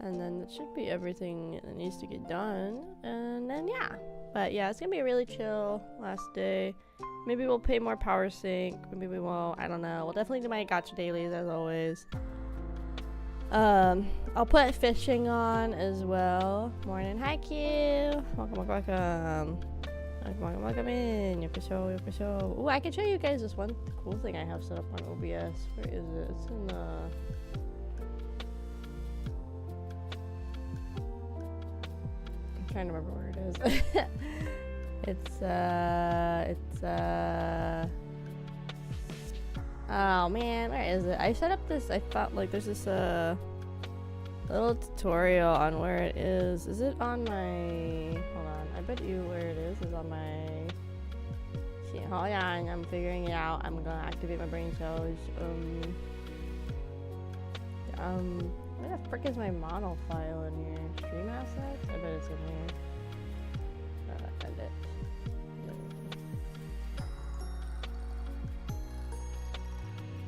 And then that should be everything that needs to get done. And then yeah. But yeah, it's gonna be a really chill last day. Maybe we'll pay more power sync. Maybe we won't. I don't know. We'll definitely do my gacha dailies as always. I'll put fishing on as well. Morning, hi Q. Welcome. Welcome in. Yokusho. Ooh, I can show you guys this one cool thing I have set up on OBS. Where is it? It's in the... I'm trying to remember where it is. Oh man, where is it? I set up this, I thought like there's this little tutorial on where it is. Is it on my, hold on, I bet you where it is on my, shit, hold on, I'm figuring it out. I'm gonna activate my brain cells. Where the frick is my model file in here? Stream assets? I bet it's in here. Edit.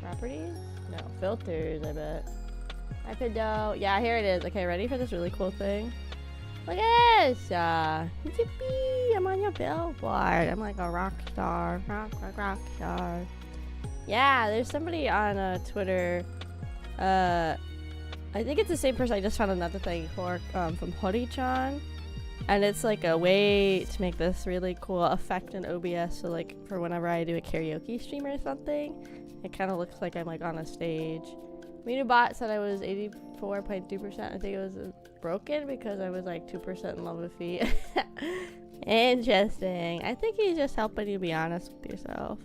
Properties? No, filters, I bet. Hi, Pido. Yeah, here it is. Okay, ready for this really cool thing? Look at this! Yippee! I'm on your billboard. I'm like a rock star. Rock star. Yeah, there's somebody on Twitter. I think it's the same person I just found another thing for, from Hori-chan. And it's like a way to make this really cool effect in OBS. So like for whenever I do a karaoke stream or something, it kind of looks like I'm like on a stage. Minubot said I was 84.2%. I think it was broken because I was like 2% in love with feet. Interesting. I think he's just helping you be honest with yourself.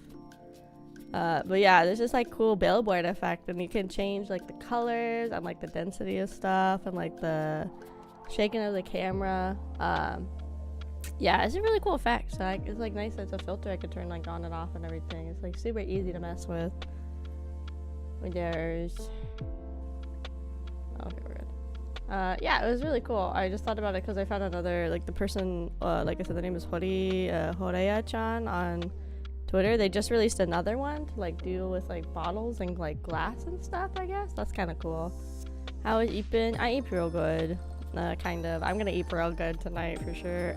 But yeah, there's this like cool billboard effect, and you can change like the colors and like the density of stuff and like the shaking of the camera. Yeah, it's a really cool effect. So it's like nice. It's a filter I could turn like on and off and everything. It's like super easy to mess with. There's okay, we're good. Yeah, it was really cool. I just thought about it because I found another, like the person, like I said, the name is Horea-chan on Twitter. They just released another one to like deal with like bottles and like glass and stuff. I guess that's kind of cool. How is Eepin? I eat real good. Kind of. I'm gonna eat real good tonight for sure.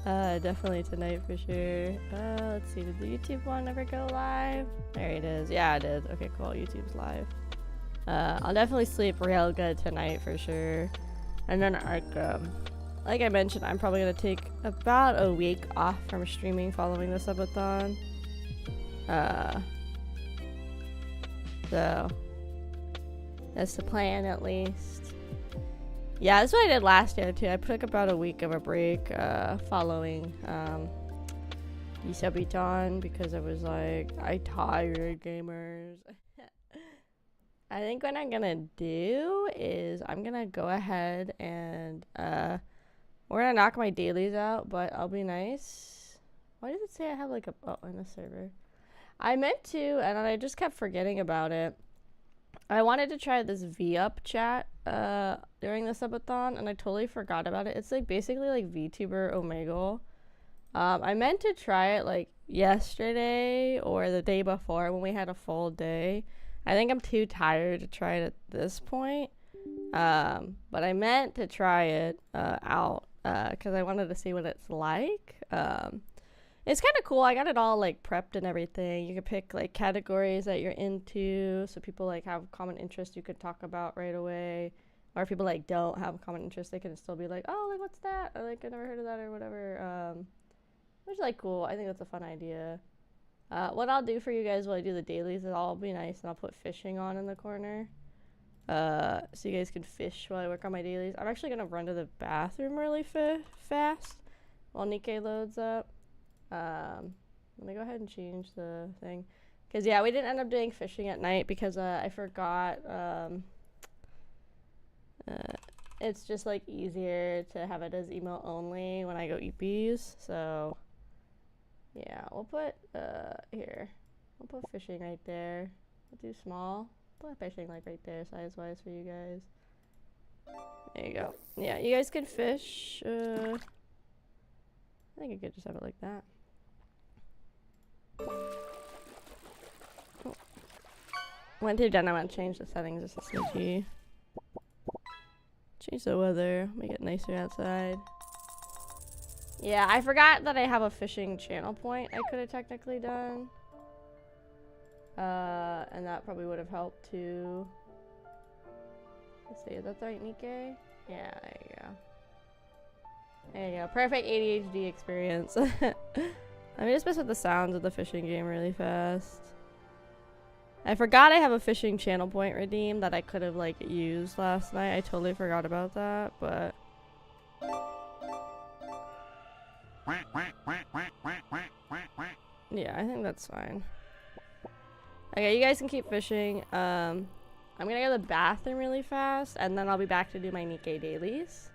Definitely tonight for sure. Let's see, did the YouTube one ever go live? There it is. Yeah, it did. Okay, cool. YouTube's live. I'll definitely sleep real good tonight for sure. And then like I mentioned, I'm probably gonna take about a week off from streaming following the subathon. So that's the plan at least. Yeah, that's what I did last year too. I took about a week of a break following the subathon because I was like, I tired gamers. I think what I'm gonna do is I'm gonna go ahead and we're gonna knock my dailies out, but I'll be nice. Why does it say I have like a in the server? I meant to, and I just kept forgetting about it. I wanted to try this V-Up chat during the subathon, and I totally forgot about it. It's like basically like VTuber Omegle. I meant to try it like yesterday or the day before when we had a full day. I think I'm too tired to try it at this point. But I meant to try it out because I wanted to see what it's like. It's kind of cool. I got it all like prepped and everything. You can pick like categories that you're into, so people like have common interests you could talk about right away. Or if people like don't have a common interest, they can still be like, oh, like what's that? Or like I never heard of that or whatever. Which is like cool. I think that's a fun idea. What I'll do for you guys while I do the dailies is I'll be nice and I'll put fishing on in the corner. So you guys can fish while I work on my dailies. I'm actually gonna run to the bathroom really fast while Nikkei loads up. Let me go ahead and change the thing. Because, yeah, we didn't end up doing fishing at night because I forgot. It's just, like, easier to have it as email only when I go eat bees. So, yeah, we'll put, here. We'll put fishing right there. We'll do small. Put fishing, like, right there, size-wise for you guys. There you go. Yeah, you guys can fish. I think I could just have it like that. Cool. Once you're done, I want to change the settings just a smidgy. Change the weather, make it nicer outside. Yeah, I forgot that I have a fishing channel point I could have technically done. And that probably would have helped too. Let's see, is that the right Nikkei? Yeah, there you go. There you go. Perfect ADHD experience. Let me just mess with the sounds of the fishing game really fast. I forgot I have a fishing channel point redeem that I could have like used last night. I totally forgot about that, but yeah, I think that's fine. Okay, you guys can keep fishing. I'm gonna go to the bathroom really fast, and then I'll be back to do my Nikkei dailies.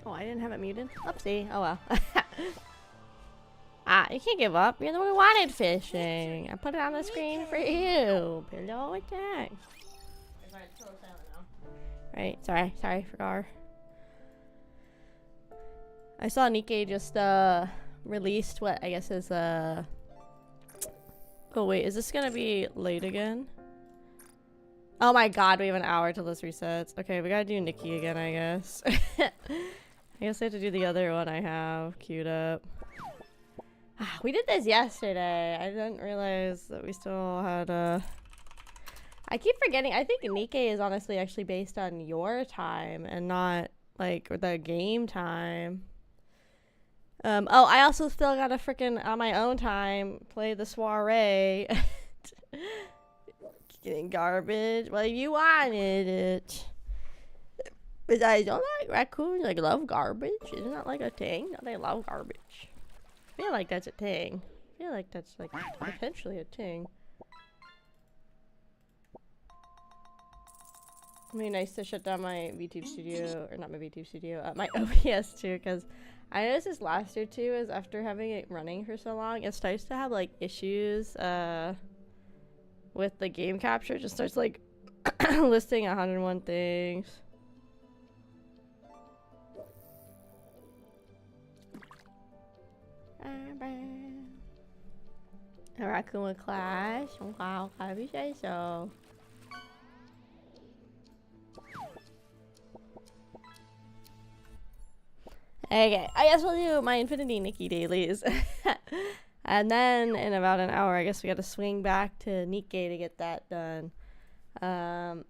Oh, I didn't have it muted. Oopsie. Oh well. Ah, you can't give up. You're the one who wanted fishing. I put it on the screen for you. Pillow attack. Right, sorry, forgot. I saw Nikkei just released what I guess is oh wait, is this gonna be late again? Oh my god, we have an hour till this resets. Okay, we gotta do Nikki again, I guess. I guess I have to do the other one I have queued up. We did this yesterday. I didn't realize that we still had I keep forgetting. I think Nikkei is honestly actually based on your time and not like the game time. Oh, I also still gotta freaking on my own time play the soiree. Getting garbage. Well, you wanted it. Besides, don't like raccoons like love garbage? Isn't that like a thing? Don't they love garbage? I feel like that's a thing. I feel like that's like potentially a thing. It'd be nice to shut down my VTube studio, or not my VTube studio, my OBS too, because I noticed this last year too, is after having it running for so long, it starts to have like issues with the game capture. It just starts like listing 101 things. A raccoon with clash. Wow, if you say so. Okay, I guess we'll do my Infinity Nikki dailies. And then in about an hour, I guess we gotta swing back to Nikkei to get that done. I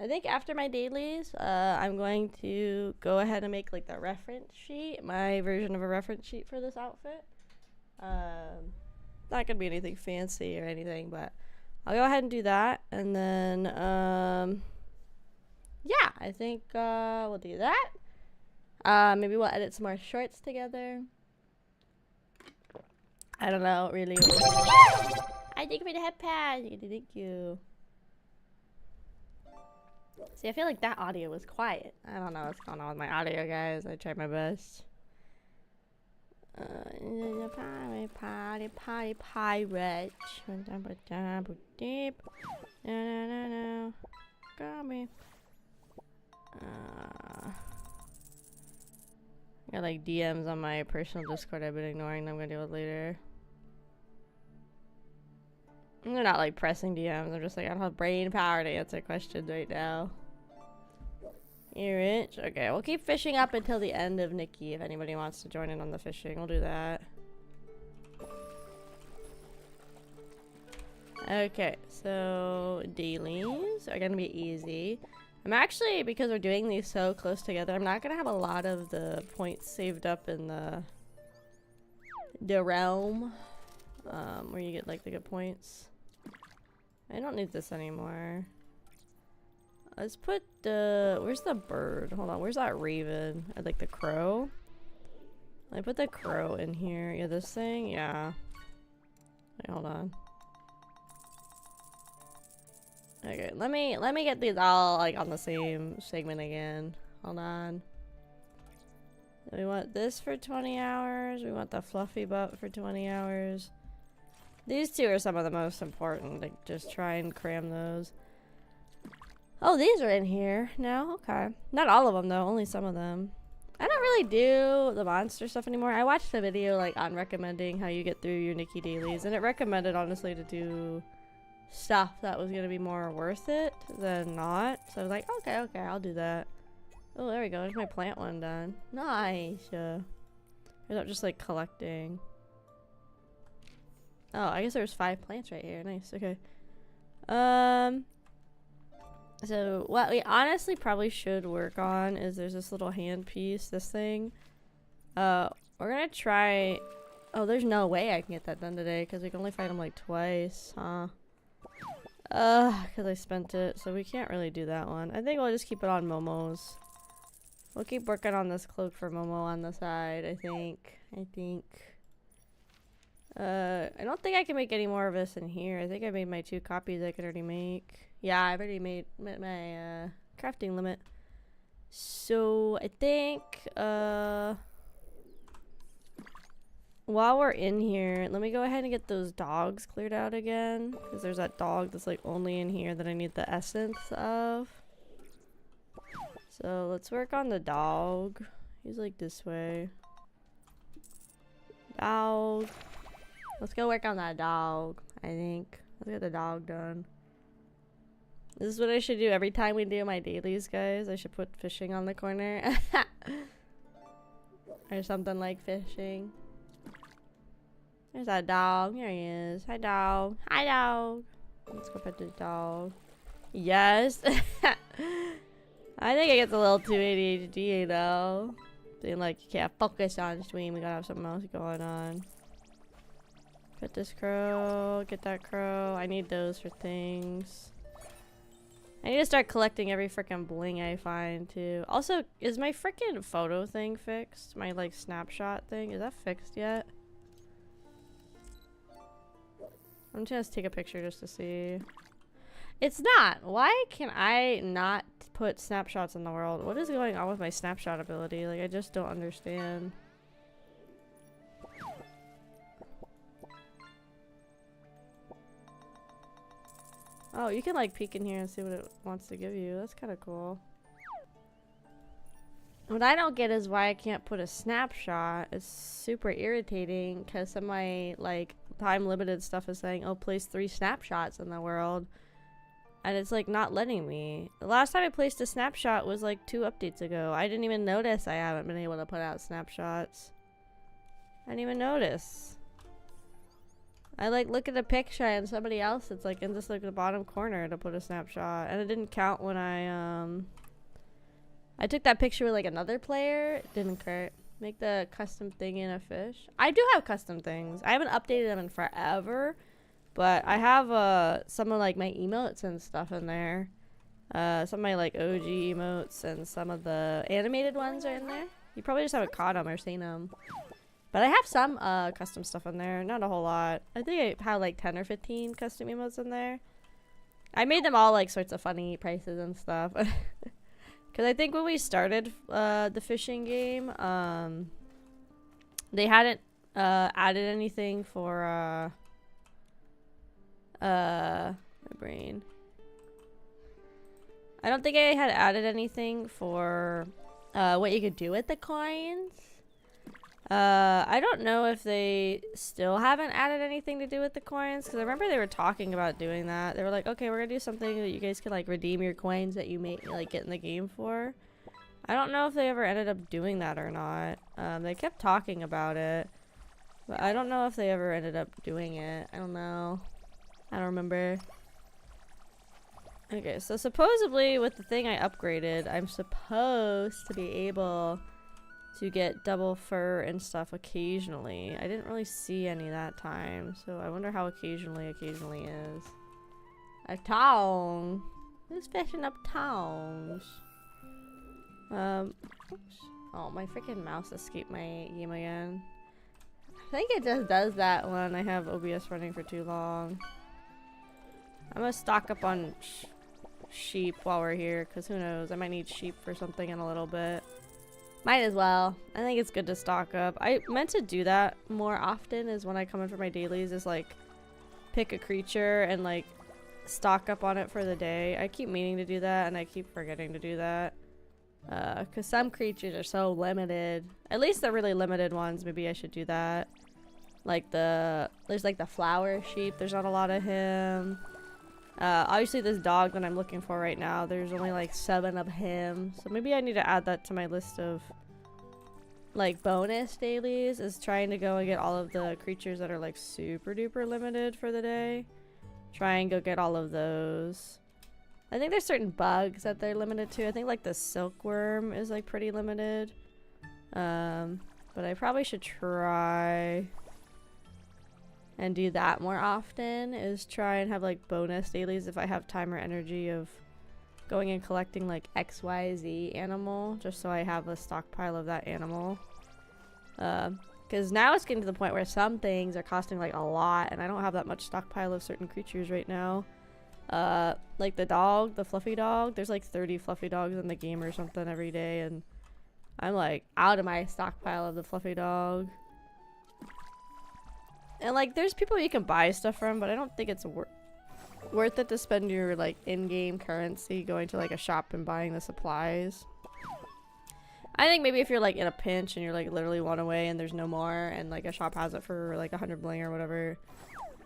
think after my dailies, I'm going to go ahead and make like the reference sheet, my version of a reference sheet for this outfit. Not gonna be anything fancy or anything, but I'll go ahead and do that. And then, yeah, I think we'll do that. Maybe we'll edit some more shorts together. I don't know, really. I think for the head pad. Thank you. See, I feel like that audio was quiet. I don't know what's going on with my audio, guys. I tried my best. Party, pirate. Deep. No. Got me. Got like DMs on my personal Discord. I've been ignoring them. I'm gonna deal with later. They're not like pressing DMs. I'm just like, I don't have brain power to answer questions right now. You're rich? Okay, we'll keep fishing up until the end of Nikki. If anybody wants to join in on the fishing, we'll do that. Okay, so dailies are gonna be easy. I'm actually, because we're doing these so close together, I'm not gonna have a lot of the points saved up in the realm, where you get like the good points. I don't need this anymore. Let's put the, where's the bird? Hold on, where's that raven? I like the crow. I put the crow in here. Yeah, this thing? Yeah. Wait, hold on. Okay, let me get these all like on the same segment again. Hold on. We want this for 20 hours. We want the fluffy butt for 20 hours. These two are some of the most important. Like, just try and cram those. Oh, these are in here now. Okay. Not all of them, though. Only some of them. I don't really do the monster stuff anymore. I watched a video, like, on recommending how you get through your Nikki dailies. And it recommended, honestly, to do stuff that was going to be more worth it than not. So I was like, okay, I'll do that. Oh, there we go. There's my plant one done. Nice. I'm not just, like, collecting. Oh, I guess there's 5 plants right here. Nice. Okay. So what we honestly probably should work on is there's this little hand piece, this thing. We're gonna try. Oh, there's no way I can get that done today because we can only fight them like twice, huh? Because I spent it, so we can't really do that one. I think we'll just keep it on Momo's. We'll keep working on this cloak for Momo on the side. I think. I don't think I can make any more of this in here. I think I made my 2 copies I could already make. Yeah, I've already made my crafting limit. So I think while we're in here, let me go ahead and get those dogs cleared out again, because there's that dog that's like only in here that I need the essence of. So let's work on the dog. He's like this way. Dog. Let's go work on that dog, I think. Let's get the dog done. This is what I should do every time we do my dailies, guys. I should put fishing on the corner. Or something like fishing. There's that dog. Here he is. Hi, dog. Hi, dog. Let's go pet this dog. Yes. I think it gets a little too ADHD, you know? Being like, you can't focus on stream. We gotta have something else going on. Pet this crow. Get that crow. I need those for things. I need to start collecting every freaking bling I find, too. Also, is my freaking photo thing fixed? My, like, snapshot thing? Is that fixed yet? I'm just gonna take a picture just to see. It's not! Why can I not put snapshots in the world? What is going on with my snapshot ability? Like, I just don't understand. Oh, you can like peek in here and see what it wants to give you. That's kind of cool. What I don't get is why I can't put a snapshot. It's super irritating because some of my like time limited stuff is saying, oh, place 3 snapshots in the world. And it's like not letting me. The last time I placed a snapshot was like 2 updates ago. I didn't even notice I haven't been able to put out snapshots. I didn't even notice. I like look at a picture and somebody else it's like in just like the bottom corner to put a snapshot, and it didn't count when I took that picture with like another player. It didn't count. Make the custom thing in a fish. I do have custom things. I haven't updated them in forever, but I have some of like my emotes and stuff in there. Some of my like OG emotes and some of the animated ones are in there. You probably just haven't caught them or seen them. But I have some custom stuff in there, not a whole lot. I think I have like 10 or 15 custom emotes in there. I made them all like sorts of funny prices and stuff. Because I think when we started the fishing game, they hadn't added anything for my brain. I don't think I had added anything for what you could do with the coins. I don't know if they still haven't added anything to do with the coins, because I remember they were talking about doing that. They were like, okay, we're gonna do something that you guys can like redeem your coins that you may like get in the game for. I don't know if they ever ended up doing that or not. They kept talking about it, but I don't know if they ever ended up doing it. I don't know. I don't remember. Okay, so supposedly with the thing I upgraded, I'm supposed to be able to get double fur and stuff occasionally. I didn't really see any that time, so I wonder how occasionally is. A tong. Who's fishing up tongs? Oops. Oh, my freaking mouse escaped my game again. I think it just does that when I have OBS running for too long. I'm gonna stock up on sheep while we're here, because who knows, I might need sheep for something in a little bit. Might as well. I think it's good to stock up. I meant to do that more often, is when I come in for my dailies, is like pick a creature and like stock up on it for the day. I keep meaning to do that and I keep forgetting to do that. Because some creatures are so limited. At least the really limited ones, maybe I should do that. Like there's like the flower sheep, there's not a lot of him. Obviously this dog that I'm looking for right now, there's only like 7 of him. So maybe I need to add that to my list of like bonus dailies, is trying to go and get all of the creatures that are like super duper limited for the day. Try and go get all of those. I think there's certain bugs that they're limited to. I think like the silkworm is like pretty limited. But I probably should try and do that more often, is try and have like bonus dailies if I have time or energy of going and collecting like XYZ animal, just so I have a stockpile of that animal. Because now it's getting to the point where some things are costing like a lot and I don't have that much stockpile of certain creatures right now. Like the dog, the fluffy dog. There's like 30 fluffy dogs in the game or something every day, and I'm like out of my stockpile of the fluffy dog. And like there's people you can buy stuff from, but I don't think it's worth it to spend your like in-game currency going to like a shop and buying the supplies. I think maybe if you're like in a pinch and you're like literally one away and there's no more and like a shop has it for like 100 bling or whatever.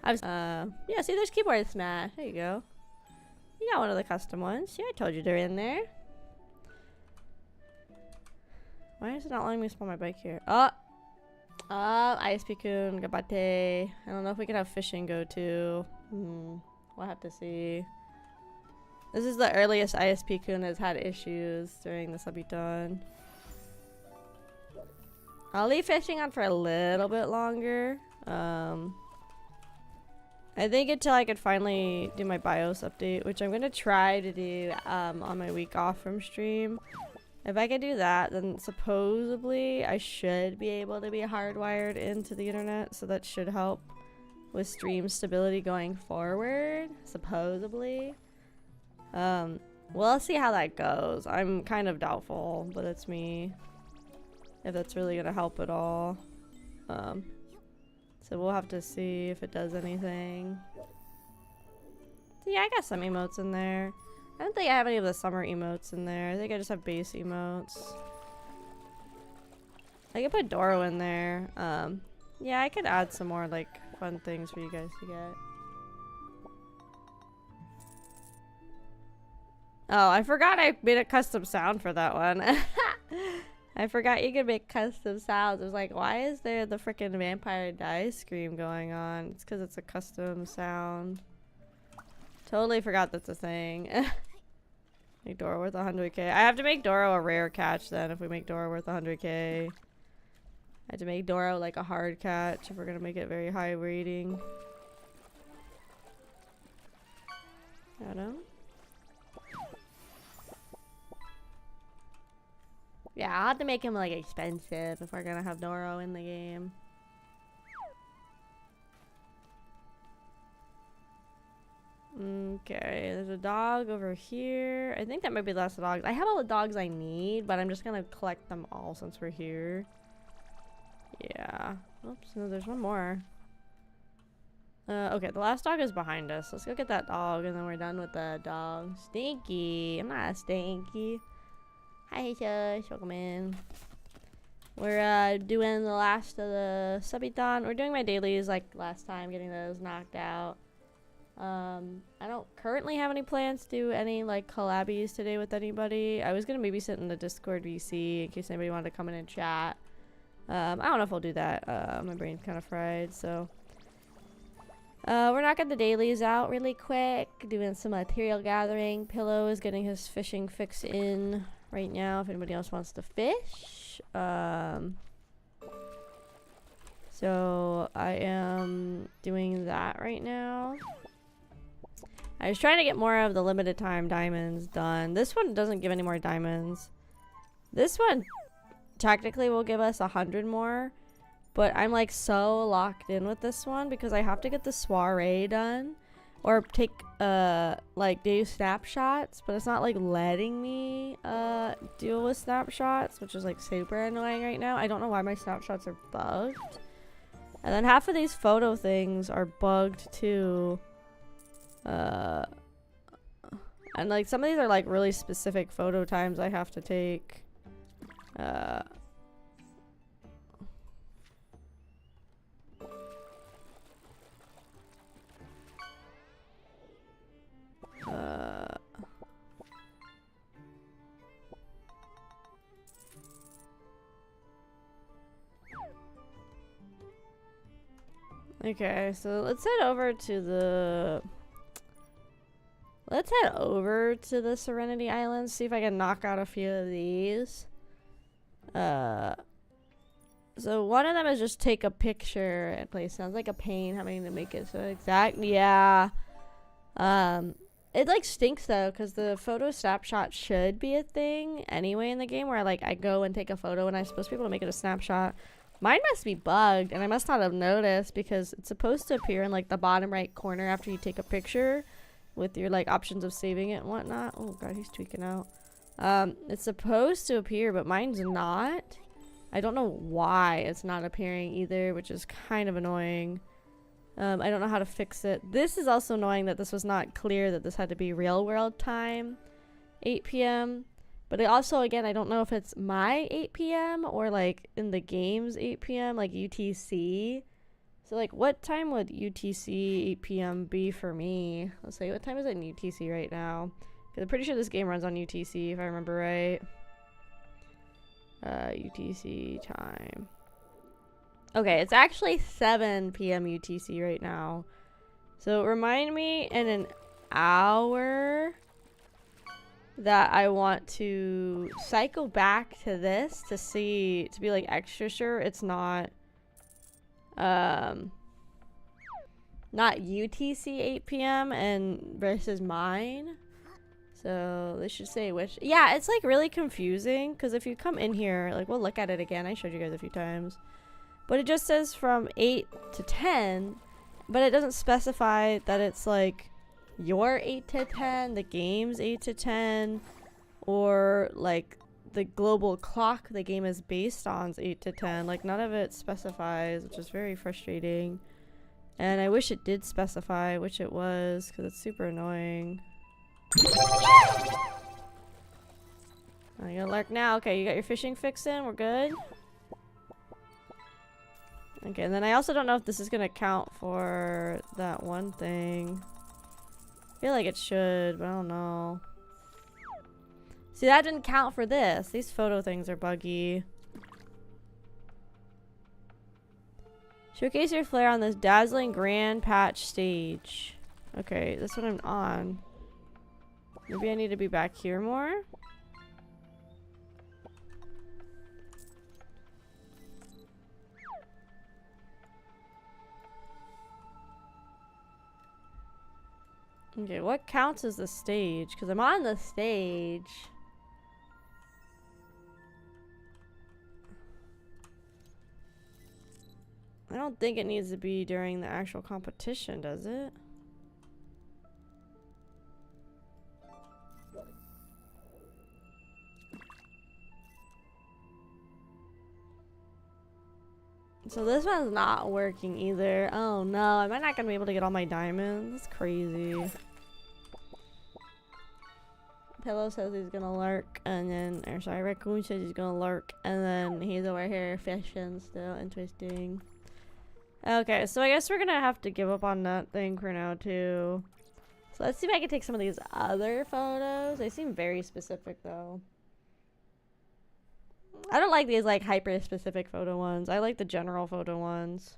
Yeah, see there's keyboard smash. There you go. You got one of the custom ones. Yeah, I told you they're in there. Why is it not letting me spawn my bike here? Oh! ISP-kun, gabate. I don't know if we can have fishing go too. We'll have to see. This is the earliest ISP-kun has had issues during the subathon. I'll leave fishing on for a little bit longer. I think until I could finally do my BIOS update, which I'm gonna try to do on my week off from stream. If I can do that, then supposedly I should be able to be hardwired into the internet, so that should help with stream stability going forward, supposedly. We'll see how that goes. I'm kind of doubtful, but it's me. If that's really gonna help at all. So we'll have to see if it does anything. So yeah, I got some emotes in there. I don't think I have any of the summer emotes in there. I think I just have base emotes. I could put Doro in there. Yeah, I could add some more like fun things for you guys to get. Oh, I forgot I made a custom sound for that one. I forgot you could make custom sounds. It was like, why is there the freaking vampire die scream going on? It's because it's a custom sound. Totally forgot that's a thing. Make Doro worth 100k. I have to make Doro a rare catch then if we make Doro worth 100k. I have to make Doro like a hard catch if we're gonna make it very high rating. I don't know. Yeah, I'll have to make him like expensive if we're gonna have Doro in the game. Okay, there's a dog over here. I think that might be the last dogs. I have all the dogs I need, but I'm just gonna collect them all since we're here. Yeah. Oops, no, there's one more. Okay, the last dog is behind us. Let's go get that dog and then we're done with the dog. Stinky. I'm not stinky. Hi, Shush. Welcome in. We're doing the last of the subathon. We're doing my dailies like last time, getting those knocked out. I don't currently have any plans to do any like collabs today with anybody. I was gonna maybe sit in the Discord VC in case anybody wanted to come in and chat. I don't know if I'll do that. My brain's kind of fried, so. We're knocking the dailies out really quick, doing some material gathering. Pillow is getting his fishing fix in right now if anybody else wants to fish. So I am doing that right now. I was trying to get more of the limited time diamonds done. This one doesn't give any more diamonds. This one technically will give us 100 more, but I'm like so locked in with this one because I have to get the soiree done or take like do snapshots, but it's not like letting me deal with snapshots, which is like super annoying right now. I don't know why my snapshots are bugged. And then half of these photo things are bugged too. And like some of these are like really specific photo times I have to take. Okay, so let's head over to the Serenity Islands, see if I can knock out a few of these. So one of them is just take a picture and play. Sounds like a pain having to make it so exact. Yeah. It like stinks though, because the photo snapshot should be a thing anyway in the game where like I go and take a photo and I'm supposed to be able to make it a snapshot. Mine must be bugged and I must not have noticed because it's supposed to appear in like the bottom right corner after you take a picture. with your like options of saving it and whatnot. Oh god, he's tweaking out. It's supposed to appear, but mine's not. I don't know why it's not appearing either, which is kind of annoying. I don't know how to fix it. This is also annoying that this was not clear that this had to be real world time, 8 p.m. But it also, again, I don't know if it's my 8 p.m. or like in the game's 8 p.m. like UTC. So like what time would UTC 8 p.m. be for me? Let's see, what time is it in UTC right now? Because I'm pretty sure this game runs on UTC if I remember right. UTC time. Okay, it's actually 7 p.m. UTC right now. So remind me in an hour that I want to cycle back to this to see, to be like extra sure it's not UTC 8 p.m. and versus mine. So this should say which. Yeah, it's like really confusing because if you come in here, like we'll look at it again. I showed you guys a few times. But it just says from 8 to 10, but it doesn't specify that it's like your 8 to 10, the game's 8 to 10, or like the global clock the game is based on is 8 to 10. Like none of it specifies, which is very frustrating. And I wish it did specify which it was because it's super annoying. Oh, you gotta lurk now. Okay, you got your fishing fix in. We're good. Okay, and then I also don't know if this is gonna count for that one thing. I feel like it should, but I don't know. See, that didn't count for this. These photo things are buggy. Showcase your flair on this dazzling grand patch stage. Okay, that's what I'm on. Maybe I need to be back here more? Okay, what counts as the stage? Because I'm on the stage. I don't think it needs to be during the actual competition, does it? So this one's not working either. Oh no, am I not gonna be able to get all my diamonds? That's crazy. Pillow says he's gonna lurk, and then, or sorry, Raccoon says he's gonna lurk, and then he's over here fishing still. Interesting. Okay, so I guess we're gonna have to give up on that thing for now too. So let's see if I can take some of these other photos. They seem very specific though. I don't like these like hyper specific photo ones. I like the general photo ones.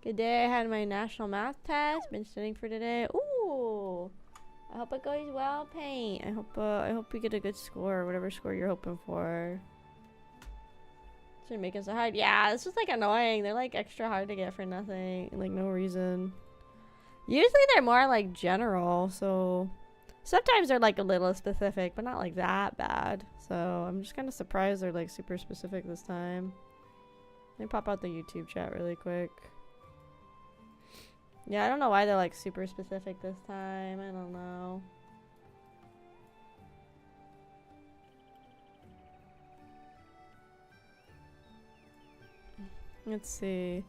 Good day. I had my national math test. Been studying for today. Ooh. I hope it goes well, Paint. I hope you get a good score, whatever score you're hoping for. Should make it so hard. Yeah, this was like annoying. They're like extra hard to get for nothing, like no reason. Usually they're more like general, so sometimes they're like a little specific, but not like that bad. So I'm just kind of surprised they're like super specific this time. Let me pop out the YouTube chat really quick. Yeah, I don't know why they're like super specific this time. I don't know. Let's see.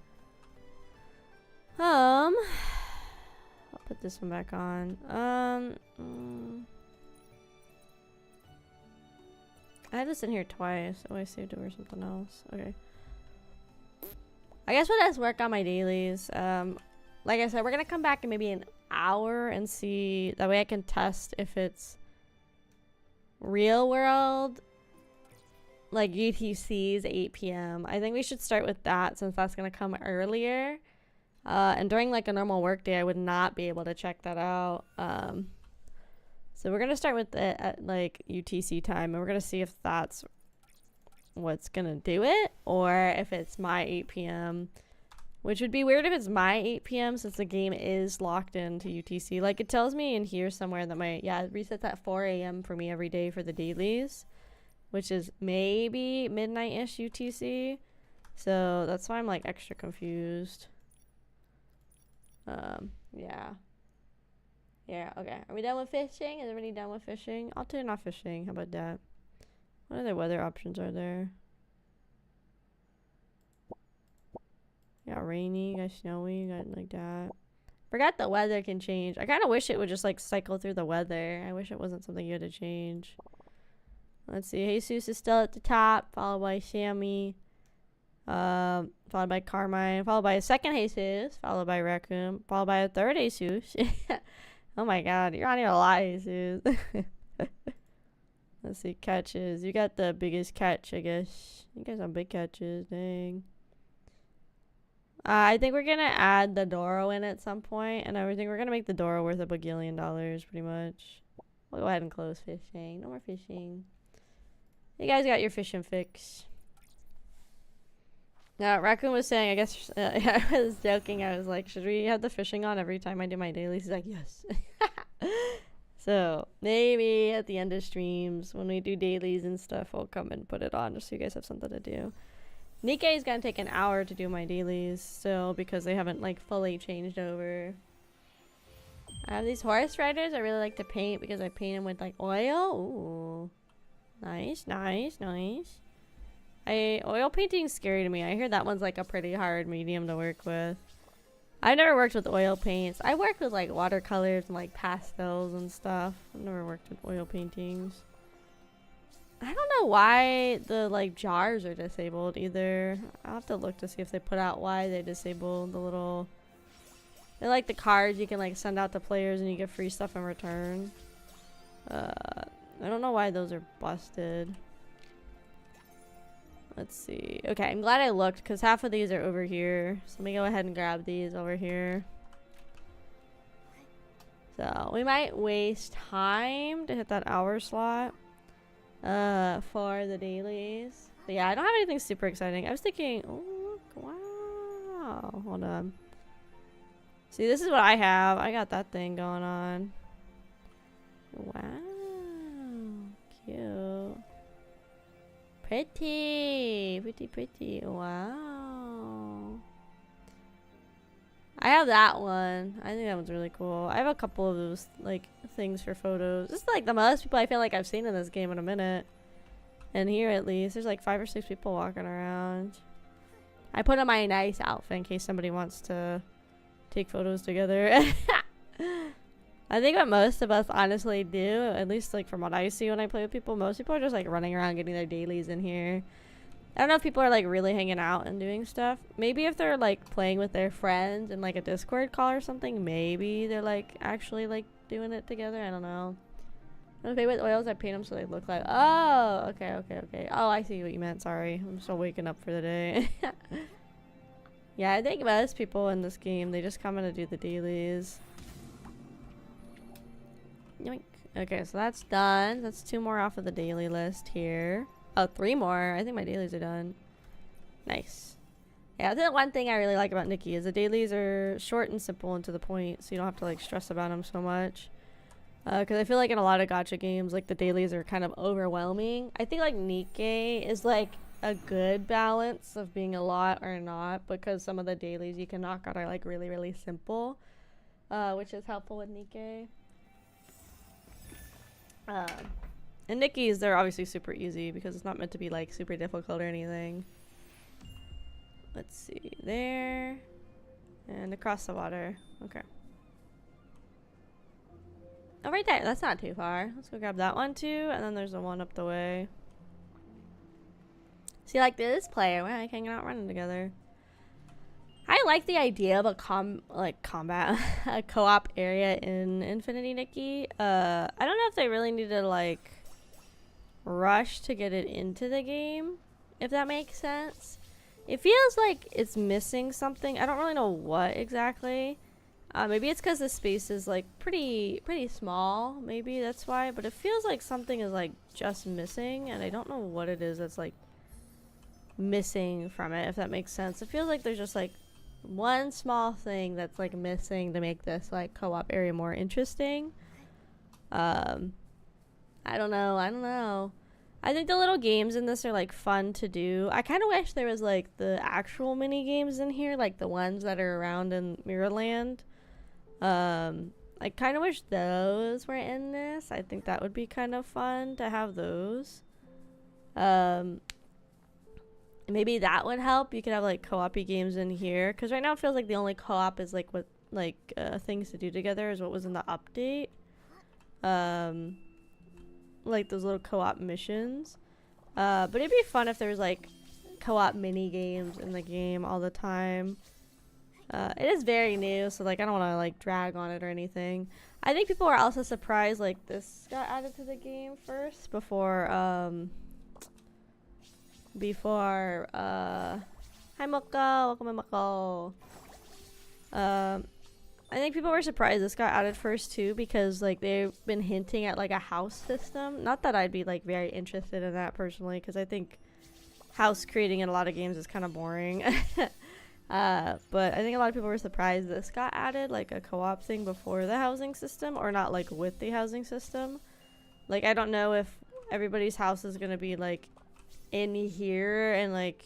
I'll put this one back on. I had this in here twice. Oh, I saved it or something else. Okay. I guess we'll just work on my dailies. Like I said, we're gonna come back in maybe an hour and see. That way I can test if it's real world, like UTC's 8 p.m. I think we should start with that since that's gonna come earlier. And during like a normal work day, I would not be able to check that out. So we're gonna start with it at like UTC time, and we're gonna see if that's what's gonna do it, or if it's my 8 p.m. Which would be weird if it's my 8 p.m. since the game is locked into UTC. Like, it tells me in here somewhere that it resets at 4 a.m. for me every day for the dailies, which is maybe midnight-ish UTC. So that's why I'm like extra confused. Yeah. Yeah, okay. Are we done with fishing? Is everybody done with fishing? I'll turn off fishing. How about that? What other weather options are there? Got rainy, got snowy, got like that. Forgot the weather can change. I kind of wish it would just like cycle through the weather. I wish it wasn't something you had to change. Let's see. Jesus is still at the top, followed by Sammy, followed by Carmine, followed by a second Jesus, followed by Raccoon, followed by a third Jesus. Oh my god, you're on here a lot, Jesus. Let's see, catches. You got the biggest catch, I guess. You guys have big catches, dang. I think we're gonna add the Doro in at some point, and I think we're gonna make the Doro worth $1 billion, pretty much. We'll go ahead and close fishing. No more fishing. You guys got your fishing fix. Raccoon was saying, I guess, I was joking. I was like, should we have the fishing on every time I do my dailies? He's like, yes. So maybe at the end of streams, when we do dailies and stuff, we'll come and put it on just so you guys have something to do. Nikkei is gonna take an hour to do my dailies still because they haven't like fully changed over. I have these horse riders I really like to paint because I paint them with like oil. Ooh. Nice, nice, nice. Oil painting's scary to me. I hear that one's like a pretty hard medium to work with. I've never worked with oil paints. I worked with like watercolors and like pastels and stuff. I've never worked with oil paintings. I don't know why the like jars are disabled either. I'll have to look to see if they put out why they disabled the little... They're like the cards you can like send out to players and you get free stuff in return. I don't know why those are busted. Let's see. Okay, I'm glad I looked because half of these are over here. So let me go ahead and grab these over here. So we might waste time to hit that hour slot for the dailies. But yeah, I don't have anything super exciting. I was thinking, oh look, wow. Hold on. See, this is what I have. I got that thing going on. Wow. Cute. Pretty. Pretty, pretty. Wow. I have that one. I think that one's really cool. I have a couple of those, like, things for photos. This is, like, the most people I feel like I've seen in this game in a minute. And here, at least, there's, like, 5 or 6 people walking around. I put on my nice outfit in case somebody wants to take photos together. I think what most of us honestly do, at least like from what I see when I play with people, most people are just like running around getting their dailies in here. I don't know if people are like really hanging out and doing stuff. Maybe if they're like playing with their friends in like a Discord call or something, maybe they're like actually like doing it together. I don't know. When I play with oils, I paint them so they look like, oh, okay, okay, okay. Oh, I see what you meant. Sorry. I'm still waking up for the day. Yeah, I think most people in this game, they just come in to do the dailies. Yoink. Okay, so that's done. That's 2 more off of the daily list here. Oh, 3 more. I think my dailies are done. Nice. Yeah, the one thing I really like about Nikki is the dailies are short and simple and to the point, so you don't have to like stress about them so much. Because I feel like in a lot of gacha games, like the dailies are kind of overwhelming. I think like Nikkei is like a good balance of being a lot or not, because some of the dailies you can knock out are like really, really simple, which is helpful with Nikkei. And Nikki's, they're obviously super easy because it's not meant to be like super difficult or anything. Let's see, there, and across the water. Okay. Oh, right there. That's not too far. Let's go grab that one too, and then there's the one up the way. See, like this player, we're like hanging out, running together. I like the idea of a combat, a co-op area in Infinity Nikki. I don't know if they really need to like rush to get it into the game, if that makes sense. It feels like it's missing something. I don't really know what exactly. Maybe it's because the space is like pretty small. Maybe that's why. But it feels like something is like just missing, and I don't know what it is that's like missing from it, if that makes sense. It feels like there's just like one small thing that's like missing to make this like co-op area more interesting. I don't know. I think the little games in this are like fun to do. I kind of wish there was like the actual mini games in here, like the ones that are around in Mirrorland. I kind of wish those were in this. I think that would be kind of fun to have those. Maybe that would help. You could have like co-op-y games in here, because right now it feels like the only co-op is like what things to do together is what was in the update. Like those little co-op missions. But it'd be fun if there was like co-op mini games in the game all the time. It is very new, so like I don't want to like drag on it or anything. I think people are also surprised like this got added to the game first before hi Moko, welcome to Moko. I think people were surprised this got added first too, because like they've been hinting at like a house system. Not that I'd be like very interested in that personally, because I think house creating in a lot of games is kind of boring. But I think a lot of people were surprised this got added, like a co-op thing before the housing system, or not like with the housing system. Like I don't know if everybody's house is gonna be like in here and like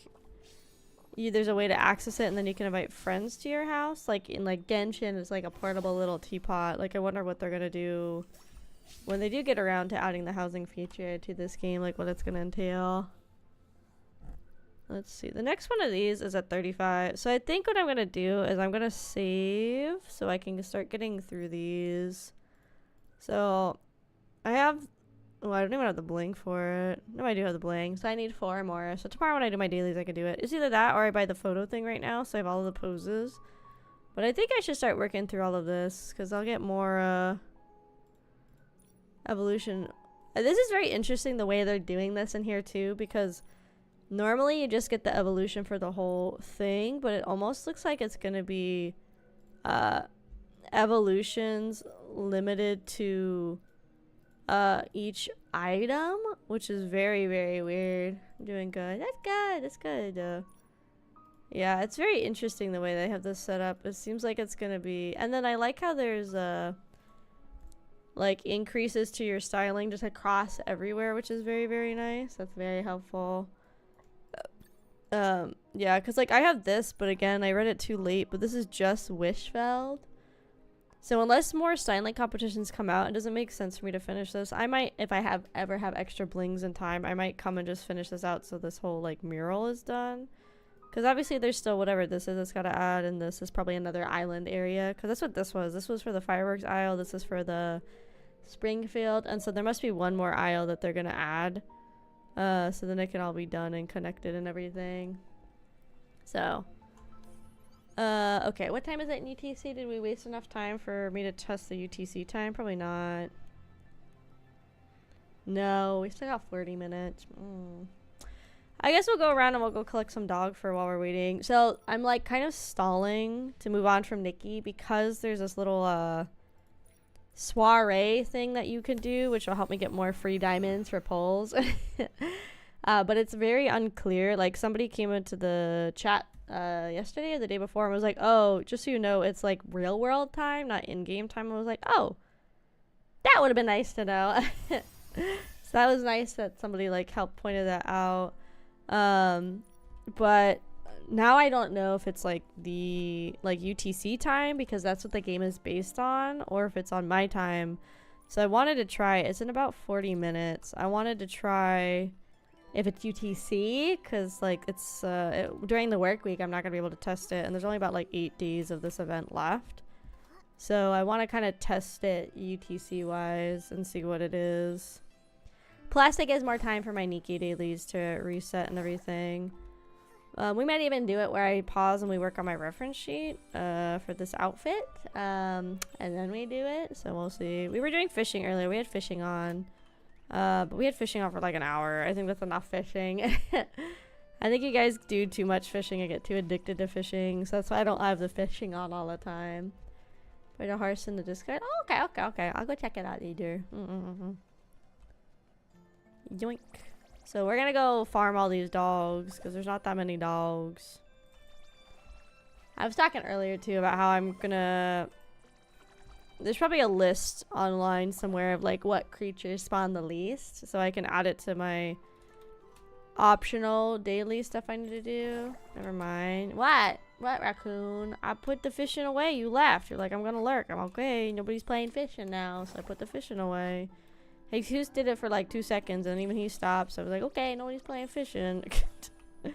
there's a way to access it and then you can invite friends to your house. Like in like Genshin, it's like a portable little teapot. Like I wonder what they're gonna do when they do get around to adding the housing feature to this game, like what it's gonna entail. Let's see, the next one of these is at 35, so I think what I'm gonna do is I'm gonna save so I can start getting through these. So I have, oh, I don't even have the bling for it. No, I do have the bling, so I need 4 more. So tomorrow when I do my dailies I can do it. It's either that or I buy the photo thing right now, so I have all of the poses. But I think I should start working through all of this, because I'll get more evolution. This is very interesting the way they're doing this in here too, because normally you just get the evolution for the whole thing, but it almost looks like it's gonna be evolutions limited to each item, which is very, very weird. I'm doing good. That's good. Yeah, it's very interesting the way they have this set up. It seems like it's gonna be, and then I like how there's like increases to your styling just across everywhere, which is very, very nice. That's very helpful. Yeah, because like I have this, but again I read it too late, but this is just Wishfeld. So unless more styling competitions come out, it doesn't make sense for me to finish this. I might, if I ever have extra blings in time, I might come and just finish this out so this whole like mural is done. Because obviously there's still whatever this is, it's got to add, and this is probably another island area, because that's what this was. This was for the fireworks aisle, this is for the Springfield, and so there must be one more aisle that they're going to add. So then it can all be done and connected and everything. So okay, what time is it in UTC? Did we waste enough time for me to test the UTC time? Probably not. No, we still got 40 minutes. I guess we'll go around and we'll go collect some dog fur while we're waiting. So I'm like kind of stalling to move on from Nikki, because there's this little soiree thing that you can do, which will help me get more free diamonds for polls. But it's very unclear. Like somebody came into the chat yesterday or the day before and was like, oh, just so you know, it's like real world time, not in-game time. I was like, oh, that would have been nice to know. So that was nice that somebody like helped pointed that out. But now I don't know if it's like the UTC time, because that's what the game is based on, or if it's on my time. So I wanted to try, it's in about 40 minutes. I wanted to try if it's UTC, because like it's during the work week I'm not gonna be able to test it, and there's only about like 8 days of this event left. So I want to kind of test it UTC wise and see what it is. Plus it gives more time for my Nikki dailies to reset and everything. We might even do it where I pause and we work on my reference sheet for this outfit, and then we do it. So we'll see. We were doing fishing earlier. We had fishing on, but we had fishing on for like an hour. I think that's enough fishing. I think you guys do too much fishing and get too addicted to fishing, so that's why I don't have the fishing on all the time. Put a horse in the Discord. Oh, okay. I'll go check it out later. Yoink. So we're gonna go farm all these dogs because there's not that many dogs. I was talking earlier too about how I'm gonna... There's probably a list online somewhere of like what creatures spawn the least, so I can add it to my optional daily stuff I need to do. Never mind. What? What, raccoon? I put the fishing away. You left. You're like, I'm gonna lurk. I'm okay. Nobody's playing fishing now, so I put the fishing away. Jesus did it for like 2 seconds, and even he stopped. So I was like, okay, nobody's playing fishing. I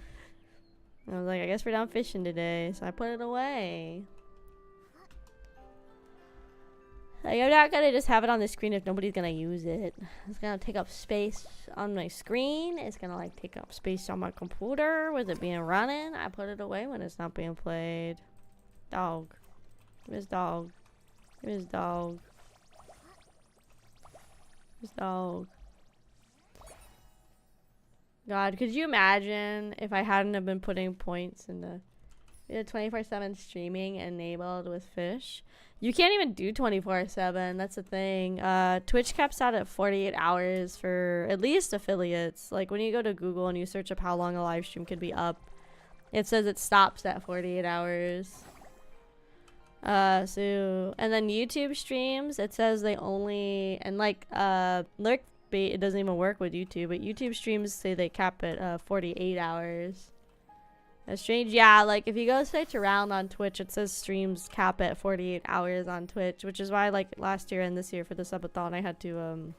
was like, I guess we're down fishing today, so I put it away. Like, I'm not gonna just have it on the screen if nobody's gonna use it. It's gonna take up space on my screen. It's gonna like take up space on my computer with it being running. I put it away when it's not being played. Dog. Where's dog? Where's dog? Where's dog? God, could you imagine if I hadn't have been putting points in the 24/7 streaming enabled with fish? You can't even do 24/7. That's the thing. Twitch caps out at 48 hours for at least affiliates. Like when you go to Google and you search up how long a live stream could be up, it says it stops at 48 hours. And then YouTube streams, it says they only, and like lurk bait, it doesn't even work with YouTube, but YouTube streams say they cap at 48 hours. That's strange. Yeah, like if you go search around on Twitch, it says streams cap at 48 hours on Twitch, which is why like last year and this year for the subathon I had to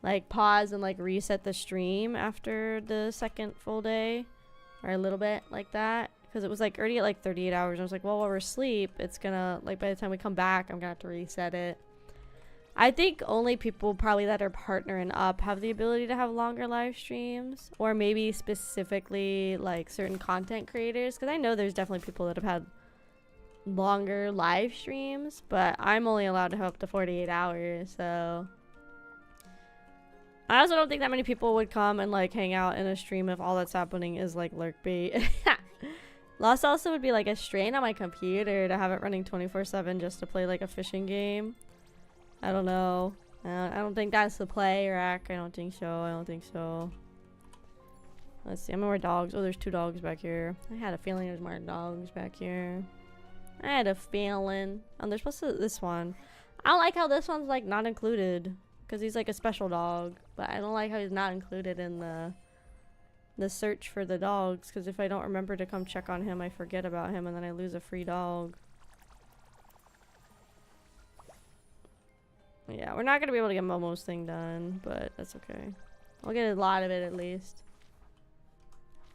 like pause and like reset the stream after the second full day, or a little bit like that, because it was like already at like 38 hours. I was like, well, while we're asleep, it's gonna, like, by the time we come back, I'm gonna have to reset it. I think only people probably that are partnering up have the ability to have longer live streams, or maybe specifically like certain content creators, because I know there's definitely people that have had longer live streams, but I'm only allowed to have up to 48 hours, so I also don't think that many people would come and like hang out in a stream if all that's happening is like lurk bait. Lost also would be like a strain on my computer to have it running 24/7 just to play like a fishing game. I don't know. I don't think that's the play, Rack. I don't think so. I don't think so. Let's see. How many more dogs? Oh, there's 2 dogs back here. I had a feeling there's more dogs back here. I had a feeling. Oh, there's supposed to this one. I don't like how this one's like not included, because he's like a special dog. But I don't like how he's not included in the search for the dogs, because if I don't remember to come check on him, I forget about him and then I lose a free dog. Yeah, we're not gonna be able to get Momo's thing done, but that's okay. I'll get a lot of it at least.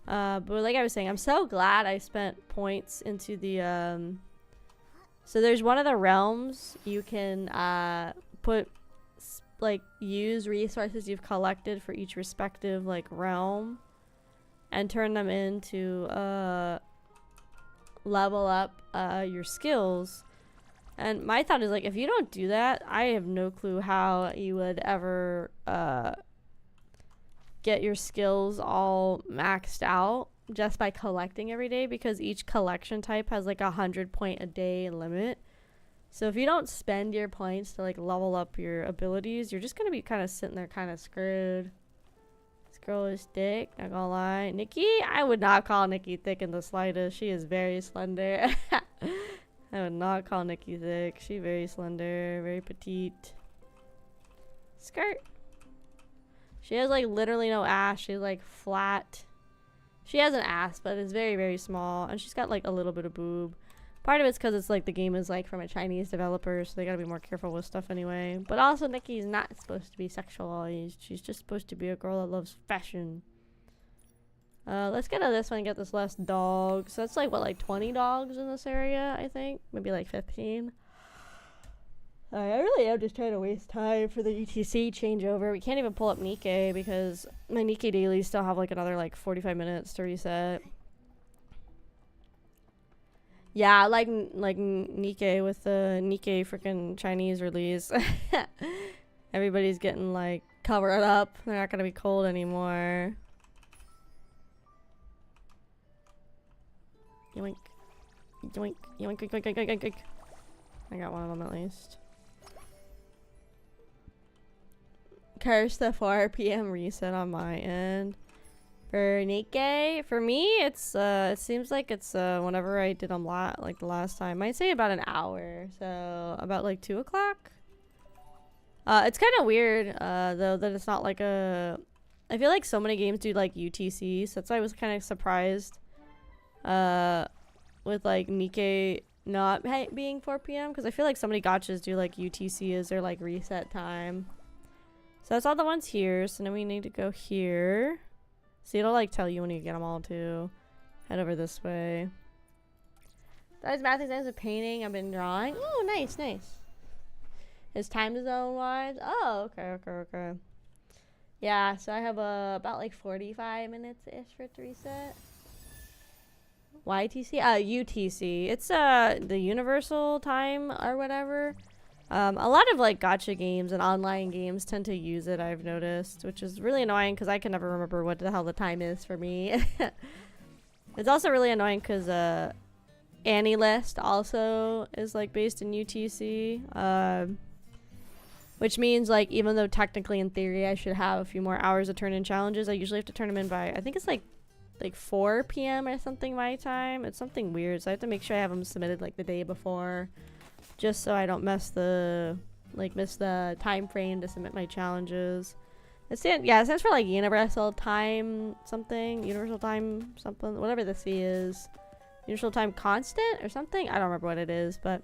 But like I was saying, I'm so glad I spent points into the so there's one of the realms you can put like use resources you've collected for each respective like realm and turn them into level up your skills. And my thought is, like, if you don't do that, I have no clue how you would ever get your skills all maxed out just by collecting every day, because each collection type has like 100 point a day limit. So if you don't spend your points to like level up your abilities, you're just gonna be kind of sitting there kind of screwed. This girl is thick, not gonna lie. Nikki, I would not call Nikki thick in the slightest. She is very slender. I would not call Nikki thick. She's very slender, very petite. Skirt. She has like literally no ass. She's like flat. She has an ass, but it's very, very small. And she's got like a little bit of boob. Part of it's because it's like the game is like from a Chinese developer, so they gotta be more careful with stuff anyway. But also Nikki's not supposed to be sexualized. She's just supposed to be a girl that loves fashion. Let's get to this one and get this last dog. So that's like, what, like 20 dogs in this area, I think? Maybe like 15. I really am just trying to waste time for the ETC changeover. We can't even pull up Nikkei because my Nikkei dailies still have like another like 45 minutes to reset. Yeah, like Nikkei with the Nikkei freaking Chinese release. Everybody's getting like covered up. They're not gonna be cold anymore. Yoink. Yoink. Yoink. Yoink. Yoink. Yoink. Yoink. Yoink. I got one of them at least. curse the 4 p.m. reset on my end. For Nikkei, for me, it's it seems like it's whenever I did them like the last time, I'd say about an hour, so about like 2 o'clock. It's kind of weird though that it's not like a. I feel like so many games do like UTC, so that's why I was kind of surprised with like Nikkei not being 4 p.m. because I feel like so many gachas do like UTC as their like reset time. So that's all the ones here. So now we need to go here. See, it'll like tell you when you get them all too. Head over this way. Those math exams of painting I've been drawing. Oh, nice, nice. Is time zone wise? Oh, okay. Yeah, so I have about like 45 minutes ish for 3 set. YTC? UTC. It's the universal time or whatever. A lot of like gacha games and online games tend to use it, I've noticed, which is really annoying because I can never remember what the hell the time is for me. It's also really annoying because AniList also is like based in UTC, which means like even though technically in theory I should have a few more hours to turn in challenges, I usually have to turn them in by, I think it's like 4 p.m. or something my time. It's something weird, so I have to make sure I have them submitted like the day before, just so I don't miss the time frame to submit my challenges. It stands for like universal time something, whatever the C is. Universal time constant or something? I don't remember what it is, but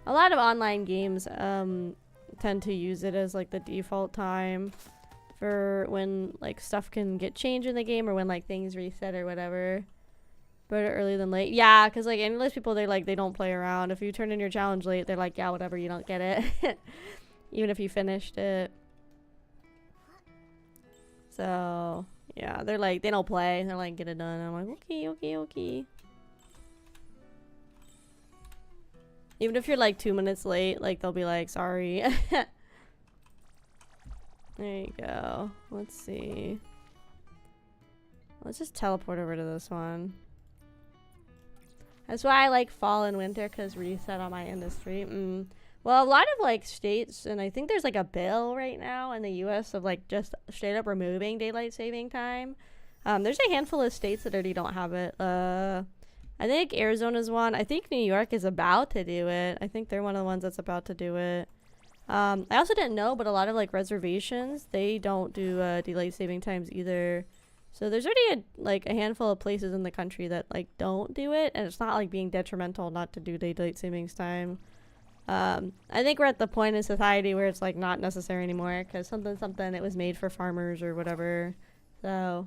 a lot of online games tend to use it as like the default time for when like stuff can get changed in the game or when like things reset or whatever. Better early than late. Yeah, because like AniList people, they don't play around. If you turn in your challenge late, they're like, yeah, whatever, you don't get it. Even if you finished it. So yeah, they're like, they don't play. They're like, get it done. I'm like, okay. Even if you're like 2 minutes late, like they'll be like, sorry. There you go. Let's see. Let's just teleport over to this one. That's why I like fall and winter, because reset on my industry. Well, a lot of like states, and I think there's like a bill right now in the US of like just straight up removing daylight saving time. There's a handful of states that already don't have it. I think Arizona's one. I think New York is about to do it. I think they're one of the ones that's about to do it. I also didn't know, but a lot of like reservations, they don't do daylight saving times either. So there's already a handful of places in the country that like don't do it, and it's not like being detrimental not to do daylight savings time. I think we're at the point in society where it's like not necessary anymore, because something it was made for farmers or whatever. So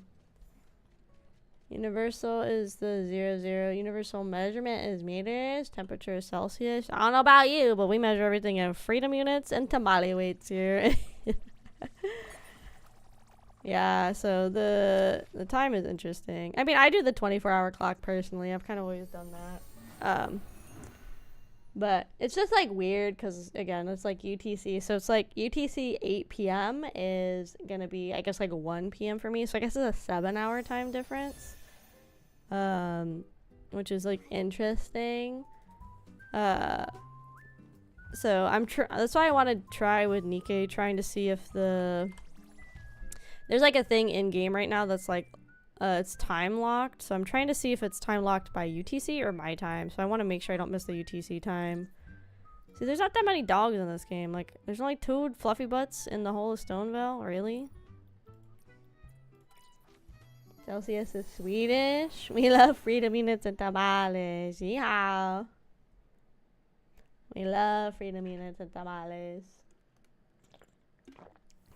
universal is the 00. Universal measurement is meters. Temperature is Celsius. I don't know about you, but we measure everything in freedom units and tamale weights here. Yeah, so the time is interesting. I mean, I do the 24-hour clock personally. I've kind of always done that. But it's just like weird because, again, it's like UTC. So it's like UTC 8 p.m. is going to be, I guess, like 1 p.m. for me. So I guess it's a 7-hour time difference. Which is like interesting. So that's why I want to try with Nikkei, trying to see if there's like a thing in game right now that's like it's time locked. So I'm trying to see if it's time locked by UTC or my time. So I want to make sure I don't miss the UTC time. See, there's not that many dogs in this game. Like, there's only 2 fluffy butts in the whole of Stoneville. Really? Celsius is Swedish. We love freedom units and tamales. Yeehaw. We love freedom units and tamales.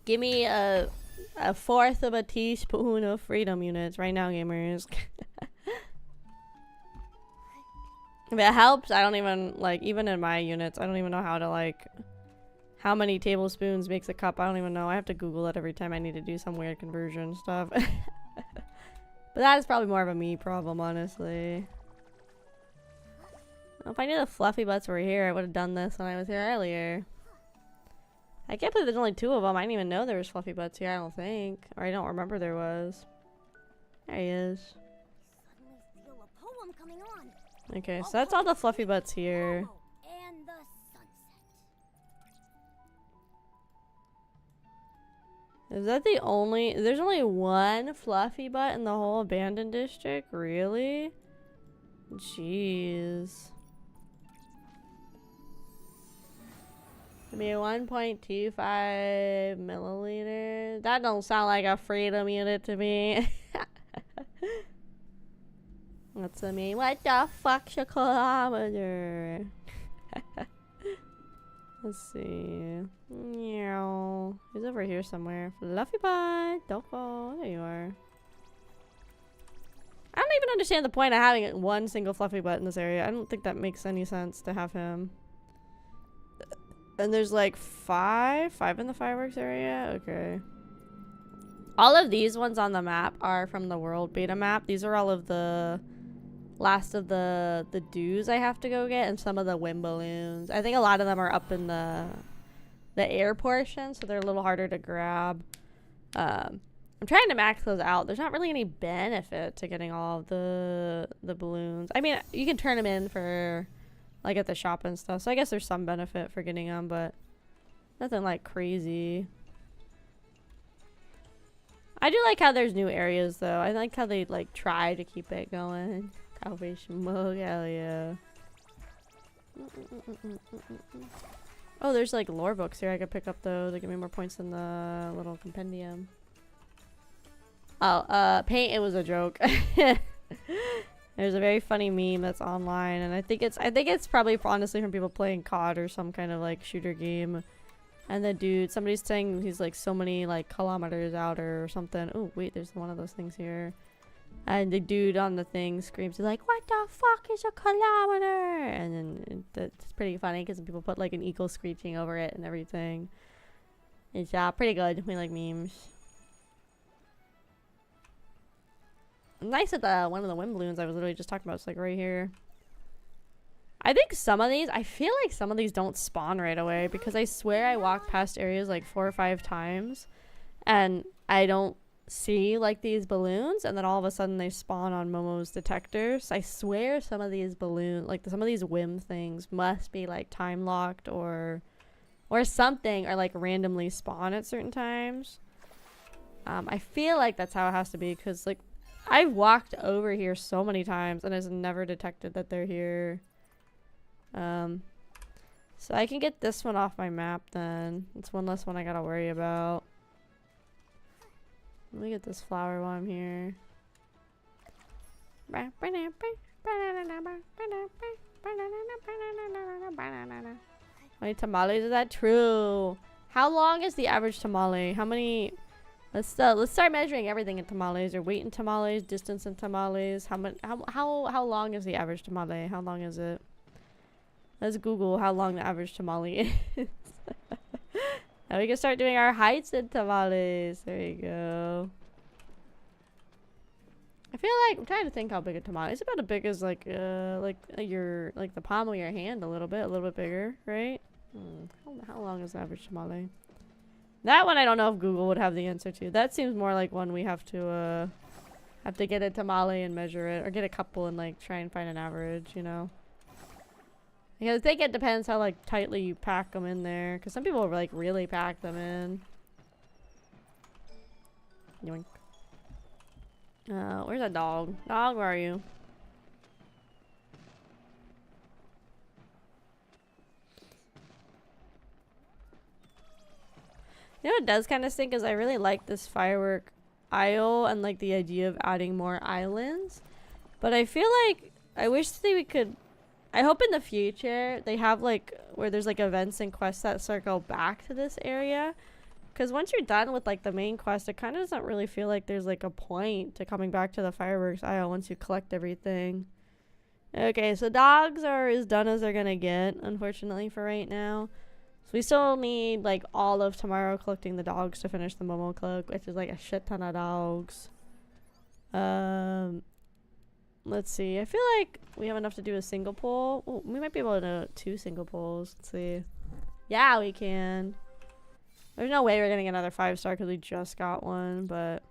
Give me a 1/4 of a teaspoon of freedom units right now, gamers. If it helps, I don't even, like, even in my units, I don't even know how to, like, how many tablespoons makes a cup. I don't even know. I have to Google it every time I need to do some weird conversion stuff. But that is probably more of a me problem, honestly. If I knew the fluffy butts were here, I would have done this when I was here earlier. I can't believe there's only 2 of them. I didn't even know there was fluffy butts here, I don't think. Or I don't remember there was. There he is. Okay, so that's all the fluffy butts here. Is that the only... There's only one fluffy butt in the whole abandoned district? Really? Jeez. I mean, 1.25 milliliters. That don't sound like a freedom unit to me. What's I mean? What the fuck's a kilometer? Let's see. Meow. He's over here somewhere. Fluffy butt. Don't go. There you are. I don't even understand the point of having one single fluffy butt in this area. I don't think that makes any sense to have him. And there's like five in the fireworks area. Okay. All of these ones on the map are from the world beta map. These are all of the last of the dues I have to go get, and some of the wind balloons. I think a lot of them are up in the air portion, so they're a little harder to grab. I'm trying to max those out. There's not really any benefit to getting all of the balloons. I mean, you can turn them in for like at the shop and stuff, so I guess there's some benefit for getting them, but nothing like crazy. I do like how there's new areas though. I like how they like try to keep it going. Kraufish mug, hell yeah. Oh, there's like lore books here I could pick up though. They give me more points than the little compendium. Oh, paint, it was a joke. There's a very funny meme that's online, and I think it's probably honestly from people playing COD or some kind of like shooter game. And the dude, somebody's saying he's like so many like kilometers out or something. Oh wait, there's one of those things here. And the dude on the thing screams, he's like, "What the fuck is a kilometer?" And then it's pretty funny because people put like an eagle screeching over it and everything. It's pretty good. We like memes. Nice that one of the wind balloons I was literally just talking about is like right here. I think some of these, I feel like some of these don't spawn right away, because I swear I walked past areas like 4 or 5 times and I don't see like these balloons, and then all of a sudden they spawn on Momo's detectors. I swear some of these balloons, like some of these whim things must be like time locked or something, or like randomly spawn at certain times. I feel like that's how it has to be, because like I've walked over here so many times and it's never detected that they're here. So I can get this one off my map then. It's one less one I gotta worry about. Let me get this flower while I'm here. How many tamales is that? True. How long is the average tamale? How many? Let's start measuring everything in tamales, or weight in tamales, distance in tamales. How long is the average tamale? How long is it? Let's Google how long the average tamale is. Now we can start doing our heights in tamales. There you go. I feel like, I'm trying to think how big a tamale is. It's about as big as like the palm of your hand, a little bit bigger, right? How long is the average tamale? That one I don't know if Google would have the answer to. That seems more like one we have to get a tamale and measure it, or get a couple and like try and find an average, you know? Because I think it depends how like tightly you pack them in there. Because some people like really pack them in. Yoink. Where's that dog? Dog, where are you? You know what does kind of stink is I really like this firework aisle and like the idea of adding more islands. But I feel like I wish that we could... I hope in the future they have like where there's like events and quests that circle back to this area, because once you're done with like the main quest, it kind of doesn't really feel like there's like a point to coming back to the fireworks aisle once you collect everything. Okay, so dogs are as done as they're gonna get, unfortunately, for right now. So we still need like all of tomorrow collecting the dogs to finish the Momo cloak, which is like a shit ton of dogs. Let's see. I feel like we have enough to do a single pull. Oh, we might be able to do 2 single pulls. Let's see. Yeah, we can. There's no way we're getting another 5-star because we just got one, but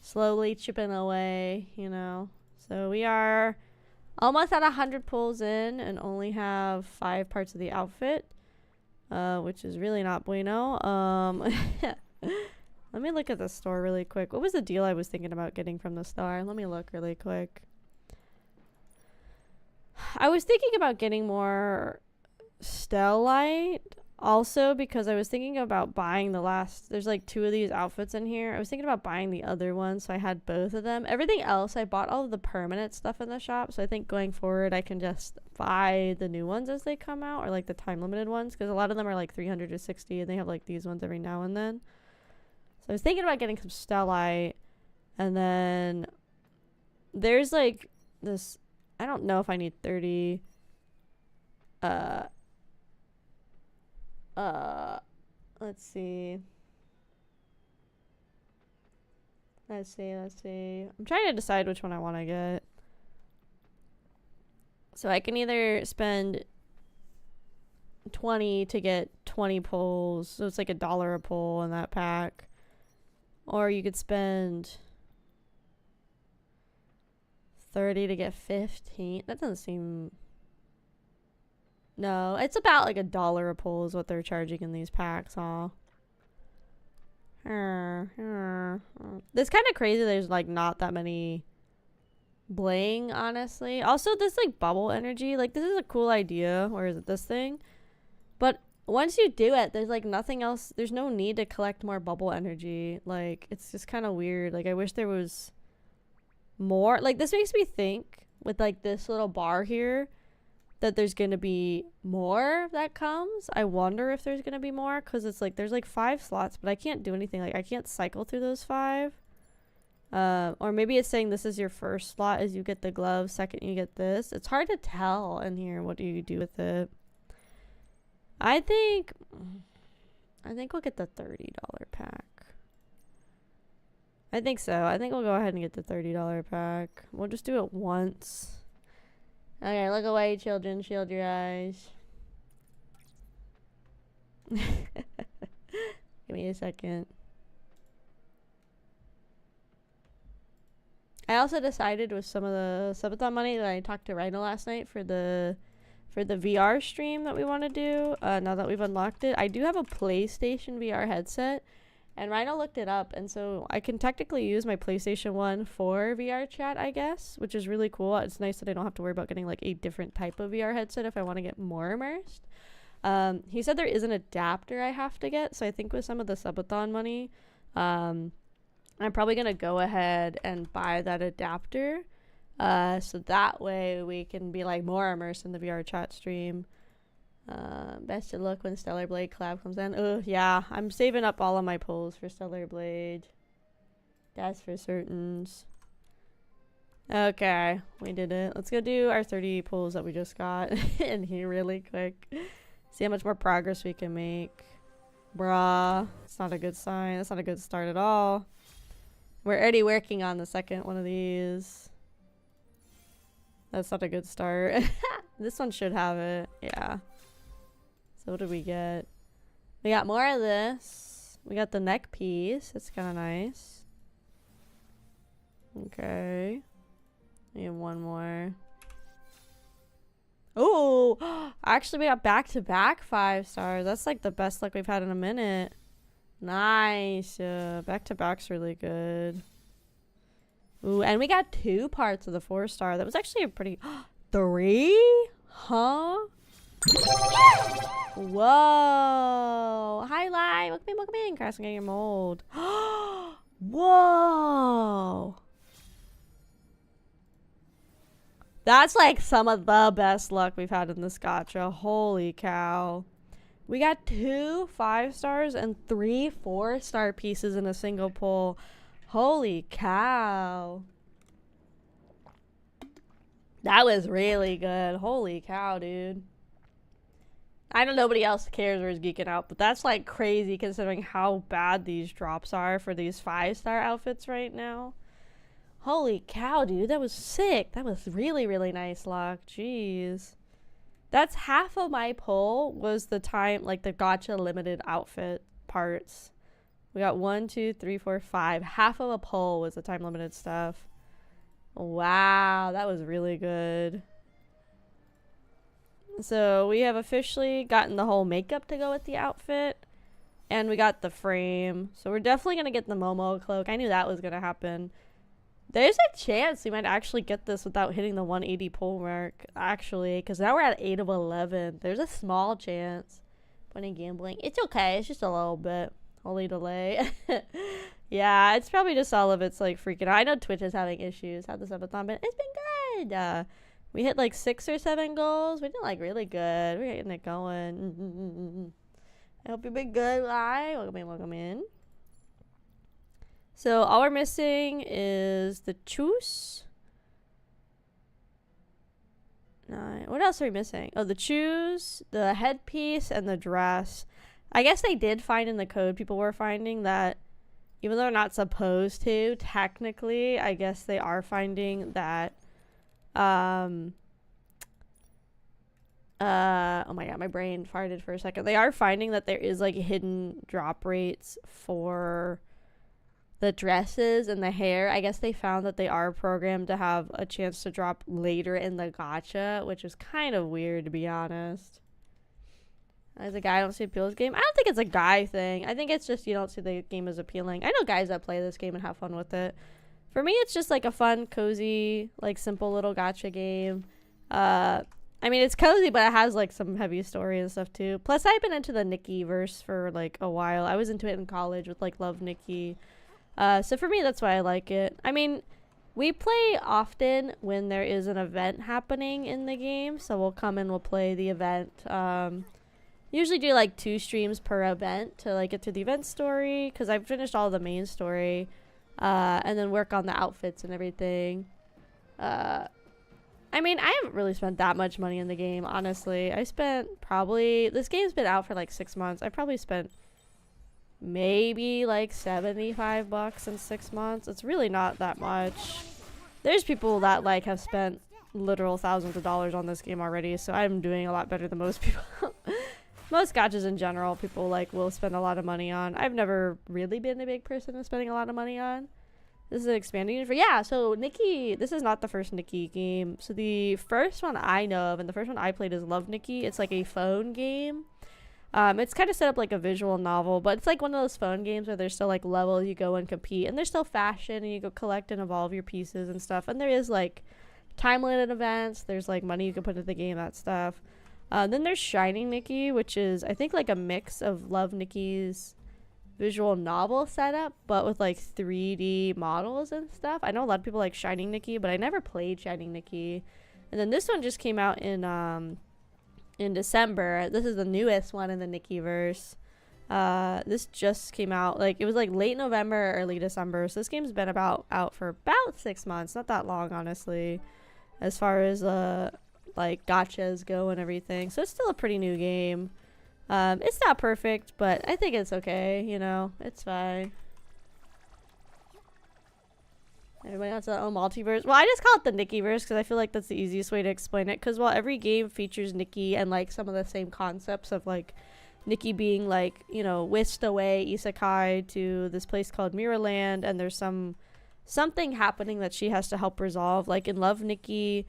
slowly chipping away, you know. So we are almost at 100 pulls in and only have 5 parts of the outfit, which is really not bueno. Let Let me look at the store really quick. What was the deal I was thinking about getting from the store? Let me look really quick. I was thinking about getting more Stellite also because I was thinking about buying the last, there's like 2 of these outfits in here. I was thinking about buying the other one, so I had both of them. Everything else, I bought all of the permanent stuff in the shop, so I think going forward I can just buy the new ones as they come out, or like the time limited ones, because a lot of them are like 360 and they have like these ones every now and then. So I was thinking about getting some Stellite, and then there's like this, I don't know if I need 30 let's see. I'm trying to decide which one I want to get. So I can either spend 20 to get 20 pulls, so it's like $1 a pull in that pack, or you could spend 30 to get 15. That doesn't seem... No, it's about like $1 a pull is what they're charging in these packs, huh? This kind of crazy. There's like not that many bling, honestly. Also, this like bubble energy, like this is a cool idea. Or is it this thing? But once you do it, there's like nothing else. There's no need to collect more bubble energy. Like it's just kind of weird. Like I wish there was more. Like this makes me think with like this little bar here that there's gonna be more that comes. I wonder if there's gonna be more, because it's like there's like 5 slots, but I can't do anything. Like I can't cycle through those 5. Or maybe it's saying this is your first slot as you get the glove, second you get this. It's hard to tell in here what do you do with it. I think we'll get the $30 pack. I think so. I think we'll go ahead and get the $30 pack. We'll just do it once. Okay, look away, children. Shield your eyes. Give me a second. I also decided with some of the subathon money that I talked to Rhino last night for the VR stream that we want to do, now that we've unlocked it. I do have a PlayStation VR headset, and Rhino looked it up, and so I can technically use my PlayStation 1 for VR chat, I guess, which is really cool. It's nice that I don't have to worry about getting like a different type of VR headset if I want to get more immersed. He said there is an adapter I have to get, so I think with some of the subathon money, I'm probably going to go ahead and buy that adapter, so that way we can be like more immersed in the VR chat stream. Best of luck when Stellar Blade collab comes in. Oh yeah, I'm saving up all of my pulls for Stellar Blade. That's for certain. Okay, we did it. Let's go do our 30 pulls that we just got in here really quick. See how much more progress we can make. Bruh, it's not a good sign. That's not a good start at all. We're already working on the second one of these. That's not a good start. This one should have it. Yeah. So what did we get? We got more of this. We got the neck piece. That's kind of nice. Okay. We have one more. Oh, actually we got back-to-back 5 stars. That's like the best luck we've had in a minute. Nice. Back-to-back's really good. Ooh, and we got 2 parts of the 4-star. That was actually a pretty... 3? Huh? Whoa. Hi, Lai. Welcome in. Kraus, get your mold. Whoa. That's like some of the best luck we've had in this gacha. Holy cow. We got 2 5-stars and 3 4-star pieces in a single pull. Holy cow. That was really good. Holy cow, dude. I know nobody else cares or is geeking out, but that's like crazy considering how bad these drops are for these 5-star outfits right now. Holy cow, dude. That was sick. That was really, really nice luck. Jeez. That's half of my pull was the time, like the gacha limited outfit parts. We got 1, 2, 3, 4, 5. Half of a pull was the time limited stuff. Wow, that was really good. So we have officially gotten the whole makeup to go with the outfit. And we got the frame. So we're definitely going to get the Momo cloak. I knew that was going to happen. There's a chance we might actually get this without hitting the 180 pull mark, actually. Because now we're at 8 of 11. There's a small chance. Putting gambling. It's okay. It's just a little bit. Holy delay. Yeah, it's probably just all of it's like freaking out. I know Twitch is having issues. How'd this subathon been? It's been good. We hit like 6 or 7 goals. We did like really good. We're getting it going. I hope you've been good. Hi. Welcome in. So all we're missing is the choose. What else are we missing? Oh, the choose, the headpiece, and the dress. I guess they did find in the code, people were finding that even though they're not supposed to, technically, I guess they are finding that, oh my god, my brain farted for a second. They are finding that there is like hidden drop rates for the dresses and the hair. I guess they found that they are programmed to have a chance to drop later in the gacha, which is kind of weird, to be honest. As a guy, I don't see appeal to this game. I don't think it's a guy thing. I think it's just you don't see the game as appealing. I know guys that play this game and have fun with it. For me, it's just like a fun, cozy, like simple little gacha game. I mean, it's cozy, but it has like some heavy story and stuff too. Plus, I've been into the Nikki verse for like a while. I was into it in college with like Love Nikki. So for me, that's why I like it. I mean, we play often when there is an event happening in the game. So we'll come and we'll play the event. Usually do like 2 streams per event to like get through the event story, because I've finished all the main story, and then work on the outfits and everything. I mean, I haven't really spent that much money in the game, honestly. I spent probably, this game's been out for like 6 months. I probably spent maybe like $75 in 6 months. It's really not that much. There's people that like have spent literal thousands of dollars on this game already, so I'm doing a lot better than most people. Most gachas in general, people like will spend a lot of money on. I've never really been a big person in spending a lot of money on. This is an expanding universe. Yeah, so Nikki, this is not the first Nikki game. So the first one I know of, and the first one I played is Love Nikki. It's like a phone game. It's kind of set up like a visual novel, but it's like one of those phone games where there's still like levels you go and compete, and there's still fashion, and you go collect and evolve your pieces and stuff. And there is like time limited events. There's like money you can put into the game, that stuff. Then there's Shining Nikki, which is, I think, like a mix of Love Nikki's visual novel setup, but with like 3D models and stuff. I know a lot of people like Shining Nikki, but I never played Shining Nikki. And then this one just came out in December. This is the newest one in the Nikkiverse. This just came out, like, it was like late November, early December. So this game's been out for about 6 months. Not that long, honestly, as far as like gachas go and everything. So it's still a pretty new game. It's not perfect, but I think it's okay, you know. It's fine. Everybody wants their own multiverse. Well, I just call it the Nikkiverse because I feel like that's the easiest way to explain it. Because while every game features Nikki and like some of the same concepts of like Nikki being like, you know, whisked away isekai to this place called Mirrorland, and there's something happening that she has to help resolve. Like in Love Nikki,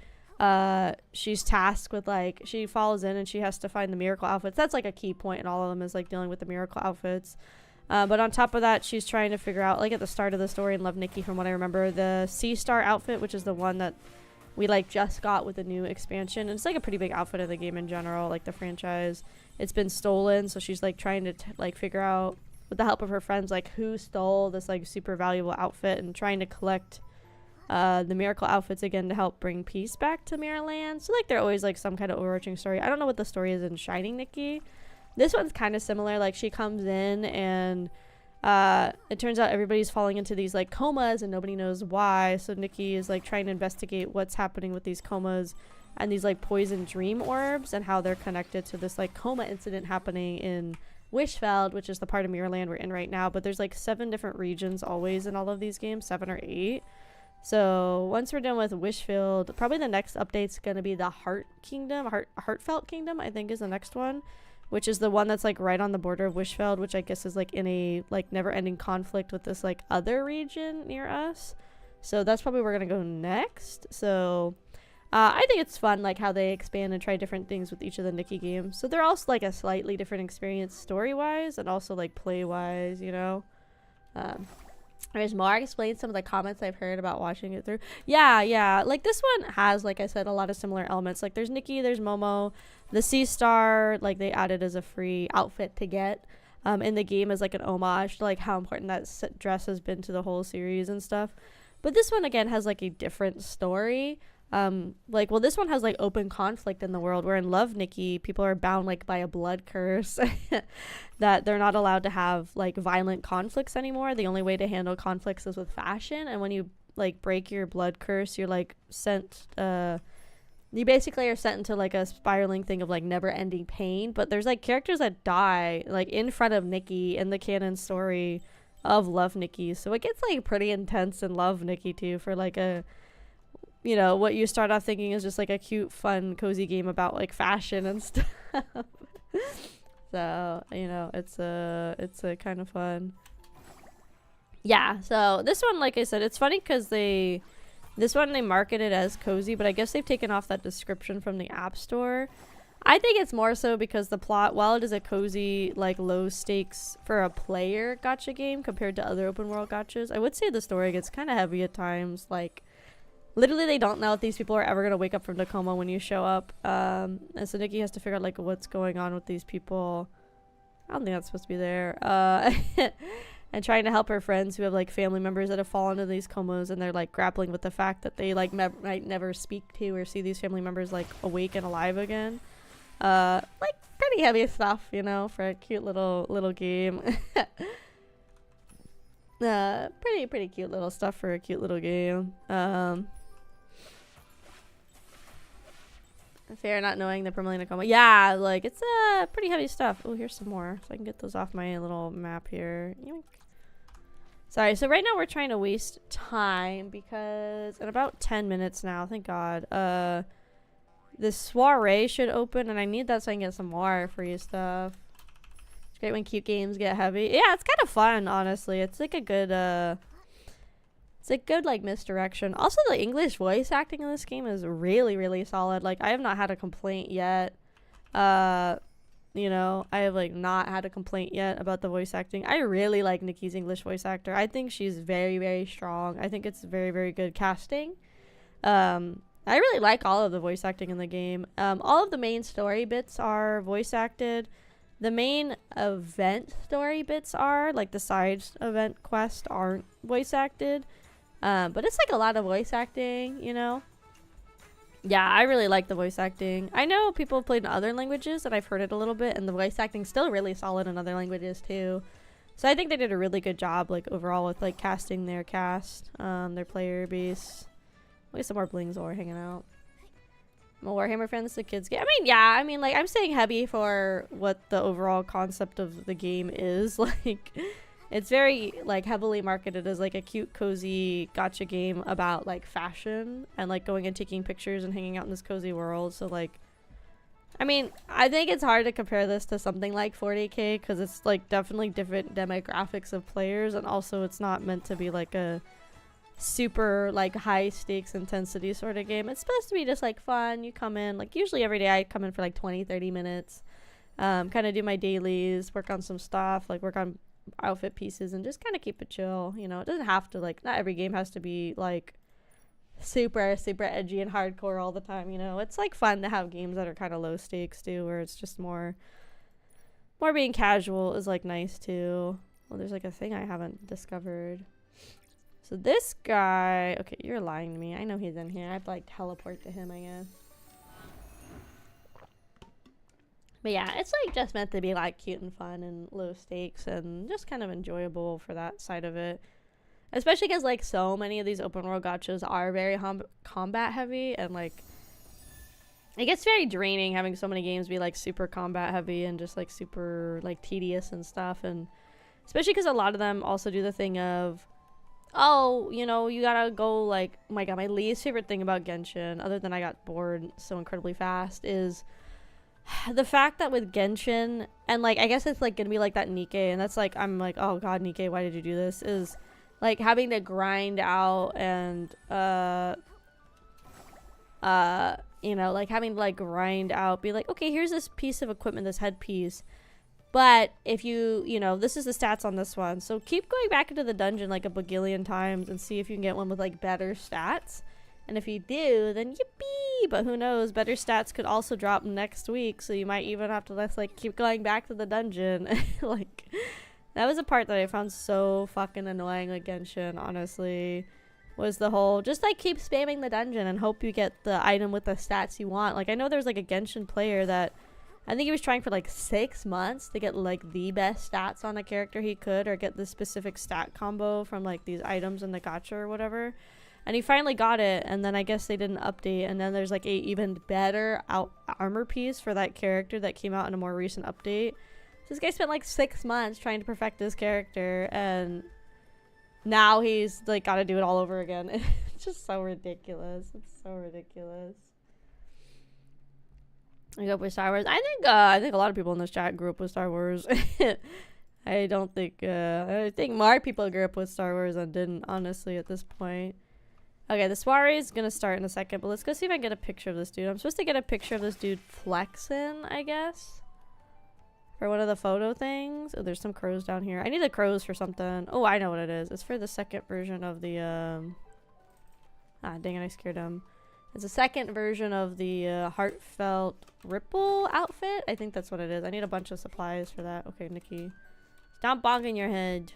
she's tasked with like, she falls in and she has to find the miracle outfits. That's like a key point in all of them, is like dealing with the miracle outfits. But on top of that, she's trying to figure out, like at the start of the story in Love Nikki, from what I remember, the Sea Star outfit, which is the one that we like just got with the new expansion. And it's like a pretty big outfit of the game in general, like the franchise. It's been stolen, so she's like trying to like figure out, with the help of her friends, like who stole this like super valuable outfit, and trying to collect the miracle outfits again to help bring peace back to Mirrorland. So like they're always like some kind of overarching story. I don't know what the story is in Shining Nikki. This one's kind of similar. Like she comes in and it turns out everybody's falling into these like comas and nobody knows why. So Nikki is like trying to investigate what's happening with these comas and these like poison dream orbs and how they're connected to this like coma incident happening in Wishfeld, which is the part of Mirrorland we're in right now. But there's like 7 different regions always in all of these games, 7 or 8. So once we're done with Wishfield, probably the next update's gonna be the Heartfelt Kingdom, I think is the next one, which is the one that's like right on the border of Wishfeld, which I guess is like in a like never-ending conflict with this like other region near us. So that's probably where we're gonna go next. So I think it's fun, like how they expand and try different things with each of the Nikki games. So they're also like a slightly different experience story-wise and also like play-wise, you know. There's more. I explained some of the comments I've heard about watching it through. Yeah. Like this one has, like I said, a lot of similar elements. Like there's Nikki, there's Momo, the Sea Star. Like they added as a free outfit to get in the game as like an homage to like how important that dress has been to the whole series and stuff. But this one again has like a different story. This one has like open conflict in the world, where in Love Nikki people are bound like by a blood curse that they're not allowed to have like violent conflicts anymore. The only way to handle conflicts is with fashion, and when you like break your blood curse, you're like sent you basically are sent into like a spiraling thing of like never ending pain. But there's like characters that die like in front of Nikki in the canon story of Love Nikki, so it gets like pretty intense in Love Nikki too, for like a, you know, what you start off thinking is just like a cute, fun, cozy game about like fashion and stuff. So, you know, it's a kind of fun. Yeah, so this one, like I said, it's funny because this one they market it as cozy, but I guess they've taken off that description from the App Store. I think it's more so because the plot, while it is a cozy, like low stakes for a player gacha game compared to other open world gachas, I would say the story gets kind of heavy at times. Like, literally they don't know if these people are ever going to wake up from the coma when you show up. And so Nikki has to figure out like what's going on with these people. I don't think that's supposed to be there. And trying to help her friends who have like family members that have fallen into these comas, and they're like grappling with the fact that they like might never speak to or see these family members like awake and alive again. Like pretty heavy stuff, you know, for a cute little game. Pretty cute little stuff for a cute little game. Fair not knowing the permanent coma. Yeah, like it's pretty heavy stuff. Oh, here's some more, so I can get those off my little map here. Sorry, so right now we're trying to waste time because in about 10 minutes now, thank God, the soiree should open, and I need that so I can get some more free stuff. It's great when cute games get heavy. Yeah, it's kind of fun, honestly. It's like a good like misdirection. Also, the English voice acting in this game is really solid. Like, I have not had a complaint yet. You know, I have like not had a complaint yet about the voice acting. I really like Nikki's English voice actor. I think she's very strong. I think it's very good casting. I really like all of the voice acting in the game. All of the main story bits are voice acted. The main event story bits are, like the side event quest aren't voice acted. But it's like a lot of voice acting, you know? Yeah, I really like the voice acting. I know people have played in other languages, and I've heard it a little bit, and the voice acting's still really solid in other languages too. So I think they did a really good job, like, overall with, like, casting their cast, their player base. Look at some more blings while we're hanging out. More Warhammer friends, the kids game. I mean, like, I'm saying heavy for what the overall concept of the game is. Like, it's very, like, heavily marketed as, like, a cute, cozy gacha game about, like, fashion and, like, going and taking pictures and hanging out in this cozy world. So, like, I mean, I think it's hard to compare this to something like 40K because it's, like, definitely different demographics of players, and also it's not meant to be, like, a super, like, high stakes intensity sort of game. It's supposed to be just, like, fun. You come in, like, usually every day I come in for, like, 20-30 minutes, kind of do my dailies, work on some stuff, like, work on outfit pieces, and just kind of keep it chill. You know, it doesn't have to, like, not every game has to be, like, super edgy and hardcore all the time, you know. It's, like, fun to have games that are kind of low stakes too, where it's just more being casual is, like, nice too. Well, there's, like, a thing I haven't discovered. So this guy, okay, you're lying to me. I know he's in here. I'd like teleport to him, I guess. But yeah, it's like just meant to be like cute and fun and low stakes and just kind of enjoyable for that side of it. Especially because like so many of these open world gachas are very combat heavy, and like it gets very draining having so many games be like super combat heavy and just like super like tedious and stuff. And especially because a lot of them also do the thing of, oh, you know, you gotta go, like, oh my god, my least favorite thing about Genshin, other than I got bored so incredibly fast, is the fact that with Genshin, and like I guess it's like gonna be like that Nikkei, and that's like, I'm like, oh god, Nikkei, why did you do this, is like having to grind out and You know, like having to like grind out, be like, okay, here's this piece of equipment, this headpiece. But if you know, this is the stats on this one. So keep going back into the dungeon like a bagillion times and see if you can get one with like better stats. And if you do, then yippee! But who knows, better stats could also drop next week. So you might even have to like keep going back to the dungeon. Like, that was a part that I found so fucking annoying with Genshin, honestly. Was the whole, just like keep spamming the dungeon and hope you get the item with the stats you want. Like, I know there's like a Genshin player that I think he was trying for like 6 months to get like the best stats on a character he could, or get the specific stat combo from like these items in the gacha or whatever. And he finally got it, and then I guess they didn't update, and then there's like a even better armor piece for that character that came out in a more recent update. So this guy spent like 6 months trying to perfect his character, and now he's like got to do it all over again. It's just so ridiculous. It's so ridiculous. I grew up with Star Wars. I think a lot of people in this chat grew up with Star Wars. I think more people grew up with Star Wars than didn't, honestly, at this point. Okay, the soiree is gonna start in a second, but let's go see if I can get a picture of this dude. I'm supposed to get a picture of this dude flexing, I guess, for one of the photo things. Oh, there's some crows down here. I need the crows for something. Oh, I know what it is. It's for the second version of the dang it, I scared him. It's a second version of the heartfelt ripple outfit. I think that's what it is. I need a bunch of supplies for that. Okay, Nikki, stop bonking your head.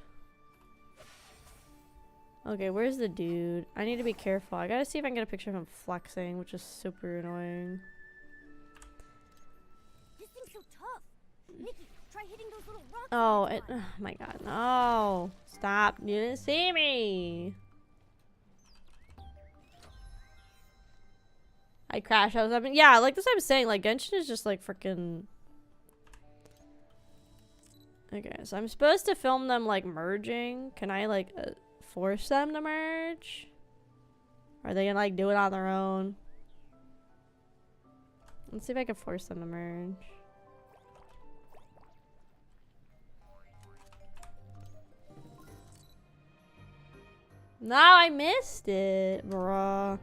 Okay, where's the dude? I need to be careful. I gotta see if I can get a picture of him flexing, which is super annoying. This thing's so tough. Nikki, try hitting those little rocks. Oh my god, no. Stop. You didn't see me. I crashed. Yeah, like this I'm saying, like Genshin is just like freaking. Okay, so I'm supposed to film them like merging. Can I like force them to merge? Are they gonna like do it on their own? Let's see if I can force them to merge. No, I missed it, bruh.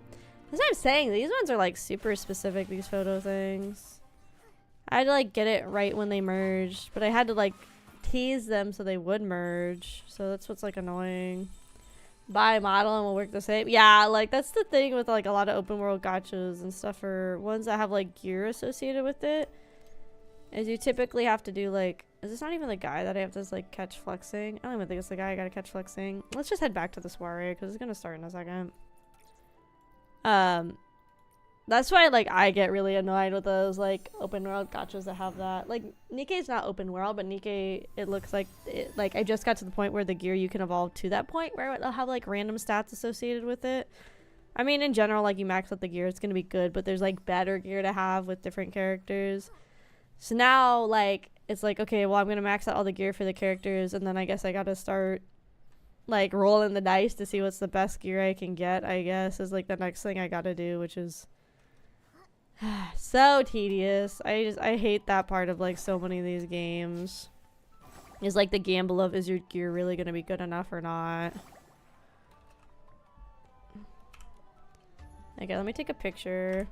That's what I'm saying. These ones are like super specific, these photo things. I had to like get it right when they merged, but I had to like tease them so they would merge. So that's what's like annoying. Buy a model and we'll work the same. Yeah, like that's the thing with like a lot of open world gachas and stuff, or ones that have like gear associated with it, is you typically have to do like, is this not even the guy that I have to like catch flexing? I don't even think it's the guy I gotta catch flexing. Let's just head back to the soiree because it's gonna start in a second. That's why like I get really annoyed with those like open world gachas that have that. Like Nikkei's not open world, but Nikkei, it looks like it, like I just got to the point where the gear you can evolve to that point where it'll have like random stats associated with it. I mean, in general, like you max out the gear, it's gonna be good, but there's like better gear to have with different characters. So now like it's like, okay, well I'm gonna max out all the gear for the characters, and then I guess I gotta start like rolling the dice to see what's the best gear I can get, I guess, is like the next thing I gotta do, which is so tedious. I hate that part of like so many of these games. Is like the gamble of, is your gear really gonna be good enough or not? Okay, let me take a picture.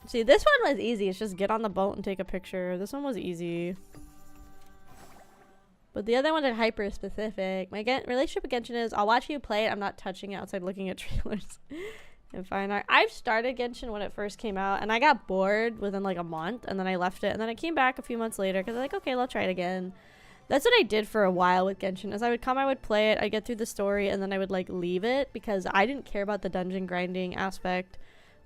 See, this one was easy. It's just get on the boat and take a picture. This one was easy. But the other one is hyper specific. My relationship with Genshin is, I'll watch you play it. I'm not touching it outside looking at trailers and fine art. I've started Genshin when it first came out, and I got bored within like a month, and then I left it, and then I came back a few months later because I'm like, okay, I'll try it again. That's what I did for a while with Genshin. As I would come, I would play it, I'd get through the story, and then I would like leave it because I didn't care about the dungeon grinding aspect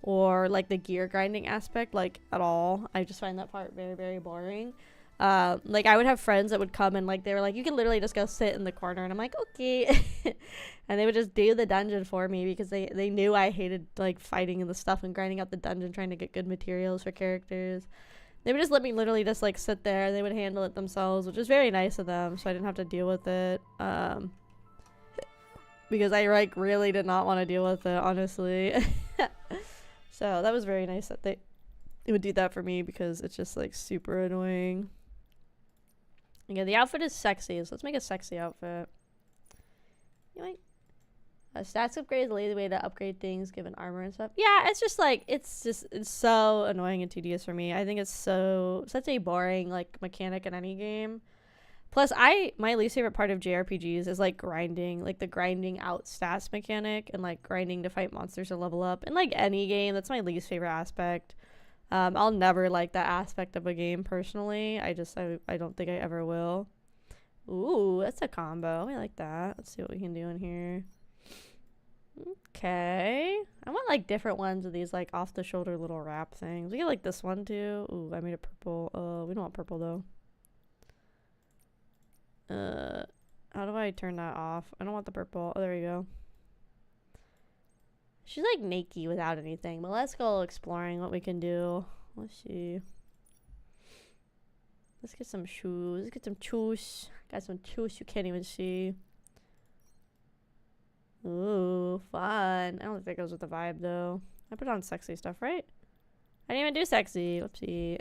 or like the gear grinding aspect like at all. I just find that part very, very boring. Like I would have friends that would come and like they were like, you can literally just go sit in the corner, and I'm like, okay. And they would just do the dungeon for me because they knew I hated like fighting and the stuff and grinding out the dungeon trying to get good materials for characters. They would just let me literally just like sit there, and they would handle it themselves, which was very nice of them, so I didn't have to deal with it. Because I like really did not want to deal with it, honestly. So that was very nice that they would do that for me because it's just like super annoying. Okay, the outfit is sexy, so let's make a sexy outfit. You might. Stats upgrade is a lazy way to upgrade things given armor and stuff. Yeah, it's just like it's so annoying and tedious for me. I think it's such a boring like mechanic in any game. Plus, my least favorite part of JRPGs is like grinding, like the grinding out stats mechanic and like grinding to fight monsters to level up. In like any game, that's my least favorite aspect. I'll never like that aspect of a game personally. I don't think I ever will. Ooh, that's a combo. I like that. Let's see what we can do in here. Okay. I want like different ones of these like off the shoulder little wrap things. We get like this one too. Ooh, I made it purple. We don't want purple though. How do I turn that off? I don't want the purple. Oh, there we go. She's like naked without anything, but let's go exploring what we can do. Let's see. Let's get some shoes. Let's get some shoes. Got some shoes you can't even see. Ooh, fun. I don't think that goes with the vibe though. I put on sexy stuff, right? I didn't even do sexy. Whoopsie.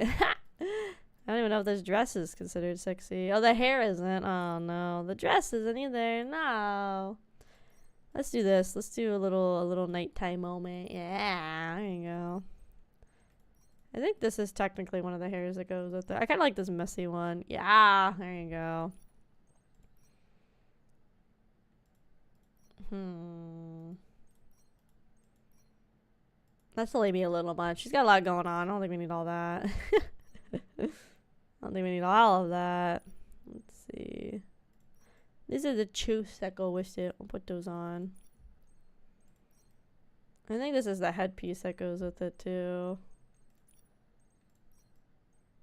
I don't even know if this dress is considered sexy. Oh, the hair isn't. Oh, no. The dress isn't either. No. Let's do this. Let's do a little nighttime moment. Yeah, there you go. I think this is technically one of the hairs that goes with it. I kind of like this messy one. Yeah, there you go. That's only me a little much. She's got a lot going on. I don't think we need all that. I don't think we need all of that. Let's see. These are the shoes that go with it. We'll put those on. I think this is the headpiece that goes with it too.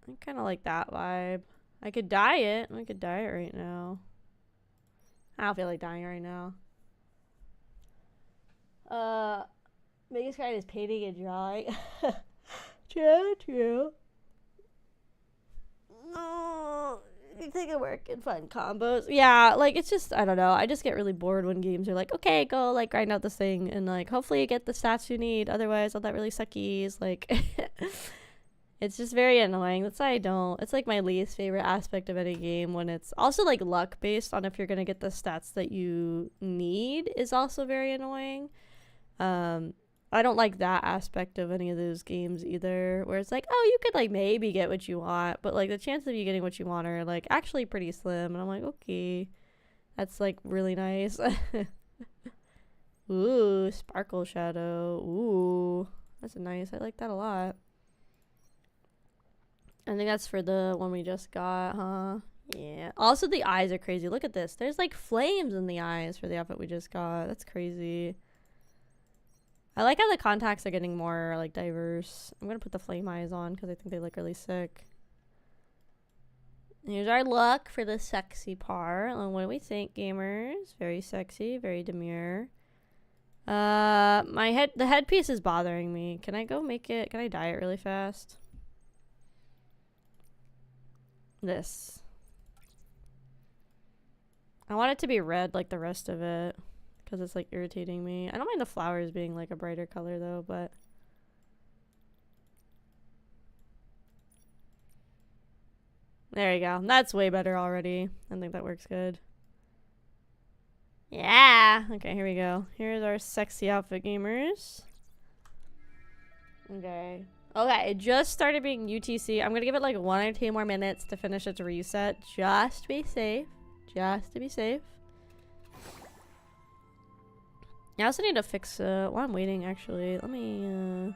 I kind of like that vibe. I could dye it. I could dye it right now. I don't feel like dyeing right now. Biggest kind is painting and drawing. True. Oh, you think it work and fun combos. Yeah, like it's just, I don't know. I just get really bored when games are like, okay, go like grind out this thing and like hopefully you get the stats you need. Otherwise, all that really suckies. Like, it's just very annoying. That's why I don't. It's like my least favorite aspect of any game when it's also like luck based on if you're gonna get the stats that you need is also very annoying. I don't like that aspect of any of those games either, where it's like, oh, you could like maybe get what you want, but like the chances of you getting what you want are like actually pretty slim. And I'm like, okay, that's like really nice. Ooh, sparkle shadow. Ooh, that's nice. I like that a lot. I think that's for the one we just got, huh? Yeah. Also, the eyes are crazy. Look at this. There's like flames in the eyes for the outfit we just got. That's crazy. I like how the contacts are getting more like diverse. I'm gonna put the flame eyes on because I think they look really sick. Here's our look for the sexy part. And what do we think, gamers? Very sexy, very demure. The headpiece is bothering me. Can I go make it? Can I dye it really fast? This. I want it to be red like the rest of it. Because it's like irritating me. I don't mind the flowers being like a brighter color though, but there you go. That's way better already. I think that works good. Yeah. Okay, here we go. Here's our sexy outfit, gamers. Okay. Okay, it just started being UTC. I'm gonna give it like 1 or 2 more minutes to finish its reset, just to be safe. Just to be safe. I also need to fix, while I'm waiting, actually, let me,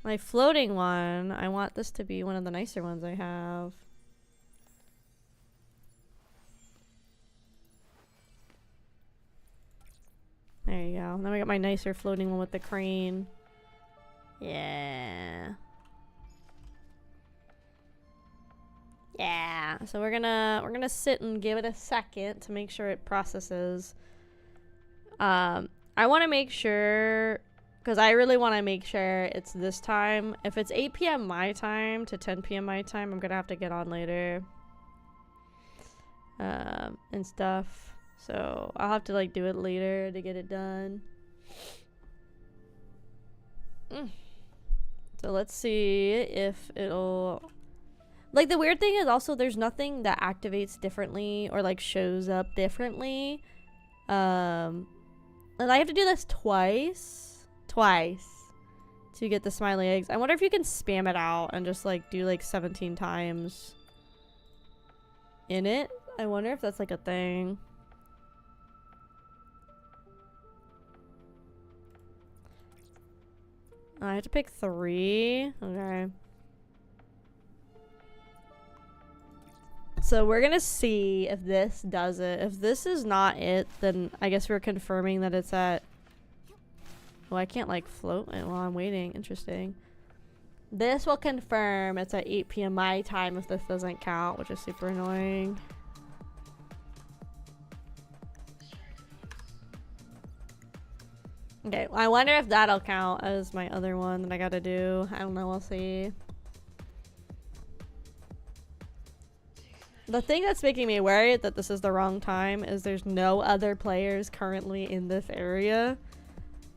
my floating one, I want this to be one of the nicer ones I have. There you go. Then we got my nicer floating one with the crane. Yeah. Yeah. So we're gonna sit and give it a second to make sure it processes. I want to make sure, because I really want to make sure it's this time. If it's 8 p.m. my time to 10 p.m. my time, I'm gonna have to get on later. And stuff. So I'll have to like do it later to get it done. So let's see if it'll... Like the weird thing is also there's nothing that activates differently or like shows up differently And I have to do this twice to get the smiley eggs. I wonder if you can spam it out and just like do like 17 times in it. I wonder if that's like a thing. I have to pick 3. Okay. So we're gonna see if this does it. If this is not it, then I guess we're confirming that it's at... Oh, I can't like float it while I'm waiting. Interesting. This will confirm it's at 8 p.m. my time if this doesn't count, which is super annoying. Okay, I wonder if that'll count as my other one that I gotta do. I don't know, we'll see. The thing that's making me worried that this is the wrong time is there's no other players currently in this area.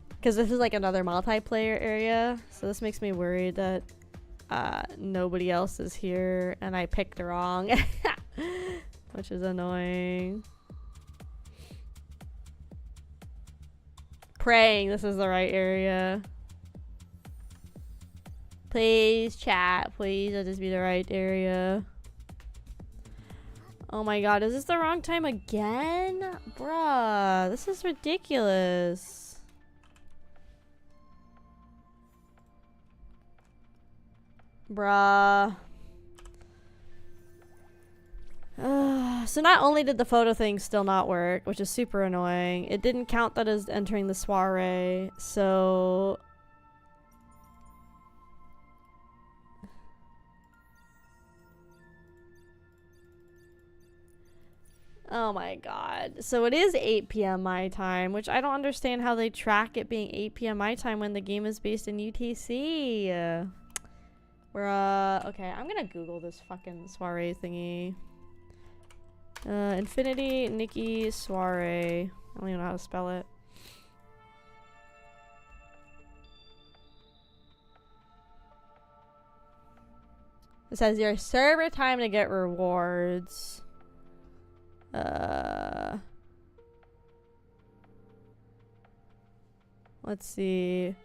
Because this is like another multiplayer area. So this makes me worried that nobody else is here and I picked wrong. Which is annoying. Praying this is the right area. Please chat, please let this be the right area. Oh my god, is this the wrong time again? Bruh, this is ridiculous. Bruh. So not only did the photo thing still not work, which is super annoying, it didn't count that as entering the soiree, so... Oh my god. So it is 8 p.m. my time, which I don't understand how they track it being 8 p.m. my time when the game is based in UTC. Okay, I'm gonna Google this fucking soiree thingy. Infinity Nikki soiree. I don't even know how to spell it. It says your server time to get rewards. Let's see.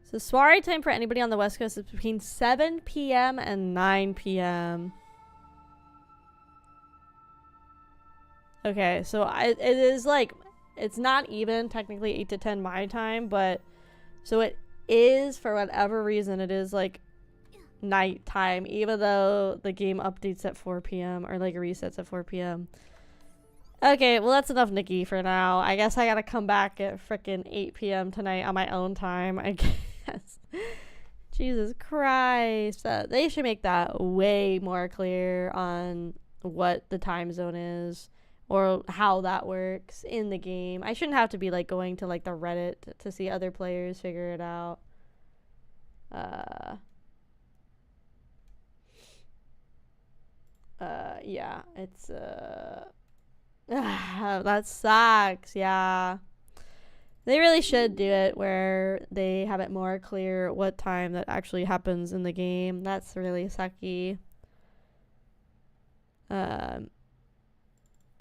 So soiree time for anybody on the West Coast is between 7 p.m. and 9 p.m. Okay, so it is like, it's not even technically 8 to 10 my time, but so it is, for whatever reason, it is like nighttime, even though the game updates at 4 p.m. or like resets at 4 p.m. Okay, well that's enough Nikki for now. I guess I gotta come back at frickin' 8 p.m. tonight on my own time, I guess. Jesus Christ. They should make that way more clear on what the time zone is or how that works in the game. I shouldn't have to be like going to like the Reddit to see other players figure it out. Yeah, it's that sucks. Yeah, they really should do it where they have it more clear what time that actually happens in the game. That's really sucky.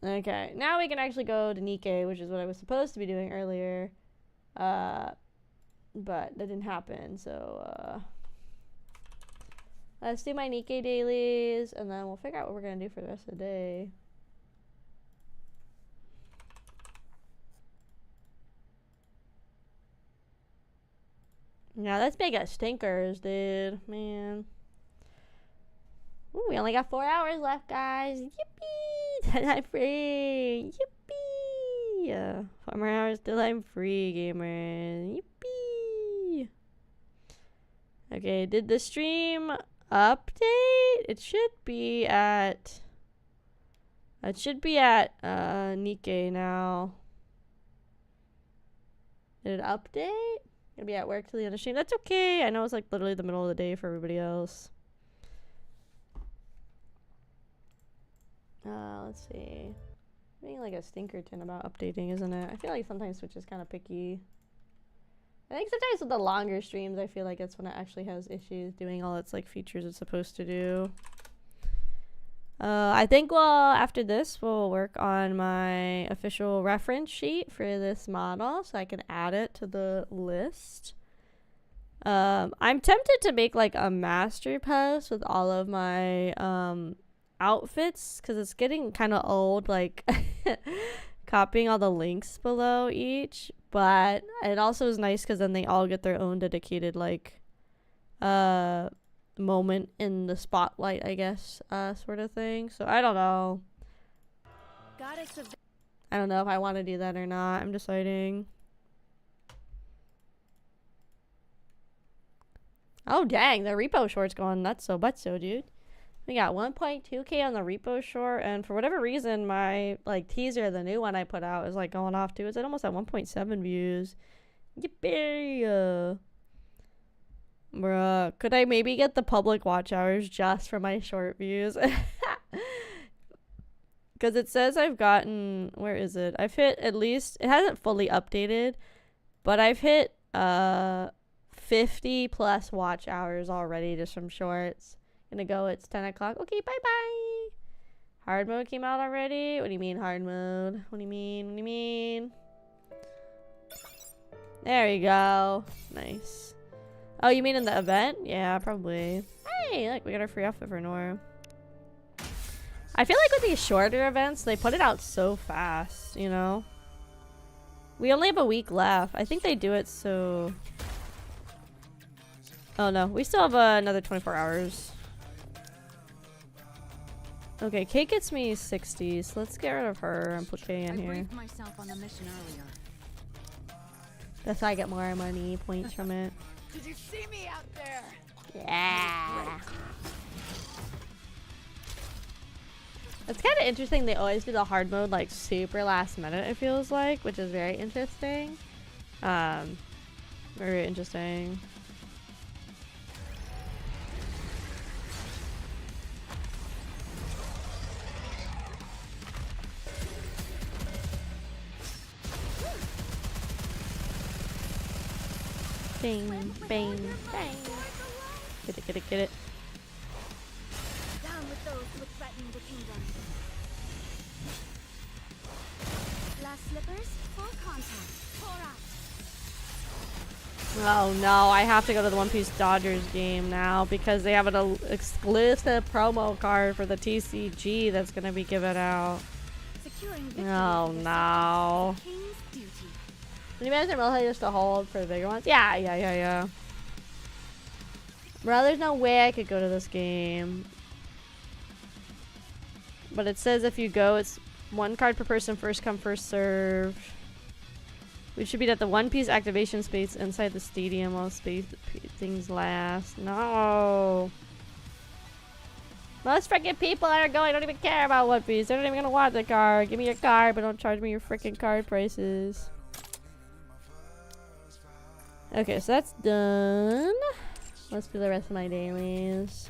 Okay, now we can actually go to Nikkei, which is what I was supposed to be doing earlier, but that didn't happen. So let's do my Nikkei dailies, and then we'll figure out what we're gonna do for the rest of the day. Yeah, let's make it stinkers, dude. Man. Ooh, we only got 4 hours left, guys. Yippee! Then I'm free. Yippee! 4 more hours till I'm free, gamers. Yippee! Okay, did the stream update? It should be at... It should be at Nikkei now. Did it update? Gonna be at work till the end of stream. That's okay. I know it's like literally the middle of the day for everybody else. Let's see. Being like a stinkerton about updating, isn't it? I feel like sometimes Twitch is kind of picky. I think sometimes with the longer streams, I feel like it's when it actually has issues doing all its like features it's supposed to do. I think after this we'll work on my official reference sheet for this model so I can add it to the list. I'm tempted to make like a master post with all of my outfits because it's getting kind of old, like copying all the links below each, but it also is nice because then they all get their own dedicated like moment in the spotlight, I guess, sort of thing. So I don't know. I don't know if I want to do that or not. I'm deciding. Oh dang, the repo short's going nuts so dude. We got 1.2k on the repo short, and for whatever reason my like teaser, the new one I put out, is like going off too. It's almost at 1.7 views. Yippee! Bruh, could I maybe get the public watch hours just for my short views? Because it says I've gotten, where is it? I've hit at least, it hasn't fully updated, but I've hit 50 plus watch hours already just from shorts. Gonna go, it's 10 o'clock. Okay, bye bye. Hard mode came out already? What do you mean hard mode? What do you mean? What do you mean? There you go. Nice. Oh, you mean in the event? Yeah, probably. Hey, look, we got our free outfit for Nora. I feel like with these shorter events, they put it out so fast, you know? We only have a week left. I think they do it so... Oh no, we still have another 24 hours. Okay, Kate gets me 60, so let's get rid of her and put Kay in here. Myself on the mission earlier. That's how I get more money points from it. Did you see me out there? Yeah. It's kind of interesting. They always do the hard mode like super last minute, it feels like, which is very interesting. Very interesting. Bang, bang, bang. Get it, get it, get it. Down with those who threaten the kingdom. Glass slippers, full contact. Pour out. Oh no, I have to go to the One Piece Dodgers game now because they have an exclusive promo card for the TCG that's gonna be given out. Oh no. Can you imagine really just to hold for the bigger ones? Yeah. Bro, there's no way I could go to this game. But it says if you go, it's one card per person, first come, first serve. We should be at the One Piece activation space inside the stadium while things last. No. Most freaking people that are going don't even care about One Piece. They're not even gonna want the card. Give me your card, but don't charge me your freaking card prices. Okay, so that's done. Let's do the rest of my dailies.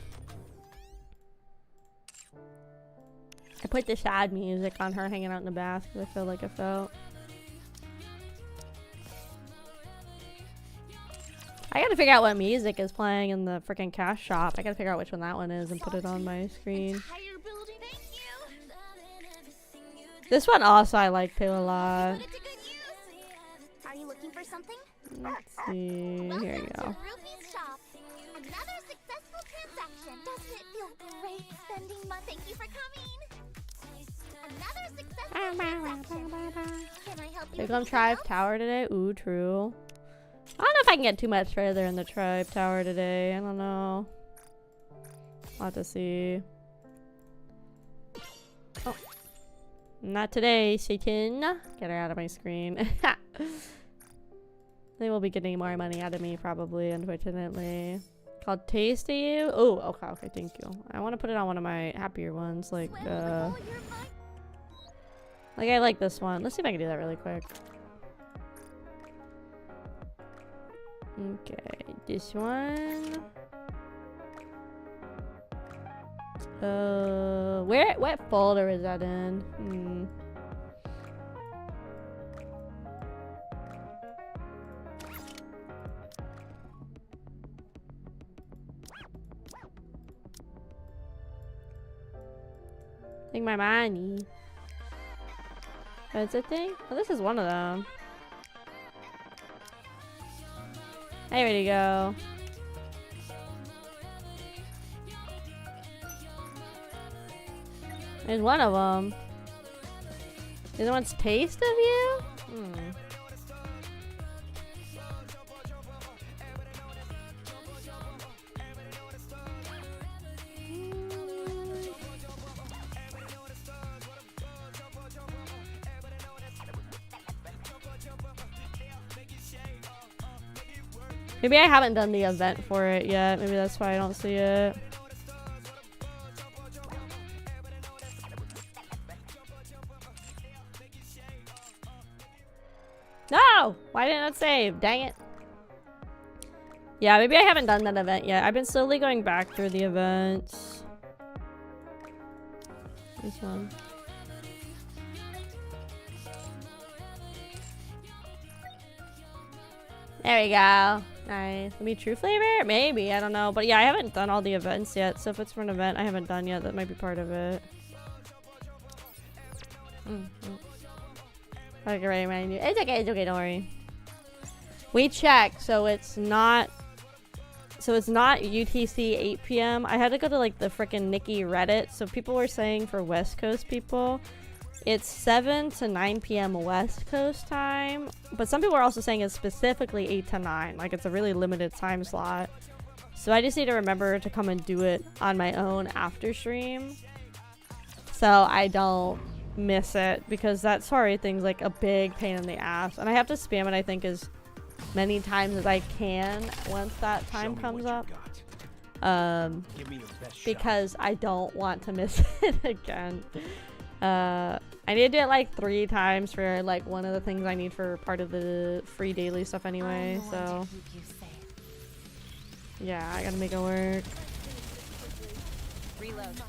I put the sad music on her hanging out in the bath because I feel like I felt. I gotta figure out what music is playing in the freaking cash shop. I gotta figure out which one that one is and put it on my screen. This one also I like too a lot. Are you looking for something? Let's see. Here you go. Another successful transaction. Doesn't it feel great spending money? Thank you for coming. Another successful transaction. Can I help you? They're gonna Tribe Tower today. Ooh, true. I don't know if I can get too much further in the Tribe Tower today. I don't know. I'll have to see. Oh. Not today, Satan. Get her out of my screen. They will be getting more money out of me probably, unfortunately. Called Taste of You? Oh, okay, thank you. I want to put it on one of my happier ones, like I like this one. Let's see if I can do that really quick. Okay, this one. What folder is that in? Take my money. What's the thing? Oh, this is one of them. Hey, ready to go. There's one of them. The other one's taste of you? Maybe I haven't done the event for it yet. Maybe that's why I don't see it. No! Why didn't it save? Dang it. Yeah, maybe I haven't done that event yet. I've been slowly going back through the events. This one. There we go. Nice. Maybe true flavor? Maybe. I don't know. But yeah, I haven't done all the events yet. So if it's for an event I haven't done yet, that might be part of it. Okay, right, remind you. It's okay, don't worry. We checked, so it's not UTC 8 p.m. I had to go to like the frickin' Nikki Reddit. So people were saying for West Coast people, it's 7 to 9 p.m. West Coast time. But some people are also saying it's specifically 8 to 9. Like it's a really limited time slot. So I just need to remember to come and do it on my own after stream, so I don't miss it, because that sorry thing's like a big pain in the ass, and I have to spam it I think as many times as I can once that time comes up, because I don't want to miss it again. I need to do it like 3 times for like one of the things I need for part of the free daily stuff anyway, so yeah, I gotta make it work. Reload.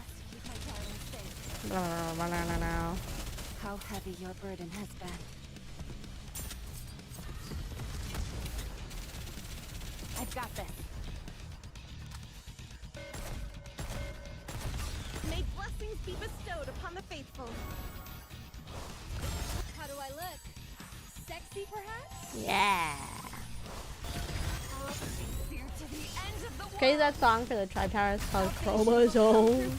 How heavy your burden has been. I've got this. May blessings be bestowed upon the faithful. How do I look? Sexy, perhaps? Yeah. To the end of the world. Okay, that song for the Tribe Tower is called Chromosome.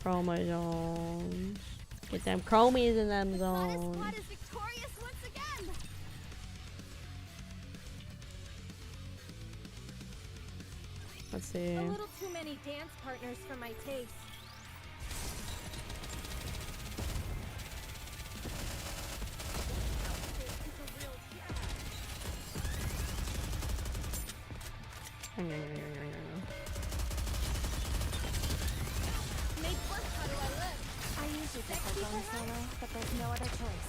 Chromosomes. Get them chromies in them zones. Is victorious once again. Let's see. A little too many dance partners for my taste. I usually prefer going solo, but there's no other choice.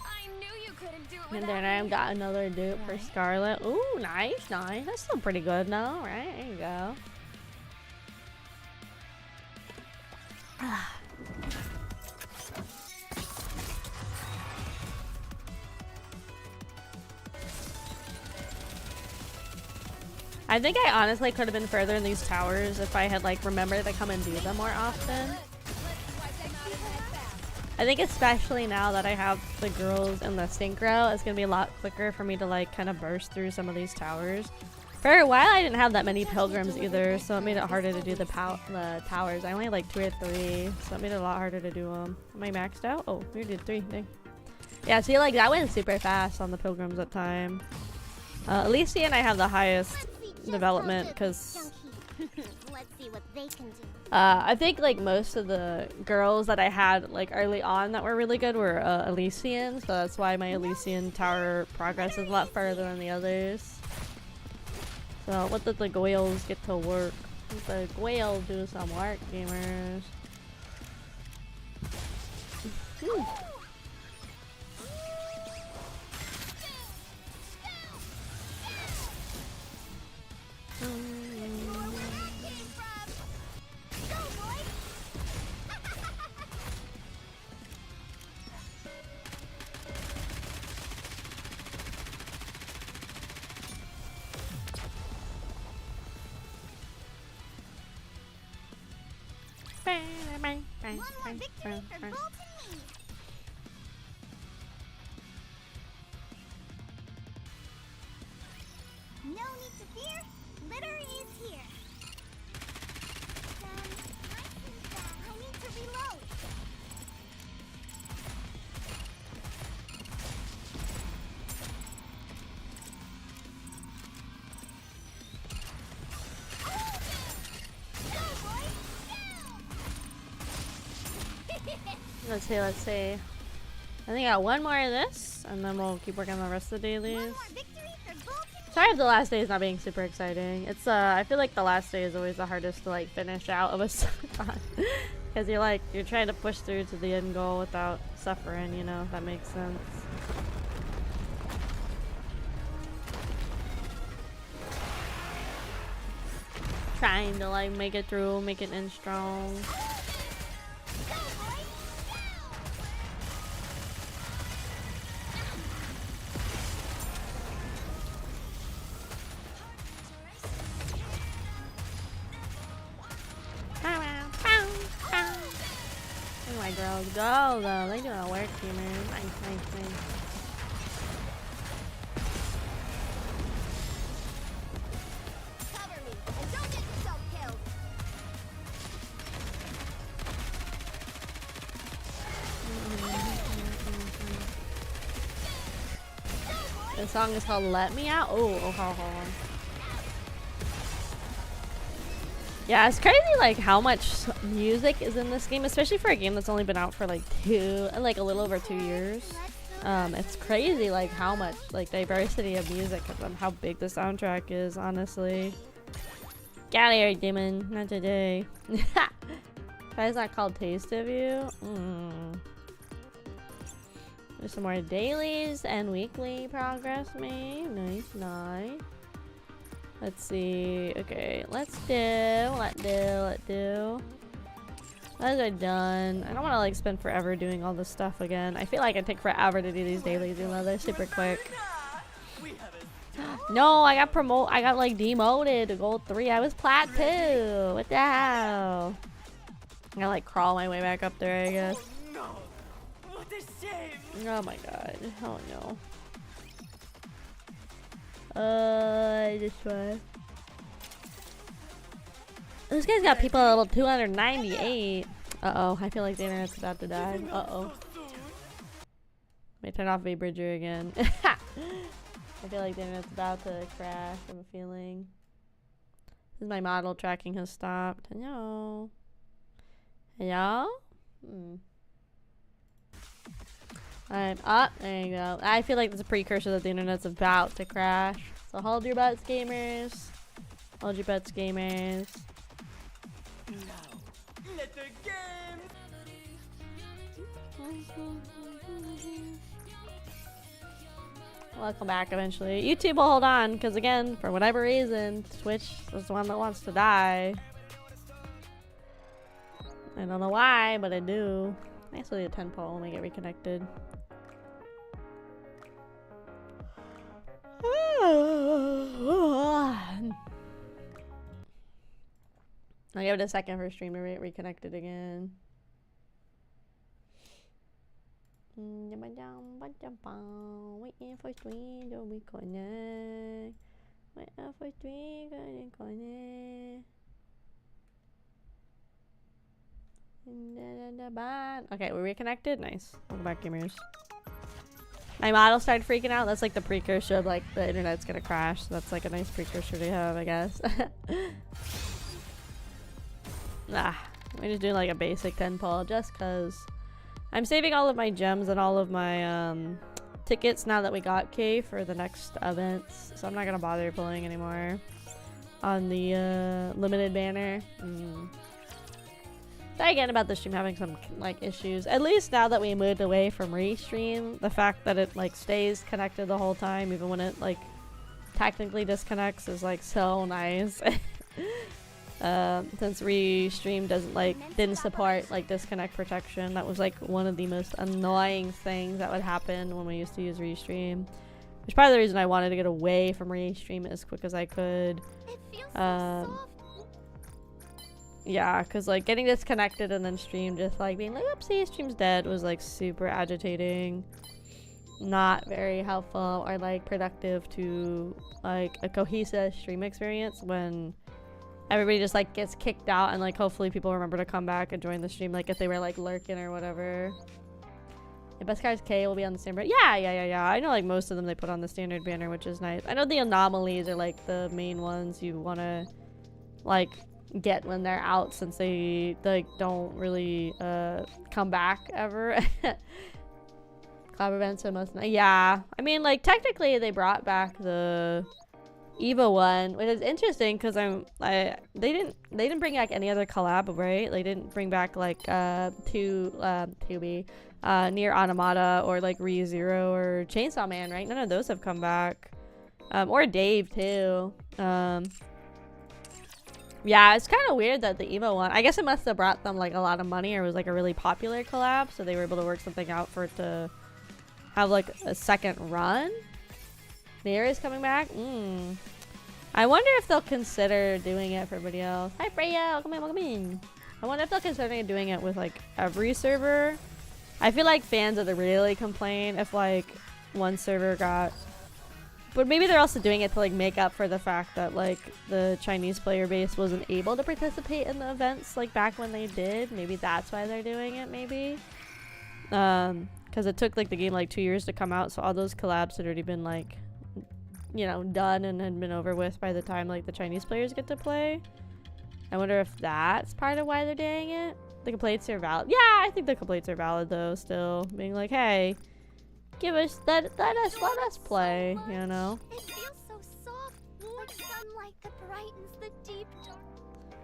I knew you couldn't do it And without then I've got another dupe for Scarlet. Ooh, nice. That's still pretty good, no? Right? There you go. I think I honestly could have been further in these towers if I had like remembered to come and do them more often. I think especially now that I have the girls in the synchro, it's gonna be a lot quicker for me to like kind of burst through some of these towers. For a while I didn't have that many pilgrims either, so it made it harder to do the towers. I only had like 2 or 3, so it made it a lot harder to do them. Am I maxed out? Oh, we did 3. Dang. Yeah, see, like that went super fast on the pilgrims at time. Elysian I have the highest development because Let's see what they can do. I think like most of the girls that I had like early on that were really good were Elysian, so that's why my Elysian tower progress is a lot further than the others. So what did the Goyles get to work? Let the Goyles do some work, gamers. more victory for Bolt and me. No need to fear. Litter is here. I need to reload. Let's see. I think I got one more of this, and then we'll keep working on the rest of the dailies. Sorry if the last day is not being super exciting. It's I feel like the last day is always the hardest to like finish out of a subathon. Because you're trying to push through to the end goal without suffering, you know, if that makes sense. Trying to like make it through, make it in strong. Oh my girls, go though. They doing work here, man. Nice. Cover me and don't get yourself killed. The song is called Let Me Out. Oh, hold on. Yeah, it's crazy like how much music is in this game, especially for a game that's only been out for like a little over 2 years. It's crazy like how much like diversity of music and how big the soundtrack is, honestly. Get out of here, demon. Not today. Why is that called Taste of You? There's some more dailies and weekly progress made. Nice. Let's see. Okay, let's do. Those are done. I don't want to like spend forever doing all this stuff again. I feel like it take forever to do these dailies, even though they're super quick. No, I got like demoted to gold 3. I was plat 2. What the hell? I gotta like crawl my way back up there, I guess. Oh my god. Oh no. This one. This guy's got people at level 298. Uh-oh, I feel like the internet's about to die. Uh-oh. Let me turn off V-Bridger again. I feel like the internet's about to crash, I have a feeling. This is my model tracking has stopped. Hello? Hello? I'm up. There you go. I feel like there's a precursor that the internet's about to crash. So hold your butts, gamers. Hold your butts, gamers. Let the game. We'll come back eventually. YouTube will hold on, because again, for whatever reason, Twitch is the one that wants to die. I don't know why, but I do. Actually, a 10 pole when we get reconnected. I'll give it a second for stream to get reconnected again. Waiting for stream to reconnect. Waiting for stream to reconnect. Okay, we're reconnected. Nice. Welcome back, gamers. My model started freaking out. That's like the precursor of like the internet's gonna crash. So that's like a nice precursor to have, I guess. We're just doing like a basic 10 pull just cause I'm saving all of my gems and all of my tickets now that we got K for the next events. So I'm not gonna bother pulling anymore on the limited banner. Sorry again about the stream having some like issues. At least now that we moved away from restream, the fact that it like stays connected the whole time even when it like technically disconnects is like so nice. Since restream didn't support like disconnect protection, that was like one of the most annoying things that would happen when we used to use restream. Which is part of the reason I wanted to get away from restream as quick as I could. It feels so soft. yeah, because like getting disconnected and then stream just like being like, oopsie, stream's dead was like super agitating. Not very helpful or like productive to like a cohesive stream experience when everybody just like gets kicked out and like hopefully people remember to come back and join the stream like if they were like lurking or whatever. The best cards K will be on the standard. Yeah. I know like most of them they put on the standard banner, which is nice. I know the anomalies are like the main ones you want to like get when they're out since they like don't really come back ever. Club events are most nice. Yeah, I mean like technically they brought back the Evo one, which is interesting because they didn't bring back any other collab, right? They didn't bring back like 2B Near Automata or like ReZero or Chainsaw Man, right? None of those have come back. Or Dave too. Yeah, it's kind of weird that the Evo one, I guess it must have brought them like a lot of money or was like a really popular collab, so they were able to work something out for it to have like a second run. Nair is coming back. I wonder if they'll consider doing it for everybody else. Hi Freya, welcome in. I wonder if they'll consider doing it with like every server. I feel like fans would really complain if like one server got, but maybe they're also doing it to like make up for the fact that like the Chinese player base wasn't able to participate in the events like back when they did. Maybe that's why they're doing it, maybe. Because it took like the game like 2 years to come out, so all those collabs had already been like, you know, done and had been over with by the time like the Chinese players get to play. I wonder if that's part of why they're doing it. The complaints are valid. Yeah, I think the complaints are valid though, still being like, hey, let us play, you know. It feels so soft, like sunlight that brightens the deep dark.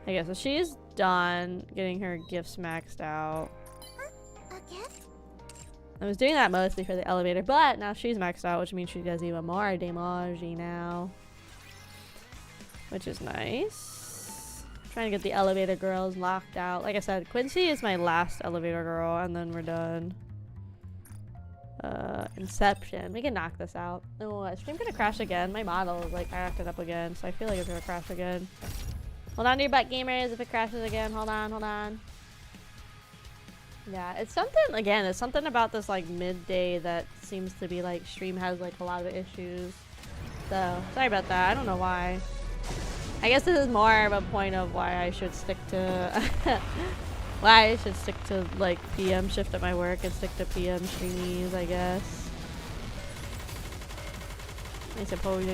Okay, so she's done getting her gifts maxed out. A gift? I was doing that mostly for the elevator, but now she's maxed out, which means she does even more damage now, which is nice. Trying to get the elevator girls locked out. Like I said, Quincy is my last elevator girl, and then we're done. Inception. We can knock this out. Oh, is stream gonna crash again? My model is like acted up again, so I feel like it's gonna crash again. Hold on to your butt, gamers. If it crashes again, hold on. Yeah, it's something, again, it's something about this like midday that seems to be like stream has like a lot of issues. So, sorry about that. I don't know why. I guess this is more of a point of why I should stick to like PM shift at my work and stick to PM streamies, I guess. I suppose.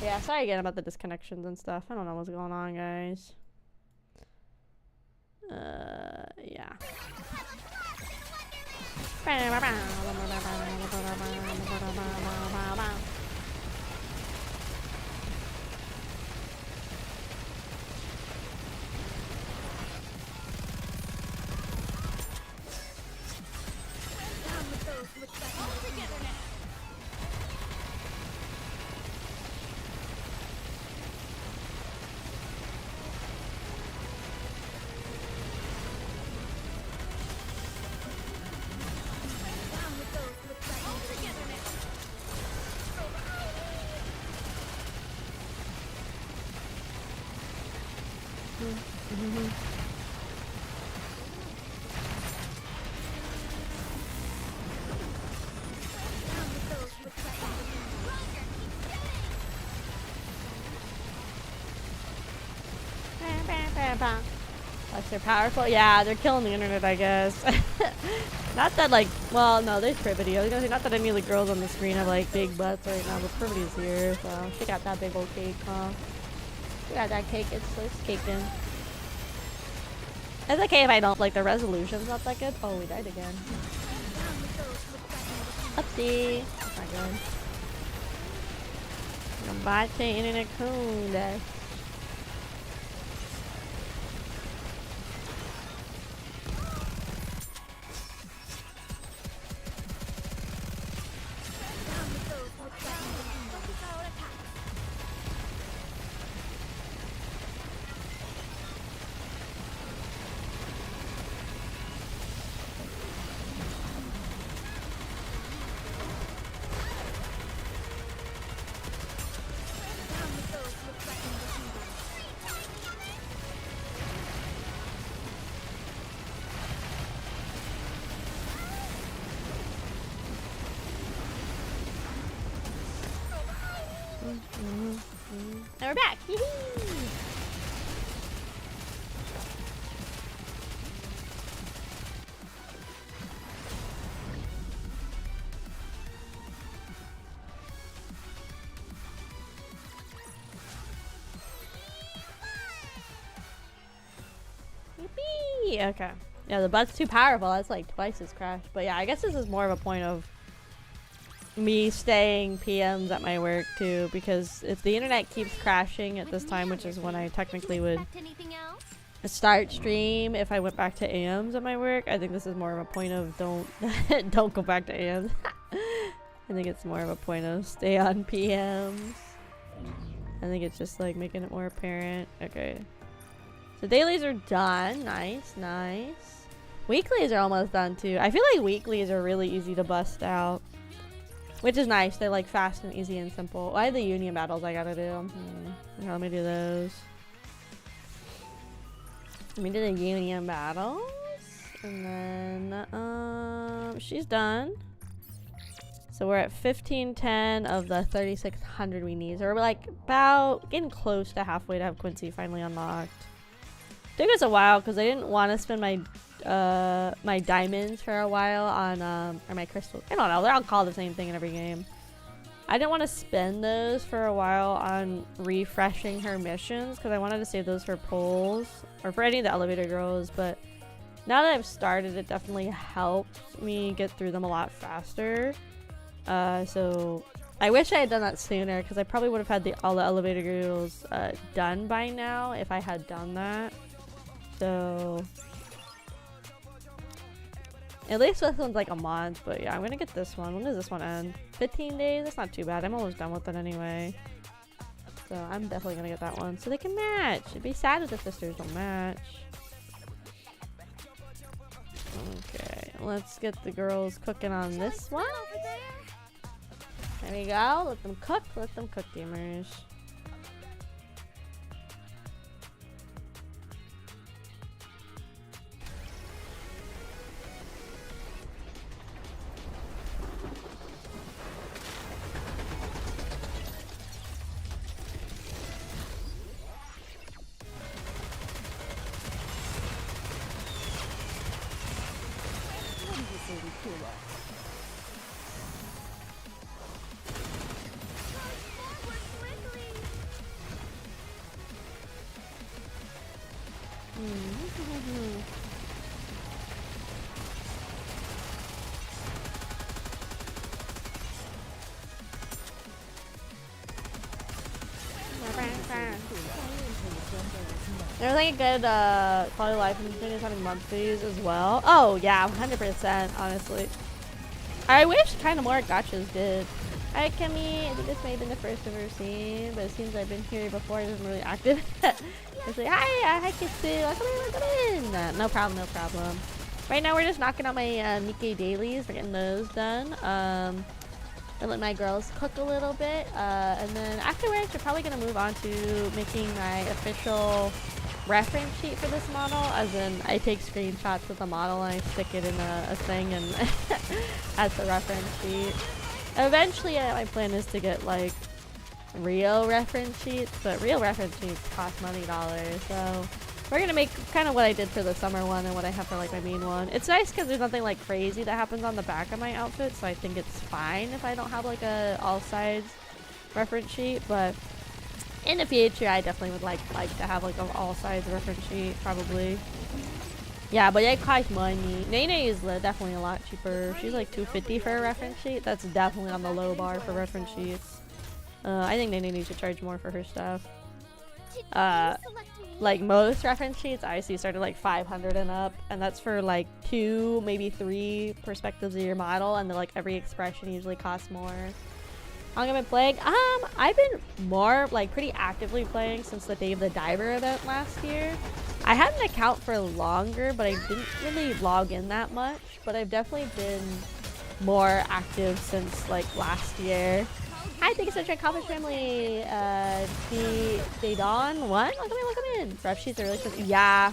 Yeah, sorry again about the disconnections and stuff. I don't know what's going on, guys. Yeah. Like they're powerful. Yeah, they're killing the internet, I guess. Not that like, well, no, there's Privity. I was gonna say not that any of the girls on the screen have like big butts right now, but Privity's here, so she got that big old cake, huh? She got that cake. It's caked in. It's okay if I don't like the resolution's not that good. Oh, we died again. Upsie. That's not good. I'm watching internet cool. we're back. Yippee! Okay. Yeah, the butt's too powerful. That's like twice as crash. But yeah, I guess this is more of a point of me staying PMs at my work too, because if the internet keeps crashing at this time, which is when I technically would start stream, if I went back to AMs at my work, I think this is more of a point of don't go back to AMs. I think it's more of a point of stay on PMs. I think it's just like making it more apparent. Okay. So dailies are done. Nice, nice. Weeklies are almost done too. I feel like weeklies are really easy to bust out, which is nice. They're like fast and easy and simple. I have the union battles I gotta do. Okay, let me do those. Let me do the union battles. And then, she's done. So we're at 1510 of the 3600 we need. So we're like about getting close to halfway to have Quincy finally unlocked. Took us a while because I didn't want to spend my my diamonds for a while on or my crystals. I don't know, they're all called the same thing in every game. I didn't want to spend those for a while on refreshing her missions because I wanted to save those for polls or for any of the elevator girls, but now that I've started, it definitely helped me get through them a lot faster. So I wish I had done that sooner because I probably would have had all the elevator girls done by now if I had done that. So at least this one's like a month, but yeah, I'm gonna get this one. When does this one end? 15 days? That's not too bad. I'm almost done with it anyway. So I'm definitely gonna get that one so they can match. It'd be sad if the sisters don't match. Okay, let's get the girls cooking on this one. There we go. Let them cook, gamers. There's like a good quality of life and things having monthlies as well. Oh yeah, 100% honestly. I wish kind of more gachas did. Hi Akemi, I think this may have been the first I've ever seen, but it seems I've been here before. I wasn't really active. It's like, hi Kitsu, welcome in. No problem, no problem. Right now we're just knocking out my Nikkei dailies. We're getting those done. And let my girls cook a little bit, and then afterwards we're probably gonna move on to making my official reference sheet for this model, as in I take screenshots of the model and I stick it in a thing and as the reference sheet. Eventually my plan is to get like real reference sheets, but real reference sheets cost money dollars, so we're gonna make kind of what I did for the summer one and what I have for like my main one. It's nice because there's nothing like crazy that happens on the back of my outfit, so I think it's fine if I don't have like a all sides reference sheet, but in the future I definitely would like to have like an all sides reference sheet probably. Yeah, but it costs money. Nene is definitely a lot cheaper. She's like $250 for a reference sheet. That's definitely on the low bar for reference sheets. I think Nene needs to charge more for her stuff. Like most reference sheets I see start at like 500 and up, and that's for like 2, maybe 3 perspectives of your model, and then like every expression usually costs more. How long have I been playing? I've been more like pretty actively playing since the day of the diver event last year. I had an account for longer, but I didn't really log in that much, but I've definitely been more active since like last year. Hi, thank you so much, Kraufish family. The Dawn, what? Welcome in. Ref sheets are really expensive. Yeah.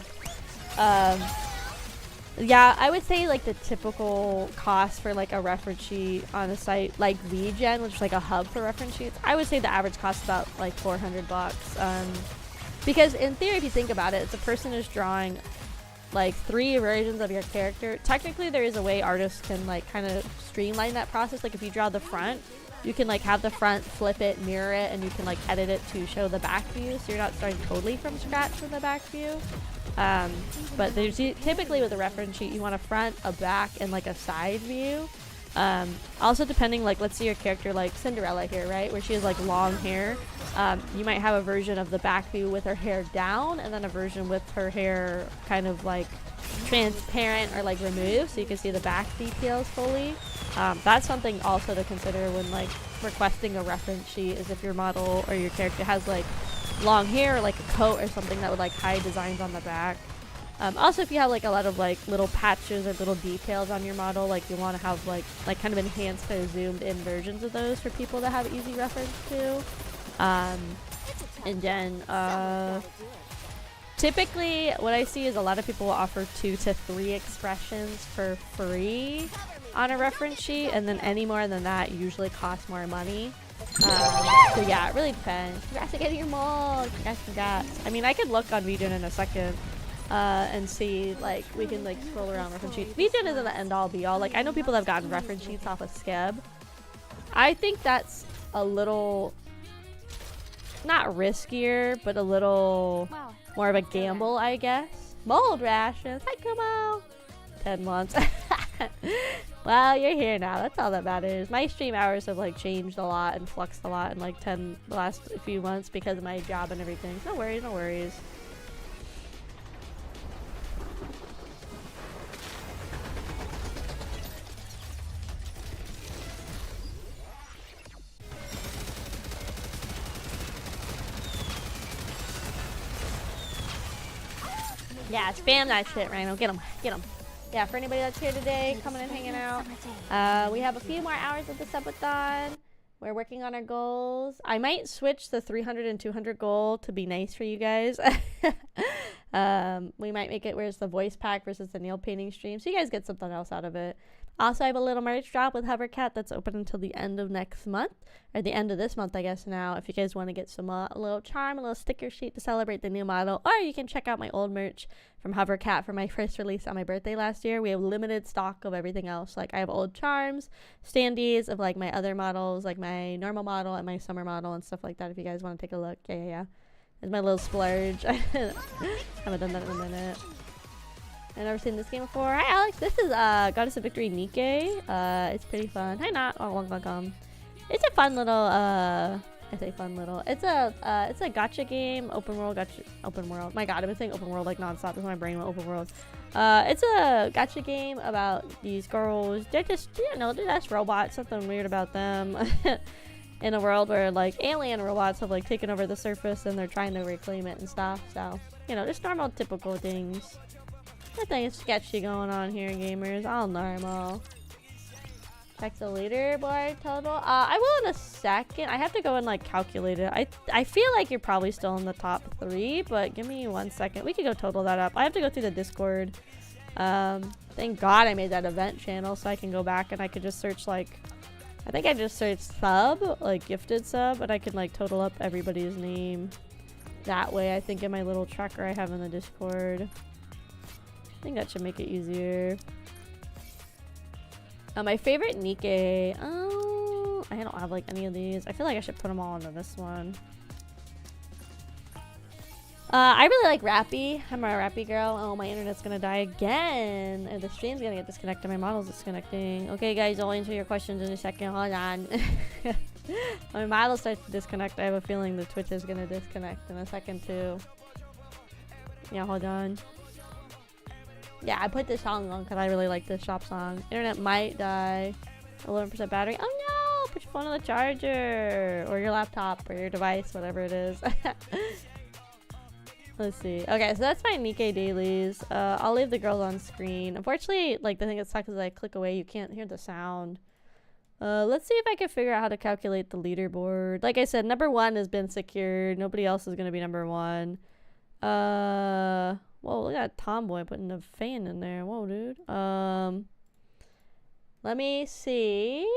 Yeah, I would say like the typical cost for like a reference sheet on a site like Regen, which is like a hub for reference sheets, I would say the average cost about like $400. Because in theory, if you think about it, if the person is drawing like 3 versions of your character, technically there is a way artists can like kind of streamline that process. Like if you draw the front, you can like have the front, flip it, mirror it, and you can like edit it to show the back view, so you're not starting totally from scratch with the back view. But there's typically with a reference sheet, you want a front, a back, and like a side view. Also depending, like let's see your character like Cinderella here, right, where she has like long hair. You might have a version of the back view with her hair down, and then a version with her hair kind of like transparent or like removed, so you can see the back details fully. That's something also to consider when like requesting a reference sheet, is if your model or your character has like long hair or like a coat or something that would like hide designs on the back. Also, if you have like a lot of like little patches or little details on your model, like you want to have like kind of enhanced or zoomed in versions of those for people to have easy reference to. And then typically what I see is a lot of people will offer 2 to 3 expressions for free on a reference sheet, and then any more than that usually costs more money. So yeah, it really depends. Congrats on getting your mold. Congrats. I mean, I could look on Regen in a second and see, like, we can like scroll around reference sheets. Regen isn't the end all be all. Like, I know people that have gotten reference sheets off of Skeb. I think that's a little, not riskier, but a little more of a gamble, I guess. Mold rashes. Hi, Kumo. 10 months. Well, you're here now. That's all that matters. My stream hours have like changed a lot and fluxed a lot in like the last few months because of my job and everything. No worries, no worries. Yeah, spam that shit, Rhino. Get him. Get him. Yeah, for anybody that's here today, coming and hanging out, we have a few more hours of the subathon. We're working on our goals. I might switch the 300 and 200 goal to be nice for you guys. We might make it where it's the voice pack versus the nail painting stream, so you guys get something else out of it. Also, I have a little merch drop with Hovercat that's open until the end of next month, or the end of this month, I guess now, if you guys want to get some a little charm, a little sticker sheet to celebrate the new model, or you can check out my old merch from Hovercat for my first release on my birthday last year. We have limited stock of everything else. Like, I have old charms, standees of like my other models, like my normal model and my summer model and stuff like that, if you guys want to take a look. Yeah. It's my little splurge. I haven't done that in a minute. I've never seen this game before. Hi, Alex. This is Goddess of Victory Nikkei. It's pretty fun. Hi, Not. Oh, welcome. It's a fun little. I say fun little. It's a gacha game. Open world. My God, I've been saying open world like nonstop. That's my brain went open world. It's a gacha game about these girls. They're just, they're just robots. Something weird about them. In a world where like alien robots have like taken over the surface and they're trying to reclaim it and stuff. So, just normal, typical things. Nothing sketchy going on here, gamers. All normal. Check the leaderboard total. I will in a second. I have to go and like calculate it. I feel like you're probably still in the top 3, but give me 1 second. We could go total that up. I have to go through the Discord. Thank God I made that event channel so I can go back and I could just search like, I think I just searched sub, like gifted sub, and I can like total up everybody's name that way. I think in my little tracker I have in the Discord. I think that should make it easier. My favorite Nikkei. Oh, I don't have like any of these. I feel like I should put them all into this one. I really like Rappy. I'm a Rappy girl. Oh, my internet's gonna die again. And the stream's gonna get disconnected. My model's disconnecting. Okay, guys, I'll answer your questions in a second. Hold on. When my model starts to disconnect, I have a feeling the Twitch is gonna disconnect in a second too. Yeah, hold on. Yeah, I put this song on because I really like this shop song. Internet might die. 11% battery. Oh no! Put your phone on the charger. Or your laptop or your device, whatever it is. Let's see. Okay, so that's my Nikkei dailies. I'll leave the girls on screen. Unfortunately, like the thing that sucks is I click away, you can't hear the sound. Let's see if I can figure out how to calculate the leaderboard. Like I said, number 1 has been secured. Nobody else is gonna be number 1. Whoa, look at that tomboy putting a fan in there. Whoa, dude. Let me see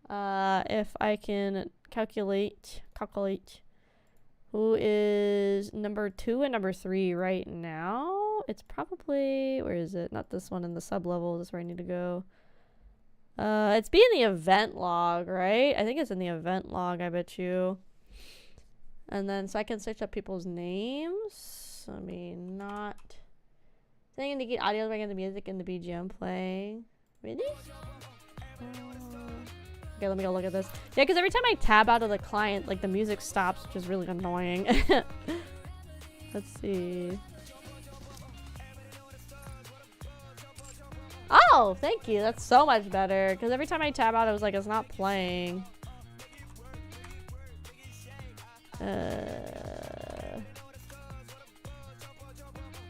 if I can calculate who is number 2 and number 3 right now. It's probably, where is it? Not this one in the sub level. This is where I need to go. It's be in the event log, right? I think it's in the event log, I bet you. And then, so I can search up people's names. I mean, not... Saying indicate audio by the music and the BGM playing. Really? Okay, let me go look at this. Yeah, because every time I tab out of the client, like, the music stops, which is really annoying. Let's see. Oh, thank you. That's so much better. Because every time I tab out, it was like, it's not playing.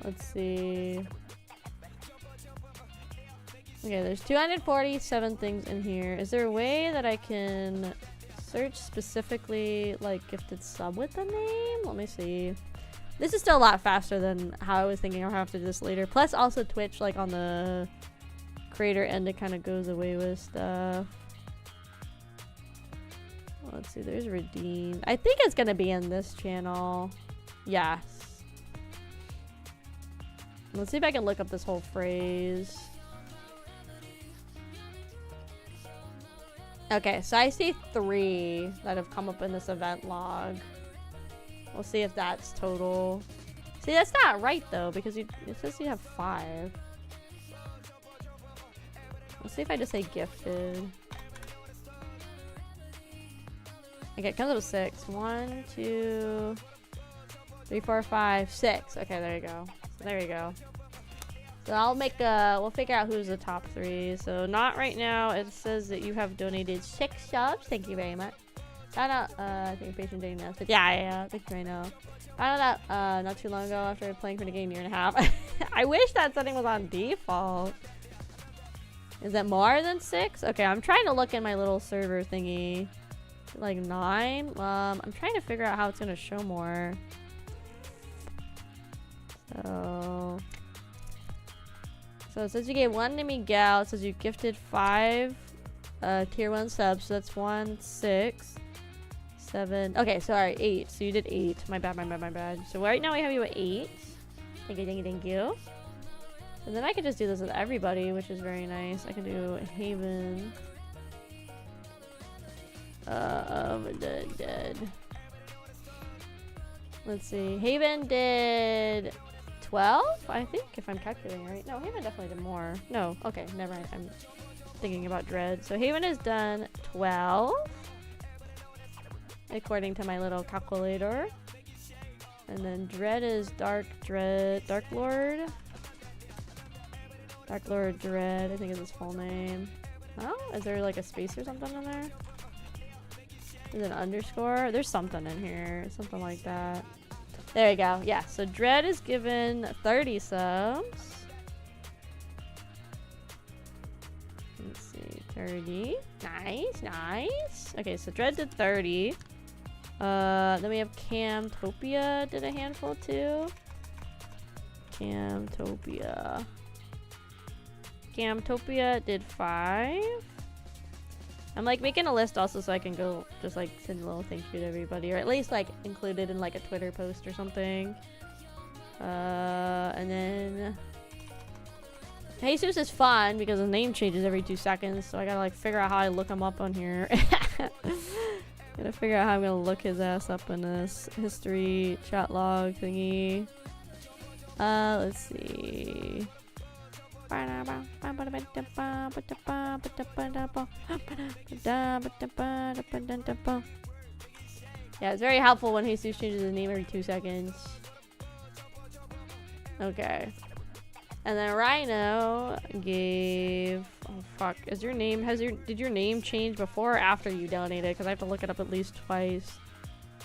Let's see. Okay, there's 247 things in here. Is there a way that I can search specifically, like, gifted sub with the name? Let me see. This is still a lot faster than how I was thinking I'll have to do this later. Plus, also Twitch, like, on the creator end, it kind of goes away with stuff. Let's see, there's redeemed. I think it's gonna be in this channel. Yes. Let's see if I can look up this whole phrase. Okay, so I see 3 that have come up in this event log. We'll see if that's total. See, that's not right though, because it says you have 5. Let's see if I just say gifted. Okay, it comes up with 6. 1, 2, 3, 4, 5, 6. Okay, there you go. So there you go. So I'll make we'll figure out who's the top 3. So not right now. It says that you have donated 6 subs. Thank you very much. Found out, I think patient didn't know. Yeah, thank you, I know. Found out not too long ago after playing for the game 1.5 years. I wish that setting was on default. Is that more than 6? Okay, I'm trying to look in my little server thingy. Like 9? I'm trying to figure out how it's gonna show more. So it says you gave 1 to Miguel. It says you gifted 5 tier 1 subs. So that's 1, 6, 7. Okay, sorry, 8. So you did 8. My bad. So right now we have you at 8. Thank you. And then I can just do this with everybody, which is very nice. I can do Haven of the Dead. Let's see. Haven did 12, I think, if I'm calculating right. No, Haven definitely did more. No, okay, never mind. I'm thinking about Dread. So Haven has done 12, according to my little calculator. And then Dread is Dark Lord Dread, I think is his full name. Oh, is there like a space or something in there? Is it an underscore? There's something in here, something like that. There you go. Yeah, so Dread is given 30 subs. Let's see, 30. Nice. Okay, so Dread did 30. Then we have Camtopia did a handful too. Camtopia did 5. I'm like making a list also so I can go just like send a little thank you to everybody, or at least like include it in like a Twitter post or something. And then Jesus is fun because his name changes every 2 seconds, so I gotta like figure out how I look him up on here. Gotta figure out how I'm gonna look his ass up in this history chat log thingy. Let's see. Yeah, it's very helpful when Jesus changes his name every 2 seconds. Okay. And then Rhino gave... Oh, fuck. Did your name change before or after you donated? Because I have to look it up at least twice.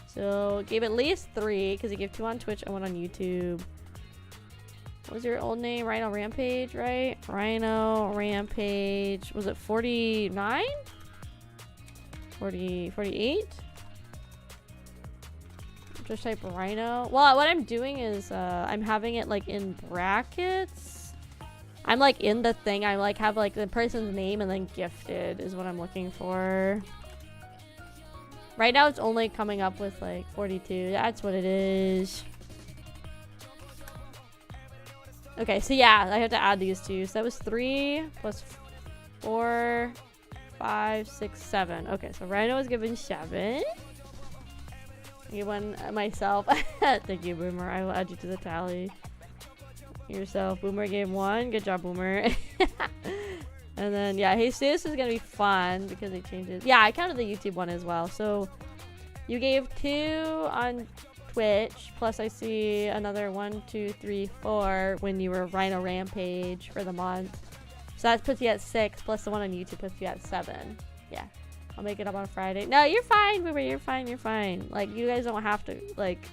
So, gave at least 3, because he gave 2 on Twitch and 1 on YouTube. What was your old name? Rhino Rampage, right? Rhino Rampage. Was it 49? 48? Just type Rhino. Well, what I'm doing is I'm having it like in brackets. I'm like in the thing. I like have like the person's name and then gifted is what I'm looking for. Right now it's only coming up with like 42. That's what it is. Okay, so yeah, I have to add these two. So that was 3 plus 4, 5, 6, 7. Okay, so Rhino was given 7. I give one myself. Thank you, Boomer. I will add you to the tally. Yourself. Boomer gave 1. Good job, Boomer. And then, yeah, Jesus is going to be fun because he changes. Yeah, I counted the YouTube one as well. So you gave 2 on Twitch, plus I see another 1, 2, 3, 4 when you were Rhino Rampage for the month. So that puts you at 6, plus the one on YouTube puts you at 7. Yeah, I'll make it up on Friday. No, you're fine, Boomer. You're fine. You're fine. Like, you guys don't have to, like,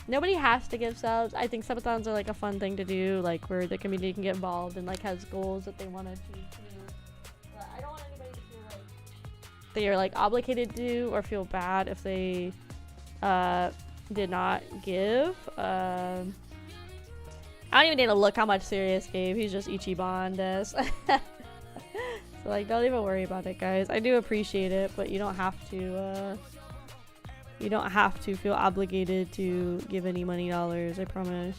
nobody has to give subs. I think subathons are like a fun thing to do, like where the community can get involved and like has goals that they want to achieve too. But I don't want anybody to feel like they are like obligated to do or feel bad if they did not give. I don't even need to look how much Sirius gave. He's just Ichiban des. So like, don't even worry about it, guys. I do appreciate it, but you don't have to. You don't have to feel obligated to give any money dollars. I promise.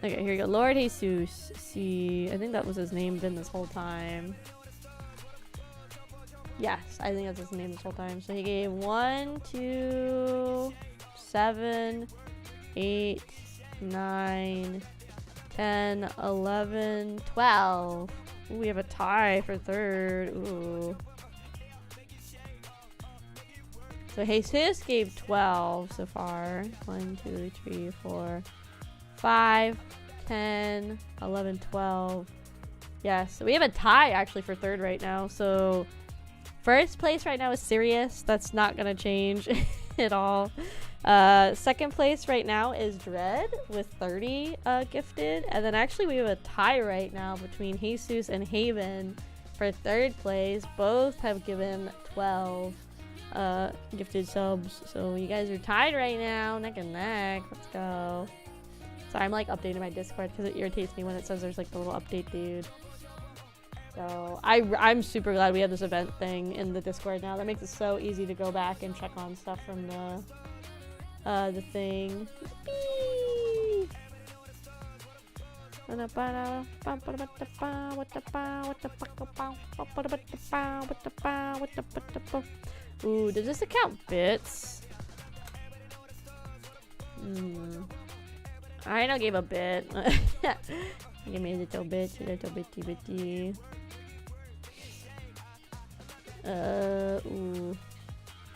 Okay, here you go. Lord Jesus. See, I think that was his name been this whole time. Yes, I think that's his name this whole time. So he gave 1, 2, 7, 8, 9, 10, 11, 12. Ooh, we have a tie for third. Ooh. So Jesus gave 12 so far. 1, 2, 3, 4, 5, 10, 11, 12. Yes, so we have a tie actually for third right now. So first place right now is Sirius. That's not gonna change at all. Second place right now is Dread with 30 gifted. And then actually we have a tie right now between Jesus and Haven for third place. Both have given 12 gifted subs. So you guys are tied right now, neck and neck. Let's go. Sorry, I'm like updating my Discord because it irritates me when it says there's like the little update dude. So I'm super glad we have this event thing in the Discord now. That makes it so easy to go back and check on stuff from the thing. Ooh, does this account bits? I don't give a bit. Give me a little bit, bitty. Ooh.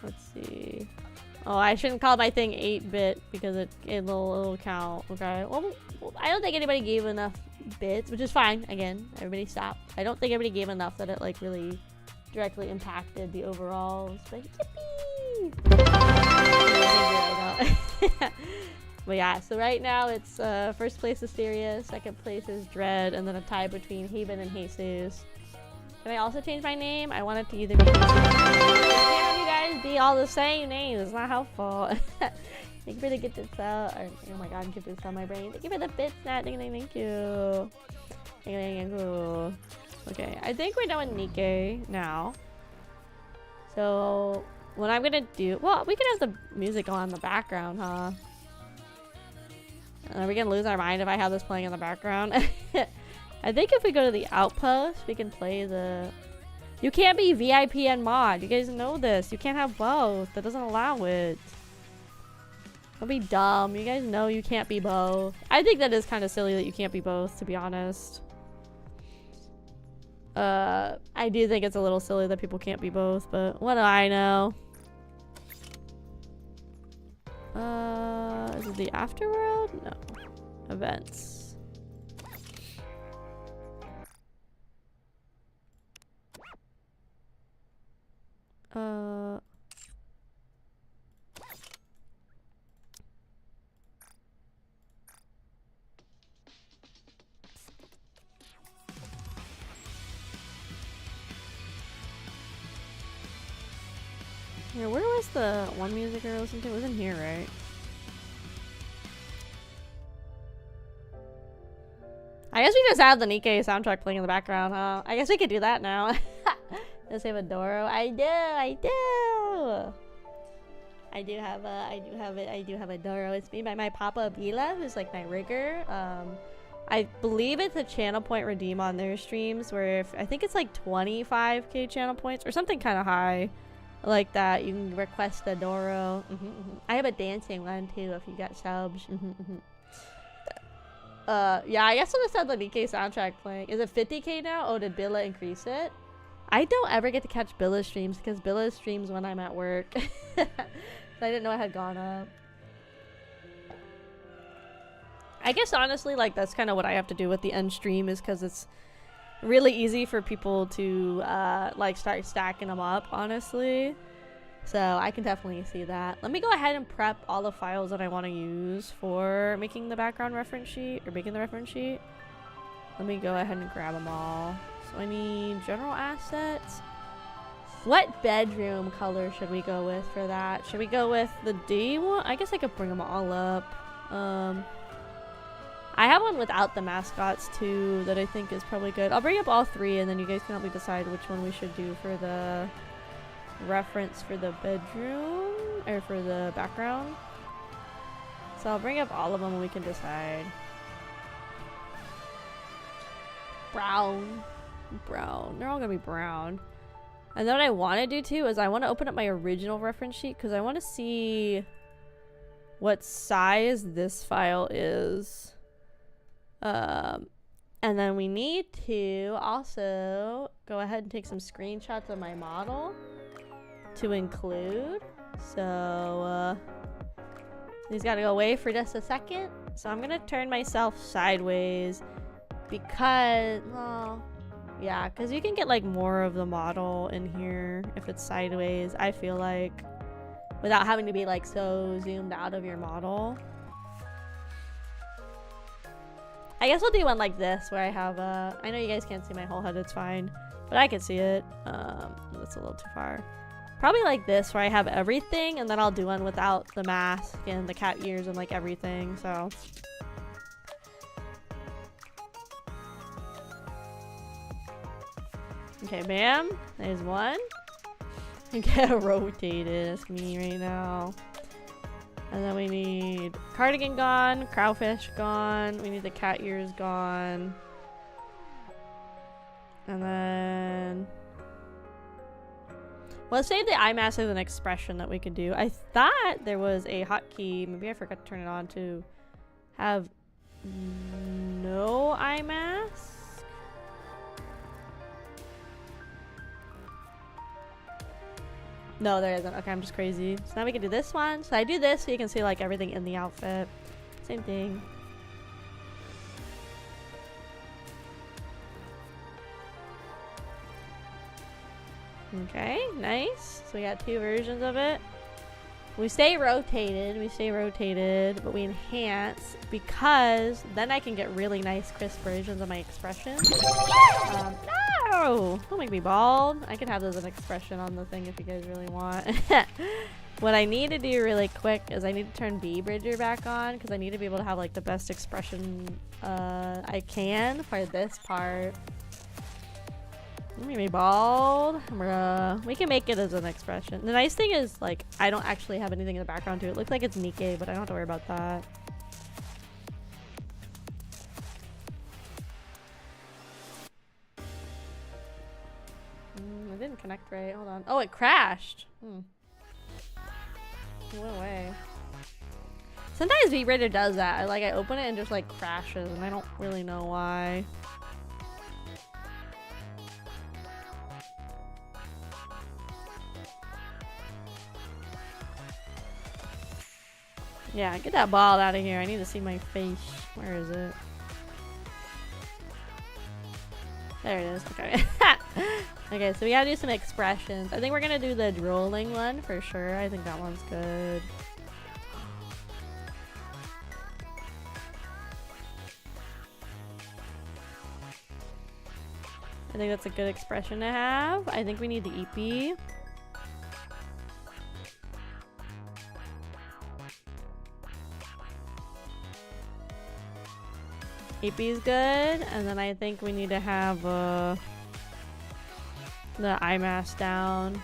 Let's see. Oh, I shouldn't call my thing 8-bit because it'll count. Okay. Well, I don't think anybody gave enough bits, which is fine. Again, everybody stop. I don't think everybody gave enough that it like really directly impacted the overall. But yippee! But yeah, so right now it's first place is Sirius, second place is Dread, and then a tie between Haven and Jesus. Can I also change my name? I want it to either be Jesus. Can't you guys be all the same names? It's not helpful. Thank you for the gifted cell. Oh my god, gifted cell my brain. Thank you for the bits, Nat. Thank you. Thank you. Okay, I think we're done with Nikkei now. So what I'm gonna do, well, we can have the music on in the background, huh? Are we gonna lose our mind if I have this playing in the background? I think if we go to the outpost, we can play the... You can't be VIP and mod. You guys know this. You can't have both. That doesn't allow it. Don't be dumb. You guys know you can't be both. I think that is kind of silly that you can't be both, to be honest. I do think it's a little silly that people can't be both, but what do I know? Is it the afterworld? No. Events. Yeah, where was the one music I listened to? It was in here, right? I guess we just have the Nikkei soundtrack playing in the background, huh? I guess we could do that now. Does he have a Doro? I do. I do have a Doro. It's made by my Papa Bila, who's like my rigger. I believe it's a channel point redeem on their streams where if I think it's like 25k channel points or something kind of high like that, you can request a Doro. I have a dancing one too if you got subs. Yeah, I guess I'll just have the Nikkei soundtrack playing. Is it 50k now? Oh, did Billa increase it? I don't ever get to catch Billa's streams because Billa streams when I'm at work. So I didn't know it had gone up. I guess honestly, like, that's kind of what I have to do with the end stream is because it's really easy for people to, like, start stacking them up, honestly. So I can definitely see that. Let me go ahead and prep all the files that I want to use for making the background reference sheet or making the reference sheet. Let me go ahead and grab them all. So I need general assets. What bedroom color should we go with for that? Should we go with the D one? I guess I could bring them all up. I have one without the mascots too that I think is probably good. I'll bring up all three and then you guys can help me decide which one we should do for the reference for the bedroom or for the background. So I'll bring up all of them and we can decide. Brown. They're all gonna be brown. And then what I want to do too is I want to open up my original reference sheet because I want to see what size this file is. And then we need to also go ahead and take some screenshots of my model to include. So these gotta go away for just a second. So I'm gonna turn myself sideways because, well, yeah, because you can get like more of the model in here if it's sideways, I feel like, without having to be like so zoomed out of your model. I guess we'll do one like this where I have I know you guys can't see my whole head, it's fine, but I can see it. That's a little too far. Probably like this where I have everything and then I'll do one without the mask and the cat ears and like everything. So okay, bam, there's one. And get rotated, that's me right now. And then we need cardigan gone, Kraufish gone, we need the cat ears gone. And then let's save the eye mask as an expression that we could do. I thought there was a hotkey, maybe I forgot to turn it on, to have no eye mask. No, there isn't. Okay, I'm just crazy. So now we can do this one. So I do this so you can see like everything in the outfit. Same thing. Okay, nice. So we got two versions of it. We stay rotated, but we enhance because then I can get really nice crisp versions of my expressions. No! Don't make me bald. I could have those as an expression on the thing if you guys really want. What I need to do really quick is I need to turn B-Bridger back on because I need to be able to have like the best expression I can for this part. Don't make me bald. We can make it as an expression. The nice thing is, like, I don't actually have anything in the background too. It looks like it's Nikkei, but I don't have to worry about that. It didn't connect right. Hold on. Oh, it crashed. It went away. Sometimes V-Raider does that. I open it and just like crashes, and I don't really know why. Yeah, get that ball out of here. I need to see my face. Where is it? There it is. Okay. Okay, so we gotta do some expressions. I think we're gonna do the drooling one for sure. I think that one's good. I think that's a good expression to have. I think we need the EP. AP is good, and then I think we need to have the eye mask down.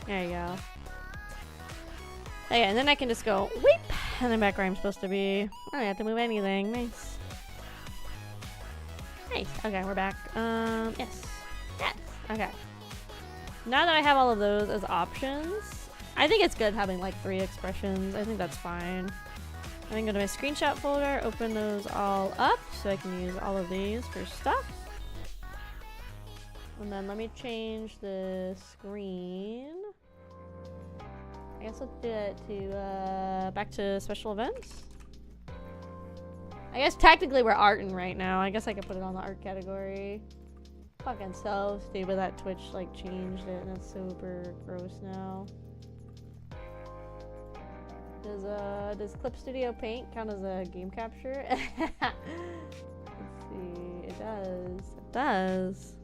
There you go. Okay, and then I can just go weep, and then back where I'm supposed to be. I don't have to move anything. Nice. Nice. Okay, we're back. Yes. Yes. Okay. Now that I have all of those as options, I think it's good having like 3 expressions. I think that's fine. I can go to my screenshot folder, open those all up so I can use all of these for stuff. And then let me change the screen. I guess let's do it to back to special events. I guess technically we're arting right now. I guess I could put it on the art category. Fucking so stupid that Twitch like changed it and it's super gross now. Does Clip Studio Paint count as a game capture? Let's see. It does. It does.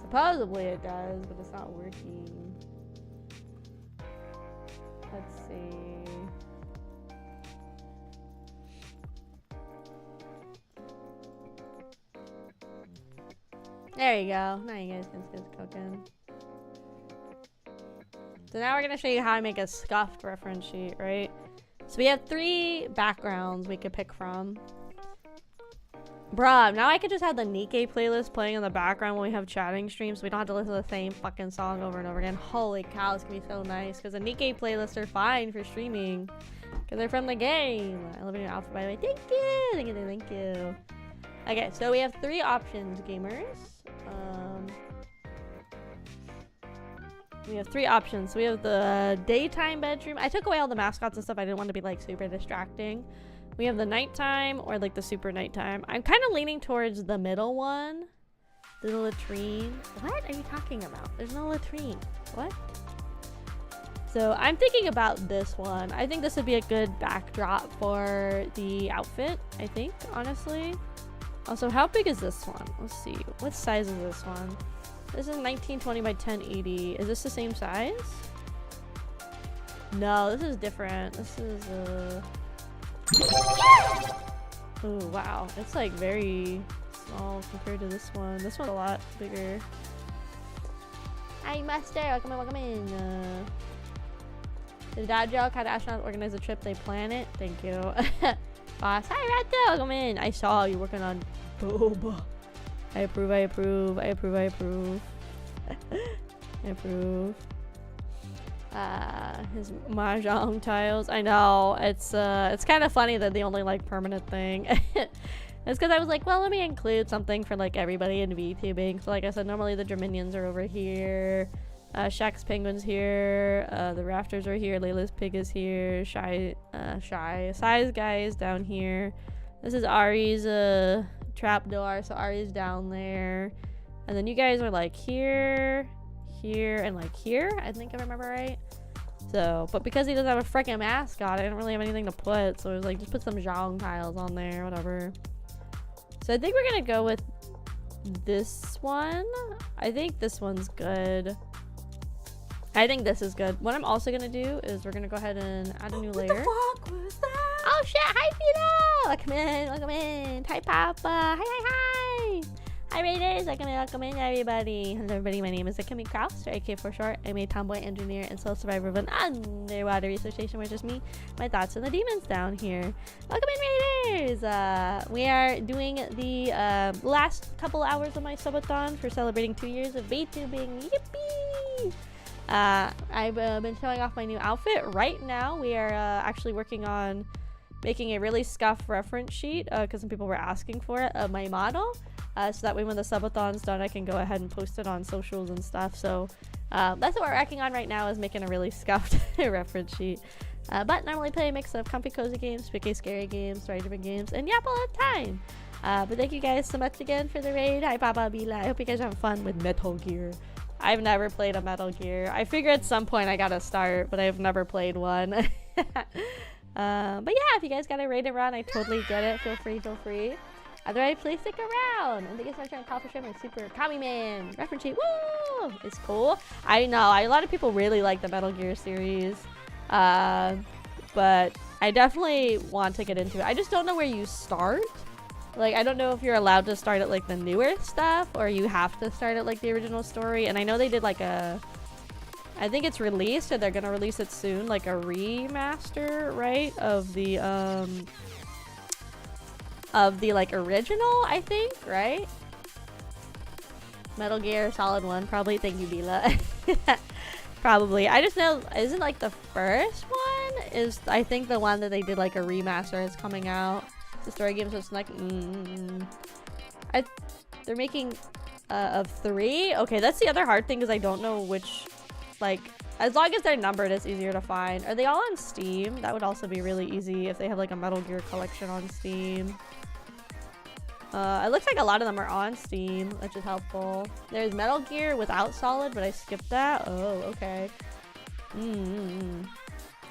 Supposedly it does, but it's not working. Let's see. There you go. Now you guys can see it's cooking. So now we're gonna show you how I make a scuffed reference sheet, right? So we have 3 backgrounds we could pick from. Bruh, now I could just have the Nikkei playlist playing in the background when we have chatting streams so we don't have to listen to the same fucking song over and over again. Holy cow, this can be so nice because the Nikkei playlists are fine for streaming because they're from the game. I love your outfit, by the way. Thank you! Thank you, thank you. Okay, so we have 3 options, gamers. We have 3 options. So we have the daytime bedroom. I took away all the mascots and stuff. I didn't want to be like super distracting. We have the nighttime or like the super nighttime. I'm kind of leaning towards the middle one. The latrine. What are you talking about? There's no latrine. What? So I'm thinking about this one. I think this would be a good backdrop for the outfit, I think, honestly. Also, how big is this one? Let's see. What size is this one? This is 1920 by 1080. Is this the same size? No, this is different. This is oh wow, it's like very small compared to this one. This one's a lot bigger. Hi master, welcome in, welcome in. Did Dad Joke had astronauts organize a trip? They plan it. Thank you. Boss, hi Rato, welcome in. I saw you working on boba. I approve, I approve, I approve, I approve. I approve. His mahjong tiles. I know it's kind of funny that the only like permanent thing it's because I was like, well, let me include something for like everybody in VTubing. So like I said, normally the Dominions are over here, Shaq's penguins here, the rafters are here, Layla's pig is here, Sai's guy is down here. This is Ari's trapdoor, so Ari's down there, and then you guys are like here, and like here, I think I remember right. So, but because he doesn't have a freaking mascot, I didn't really have anything to put, so I was like, just put some zhong tiles on there, whatever. So I think we're gonna go with this one. I think this one's good. I think this is good. What I'm also gonna do is we're gonna go ahead and add a new layer. What the fuck was that? Oh shit, hi Pino! Welcome in, welcome in. Hi Papa, hi hi hi! Hi Raiders, welcome in everybody. Hello everybody, my name is Akemi Kraus, or AK for short. I'm a tomboy engineer and sole survivor of an underwater research station where just me, my thoughts, and the demons down here. Welcome in Raiders! We are doing the last couple hours of my subathon for celebrating 2 years of VTubing. Yippee! I've been showing off my new outfit. Right now we are actually working on making a really scuffed reference sheet because some people were asking for it of my model. So that way when the subathon's done I can go ahead and post it on socials and stuff. So that's what we're working on right now, is making a really scuffed reference sheet. But normally play a mix of comfy cozy games, spooky scary games, story driven games, and yap all the time. But thank you guys so much again for the raid. Hi Papa Bila. I hope you guys have fun with Metal Gear. I've never played a Metal Gear. I figure at some point I gotta start, but I've never played one. But yeah, if you guys got a raid to run, I totally get it. Feel free, feel free. Otherwise, please stick around. And thank you so much for Kraufish Art, my super Kami man reference sheet. Woo! It's cool. I know a lot of people really like the Metal Gear series, but I definitely want to get into it. I just don't know where you start. Like, I don't know if you're allowed to start at like the newer stuff or you have to start at like the original story. And I know they did like I think it's released or they're gonna release it soon, like a remaster, right? Of the like original, I think, right? Metal Gear Solid 1, probably. Thank you, Bila. Probably. I just know, isn't like the first one is, I think the one that they did like a remaster is coming out. The story game, so it's like, they're making of 3. Okay, that's the other hard thing, because I don't know which, like, as long as they're numbered, it's easier to find. Are they all on Steam? That would also be really easy if they have like a Metal Gear collection on Steam. It looks like a lot of them are on Steam, which is helpful. There's Metal Gear without Solid, but I skipped that. Oh, okay.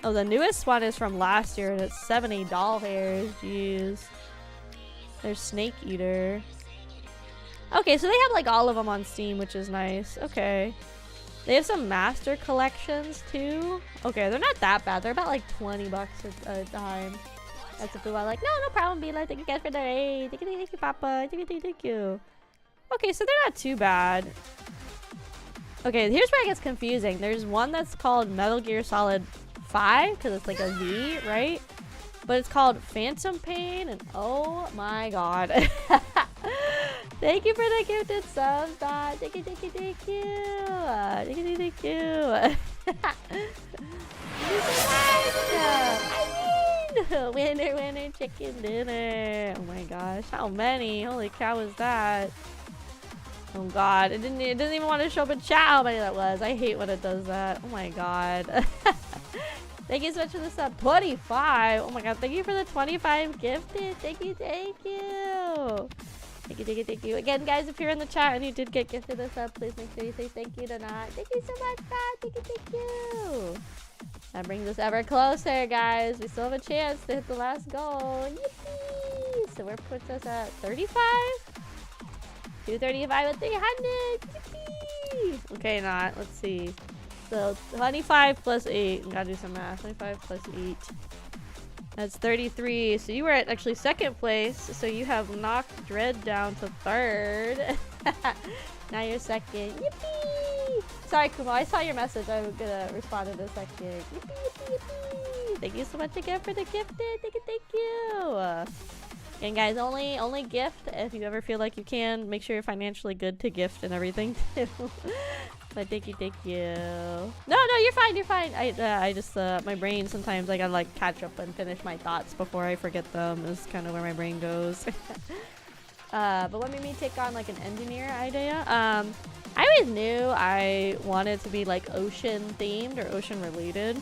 Oh, the newest one is from last year, and it's 70 doll hairs. Jeez. There's Snake Eater. Okay, so they have like all of them on Steam, which is nice. Okay. They have some master collections too. Okay, they're not that bad. They're about like 20 bucks a time. That's a cool one. Like, no problem, Bila. Thank you guys for the aid. Thank you, Papa. Thank you. Okay, so they're not too bad. Okay, here's where it gets confusing. There's one that's called Metal Gear Solid 5, because it's like a V, right? But it's called Phantom Pain, and oh my god. Thank you for the gifted subs, Dot. Thank you. Thank you. Winner, chicken dinner. Oh my gosh, how many? Holy cow, is that? Oh god, it didn't even want to show up in chat how many that was. I hate when it does that. Oh my god. Thank you so much for the sub. 25. Oh my god, thank you for the 25 gifted. Thank you. Thank you. Again, guys, if you're in the chat and you did get gifted a sub, please make sure you say thank you to Not. Thank you so much, Not. Thank you. That brings us ever closer, guys. We still have a chance to hit the last goal. Yippee! So where puts us at 35? 235 and 300. Yippee! Okay, Not. Let's see. So 25 plus 8. Gotta do some math. 25 plus 8. That's 33. So you were at actually second place. So you have knocked Dread down to third. Now you're second. Yippee! Sorry, Kumo. I saw your message. I'm gonna respond in a second. Yippee! Thank you so much again for the gifted. Thank you. And guys, only gift if you ever feel like you can. Make sure you're financially good to gift and everything too. But thank you. No, you're fine. I just my brain sometimes I gotta like catch up and finish my thoughts before I forget them. Is kind of where my brain goes. But what made me take on like an engineer idea? I always knew I wanted to be like ocean themed or ocean related,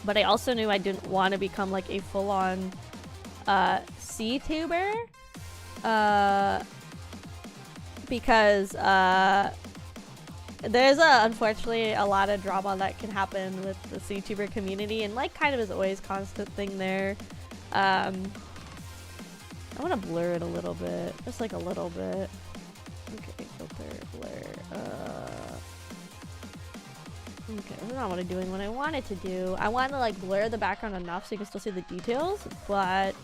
but I also knew I didn't want to become like a full-on sea tuber, because there's unfortunately a lot of drama that can happen with the CTuber community, and like kind of is always constant thing there. I want to blur it a little bit, just like a little bit. Okay, filter, blur. Okay, that's not what I'm doing. What I wanted to do, I want to like blur the background enough so you can still see the details, but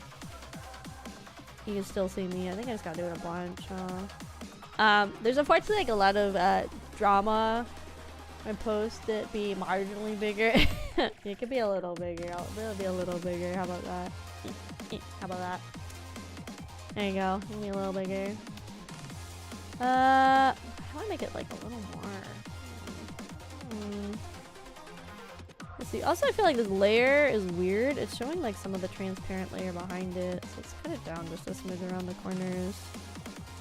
you can still see me. I think I just gotta do it a bunch. There's unfortunately like a lot of drama. I post it be marginally bigger. It could be a little bigger. It'll be a little bigger. How about that? How about that? There you go. Give me a little bigger. I want to make it like a little more. Let's see. Also, I feel like this layer is weird. It's showing like some of the transparent layer behind it. So let's cut it down just a smidge around the corners.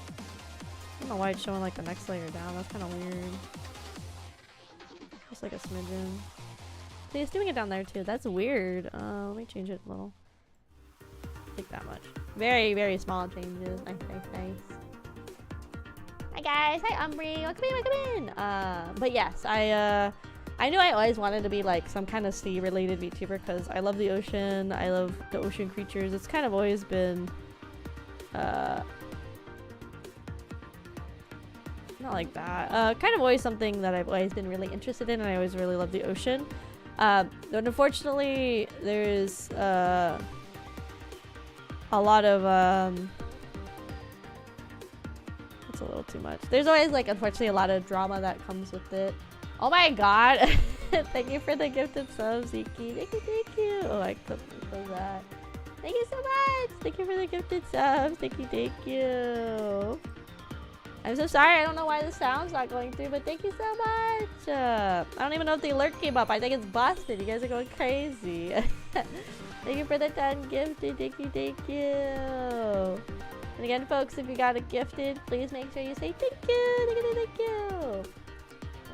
I don't know why it's showing like the next layer down. That's kind of weird. Just like a smidgen. See, it's doing it down there too. That's weird. Let me change it a little. Like that much. Very, very small changes. Nice. Hi guys. Hi Umbri. Welcome in. But yes, I knew I always wanted to be like some kind of sea related VTuber because I love the ocean. I love the ocean creatures. It's kind of always been Not like that. Kind of always something that I've always been really interested in, and I always really love the ocean. But unfortunately, there's a lot of it's a little too much. There's always like unfortunately a lot of drama that comes with it. Oh my god! Thank you for the gifted subs, Ziki. Thank you. Oh, I couldn't close that. Thank you so much. Thank you for the gifted subs. Thank you. I'm so sorry. I don't know why the sound's not going through, but thank you so much. I don't even know if the alert came up. I think it's busted. You guys are going crazy. Thank you for the 10 gifted. Thank you. And again, folks, if you got it gifted, please make sure you say thank you. Thank you.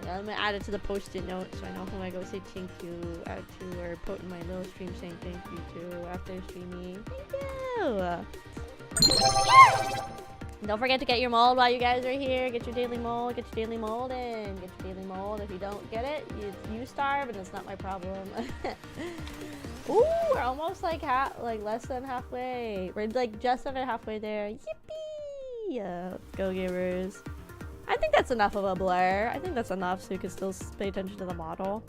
And I'm going to add it to the post-it note so I know who I go say thank you out to, or put in my little stream saying thank you to after streaming. Thank you. Don't forget to get your mold while you guys are here. Get your daily mold. Get your daily mold in. Get your daily mold. If you don't get it, you starve, and it's not my problem. Ooh, we're almost like less than halfway. We're like just under halfway there. Yippee! Let's go, gamers. I think that's enough of a blur. I think that's enough so you can still pay attention to the model.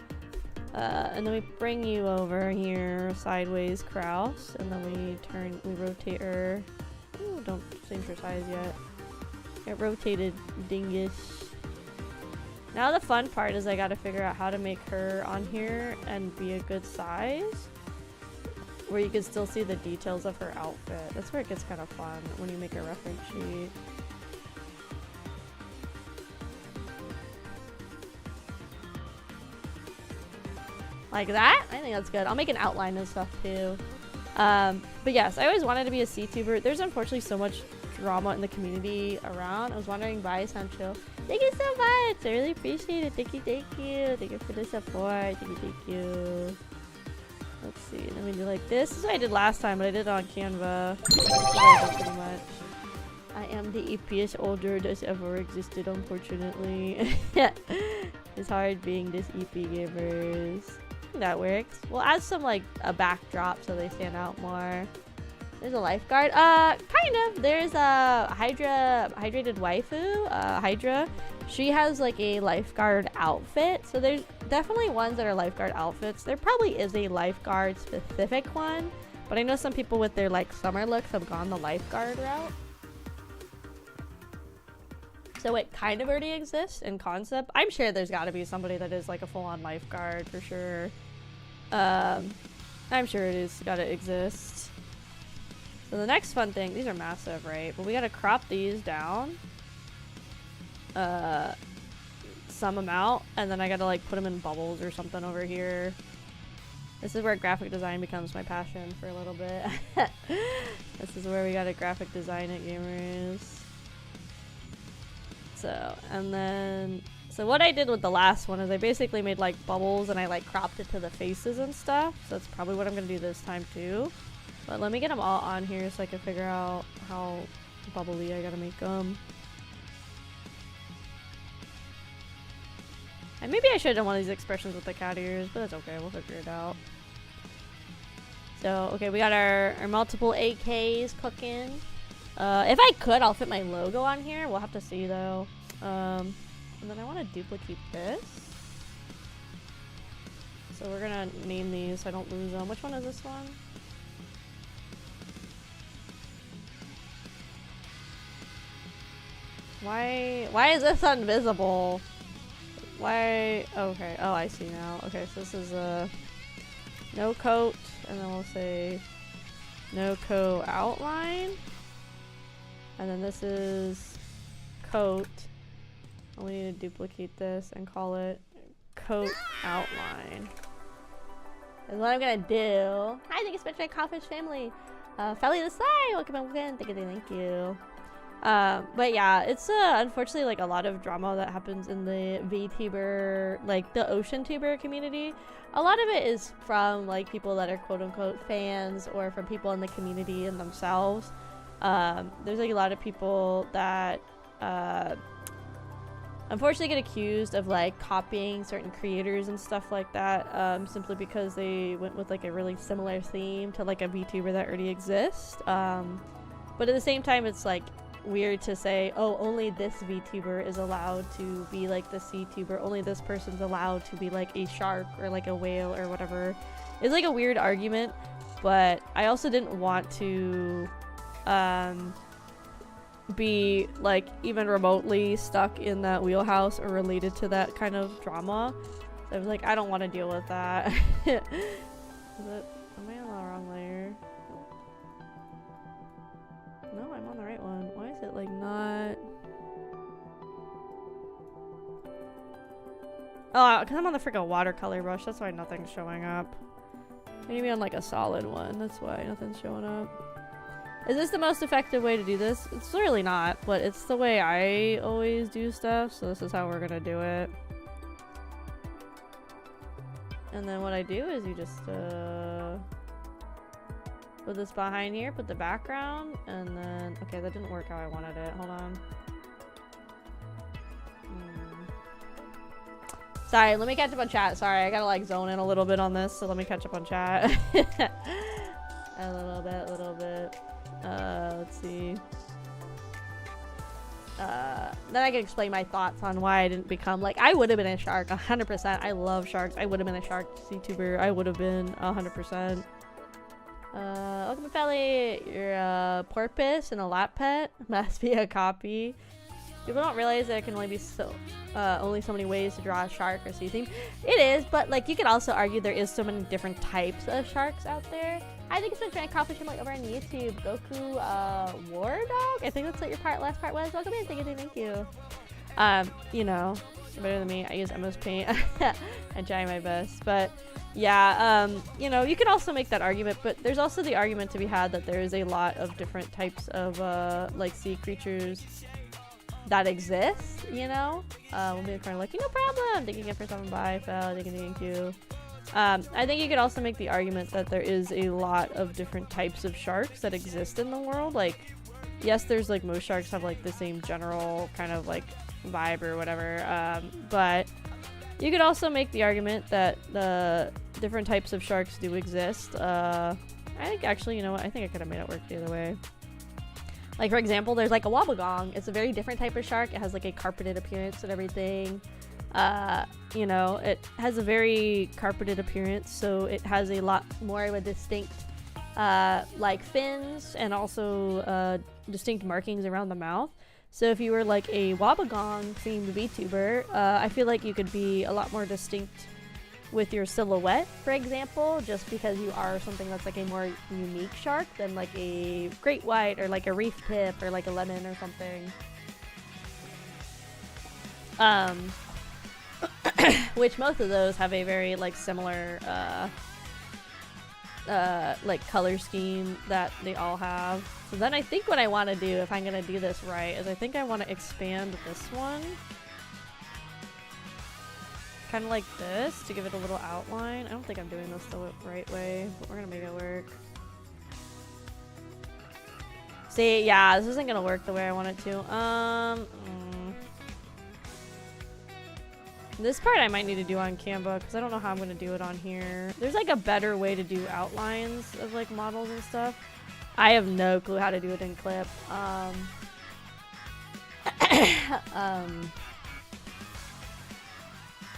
And then we bring you over here sideways, Kraus, and then we rotate her. Ooh, don't change her size yet. Get rotated, dingus. Now the fun part is I gotta figure out how to make her on here and be a good size, where you can still see the details of her outfit. That's where it gets kind of fun, when you make a reference sheet. Like that? I think that's good. I'll make an outline and stuff too. But yes, I always wanted to be a CTuber. There's unfortunately so much drama in the community around. I was wondering, bye, Sancho. Thank you so much. I really appreciate it. Thank you. Thank you for the support. Thank you. Let's see. Then we do like this. This is what I did last time, but I did it on Canva. Pretty much. I am the epiest older that's ever existed, unfortunately. It's hard being this EP gamers. That works. We'll add some like a backdrop so they stand out more. There's a lifeguard. Kind of. There's a hydrated waifu. Hydra. She has like a lifeguard outfit. So there's definitely ones that are lifeguard outfits. There probably is a lifeguard specific one, but I know some people with their like summer looks have gone the lifeguard route. So it kind of already exists in concept. I'm sure there's got to be somebody that is like a full-on lifeguard for sure. I'm sure it is got to exist. So the next fun thing, these are massive, right? But we got to crop these down some amount, and then I got to like put them in bubbles or something over here. This is where graphic design becomes my passion for a little bit. This is where we got to graphic design it, gamers. So, and then, so what I did with the last one is I basically made like bubbles and I like cropped it to the faces and stuff. So that's probably what I'm going to do this time too. But let me get them all on here so I can figure out how bubbly I got to make them. And maybe I should have done one of these expressions with the cat ears, but that's okay. We'll figure it out. So, okay, we got our multiple AKs cooking. If I could, I'll fit my logo on here. We'll have to see though. And then I want to duplicate this. So we're gonna name these so I don't lose them. Which one is this one? Why is this invisible? Why? Okay. Oh, I see now. Okay, so this is a no coat, and then we'll say no coat outline. And then this is coat. And we need to duplicate this and call it coat outline. That's what I'm gonna do. Hi, thank you so much for my Kraufish family. Felly the Sly, welcome in. Thank you. But yeah, it's unfortunately like a lot of drama that happens in the VTuber, like the ocean tuber community. A lot of it is from like people that are quote unquote fans or from people in the community and themselves. There's like a lot of people that unfortunately get accused of like copying certain creators and stuff like that, simply because they went with like a really similar theme to like a VTuber that already exists. But But at the same time, it's like weird to say, oh, only this VTuber is allowed to be like the CTuber, only this person's allowed to be like a shark or like a whale or whatever. It's like a weird argument, but I also didn't want to be like even remotely stuck in that wheelhouse or related to that kind of drama. So I was like, I don't want to deal with that. Am I on the wrong layer? No, I'm on the right one. Why is it like not? Oh, because I'm on the freaking watercolor brush. That's why nothing's showing up. Maybe on like a solid one. That's why nothing's showing up. Is this the most effective way to do this? It's really not, but it's the way I always do stuff. So this is how we're gonna do it. And then what I do is you just put this behind here, put the background, and then okay, that didn't work how I wanted it. Hold on. Sorry, let me catch up on chat. Sorry, I gotta like zone in a little bit on this, so let me catch up on chat. A little bit. Let's see. Then I can explain my thoughts on why I didn't become like, I would have been a shark 100%. I love sharks. I would have been a shark CTuber. I would have been 100%. Welcome Felly. You're a porpoise and a lap pet. Must be a copy. People don't realize there can only be only so many ways to draw a shark or sea theme. It is, but like you could also argue there is so many different types of sharks out there. I think it's been fan Kraufish Art over on YouTube. Goku, War Dog. I think that's what your last part was. Welcome in. Thank you. You know, better than me. I use MS Paint. I try my best, but yeah. You know, you can also make that argument, but there's also the argument to be had that there is a lot of different types of like sea creatures that exist. You know, we'll be kind of like, no problem. Thanking it for someone by fell. Thank you. I think you could also make the argument that there is a lot of different types of sharks that exist in the world. Like, yes, there's like most sharks have like the same general kind of like vibe or whatever, but you could also make the argument that the different types of sharks do exist. I think actually, you know what, I think I could have made it work the other way. Like, for example, there's like a wobbegong. It's a very different type of shark. It has like a carpeted appearance and everything. You know, it has a very carpeted appearance, so it has a lot more of a distinct like fins and also distinct markings around the mouth. So if you were like a wobbegong themed VTuber, I feel like you could be a lot more distinct with your silhouette, for example, just because you are something that's like a more unique shark than like a great white or like a reef tip or like a lemon or something. Which most of those have a very like similar like color scheme that they all have. So then I think what I want to do, if I'm gonna do this right, is I think I want to expand this one kind of like this to give it a little outline. I don't think I'm doing this the right way, but we're gonna make it work. See, yeah, this isn't gonna work the way I want it to. This part I might need to do on Canva because I don't know how I'm going to do it on here. There's like a better way to do outlines of like models and stuff. I have no clue how to do it in Clip.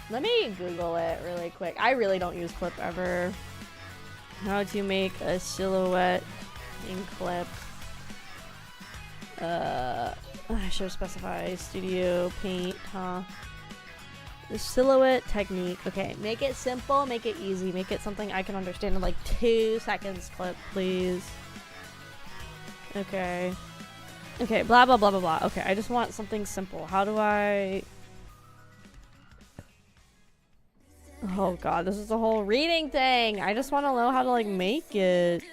Let me Google it really quick. I really don't use Clip ever. How to make a silhouette in Clip. I should specify Studio Paint, huh? The silhouette technique. Okay, make it simple, make it easy, make it something I can understand in like 2 seconds. Clip, please. Okay. Okay, blah, blah, blah, blah, blah. Okay, I just want something simple. How do I... Oh god, this is a whole reading thing. I just want to know how to like make it.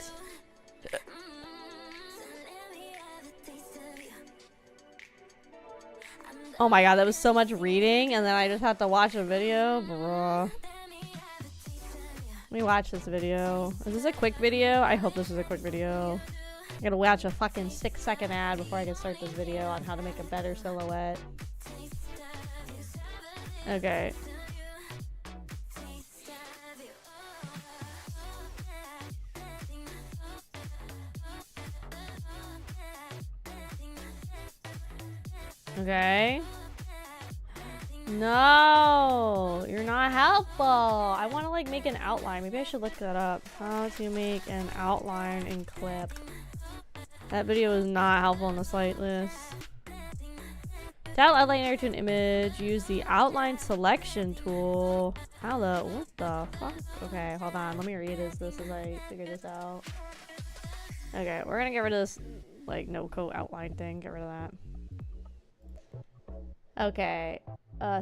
Oh my god, that was so much reading, and then I just have to watch a video? Bruh. Let me watch this video. Is this a quick video? I hope this is a quick video. I gotta watch a fucking 6-second ad before I can start this video on how to make a better silhouette. Okay. Okay. No, you're not helpful. I want to like make an outline. Maybe I should look that up. How to make an outline in clip. That video was not helpful in the slightest. To add outline layer to an image, use the outline selection tool. How the, what the fuck? Okay, hold on. Let me read this as I figure this out. Okay, we're gonna get rid of this like no code outline thing. Get rid of that. Okay.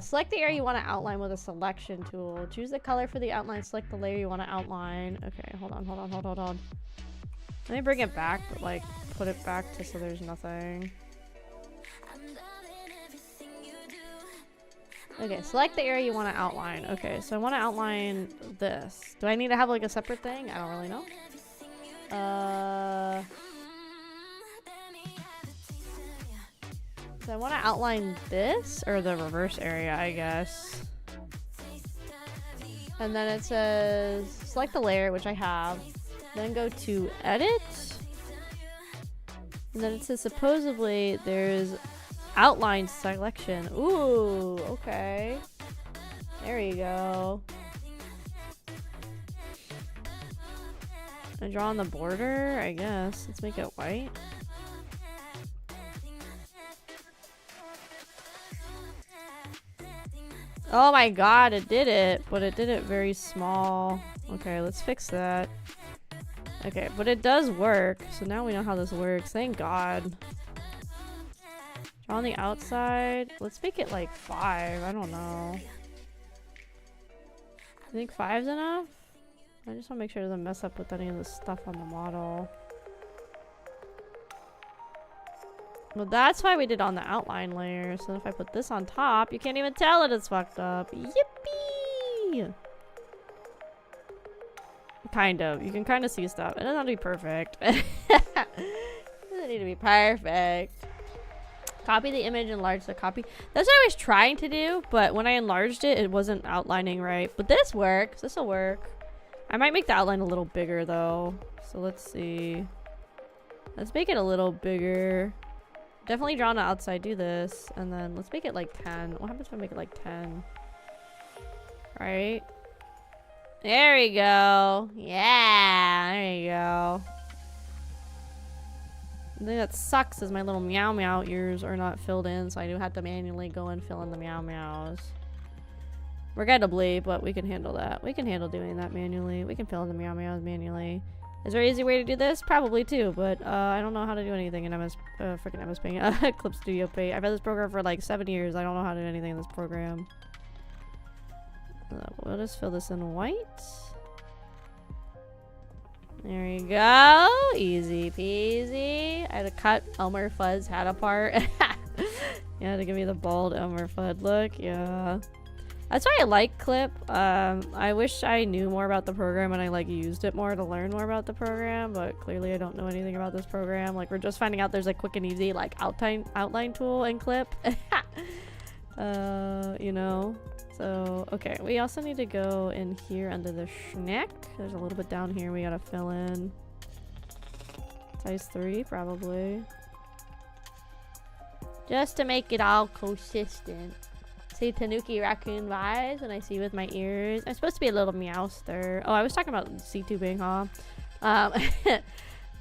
Select the area you want to outline with a selection tool. Choose the color for the outline. Select the layer you want to outline. Okay, hold on. Let me bring it back, but like put it back to so there's nothing. Okay, select the area you want to outline. Okay, so I want to outline this. Do I need to have like a separate thing? I don't really know. So I want to outline this or the reverse area, I guess. And then it says select the layer, which I have. Then go to edit. And then it says supposedly there's outline selection. Ooh, okay. There you go. And draw on the border, I guess. Let's make it white. Oh my god, it did it, but it did it very small. Okay, let's fix that. Okay, but it does work, so now we know how this works. Thank god. Draw on the outside. Let's make it like 5. I don't know. I think 5's enough? I just want to make sure it doesn't mess up with any of the stuff on the model. Well, that's why we did on the outline layer. So if I put this on top, you can't even tell it it's fucked up. Yippee! Kind of. You can kind of see stuff. It doesn't have to be perfect. It doesn't need to be perfect. Copy the image, enlarge the copy. That's what I was trying to do, but when I enlarged it, it wasn't outlining right. But this works. This will work. I might make the outline a little bigger, though. So let's see. Let's make it a little bigger. Definitely draw on the outside, do this, and then let's make it like 10. What happens if I make it like 10? Right? There we go. Yeah, there you go. The thing that sucks is my little meow meow ears are not filled in, so I do have to manually go and fill in the meow meows. Regrettably, but we can handle that. We can handle doing that manually. We can fill in the meow meows manually. Is there an easy way to do this? Probably too, but I don't know how to do anything in freaking MS Paint. Clip Studio Paint. I've had this program for like 7 years. I don't know how to do anything in this program. We'll just fill this in white. There you go. Easy peasy. I had to cut Elmer Fudd's hat apart. Yeah, to give me the bald Elmer Fudd look. Yeah. That's why I like Clip. I wish I knew more about the program and I like used it more to learn more about the program, but clearly I don't know anything about this program. Like, we're just finding out there's a quick and easy like outline tool in Clip. You know. So, okay, we also need to go in here under the schneck. There's a little bit down here we gotta fill in. Size 3, probably. Just to make it all consistent. See Tanuki raccoon vibes when I see with my ears. I'm supposed to be a little meowster. Oh, I was talking about C-tubing, huh?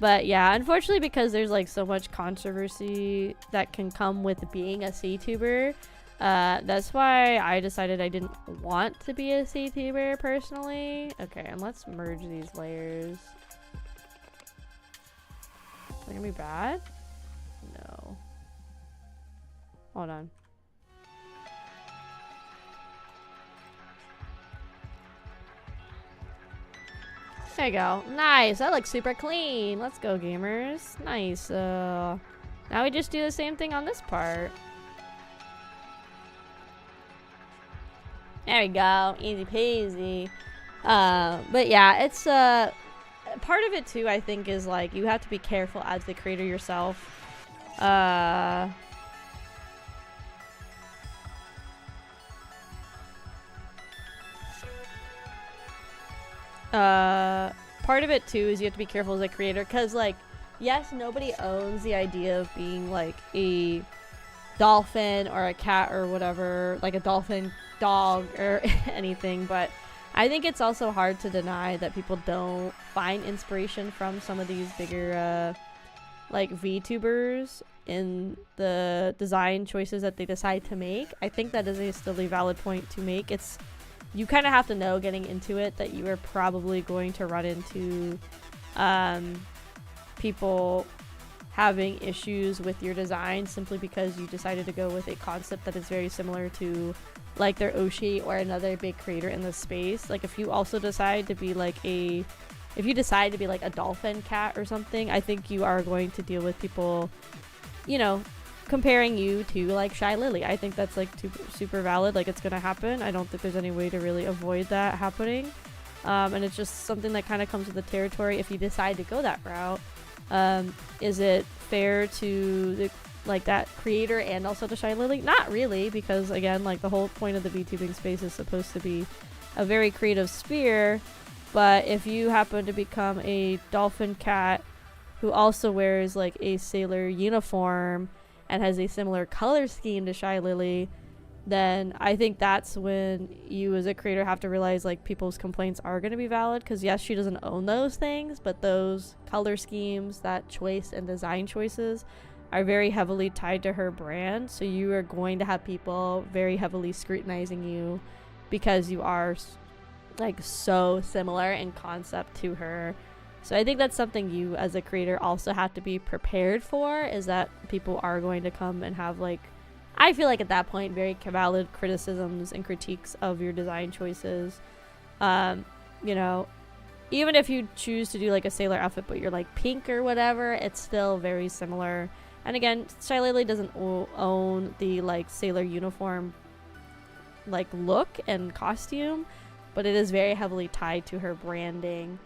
But yeah, unfortunately, because there's like so much controversy that can come with being a C-tuber, that's why I decided I didn't want to be a C-tuber personally. Okay, and let's merge these layers. Is that gonna be bad? No. Hold on. There you go. Nice. That looks super clean. Let's go, gamers. Nice. Now we just do the same thing on this part. There we go. Easy peasy. But yeah, it's part of it too, I think, is like you have to be careful as the creator yourself. Part of it too is you have to be careful as a creator, because like, yes, nobody owns the idea of being like a dolphin or a cat or whatever, like a dolphin dog or anything. But I think it's also hard to deny that people don't find inspiration from some of these bigger like VTubers in the design choices that they decide to make. I think that is still a valid point to make. It's, you kind of have to know getting into it that you are probably going to run into people having issues with your design simply because you decided to go with a concept that is very similar to like their Oshi or another big creator in the space. Like if you also decide to be like a dolphin cat or something, I think you are going to deal with people, you know, comparing you to like Shy Lily. I think that's like super valid. Like it's gonna happen. I don't think there's any way to really avoid that happening. And it's just something that kind of comes with the territory if you decide to go that route. Is it fair to the, like that creator and also to Shy Lily? Not really, because again, like the whole point of the VTubing space is supposed to be a very creative sphere. But if you happen to become a dolphin cat who also wears like a sailor uniform and has a similar color scheme to Shy Lily, then I think that's when you as a creator have to realize like people's complaints are going to be valid, because yes, she doesn't own those things, but those color schemes, that choice and design choices are very heavily tied to her brand. So you are going to have people very heavily scrutinizing you because you are like so similar in concept to her. So I think that's something you as a creator also have to be prepared for, is that people are going to come and have like, I feel like at that point, very valid criticisms and critiques of your design choices. You know, even if you choose to do like a sailor outfit, but you're like pink or whatever, it's still very similar. And again, Shy Lily doesn't own the like sailor uniform like look and costume, but it is very heavily tied to her branding.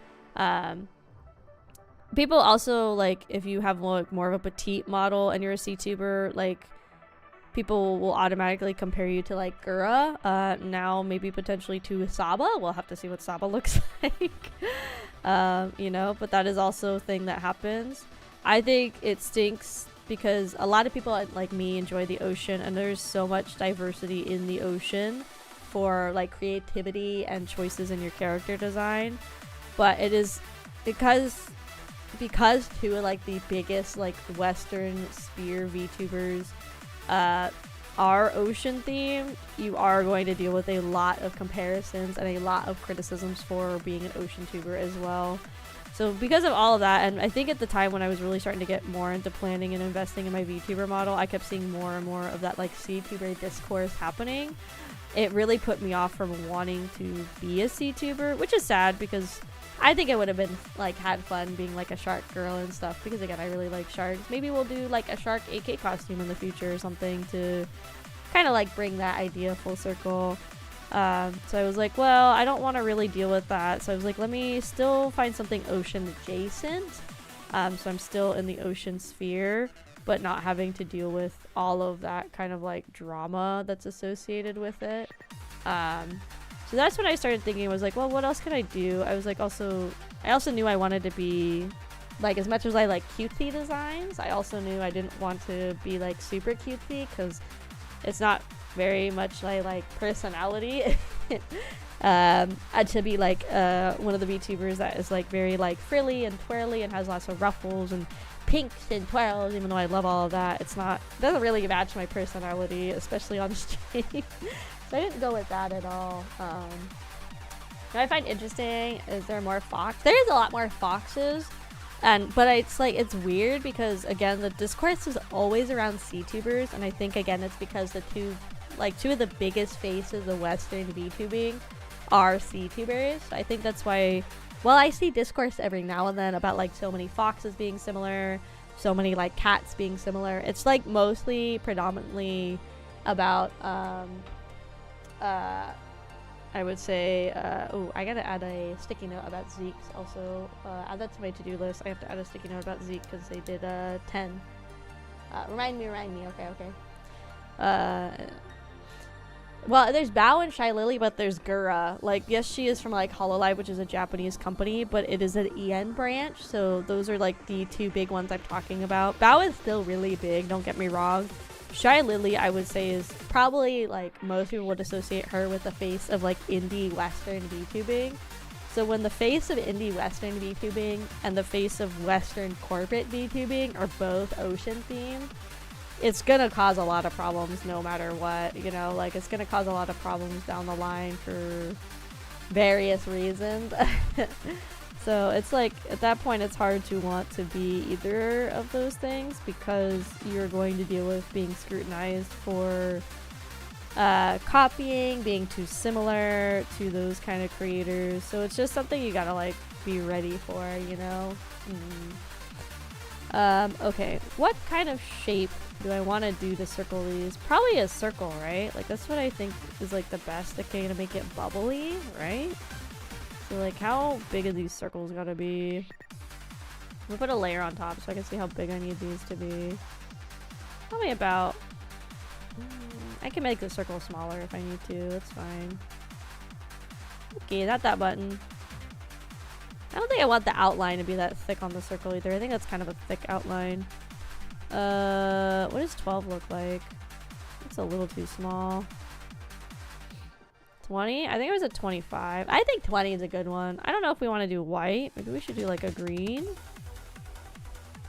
People also, like, if you have more of a petite model and you're a CTuber, like, people will automatically compare you to, like, Gura. Now, maybe potentially to Saba. We'll have to see what Saba looks like. You know, but that is also a thing that happens. I think it stinks because a lot of people, like me, enjoy the ocean, and there's so much diversity in the ocean for, like, creativity and choices in your character design. But it is because two of like the biggest like Western sphere VTubers are ocean themed, you are going to deal with a lot of comparisons and a lot of criticisms for being an ocean tuber as well. So because of all of that, and I think at the time when I was really starting to get more into planning and investing in my VTuber model, I kept seeing more and more of that like CTuber discourse happening. It really put me off from wanting to be a CTuber, which is sad because I think it would have been like had fun being like a shark girl and stuff, because again, I really like sharks. Maybe we'll do like a shark AK costume in the future or something to kind of like bring that idea full circle. So I was like, well, I don't want to really deal with that. So I was like, let me still find something ocean adjacent. So I'm still in the ocean sphere, but not having to deal with all of that kind of like drama that's associated with it. So that's when I started thinking, I was like, well, what else can I do? I was like, I also knew I wanted to be, like, as much as I like cutesy designs, I also knew I didn't want to be, like, super cutesy, because it's not very much my, like, personality to be, like, one of the VTubers that is, like, very, like, frilly and twirly and has lots of ruffles and pinks and twirls, even though I love all of that. It doesn't really match my personality, especially on stream. So I didn't go with that at all. What I find interesting is there are more fox. There's a lot more foxes, but it's like, it's weird because again, the discourse is always around CTubers, and I think again it's because the two of the biggest faces of Western VTubing are CTubers. I think that's why. Well, I see discourse every now and then about like so many foxes being similar, so many like cats being similar. It's like mostly predominantly about I would say, oh, I gotta add a sticky note about Zeke's also. Add that to my to-do list. I have to add a sticky note about Zeke because they did 10. Remind me, okay. Well, there's Bao and Shy Lily, but there's Gura. Like, yes, she is from like Hololive, which is a Japanese company, but it is an EN branch, so those are like the two big ones I'm talking about. Bao is still really big, don't get me wrong. Shy Lily, I would say, is probably like most people would associate her with the face of like indie Western VTubing. So when the face of indie Western VTubing and the face of Western corporate VTubing are both ocean themed, it's gonna cause a lot of problems no matter what, you know, like it's gonna cause a lot of problems down the line for various reasons. So it's like at that point it's hard to want to be either of those things because you're going to deal with being scrutinized for copying, being too similar to those kind of creators. So it's just something you gotta like be ready for, you know. Okay, what kind of shape do I want to do to circle these? Probably a circle, right? Like that's what I think is like the best, okay, to make it bubbly, right? So like how big are these circles gotta be? I'm gonna put a layer on top so I can see how big I need these to be. Probably about I can make the circle smaller if I need to, that's fine. Okay, not that button. I don't think I want the outline to be that thick on the circle either. I think that's kind of a thick outline. What does 12 look like? It's a little too small. 20? I think it was a 25. I think 20 is a good one. I don't know if we want to do white. Maybe we should do like a green.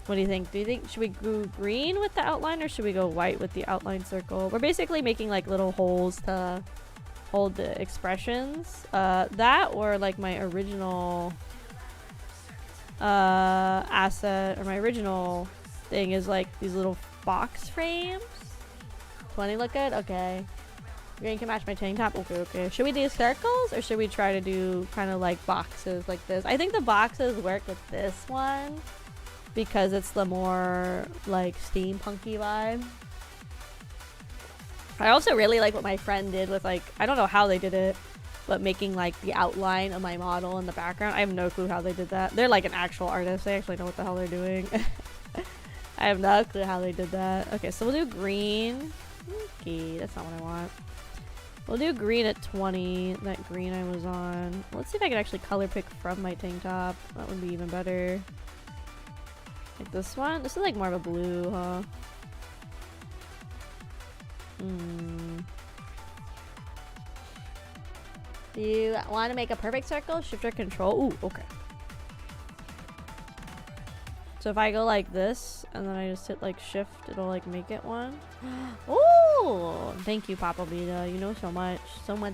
What do you think? Should we go green with the outline or should we go white with the outline circle? We're basically making like little holes to hold the expressions. That or like my original asset or my original thing is like these little box frames. 20 look good? Okay. Green can match my tank top. Okay, okay. Should we do circles or should we try to do kind of like boxes like this? I think the boxes work with this one because it's the more like steampunky vibe. I also really like what my friend did with like, I don't know how they did it, but making like the outline of my model in the background. I have no clue how they did that. They're like an actual artist. They actually know what the hell they're doing. I have no clue how they did that. Okay, so we'll do green. Okay, that's not what I want. We'll do green at 20. That green I was on. Let's see if I can actually color pick from my tank top. That would be even better. Like this one? This is like more of a blue, huh? Do you want to make a perfect circle? Shift or control? Ooh, okay. So if I go like this and then I just hit like shift, it'll like make it one. Ooh, thank you, Papa Beta. You know so much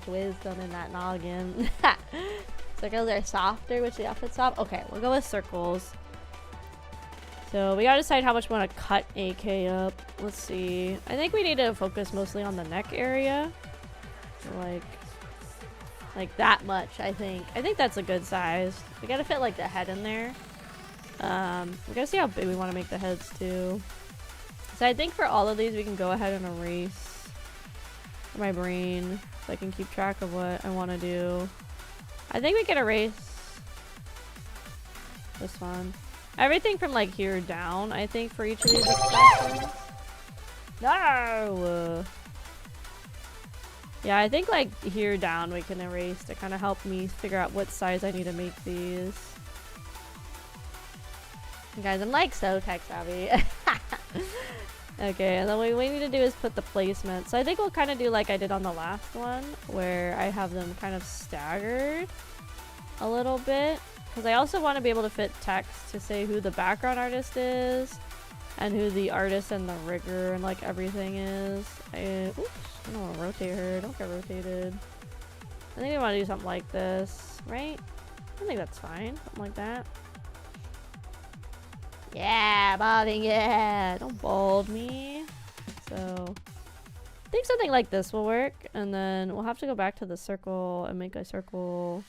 wisdom in that noggin. Circles are softer, which the outfit's soft. Okay, we'll go with circles. So we gotta decide how much we want to cut AK up. Let's see. I think we need to focus mostly on the neck area. So like that much, I think. I think that's a good size. We gotta fit like the head in there. We gotta see how big we want to make the heads too. So I think for all of these we can go ahead and erase my brain so I can keep track of what I want to do. I think we can erase this one. Everything from like here down, I think, for each of these expressions. No! Yeah, I think like here down we can erase to kind of help me figure out what size I need to make these. Guys, I'm like so tech savvy. Okay, and then what we need to do is put the placement. So I think we'll kind of do like I did on the last one, where I have them kind of staggered a little bit. Because I also want to be able to fit text to say who the background artist is and who the artist and the rigger and like everything is. Oops, I don't want to rotate her. Don't get rotated. I think I want to do something like this, right? I think that's fine. Something like that. Yeah, balding, yeah. Don't bald me. So, I think something like this will work. And then we'll have to go back to the circle and make a circle.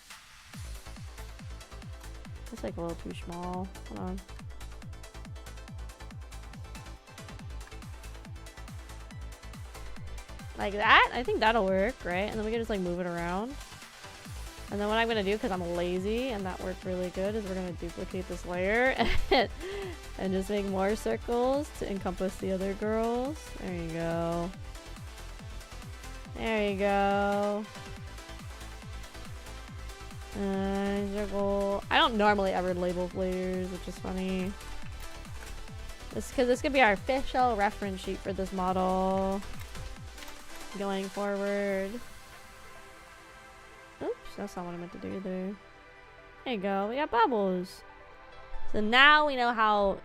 It's like a little too small. Hold on. Like that? I think that'll work, right? And then we can just like move it around. And then what I'm going to do, because I'm lazy and that worked really good, is we're going to duplicate this layer and just make more circles to encompass the other girls. There you go. There you go. Circle. I don't normally ever label layers, which is funny. Because this could be our official reference sheet for this model going forward. Oops, that's not what I meant to do either. There you go, we got bubbles. So now we know how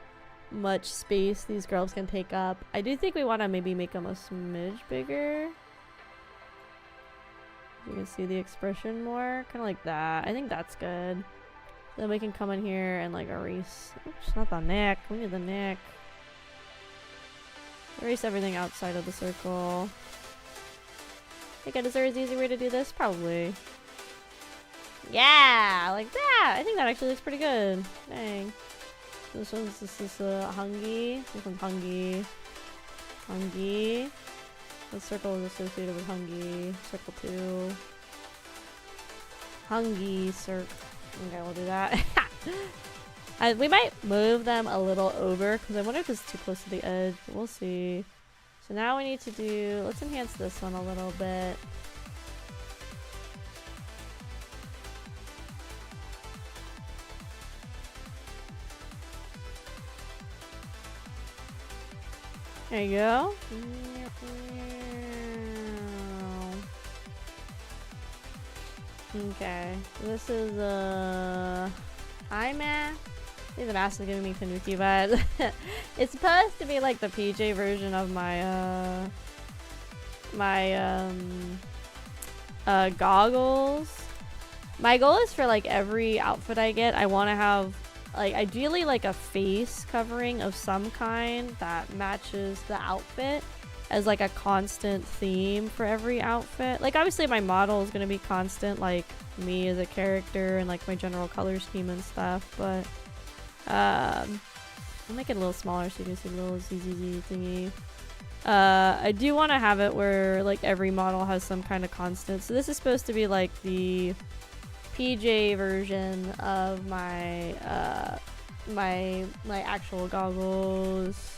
much space these girls can take up. I do think we want to maybe make them a smidge bigger. You can see the expression more, kind of like that. I think that's good. Then we can come in here and like erase. Oops, not the neck. We need the neck. Erase everything outside of the circle. Okay, is there an easy way to do this? Probably. Yeah, like that. I think that actually looks pretty good. Dang. This is Hungy. This one's Hungy. Hungy. The circle is associated with Hungy. Circle 2. Hungy circle. Okay, we'll do that. We might move them a little over because I wonder if it's too close to the edge. We'll see. So now we need to do, let's enhance this one a little bit. There you go. Okay, this is hi man. I think the mask is giving me Kanuki vibes. It's supposed to be like the PJ version of my goggles. My goal is for like every outfit I get, I want to have like ideally like a face covering of some kind that matches the outfit as like a constant theme for every outfit. Like obviously my model is going to be constant, like me as a character and like my general color scheme and stuff, but I'll make it a little smaller so you can see the little ZZZ thingy. I do want to have it where like every model has some kind of constant. So this is supposed to be like the PJ version of my my actual goggles.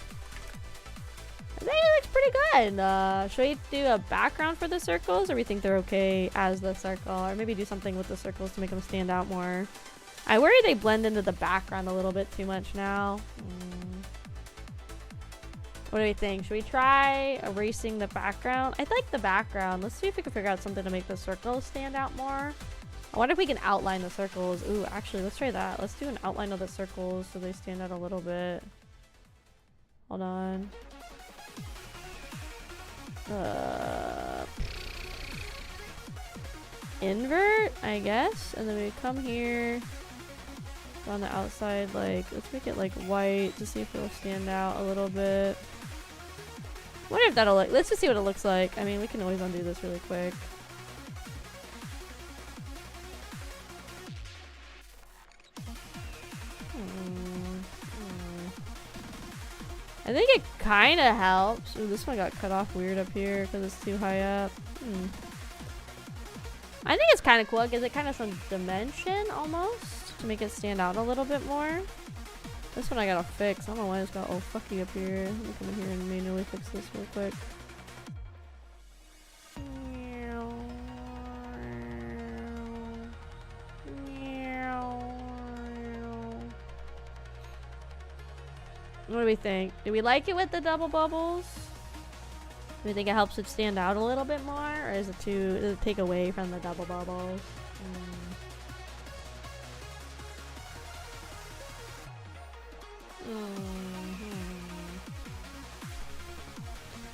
I think it looks pretty good. Should we do a background for the circles, or we think they're okay as the circle, or maybe do something with the circles to make them stand out more? I worry they blend into the background a little bit too much now. What do we think? Should we try erasing the background? I like the background. Let's see if we can figure out something to make the circles stand out more. I wonder if we can outline the circles. Ooh, actually, let's try that. Let's do an outline of the circles so they stand out a little bit. Hold on. Invert, I guess. And then we come here on the outside, like, let's make it like white to see if it'll stand out a little bit. Wonder if that'll look, let's just see what it looks like. I mean, we can always undo this really quick. I think it kind of helps. Ooh, this one got cut off weird up here because it's too high up. I think it's kind of cool. It gives it kind of some dimension almost to make it stand out a little bit more. This one I gotta fix. I don't know why it's got all fucky up here. Let me come in here and manually fix this real quick. What do we think? Do we like it with the double bubbles? Do we think it helps it stand out a little bit more? Or is it too, does it take away from the double bubbles?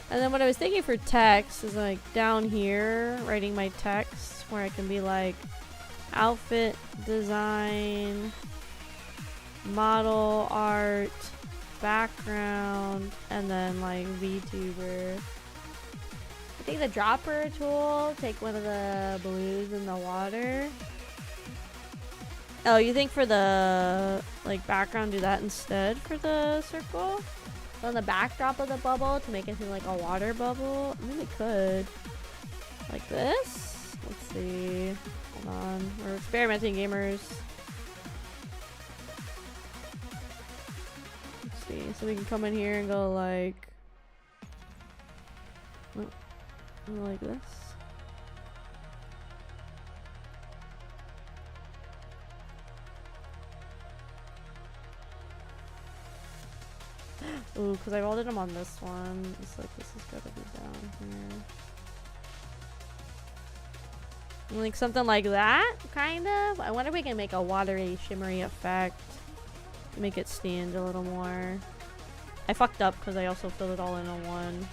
And then what I was thinking for text is like down here, writing my text where I can be like outfit design, model art, background, and then like VTuber. I think the dropper tool, take one of the blues in the water. Oh, you think for the like background do that instead for the circle? So on the backdrop of the bubble to make it seem like a water bubble? I mean, we could. Like this? Let's see. Hold on. We're experimenting, gamers. Let's see. So we can come in here and go like... Oh, like this. Ooh, because I welded them on this one. It's like this has got to be down here. Like something like that, kind of. I wonder if we can make a watery, shimmery effect. Make it stand a little more. I fucked up because I also filled it all in on one.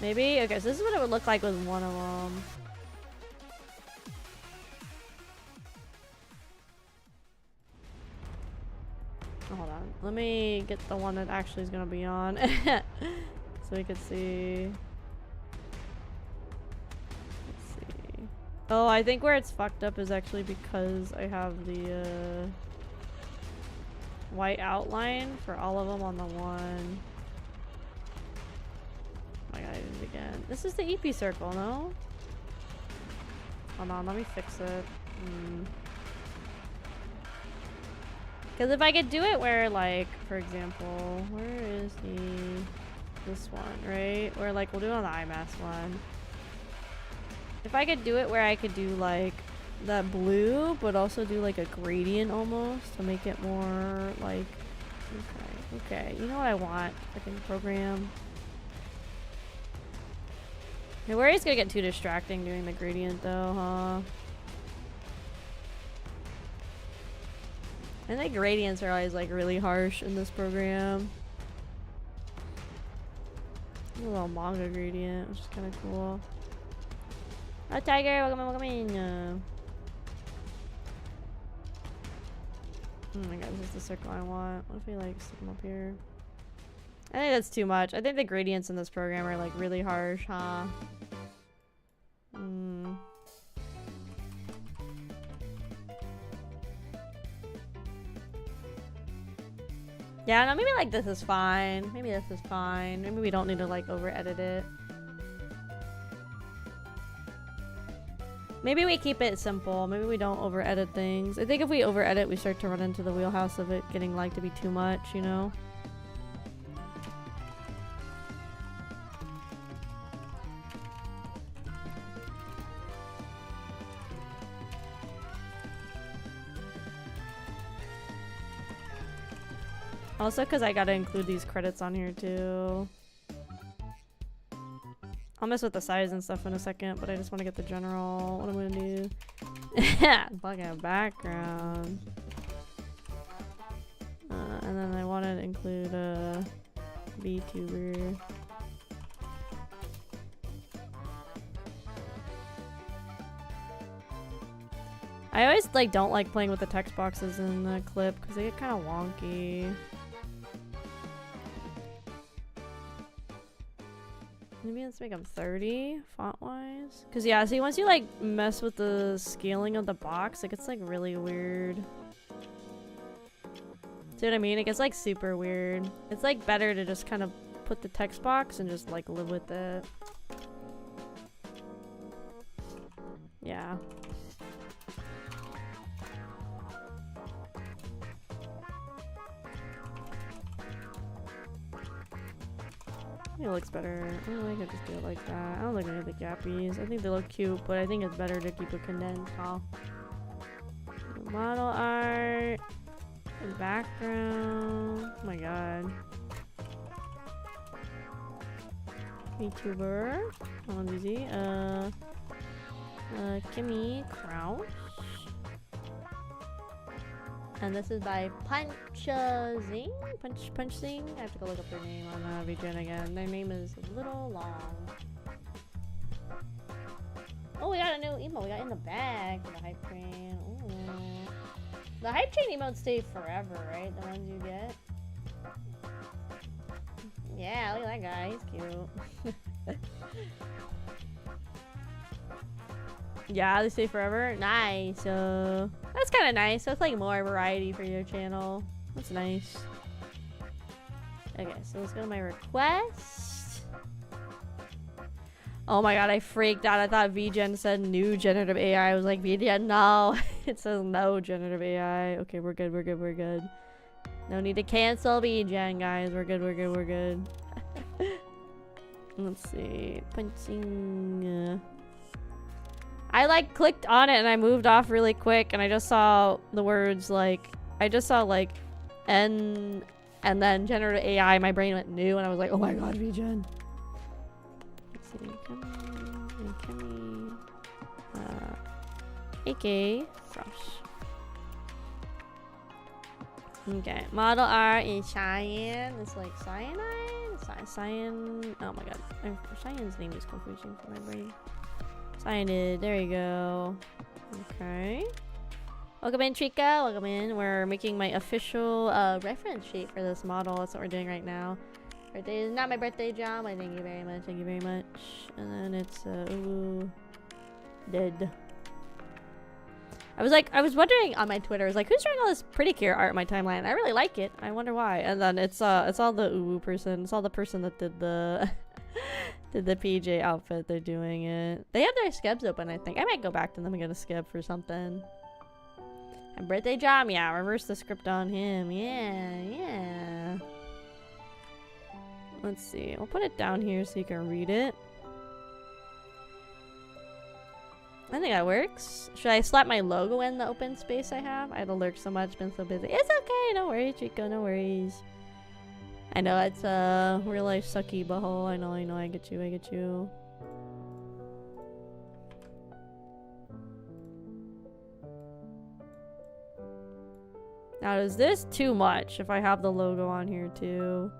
Maybe? Okay, so this is what it would look like with one of them. Hold on. Let me get the one that actually is going to be on. So we could see. Let's see. Oh, I think where it's fucked up is actually because I have the white outline for all of them on the one. Oh my god, I did it again. This is the EP circle, no? Hold on, let me fix it. Because if I could do it where, like, for example, where is this one, right? Where, like, we'll do it on the IMAS one. If I could do it where I could do, like, that blue, but also do, like, a gradient almost to make it more, like, okay, you know what I want? Freaking program. Yeah, where it's gonna get too distracting doing the gradient, though, huh? I think gradients are always like really harsh in this program. A little manga gradient, which is kind of cool. Oh, Tiger, welcome in, welcome in. Oh my god, this is the circle I want. What if we like stick them up here? I think that's too much. I think the gradients in this program are like really harsh, huh? Yeah, no, maybe like this is fine. Maybe this is fine. Maybe we don't need to like over edit it. Maybe we keep it simple. Maybe we don't over edit things. I think if we over edit, we start to run into the wheelhouse of it getting like to be too much, you know? Also, because I gotta include these credits on here too. I'll mess with the size and stuff in a second, but I just want to get the general. What I'm gonna do? Fucking background. And then I want to include a VTuber. I always like don't like playing with the text boxes in the clip because they get kind of wonky. Maybe let's make them 30 font wise. Cause yeah, see once you like mess with the scaling of the box, it gets like really weird. See what I mean? It gets like super weird. It's like better to just kind of put the text box and just like live with it. Yeah. It looks better. I could just do it like that. I don't look at the gappies. I think they look cute, but I think it's better to keep it condensed, huh? Model art. And background. Oh my god. VTuber. That one's easy. Akemi, Kraus. And this is by Punch-Zing? Punch-Zing? I have to go look up their name on VGen again. Their name is a little long. Oh, we got a new emote. We got in the bag for the hype train. Ooh. The hype train emotes stay forever, right? The ones you get. Yeah, look at that guy. He's cute. Yeah, they stay forever. Nice. That's kind of nice. That's like more variety for your channel. That's nice. Okay, so let's go to my request. Oh my god, I freaked out. I thought VGen said new generative AI. I was like, VGen, no. It says no generative AI. Okay, we're good, we're good, we're good. No need to cancel VGen, guys. We're good, we're good, we're good. Let's see. Punching. I like clicked on it and I moved off really quick and I just saw the words like, I just saw like NSFW and then generative AI, my brain went new, and I was like, oh my god, VGen. Let's see, Akemi, AK, Kraus. Okay, model art is cyan. It's like cyanide? Cyan. Oh my god. Cyan's name is confusing for my brain. Cyanide. There you go. Okay. Welcome in, Chica. Welcome in. We're making my official reference sheet for this model. That's what we're doing right now. Birthday is not my birthday, John. Thank you very much. Thank you very much. And then it's ooh, dead. I was wondering on my Twitter, I was like, who's drawing all this pretty cure art in my timeline? I really like it. I wonder why. And then it's all the uwu person. It's all the person that did the did the PJ outfit. They're doing it. They have their skebs open, I think. I might go back to them and get a skeb for something. And birthday Jam, yeah, reverse the script on him. Yeah. Let's see. We'll put it down here so you can read it. I think that works. Should I slap my logo in the open space I have? I had to lurk so much, been so busy. It's okay, no worries, Chico, no worries. I know it's a real life sucky butthole. I know, I get you. Now, is this too much if I have the logo on here too?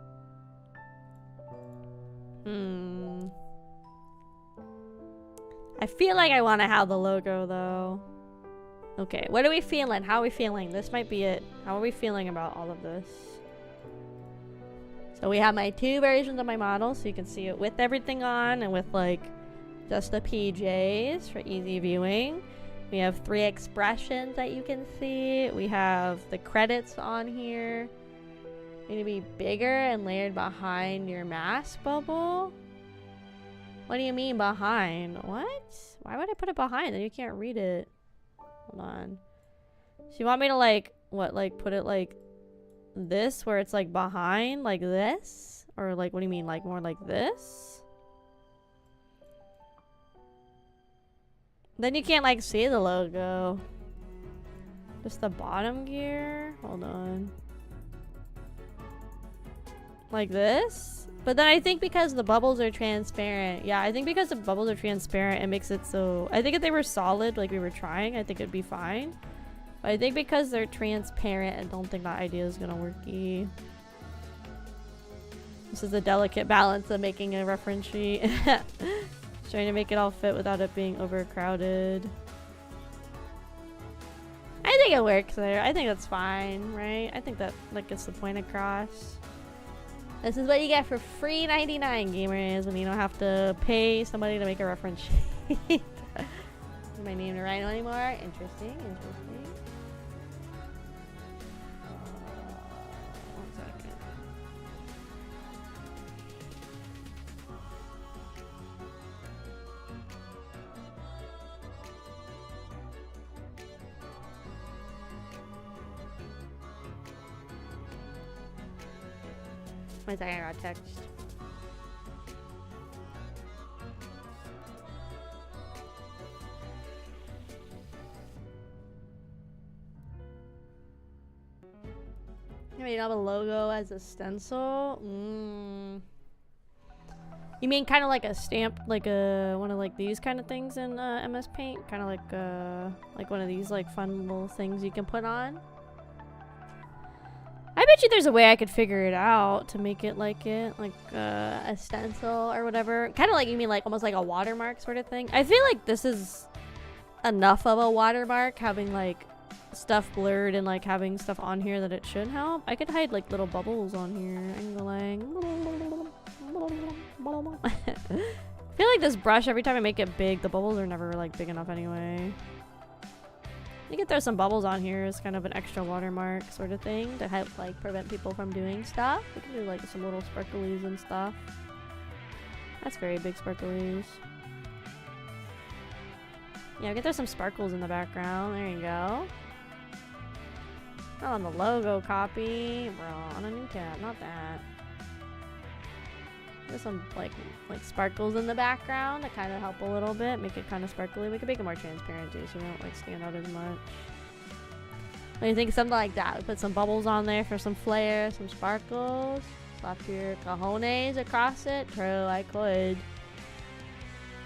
I feel like I want to have the logo though. Okay, what are we feeling? How are we feeling? This might be it. How are we feeling about all of this? So we have my two versions of my model, so you can see it with everything on and with like just the PJs for easy viewing. We have 3 expressions that you can see. We have the credits on here. Going to be bigger and layered behind your mask bubble. What do you mean behind? What? Why would I put it behind? Then you can't read it. Hold on. So you want me to like, what, like put it like this where it's like behind like this? Or like, what do you mean? Like more like this? Then you can't like see the logo. Just the bottom gear? Hold on. Like this? But then I think because the bubbles are transparent. Yeah, I think because the bubbles are transparent, it makes it so... I think if they were solid, like we were trying, I think it'd be fine. But I think because they're transparent, I don't think that idea is gonna worky. This is a delicate balance of making a reference sheet. Trying to make it all fit without it being overcrowded. I think it works there. I think that's fine, right? I think that gets the point across. This is what you get for free 99 gamers when you don't have to pay somebody to make a reference sheet. My name to Rhino anymore? Interesting. One second. One second, I got text. You mean have a logo as a stencil? You mean kind of like a stamp, like a one of like these kind of things in MS Paint, kind of like one of these like fun little things you can put on. I bet you there's a way I could figure it out to make it like a stencil or whatever. Kind of like, you mean like almost like a watermark sort of thing. I feel like this is enough of a watermark, having like stuff blurred and like having stuff on here that it should help. I could hide like little bubbles on here. I'm like, I feel like this brush, every time I make it big, the bubbles are never like big enough anyway. You can throw some bubbles on here as kind of an extra watermark sort of thing to help like prevent people from doing stuff. We can do like some little sparklies and stuff. That's very big sparklies. Yeah, we can throw some sparkles in the background. There you go. Not on the logo copy. Bro, on a new tab, not that. There's some like sparkles in the background to kind of help a little bit, make it kind of sparkly. We can make it more transparent too, so you don't like stand out as much. What do you think? Something like that. We put some bubbles on there for some flair, some sparkles. Slap your cojones across it. True, I could.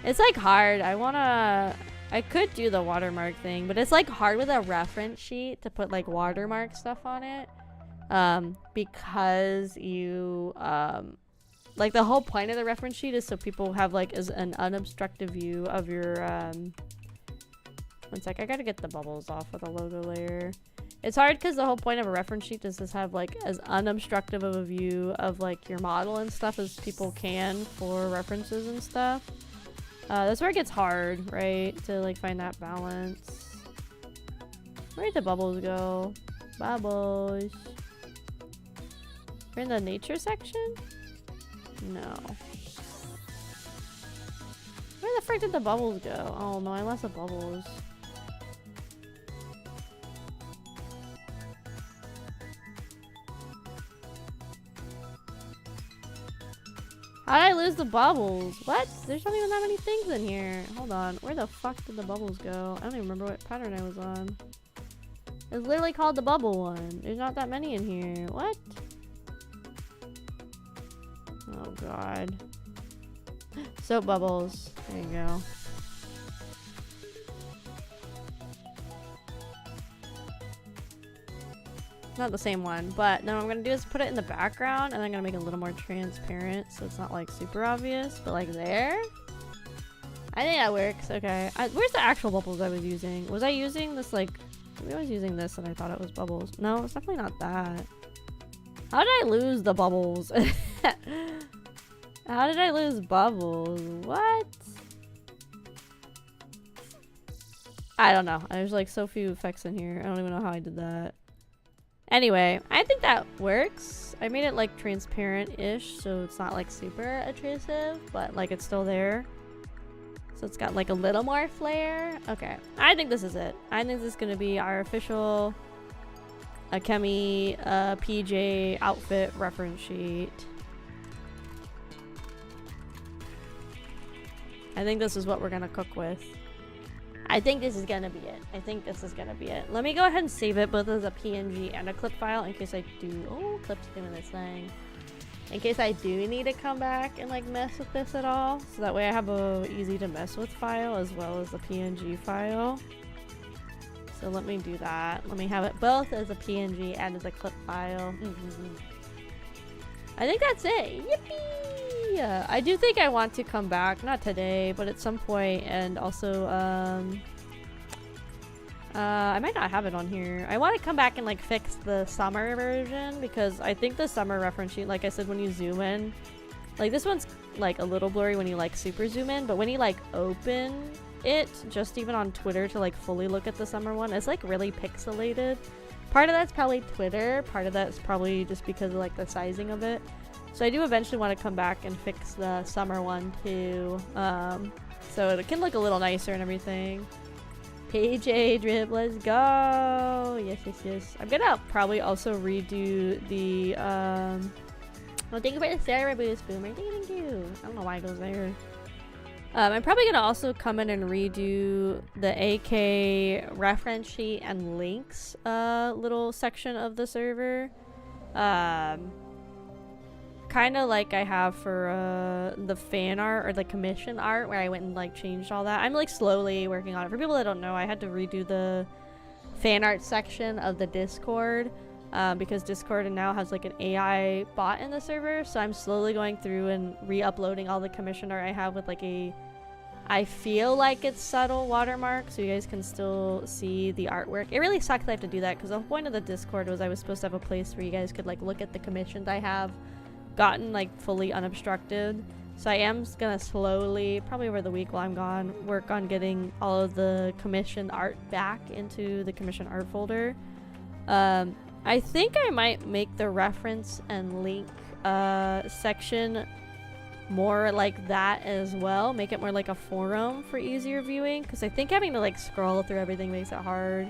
It's like hard. I could do the watermark thing, but it's like hard with a reference sheet to put like watermark stuff on it. Because you, like the whole point of the reference sheet is so people have like an unobstructed view of your, one sec, I gotta get the bubbles off with a logo layer. It's hard because the whole point of a reference sheet is to have like as unobstructive of a view of like your model and stuff as people can for references and stuff. That's where it gets hard, right? To like find that balance. Where'd the bubbles go? Bubbles. We're in the nature section? No. Where the frick did the bubbles go? Oh no, I lost the bubbles. How did I lose the bubbles? What? There's not even that many things in here. Hold on. Where the fuck did the bubbles go? I don't even remember what pattern I was on. It's literally called the bubble one. There's not that many in here. What? Oh god. Soap bubbles. There you go. Not the same one, but then what I'm gonna do is put it in the background and I'm gonna make it a little more transparent so it's not like super obvious, but like there. I think that works. Okay. Where's the actual bubbles I was using? Was I using this like, maybe I was using this and I thought it was bubbles. No, it's definitely not that. How did I lose the bubbles? How did I lose bubbles? What? I don't know. There's like so few effects in here. I don't even know how I did that. Anyway, I think that works. I made it like transparent-ish, so it's not like super intrusive, but like it's still there. So it's got like a little more flair. Okay, I think this is it. I think this is gonna be our official Akemi PJ outfit reference sheet. I think this is what we're gonna cook with. I think this is gonna be it. I think this is gonna be it. Let me go ahead and save it both as a PNG and a clip file in case I do. Oh, clip's doing this thing. In case I do need to come back and like mess with this at all. So that way I have a easy to mess with file as well as the PNG file. So let me do that. Let me have it both as a PNG and as a clip file. I think that's it. Yippee! Yeah, I do think I want to come back, not today, but at some point, and also, I might not have it on here. I want to come back and like fix the summer version because I think the summer reference sheet, like I said, when you zoom in, like this one's like a little blurry when you like super zoom in, but when you like open it, just even on Twitter to like fully look at the summer one, it's like really pixelated. Part of that's probably Twitter, part of that's probably just because of like the sizing of it. So I do eventually want to come back and fix the summer one too, so it can look a little nicer and everything. PJ drip, let's go! Yes, yes, yes. I'm gonna probably also redo the, well, thank you for the Sarah boost, Boomer. Thank you. I don't know why it goes there. I'm probably gonna also come in and redo the AK reference sheet and links, little section of the server. Kind of like I have for the fan art or the commission art where I went and like changed all that. I'm like slowly working on it. For people that don't know, I had to redo the fan art section of the Discord because Discord now has like an AI bot in the server. So I'm slowly going through and re-uploading all the commission art I have with like a, I feel like it's subtle watermark so you guys can still see the artwork. It really sucks I have to do that because the whole point of the Discord was I was supposed to have a place where you guys could like look at the commissions I have gotten like fully unobstructed. So I am gonna slowly, probably over the week while I'm gone, work on getting all of the commissioned art back into the commissioned art folder. I think I might make the reference and link section more like that as well. Make it more like a forum for easier viewing because I think having to like scroll through everything makes it hard.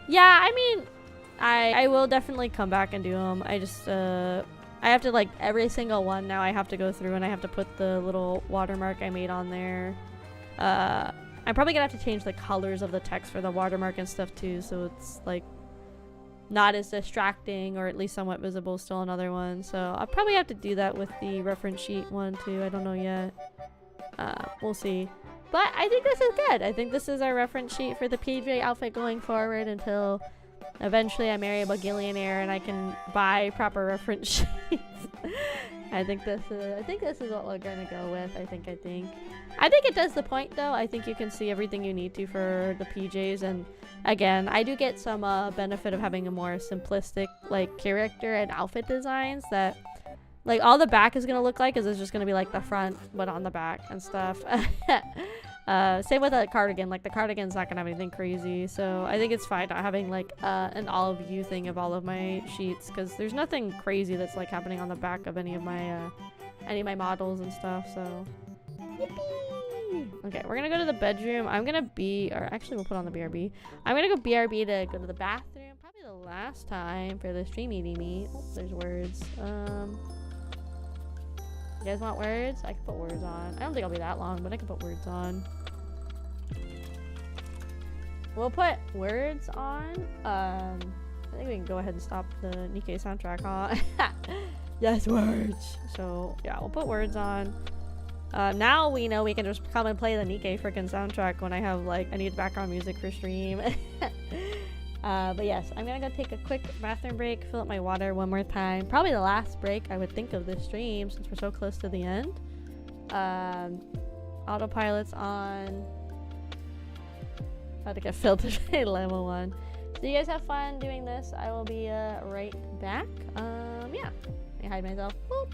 Yeah, I mean, I will definitely come back and do them. I just I have to like every single one now I have to go through and I have to put the little watermark I made on there. I'm probably gonna have to change the colors of the text for the watermark and stuff too, so it's like not as distracting, or at least somewhat visible, still another one. So I'll probably have to do that with the reference sheet one too. I don't know yet. We'll see. But I think this is good. I think this is our reference sheet for the PJ outfit going forward until eventually I marry a billionaire and I can buy proper reference sheets. I think this is what we're gonna go with. I think it does the point though. I think you can see everything you need to for the PJs, and again, I do get some benefit of having a more simplistic like character and outfit designs that like all the back is gonna look like is it's just gonna be like the front but on the back and stuff. Same with a cardigan. Like the cardigan's not gonna have anything crazy, so I think it's fine not having like an all view thing of all of my sheets, because there's nothing crazy that's like happening on the back of any of my models and stuff. So yippee! Okay, we're gonna go to the bedroom. Or actually we'll put on the BRB. I'm gonna go BRB to go to the bathroom. Probably the last time for the streamy me. Oh, there's words. You guys want words? I can put words on. I don't think I'll be that long, but I can put words on. We'll put words on. I think we can go ahead and stop the Nikkei soundtrack, huh? Yes, words. So yeah, we'll put words on. Now we know we can just come and play the Nikkei freaking soundtrack when I need background music for stream. But yes, I'm gonna go take a quick bathroom break, fill up my water one more time. Probably the last break I would think of this stream since we're so close to the end. Autopilot's on. About to get filtered by Lemma one. So you guys have fun doing this. I will be right back. Yeah. Let me hide myself. Boop.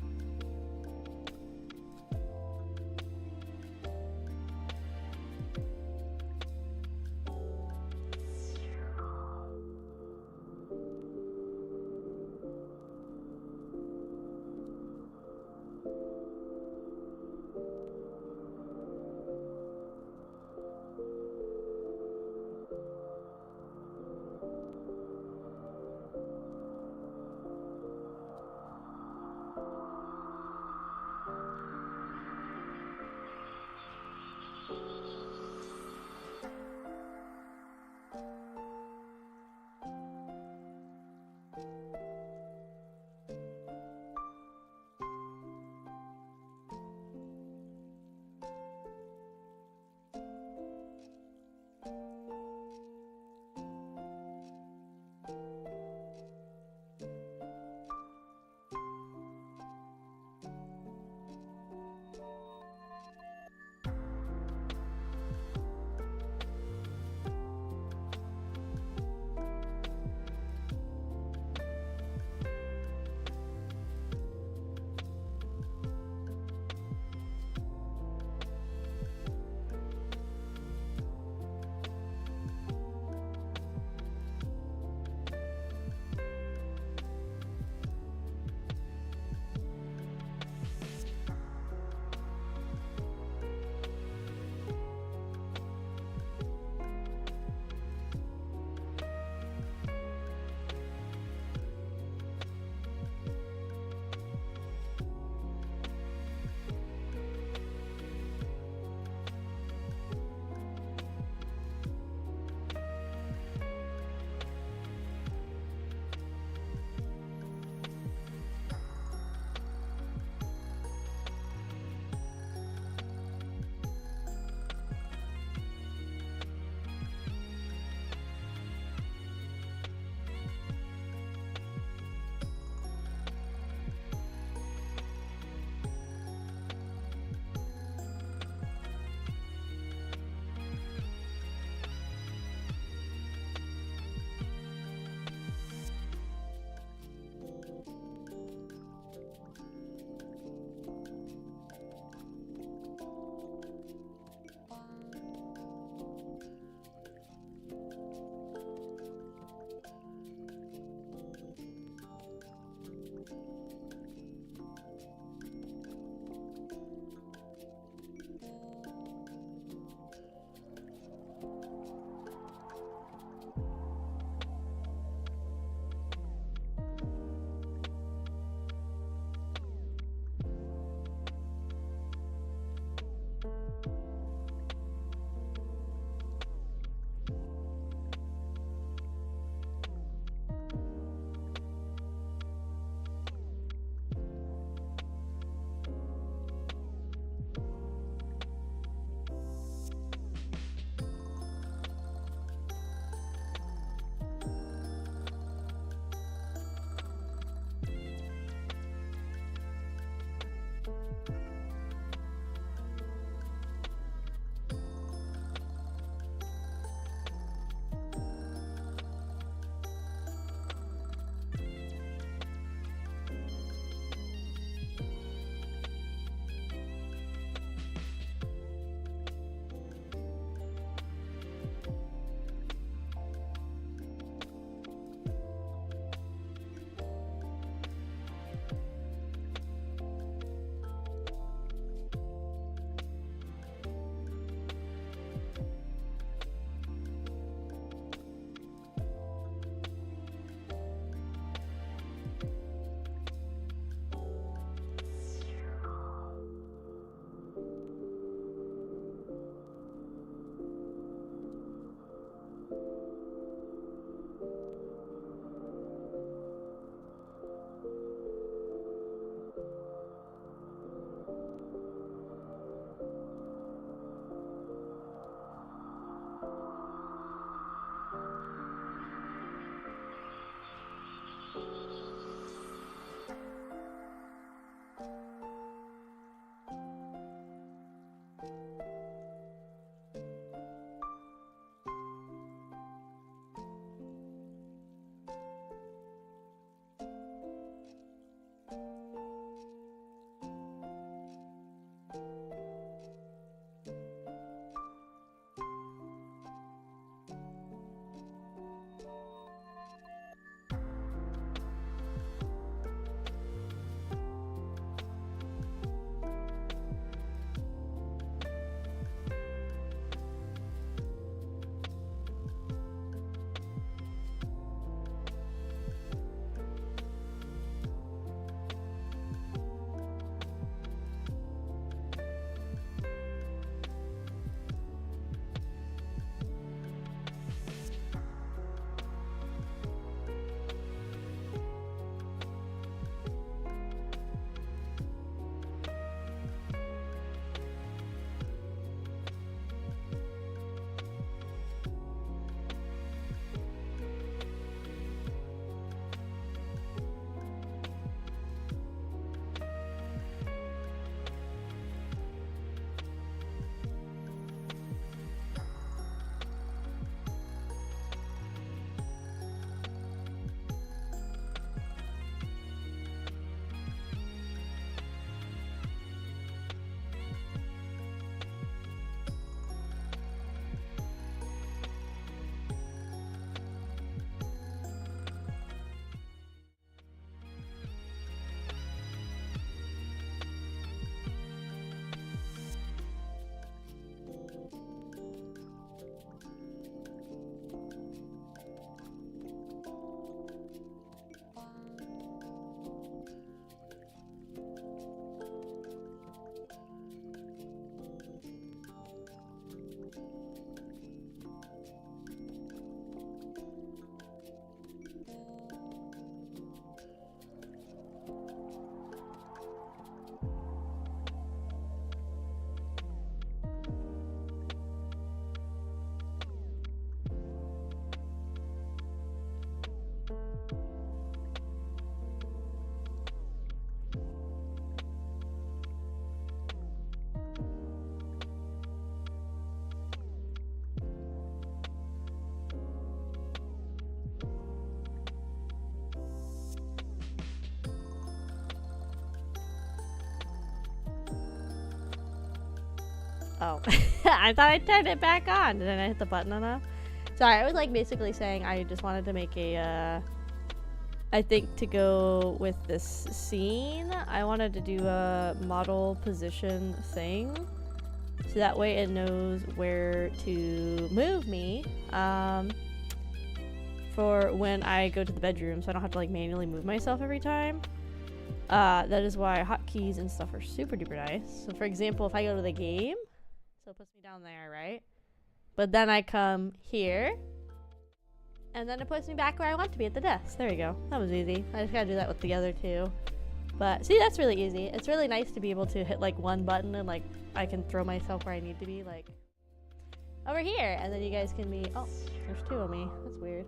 Oh. I thought I turned it back on. Didn't I hit the button enough? Sorry, I was like basically saying I just wanted to make a, I think to go with this scene, I wanted to do a model position thing. So that way it knows where to move me for when I go to the bedroom, so I don't have to like manually move myself every time. That is why hotkeys and stuff are super duper nice. So for example, if I go to the game, so it puts me down there, right? But then I come here, and then it puts me back where I want to be at the desk. There we go. That was easy. I just gotta do that with the other two. But see, that's really easy. It's really nice to be able to hit like one button and like I can throw myself where I need to be, like over here, and then you guys can be. Oh, there's two of me. That's weird.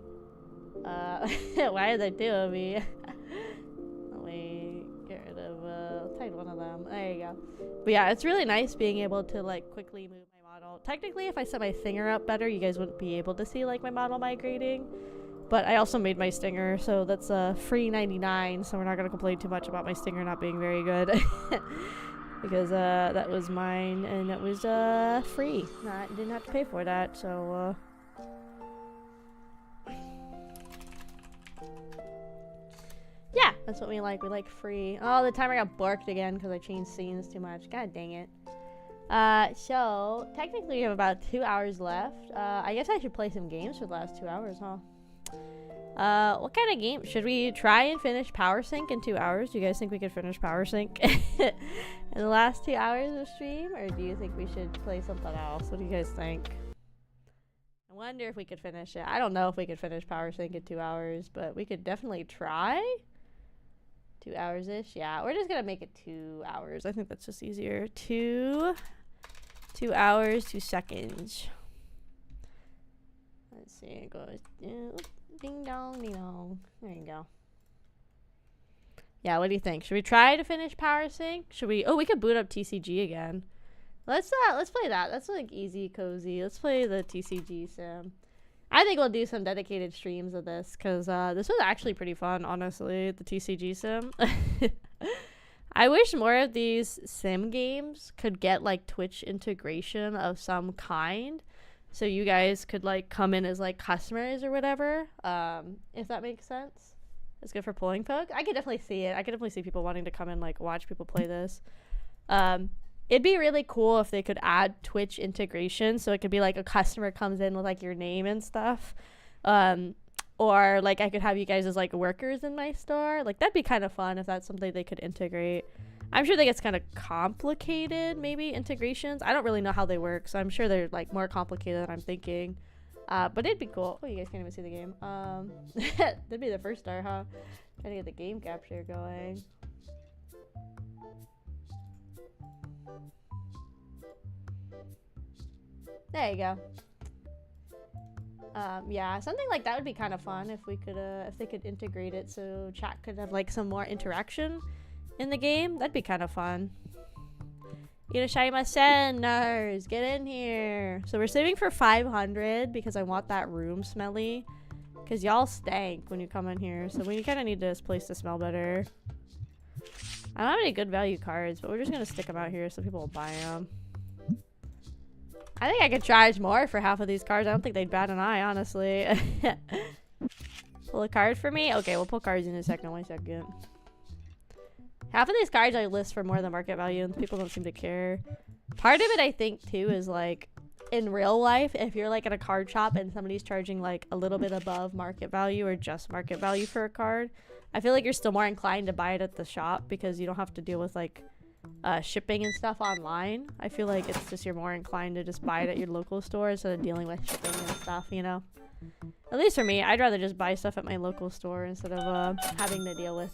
Why are there two of me? Let me get rid of. I'll take one of them. There you go. But yeah, it's really nice being able to like quickly move my model. Technically, if I set my stinger up better, you guys wouldn't be able to see like my model migrating. But I also made my stinger, so that's free 99. So we're not gonna complain too much about my stinger not being very good. Because that was mine and it was free. I didn't have to pay for that, so yeah, that's what we like. We like free. Oh, the timer got borked again because I changed scenes too much. God dang it. So technically we have about 2 hours left. I guess I should play some games for the last 2 hours, huh? What kind of game? Should we try and finish Power Sync in 2 hours? Do you guys think we could finish Power Sync in the last 2 hours of stream? Or do you think we should play something else? What do you guys think? I wonder if we could finish it. I don't know if we could finish Power Sync in 2 hours, but we could definitely try. 2 hours-ish? Yeah, we're just gonna make it 2 hours. I think that's just easier. 2 hours, 2 seconds. Let's see, it goes ding dong, ding dong. There you go. Yeah, what do you think? Should we try to finish Power Sync? Should we? Oh, we could boot up TCG again. Let's play that. That's like easy, cozy. Let's play the TCG sim. I think we'll do some dedicated streams of this because this was actually pretty fun, honestly. The TCG sim. I wish more of these sim games could get like Twitch integration of some kind. So you guys could like come in as like customers or whatever, if that makes sense. It's good for pulling folk. I could definitely see it. I could definitely see people wanting to come and like watch people play this. It'd be really cool if they could add Twitch integration, so it could be like a customer comes in with like your name and stuff, or like I could have you guys as like workers in my store. Like that'd be kind of fun if that's something they could integrate. I'm sure that gets kind of complicated, maybe, integrations. I don't really know how they work, so I'm sure they're like more complicated than I'm thinking. But it'd be cool. Oh, you guys can't even see the game. That'd be the first star, huh? Trying to get the game capture going. There you go. Yeah, something like that would be kind of fun if we could, if they could integrate it so chat could have like some more interaction in the game. That'd be kind of fun. Irashaima-sen, nurse, get in here. So we're saving for 500 because I want that room smelly. Because y'all stank when you come in here. So we kind of need this place to smell better. I don't have any good value cards, but we're just going to stick them out here so people will buy them. I think I could charge more for half of these cards. I don't think they'd bat an eye, honestly. Pull a card for me? Okay, we'll pull cards in a second. 1 second. Half of these cards I list for more than market value, and people don't seem to care. Part of it, I think, too, is like, in real life, if you're like at a card shop and somebody's charging like a little bit above market value or just market value for a card, I feel like you're still more inclined to buy it at the shop because you don't have to deal with like shipping and stuff online. I feel like it's just you're more inclined to just buy it at your local store instead of dealing with shipping and stuff, you know? At least for me, I'd rather just buy stuff at my local store instead of having to deal with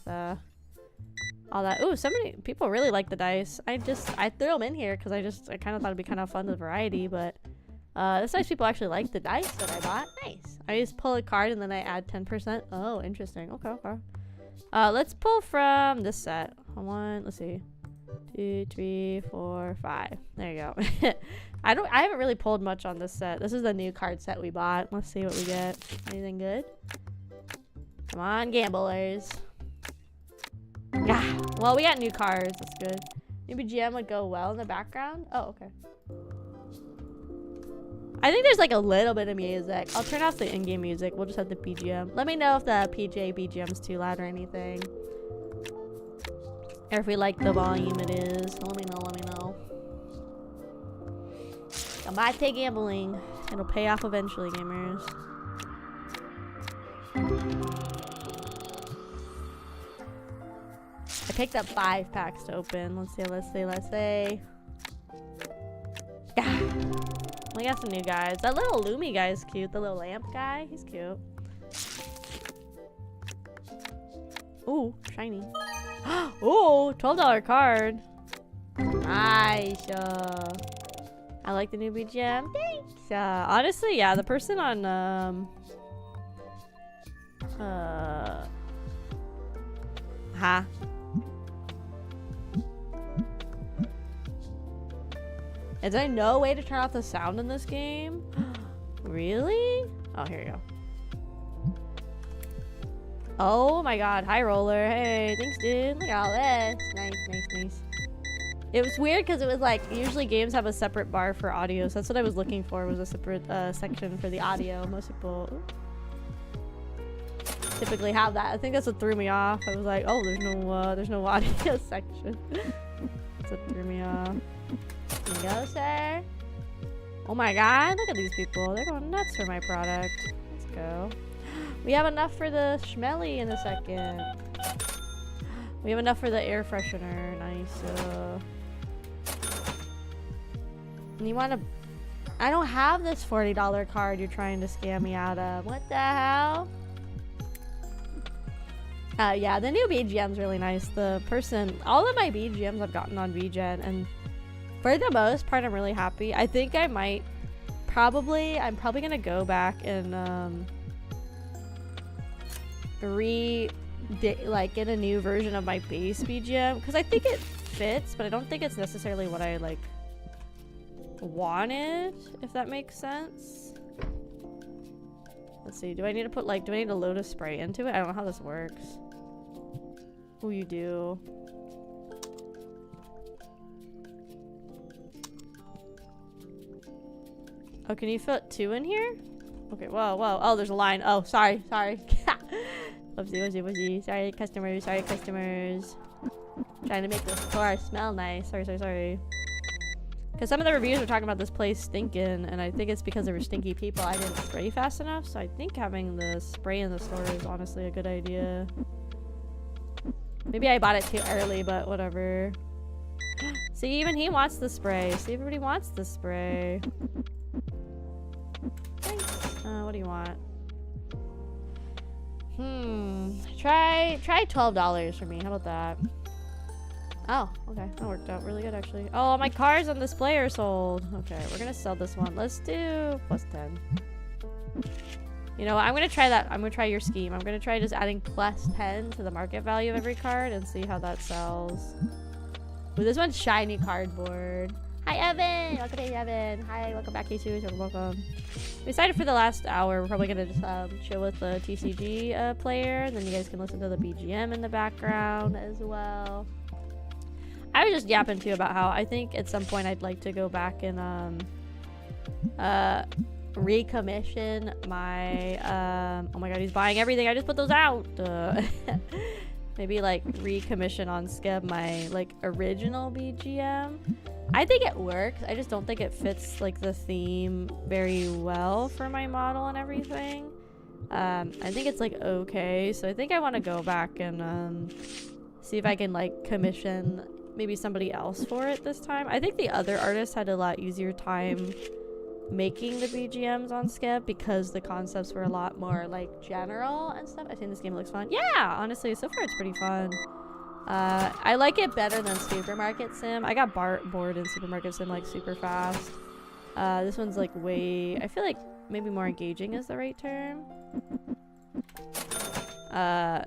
all that. Ooh, people really like the dice. I threw them in here because I kind of thought it'd be kind of fun, the variety, but this nice people actually like the dice that I bought. Nice. I just pull a card and then I add 10%. Oh, interesting. Okay. Let's pull from this set. Let's see. 2, 3, 4, 5. There you go. I haven't really pulled much on this set. This is the new card set we bought. Let's see what we get. Anything good? Come on, gamblers. Ah, well, we got new cards. That's good. Maybe GM would go well in the background. Oh, okay. I think there's like a little bit of music. I'll turn off the in-game music. We'll just have the BGM. Let me know if the PJ BGM's too loud or anything. Or if we like the volume it is. Let me know, let me know. Gamate gambling. It'll pay off eventually, gamers. I picked up 5 packs to open. Let's see. Yeah. We got some new guys. That little Lumi guy is cute. The little lamp guy, he's cute. Ooh, shiny. Ooh, $12 card. Nice. I like the new BGM. Thanks. Honestly, yeah, the person on Is there no way to turn off the sound in this game? Really? Oh, here you go. Oh my god. Hi, Roller. Hey, thanks, dude. Look at all this. Nice. It was weird because it was like, usually games have a separate bar for audio. So that's what I was looking for, was a separate section for the audio. Most people typically have that. I think that's what threw me off. I was like, oh, there's no audio section. That's what threw me off. Here you go, sir. Oh my god, look at these people. They're going nuts for my product. Let's go. We have enough for the schmelly in a second. We have enough for the air freshener. Nice. And you want to... I don't have this $40 card you're trying to scam me out of. What the hell? Yeah, the new BGM's really nice. The person... All of my BGMs I've gotten on VGen, and for the most part, I'm really happy. I think I might... I'm probably gonna go back and, get a new version of my base BGM, because I think it fits, but I don't think it's necessarily what I like wanted, if that makes sense. Let's see, do I need to load a spray into it? I don't know how this works. Oh, you do. Oh, can you fit 2 in here? Okay, whoa. Oh, there's a line. Oh, sorry. Whoopsie. Sorry, customers. Trying to make this store smell nice. Sorry. Because some of the reviews were talking about this place stinking, and I think it's because there were stinky people. I didn't spray fast enough, so I think having the spray in the store is honestly a good idea. Maybe I bought it too early, but whatever. See, even he wants the spray. See, everybody wants the spray. Thanks. What do you want? Try $12 for me. How about that? Oh, okay. That worked out really good, actually. Oh, my cars on display are sold. Okay, we're gonna sell this one. Let's do +10. You know what? I'm gonna try that. I'm gonna try your scheme. I'm gonna try just adding +10 to the market value of every card and see how that sells. Ooh, this one's shiny cardboard. Hi, Evan! Welcome to Evan. Hi, welcome back, Jesus. Welcome. We decided for the last hour, we're probably gonna just chill with the TCG player, and then you guys can listen to the BGM in the background as well. I was just yapping too about how I think at some point I'd like to go back and recommission my oh my god, he's buying everything. I just put those out. Maybe like recommission on Skeb my like original BGM. I think it works. I just don't think it fits like the theme very well for my model and everything. I think it's like okay, so I think I want to go back and see if I can like commission maybe somebody else for it this time. I think the other artists had a lot easier time making the BGMs on Skeb because the concepts were a lot more like general and stuff. I think this game looks fun. Yeah, honestly, so far it's pretty fun. I like it better than Supermarket Sim. I got bored in Supermarket Sim like super fast. This one's like way, I feel like maybe more engaging is the right term.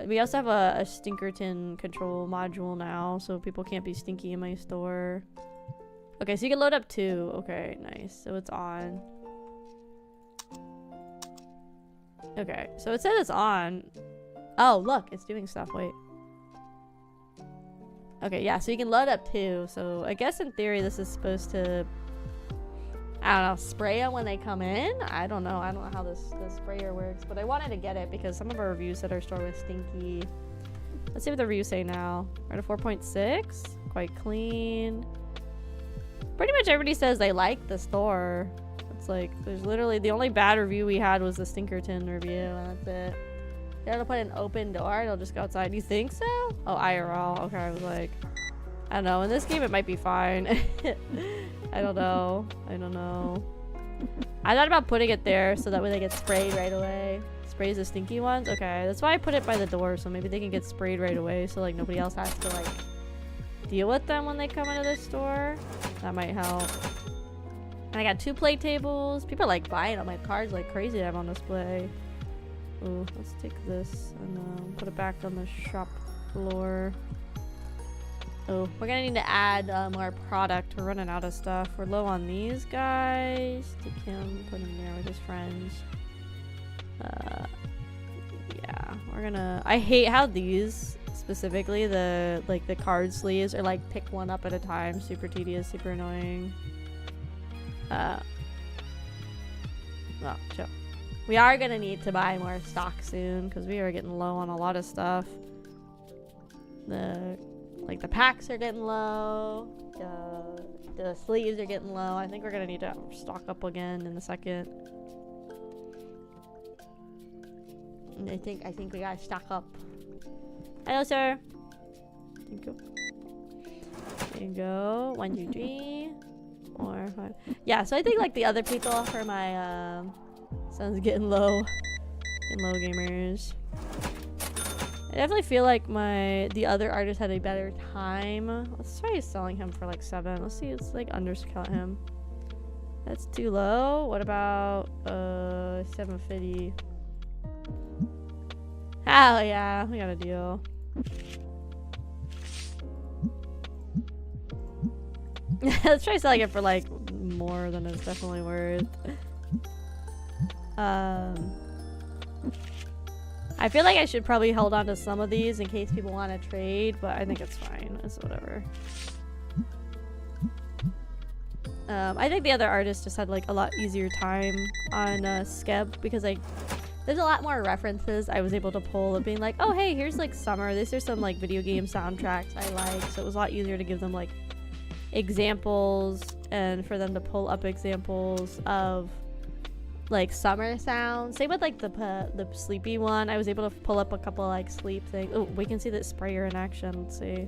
We also have a Stinkerton control module now, so people can't be stinky in my store. Okay, so you can load up 2. Okay, nice. So it's on. Okay, so it says it's on. Oh, look, it's doing stuff. Wait. Okay, yeah, so you can load up 2. So I guess in theory this is supposed to I don't know, spray them when they come in. I don't know how this sprayer works, but I wanted to get it because some of our reviews said our store was stinky. Let's see what the reviews say now. We're at a 4.6. Quite clean. Pretty much everybody says they like the store. It's like, there's literally, the only bad review we had was the Stinkerton review, and that's it. They don't put an open door, it'll just go outside. You think so? Oh, IRL. Okay, I was like, I don't know. In this game, it might be fine. I don't know. I thought about putting it there so that way they get sprayed right away. Sprays the stinky ones? Okay, that's why I put it by the door, so maybe they can get sprayed right away so like nobody else has to like deal with them when they come into the store. That might help. And I got 2 play tables. People are like buying all my cards like crazy to have on display. Ooh, let's take this and put it back on the shop floor. Oh, we're gonna need to add more product. We're running out of stuff. We're low on these guys. Take him, put him there with his friends. Yeah, we're gonna. I hate how these specifically the card sleeves are like pick one up at a time. Super tedious, super annoying. Well, chill. We are gonna need to buy more stock soon because we are getting low on a lot of stuff. The packs are getting low. The sleeves are getting low. I think we're gonna need to stock up again in a second. And I think we gotta stock up. Hello, sir. Thank you. There you go. 1, 2, 3, 4, 5. Yeah, so I think like the other people for my son's getting low. Getting low gamers. I definitely feel like the other artist had a better time. Let's try selling him for like 7. Let's see, let's like undercut him. That's too low. What about 750? Hell yeah, we got a deal. Let's try selling it for like more than it's definitely worth. I feel like I should probably hold on to some of these in case people want to trade, but I think it's fine. It's whatever. I think the other artist just had like a lot easier time on Skeb because there's a lot more references I was able to pull of being like, oh hey, here's like summer. These are some like video game soundtracks I like. So it was a lot easier to give them like examples and for them to pull up examples of like summer sounds. Same with like the sleepy one. I was able to pull up a couple like sleep things. Oh, we can see that sprayer in action. Let's see.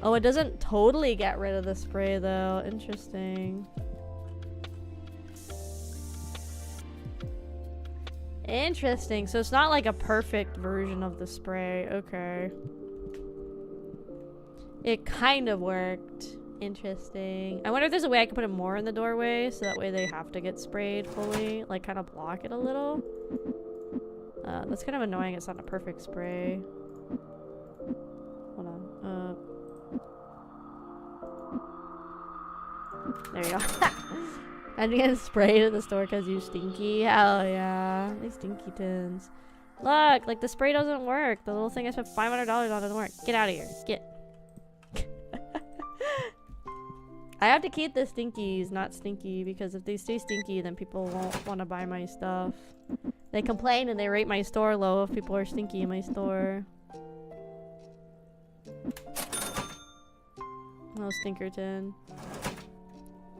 Oh, it doesn't totally get rid of the spray though. Interesting. Interesting. So it's not like a perfect version of the spray. Okay. It kind of worked. Interesting. I wonder if there's a way I could put it more in the doorway so that way they have to get sprayed fully. Like kind of block it a little. That's kind of annoying. It's not a perfect spray. Hold on. There you go. I'm getting sprayed at the store because you stinky. Hell yeah. These stinky tins. Look, like the spray doesn't work. The little thing I spent $500 on doesn't work. Get out of here. Get. I have to keep the stinkies not stinky because if they stay stinky then people won't want to buy my stuff. They complain and they rate my store low if people are stinky in my store. Oh, Stinkerton.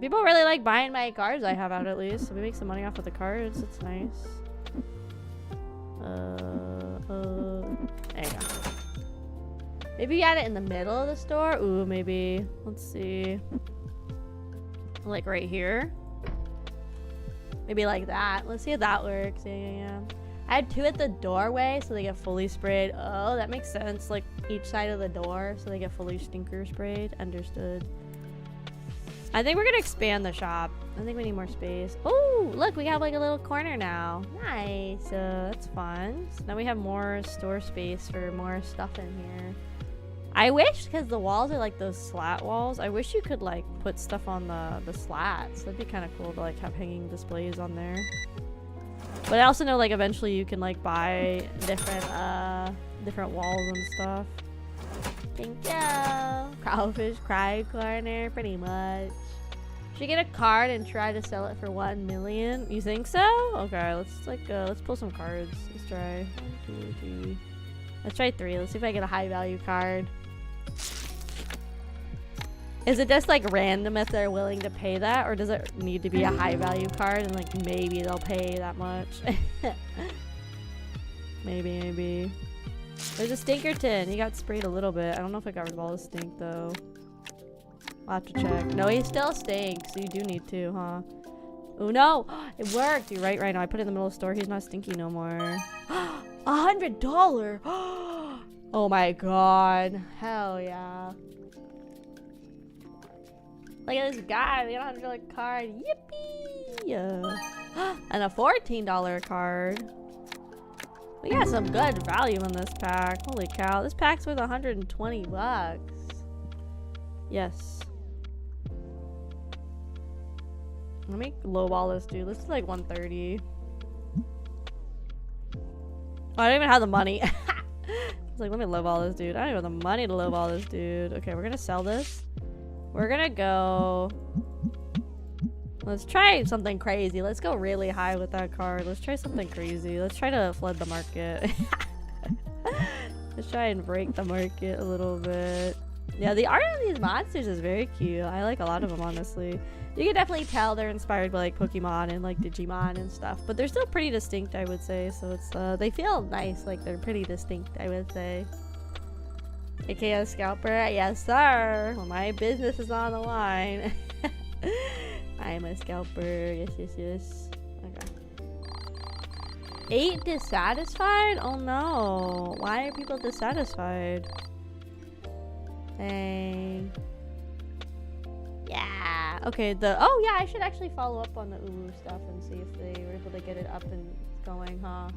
People really like buying my cards I have out at least. So we make some money off of the cards. It's nice. There you go. Maybe you add it in the middle of the store. Ooh, maybe. Let's see. Like right here. Maybe like that. Let's see if that works. Yeah. I had 2 at the doorway so they get fully sprayed. Oh, that makes sense. Like each side of the door so they get fully stinker sprayed. Understood. I think we're gonna expand the shop. I think we need more space. Oh, look, we have like a little corner now. Nice. That's fun. So now we have more store space for more stuff in here. I wish, because the walls are like those slat walls, I wish you could like put stuff on the slats. That'd be kind of cool to like have hanging displays on there. But I also know like eventually you can like buy different walls and stuff. Thank you. Kraufish Cry Corner, pretty much. Should we get a card and try to sell it for 1 million? You think so? Okay, let's pull some cards. Let's try 1, 2, 3. Let's try 3. Let's see if I get a high value card. Is it just like random if they're willing to pay that, or does it need to be a high value card and like maybe they'll pay that much? maybe. There's a Stinkerton. He got sprayed a little bit. I don't know if I got rid of all the stink though. I'll have to check. No, he still stinks, so you do need to, huh? Oh no! It worked! You're right now. I put it in the middle of the store. He's not stinky no more. $100! Oh my god. Hell yeah. Look at this guy. We got a $100 card. Yippee! And a $14 card. We got some good value in this pack. Holy cow. This pack's worth 120 bucks. Yes. Let me lowball this dude. This is like 130. Oh, I don't even have the money. It's like, let me lowball this dude. I don't even have the money to lowball this dude. Okay, we're gonna sell this. We're gonna go. Let's try something crazy. Let's go really high with that card. Let's try something crazy. Let's try to flood the market. Let's try and break the market a little bit. Yeah, the art of these monsters is very cute. I like a lot of them, honestly. You can definitely tell they're inspired by like Pokemon and like Digimon and stuff, but they're still pretty distinct, I would say. So it's they feel nice, like they're pretty distinct, I would say. AKA scalper, yes sir. Well, my business is on the line. I am a scalper. Yes. Okay. 8 dissatisfied? Oh no. Why are people dissatisfied? Dang. Yeah. Okay, oh yeah, I should actually follow up on the Uwu stuff and see if they were able to get it up and going, huh?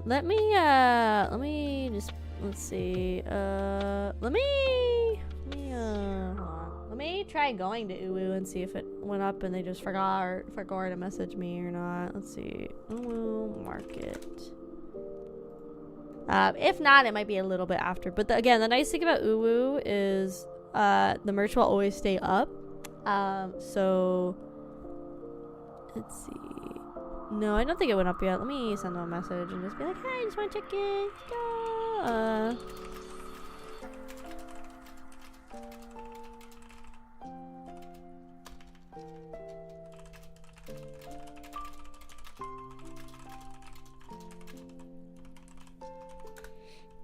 Let me just, let's see. Let me hold on. Let me try going to Uwu and see if it went up and they just forgot to message me or not. Let's see. Uwu market. If not, it might be a little bit after. But again, the nice thing about Uwu is the merch will always stay up. So let's see. No, I don't think it went up yet. Let me send them a message and just be like, "Hi, I just want to check in."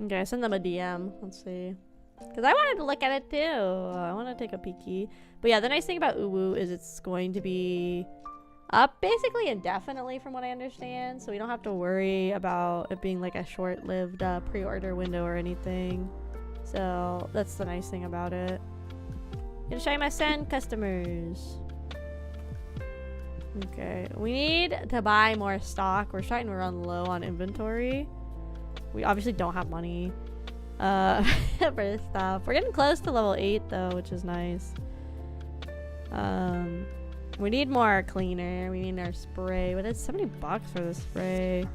Okay, I send them a DM. Let's see. Because I wanted to look at it too. I want to take a peeky. But yeah, the nice thing about Uwu is it's going to be up basically indefinitely from what I understand. So we don't have to worry about it being like a short-lived pre-order window or anything. So that's the nice thing about it. Gonna show you my send customers. Okay, we need to buy more stock. We're starting to run low on inventory. We obviously don't have money for stuff. We're getting close to level 8 though, which is nice. We need more cleaner. We need our spray, but it's 70 bucks for the spray.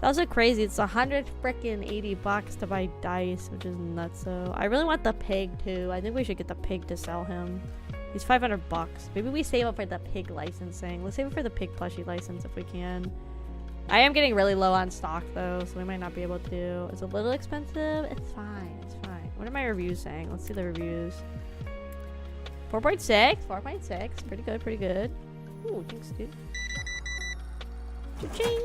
That's also crazy. It's 180 bucks to buy dice, which is nuts. So I really want the pig too. I think we should get the pig to sell him. He's 500 bucks. Maybe we save up for the pig licensing. Let's save it for the pig plushie license if we can. I am getting really low on stock though, so we might not be able to. It's a little expensive. It's fine. It's fine. What are my reviews saying? Let's see the reviews. 4.6. 4.6. Pretty good. Pretty good. Ooh, thanks, dude. Cha-ching.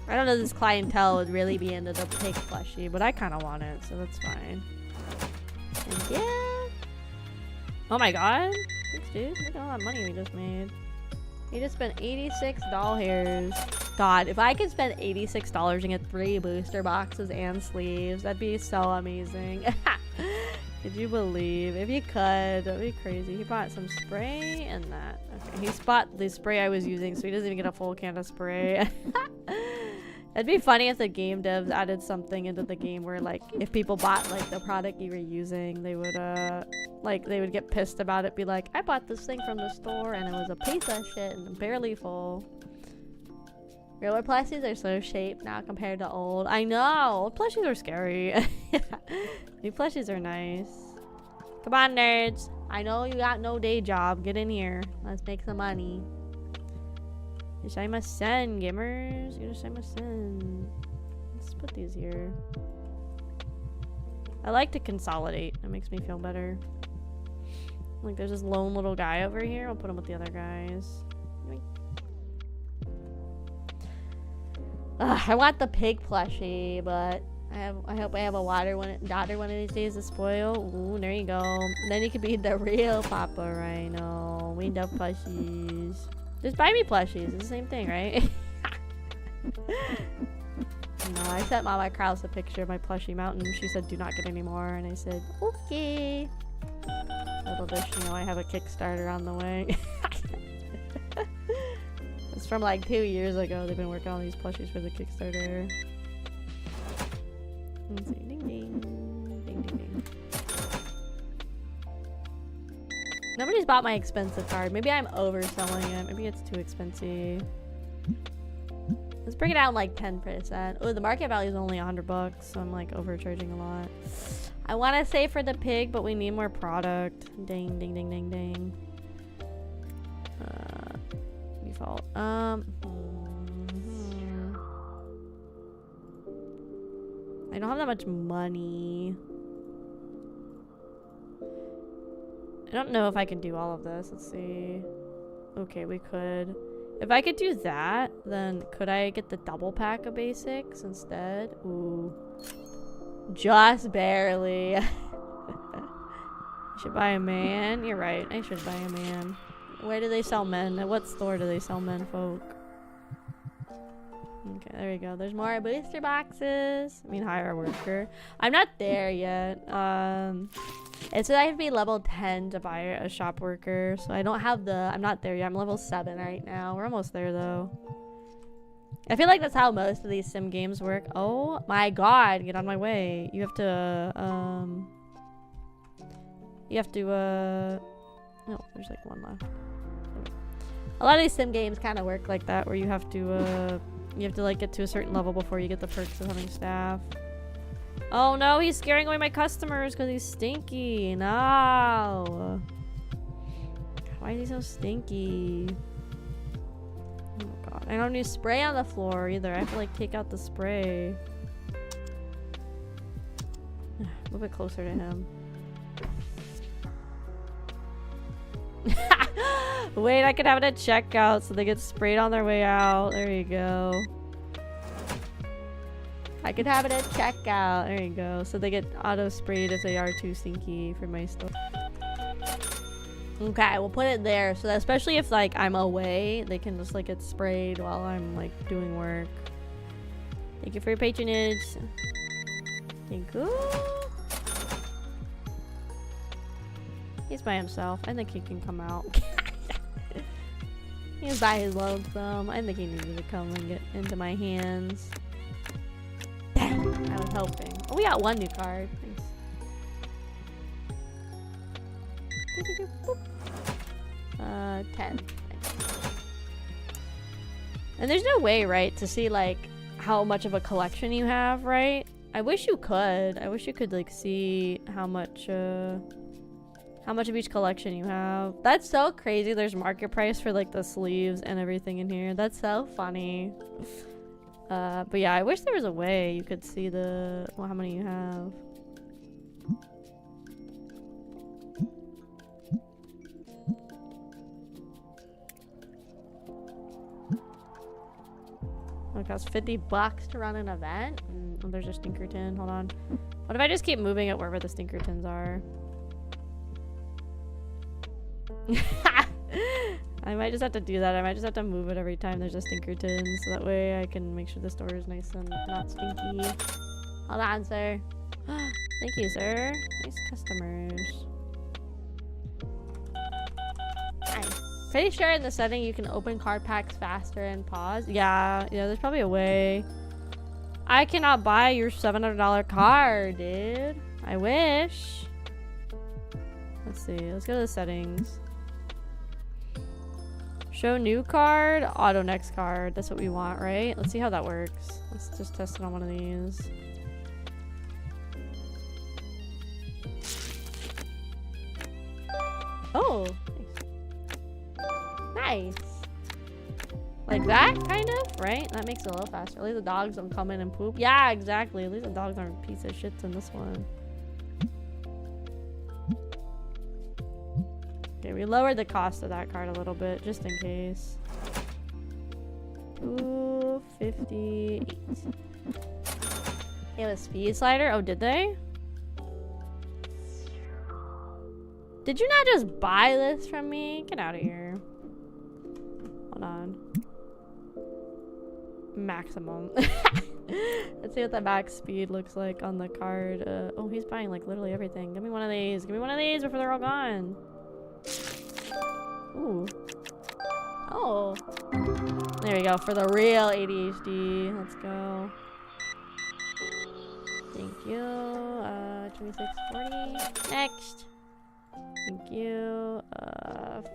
I don't know if this clientele would really be into the pig plushie, but I kind of want it, so that's fine. And yeah. Oh my god. Thanks, dude. Look at all that money we just made. We just spent 86 doll hairs. God, if I could spend $86 and get 3 booster boxes and sleeves, that'd be so amazing. Could you believe? If you could, that'd be crazy. He bought some spray and that. Okay, he bought the spray I was using, so he doesn't even get a full can of spray. It'd be funny if the game devs added something into the game where, like, if people bought, like, the product you were using, they would, they would get pissed about it, be like, I bought this thing from the store and it was a piece of shit and barely full. Real plushies are so shaped now compared to old. I know. Old plushies are scary. New plushies are nice. Come on, nerds. I know you got no day job. Get in here. Let's make some money. Yashaimasen, gamers. Yashaimasen. Let's put these here. I like to consolidate. It makes me feel better. Like, there's this lone little guy over here. I'll put him with the other guys. Ugh, I want the pig plushie, but I hope I have a daughter one of these days to spoil. Ooh, there you go. And then you could be the real Papa Rhino. We love plushies. Just buy me plushies. It's the same thing, right? No, I sent Mama Kraus a picture of my plushie mountain. She said, do not get any more. And I said, okay. Little does she know I have a Kickstarter on the way. It's from like 2 years ago. They've been working on these plushies for the Kickstarter. Let's see. Ding ding. Ding ding ding. Nobody's bought my expensive card. Maybe I'm overselling it. Maybe it's too expensive. Let's bring it down like 10%. Oh, the market value is only $100, so I'm like overcharging a lot. I want to save for the pig, but we need more product. Ding ding ding ding ding. Default. I don't have that much money. I don't know if I can do all of this. Let's see. Okay, we could. If I could do that, then could I get the double pack of basics instead? Ooh. Just barely. I should buy a man. You're right. I should buy a man. Where do they sell men? At what store do they sell men folk? Okay, there we go. There's more booster boxes. I mean, hire a worker. I'm not there yet. It said I have to be level 10 to buy a shop worker. So I don't have the... I'm not there yet. I'm level 7 right now. We're almost there, though. I feel like that's how most of these sim games work. Oh my god. Get on my way. You have to... No, there's like one left. A lot of these sim games kind of work like that, where you have to like get to a certain level before you get the perks of having staff. Oh no, he's scaring away my customers because he's stinky. No. Why is he so stinky? Oh god. I don't need spray on the floor either. I have to like take out the spray. Move it closer to him. Wait, I could have it at checkout so they get sprayed on their way out. There you go. I could have it at checkout. There you go. So they get auto sprayed if they are too stinky for my store. Okay, we'll put it there. So that especially if like I'm away, they can just like get sprayed while I'm like doing work. Thank you for your patronage. Thank you. He's by himself. I think he can come out. He's by his lonesome. I think he needed to come and get into my hands. Dang, I was hoping. Oh, we got one new card. Thanks. 10. And there's no way, right, to see like how much of a collection you have, right? I wish you could. I wish you could like see how much of each collection you have. That's so crazy. There's market price for like the sleeves and everything in here. That's so funny. But yeah, I wish there was a way you could see how many you have. It costs $50 to run an event. Oh, there's a Stinkerton. Hold on. What if I just keep moving it wherever the Stinkertons are? I might just have to do that. I might just have to move it every time there's a Stinkerton, so that way I can make sure the store is nice and not stinky. Hold on, sir. Thank you, sir. Nice customers. I'm pretty sure in the setting you can open card packs faster and pause. Yeah, there's probably a way. I cannot buy your $700 card, dude. I wish. Let's see. Let's go to the settings. Show new card, auto next card. That's what we want, right? Let's see how that works. Let's just test it on one of these. Oh, nice. Like that, kind of, right? That makes it a little faster. At least the dogs don't come in and poop. Yeah, exactly. At least the dogs aren't piece of shits in this one. Okay, we lowered the cost of that card a little bit, just in case. 258. They have a speed slider? Oh, did they? Did you not just buy this from me? Get out of here. Hold on. Maximum. Let's see what the max speed looks like on the card. Oh, he's buying like literally everything. Give me one of these. Give me one of these before they're all gone. Ooh. Oh. There we go. For the real ADHD. Let's go. Thank you. 2640. Next. Thank you.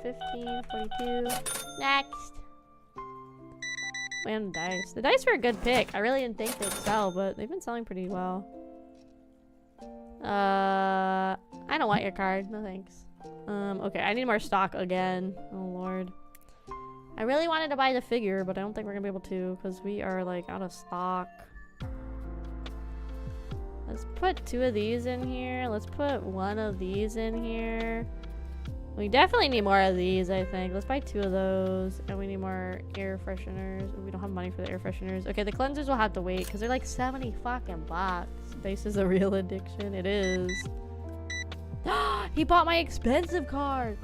1542. Next. And dice. The dice were a good pick. I really didn't think they'd sell, but they've been selling pretty well. I don't want your card. No thanks. Okay, I need more stock again. Oh lord. I really wanted to buy the figure, but I don't think we're gonna be able to because we are like out of stock. Let's put 2 of these in here. Let's put 1 of these in here. We definitely need more of these, I think. Let's buy 2 of those. And we need more air fresheners. We don't have money for the air fresheners. Okay, the cleansers will have to wait because they're like 70 fucking bucks. This is a real addiction. It is. He bought my expensive card.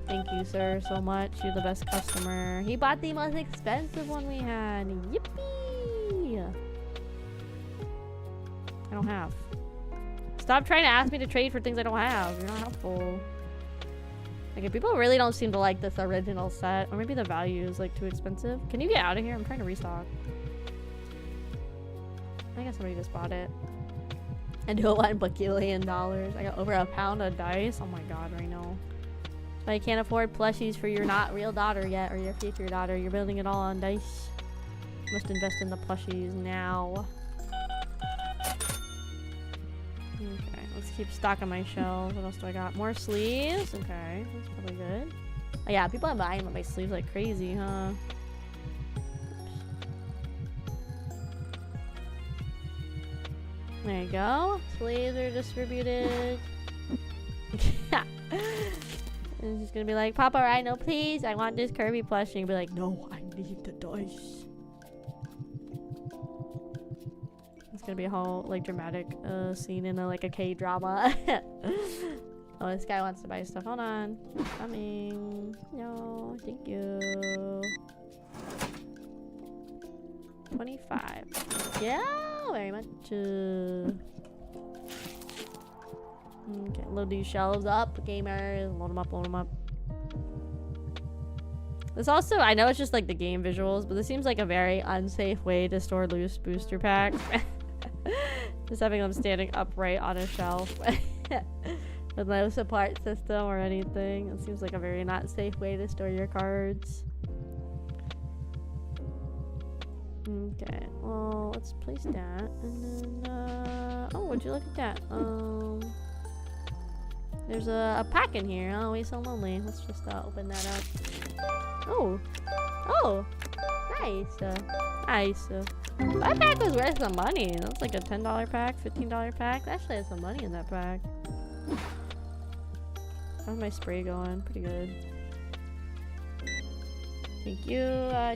Thank you, sir, so much. You're the best customer. He bought the most expensive one we had. Yippee! I don't have. Stop trying to ask me to trade for things I don't have. You're not helpful. Like, people really don't seem to like this original set. Or maybe the value is, like, too expensive. Can you get out of here? I'm trying to restock. I guess somebody just bought it. And $1 bajillion. I got over £1 of dice. Oh my god, right now. But I can't afford plushies for your not real daughter yet. Or your future daughter. You're building it all on dice. Must invest in the plushies now. Okay, let's keep stocking my shelves. What else do I got? More sleeves? Okay, that's probably good. Oh yeah, people are buying my sleeves like crazy, huh? There you go. Sleeves are distributed. And she's gonna be like, Papa Rhino, please, I want this Kirby plushie. And be like, no, I need the dice. It's gonna be a whole like dramatic scene in like a K-drama. Oh, this guy wants to buy stuff. Hold on. Coming. No, thank you. 25. Yeah, very much. Okay, load these shelves up, gamers. Load them up, load them up. This also, I know it's just like the game visuals, but this seems like a very unsafe way to store loose booster packs. Just having them standing upright on a shelf with no support system or anything. It seems like a very not safe way to store your cards. Okay, well, let's place that. And then, oh, would you look at that? There's a pack in here. Oh, he's so lonely. Let's just open that up. Oh, oh, nice. Nice. That pack was worth some money. That's like a $10 pack, $15 pack. That actually has some money in that pack. How's my spray going? Pretty good. Thank you.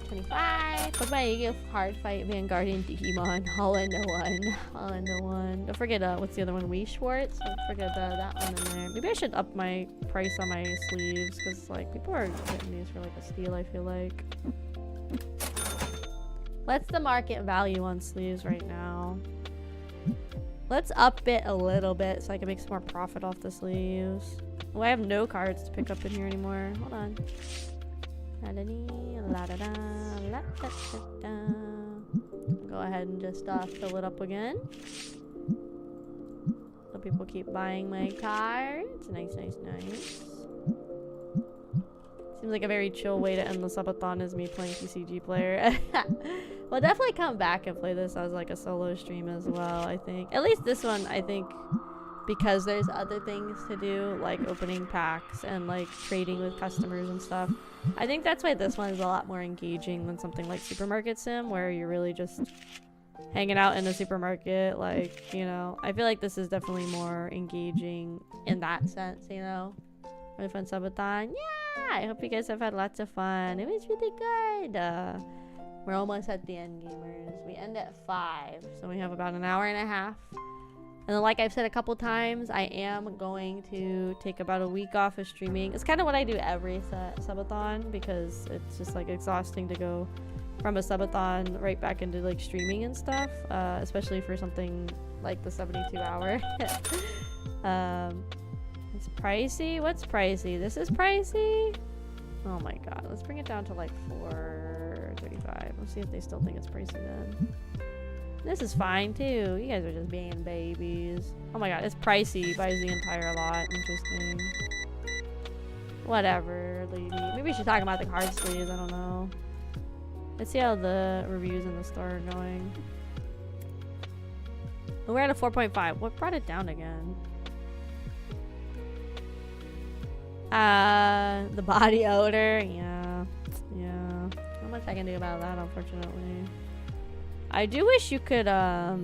25. Put my Yu-Gi-Oh! Hard Fight Vanguardian Digimon. All into one. All into one. Don't forget, what's the other one? Wii Schwartz? Don't forget that one in there. Maybe I should up my price on my sleeves because, like, people are getting these for, like, a steal, I feel like. What's the market value on sleeves right now? Let's up it a little bit so I can make some more profit off the sleeves. Well, I have no cards to pick up in here anymore. Hold on. Go ahead and just fill it up again. So people keep buying my cards. Nice, nice, nice. Seems like a very chill way to end the subathon is me playing TCG player. We'll definitely come back and play this as like a solo stream as well, I think. At least this one, I think, because there's other things to do, like opening packs and like trading with customers and stuff. I think that's why this one is a lot more engaging than something like Supermarket Sim, where you're really just hanging out in the supermarket. Like, you know, I feel like this is definitely more engaging in that sense, you know. Really fun subathon. Yeah, I hope you guys have had lots of fun. It was really good. We're almost at the end, gamers. We end at 5, so we have about an hour and a half. And then, like I've said a couple times, I am going to take about a week off of streaming. It's kind of what I do every subathon, because it's just like exhausting to go from a subathon right back into like streaming and stuff, especially for something like the 72 hour. It's pricey. What's pricey? This is pricey. Oh my god, let's bring it down to like $4.35. Let's see if they still think it's pricey then. This is fine too. You guys are just being babies. Oh my god, it's pricey. Buys the entire lot. Interesting. Whatever, lady. Maybe we should talk about the card sleeves. I don't know. Let's see how the reviews in the store are going. We're at a 4.5. What brought it down again? The body odor. Yeah. Not much I can do about that, unfortunately. I do wish you could, I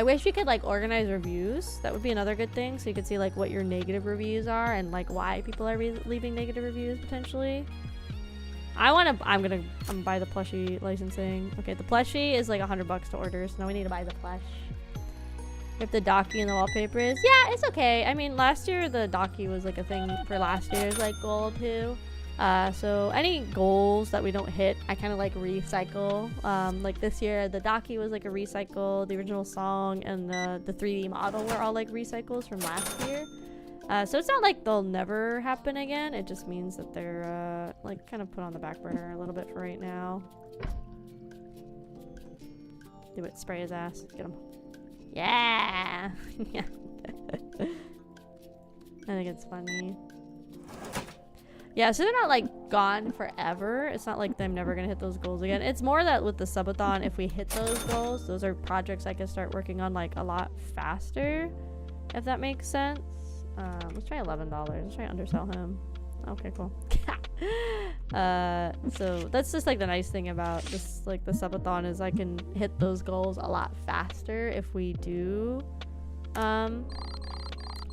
wish you could, like, organize reviews. That would be another good thing. So you could see, like, what your negative reviews are and, like, why people are leaving negative reviews, potentially. I'm gonna buy the plushie licensing. Okay, the plushie is, like, $100 to order. So now we need to buy the plush. If the docky and the wallpaper is, yeah, it's okay. I mean, last year the docky was, like, a thing for last year's, like, goal, too. So any goals that we don't hit, I kind of like recycle. Like this year, the docky was like a recycle, the original song and the 3D model were all like recycles from last year. So it's not like they'll never happen again. It just means that they're like kind of put on the back burner a little bit for right now. Do it, spray his ass, get him. Yeah. Yeah. I think it's funny. Yeah, so they're not like gone forever. It's not like I'm never gonna hit those goals again. It's more that with the subathon, if we hit those goals, those are projects I can start working on like a lot faster, if that makes sense. Let's try $11. Let's try to undersell him. Okay, cool. So that's just like the nice thing about this, like the subathon, is I can hit those goals a lot faster if we do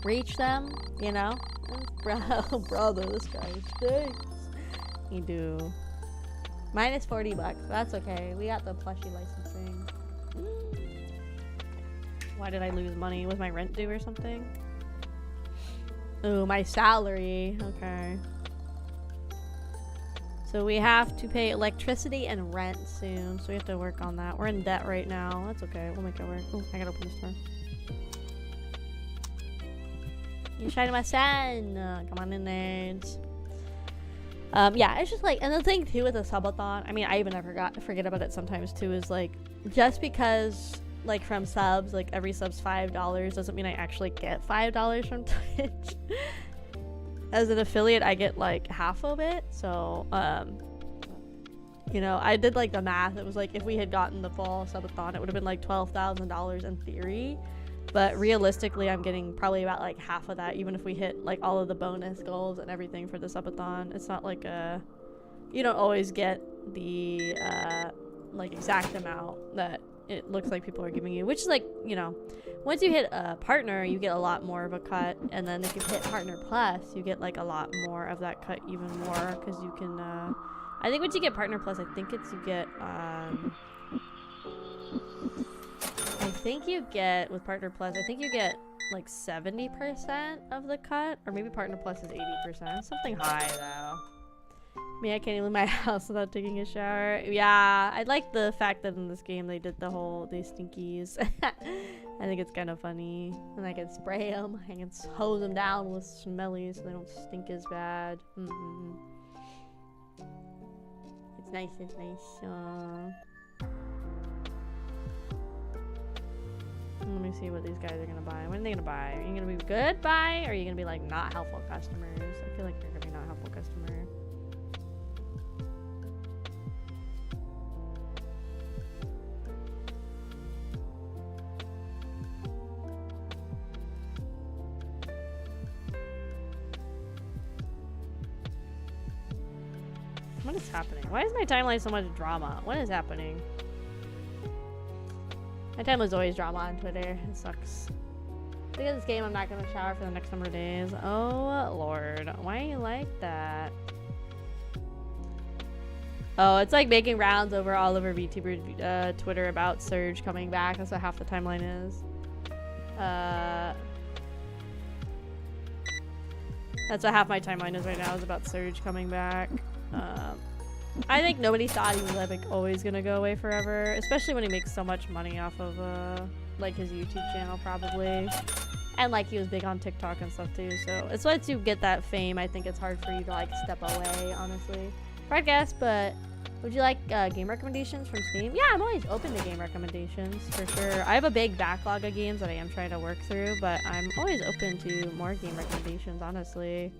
reach them, you know. Brother, this guy stinks. You do. Minus $40. That's okay. We got the plushie licensing. Why did I lose money? Was my rent due or something? Ooh, my salary. Okay. So we have to pay electricity and rent soon. So we have to work on that. We're in debt right now. That's okay. We'll make it work. Ooh, I gotta open this door. You shine my son. Come on in, nerds. Yeah, it's just like, and the thing too with the subathon, I mean, I even forget about it sometimes too, is like, just because like from subs, like every sub's $5 doesn't mean I actually get $5 from Twitch. As an affiliate, I get like half of it. So, you know, I did like the math. It was like if we had gotten the fall subathon, it would have been like $12,000 in theory. But realistically, I'm getting probably about like half of that, even if we hit like all of the bonus goals and everything for the subathon. It's not like you don't always get the like exact amount that it looks like people are giving you, which is like, you know, once you hit a partner, you get a lot more of a cut, and then if you hit partner plus, you get like a lot more of that cut, even more, because you can I think once you get partner plus, I think it's you get I think you get, with Partner Plus, I think you get like 70% of the cut, or maybe Partner Plus is 80%. Something high though. Me, I can't even leave my house without taking a shower. Yeah, I like the fact that in this game they did the whole, these stinkies. I think it's kind of funny. And I can spray them, I can hose them down with smelly so they don't stink as bad. It's nice, it's nice. Let me see what these guys are gonna buy. When are they gonna buy? Are you gonna be good buy, or are you gonna be like not helpful customers? I feel like you're gonna be not helpful customer. What is happening? Why is my timeline so much drama? What is happening? My timeline's always drama on Twitter. It sucks. Because of this game, I'm not gonna shower for the next number of days. Oh lord, why are you like that? Oh, it's like making rounds all over VTuber Twitter about Surge coming back. That's what half the timeline is. That's what half my timeline is right now, is about Surge coming back. I think nobody thought he was like always gonna go away forever, especially when he makes so much money off of like his YouTube channel probably, and like he was big on TikTok and stuff too. So it's once you get that fame, I think it's hard for you to like step away, honestly. Hard guess, but would you like game recommendations from Steam? Yeah, I'm always open to game recommendations for sure. I have a big backlog of games that I am trying to work through, but I'm always open to more game recommendations, honestly,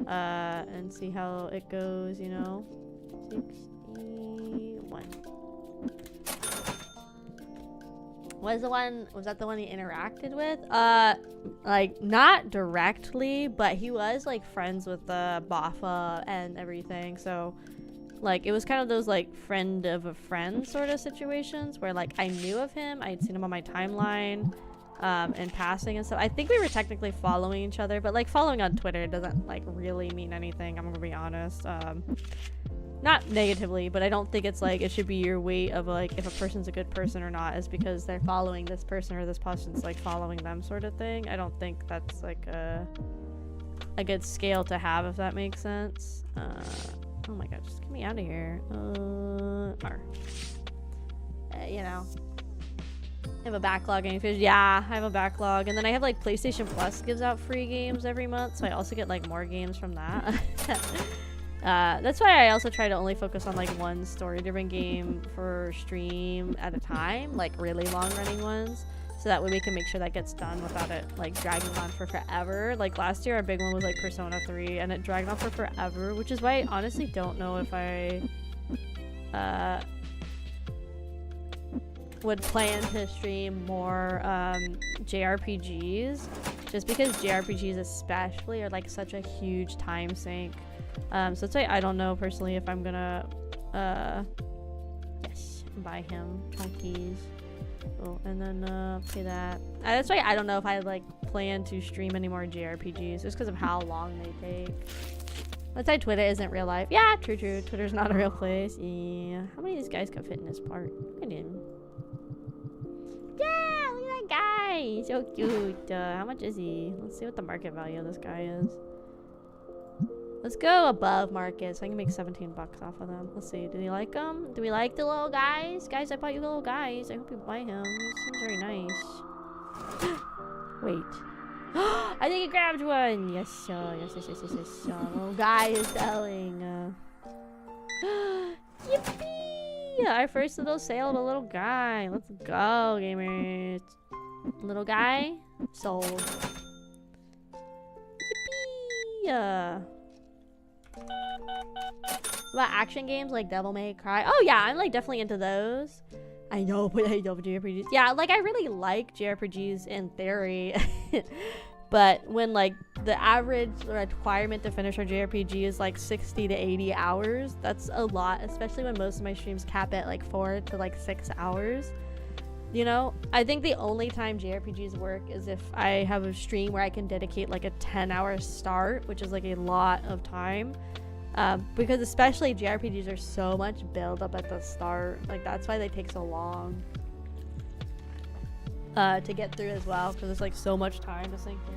and see how it goes, you know. 61. Was that the one he interacted with? Like not directly, but he was like friends with Bafa and everything, so like it was kind of those like friend of a friend sort of situations where like I knew of him, I'd seen him on my timeline in passing and stuff. I think we were technically following each other, but like following on Twitter doesn't like really mean anything, I'm gonna be honest. Not negatively, but I don't think it's like it should be your weight of like if a person's a good person or not is because they're following this person or this person's like following them sort of thing. I don't think that's like a good scale to have, if that makes sense. Oh my god, just get me out of here. You know, I have a backlog. Yeah, I have a backlog, and then I have like PlayStation Plus gives out free games every month, so I also get like more games from that. That's why I also try to only focus on like one story-driven game for stream at a time, like really long-running ones, so that way we can make sure that gets done without it like dragging on for forever. Like last year, our big one was like Persona 3, and it dragged on for forever, which is why I honestly don't know if I would plan to stream more JRPGs, just because JRPGs especially are like such a huge time sink. So that's why I don't know personally if I'm gonna yes, buy him chunkies. Oh, and then pay that. That's why I don't know if I like plan to stream any more JRPGs just because of how long they take. Let's say Twitter isn't real life. Yeah, true. Twitter's not a real place. Yeah. How many of these guys can fit in this part? I didn't. Yeah, look at that guy. He's so cute. How much is he? Let's see what the market value of this guy is. Let's go above market so I can make 17 bucks off of them. Let's see. Do we like them? Do we like the little guys? Guys, I bought you little guys. I hope you buy him. He seems very nice. Wait. I think I grabbed one. Yes. Little guy is selling. Yippee! Our first little sale of a little guy. Let's go, gamers. Little guy sold. Yippee! About action games like Devil May Cry. Oh yeah, I'm like definitely into those. I know, but I love JRPGs. Yeah, like I really like JRPGs in theory. But when like the average requirement to finish our JRPG is like 60 to 80 hours, that's a lot, especially when most of my streams cap at like 4 to like 6 hours. You know, I think the only time JRPGs work is if I have a stream where I can dedicate like a 10-hour start, which is like a lot of time. Because especially JRPGs are so much build up at the start. Like that's why they take so long to get through as well, because it's like so much time to sink in.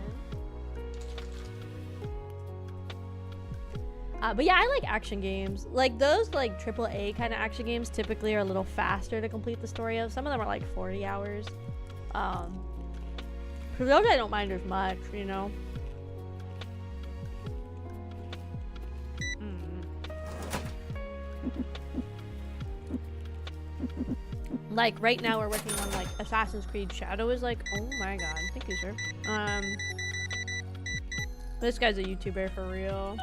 But yeah, I like action games. Like those like AAA kind of action games typically are a little faster to complete the story of. Some of them are like 40 hours. For those I don't mind as much, you know. Like right now we're working on like Assassin's Creed Shadow is like, oh my god, thank you, sir. This guy's a YouTuber for real.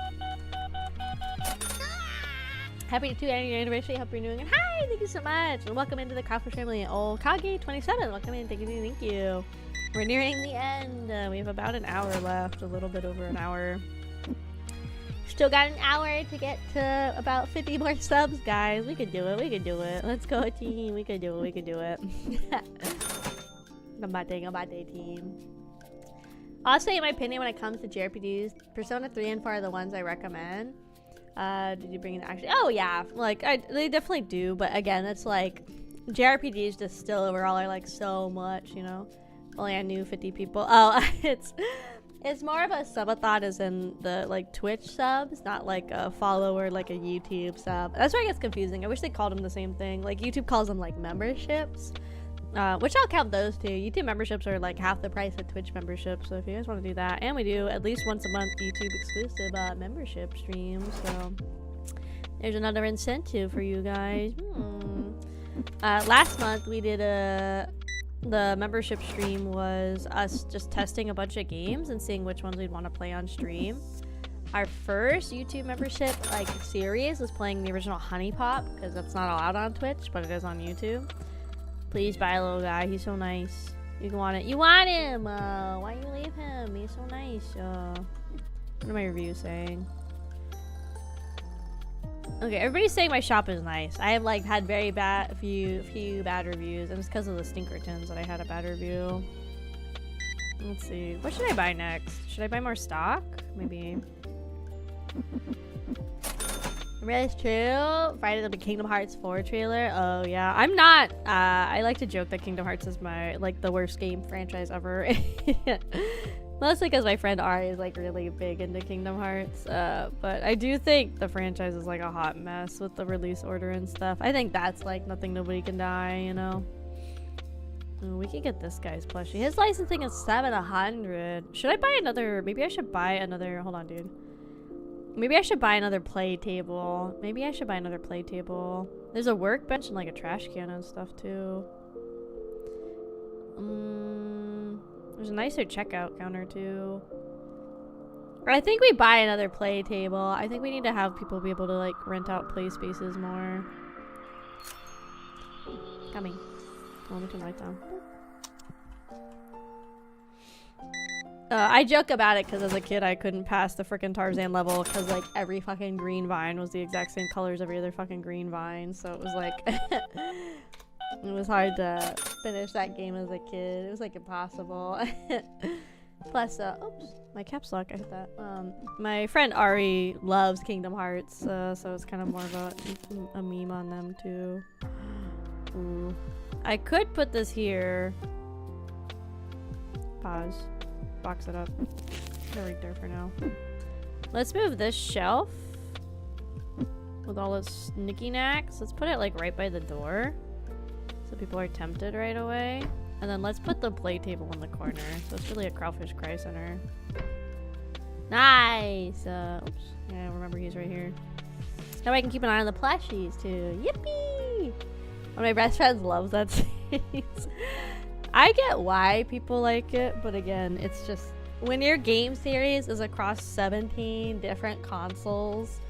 Happy 2nd anniversary. Hope you're doing it. Hi, thank you so much. And welcome into the Kraufish family. Oh, Kage27. Welcome in. Thank you. Thank you. We're nearing the end. We have about an hour left. A little bit over an hour. Still got an hour to get to about 50 more subs, guys. We can do it. We can do it. Let's go, team. We can do it. We can do it. Gambate, team. I'll say, in my opinion, when it comes to JRPGs, Persona 3 and 4 are the ones I recommend. Did you bring in action? Oh, yeah. Like, they definitely do. But again, it's like, JRPGs just still overall are like so much, you know? Only I knew 50 people. Oh, it's more of a subathon as in the like Twitch subs, not like a follower, like a YouTube sub. That's where it gets confusing. I wish they called them the same thing. Like YouTube calls them like memberships, which I'll count those too. YouTube memberships are like half the price of Twitch memberships. So if you guys want to do that, and we do at least once a month YouTube exclusive membership streams. So there's another incentive for you guys. Last month we did the membership stream was us just testing a bunch of games and seeing which ones we'd want to play on stream. Our first YouTube membership like series was playing the original Honey Pop, because that's not allowed on Twitch, but it is on YouTube. Please buy a little guy. He's so nice. You want it. You want him. Why you leave him? He's so nice. What are my reviews saying? Okay, everybody's saying my shop is nice. I have like had very bad few bad reviews, and it's because of the Stinkertons that I had a bad review. Let's see. What should I buy next? Should I buy more stock? Maybe. Really true. Friday the Kingdom Hearts 4 trailer. Oh yeah. I'm not I like to joke that Kingdom Hearts is my like the worst game franchise ever. Mostly because my friend Ari is like really big into Kingdom Hearts, but I do think the franchise is like a hot mess with the release order and stuff. I think that's like nothing nobody can die, you know. Ooh, we can get this guy's plushie. His licensing is 700. Should I buy another? Maybe I should buy another. Hold on, dude. Maybe I should buy another play table. Maybe I should buy another play table. There's a workbench and like a trash can and stuff too. There's a nicer checkout counter too. I think we buy another play table. I think we need to have people be able to like rent out play spaces more. Coming. Oh, let me turn the lights on. I joke about it because as a kid I couldn't pass the freaking Tarzan level because like every fucking green vine was the exact same color as every other fucking green vine. So it was like it was hard to finish that game as a kid. It was like impossible. Plus, oops, my caps lock, I hit that. My friend Ari loves Kingdom Hearts, so it's kind of more of a meme on them too. Ooh. I could put this here. Pause. Box it up. They're right there for now. Let's move this shelf with all its knicky knacks. Let's put it like right by the door, so people are tempted right away. And then let's put the play table in the corner. So it's really a Kraufish Cry Center. Nice! Oops. Yeah, remember he's right here. Now I can keep an eye on the plushies too. Yippee! One of my best friends loves that series. I get why people like it, but again, it's just when your game series is across 17 different consoles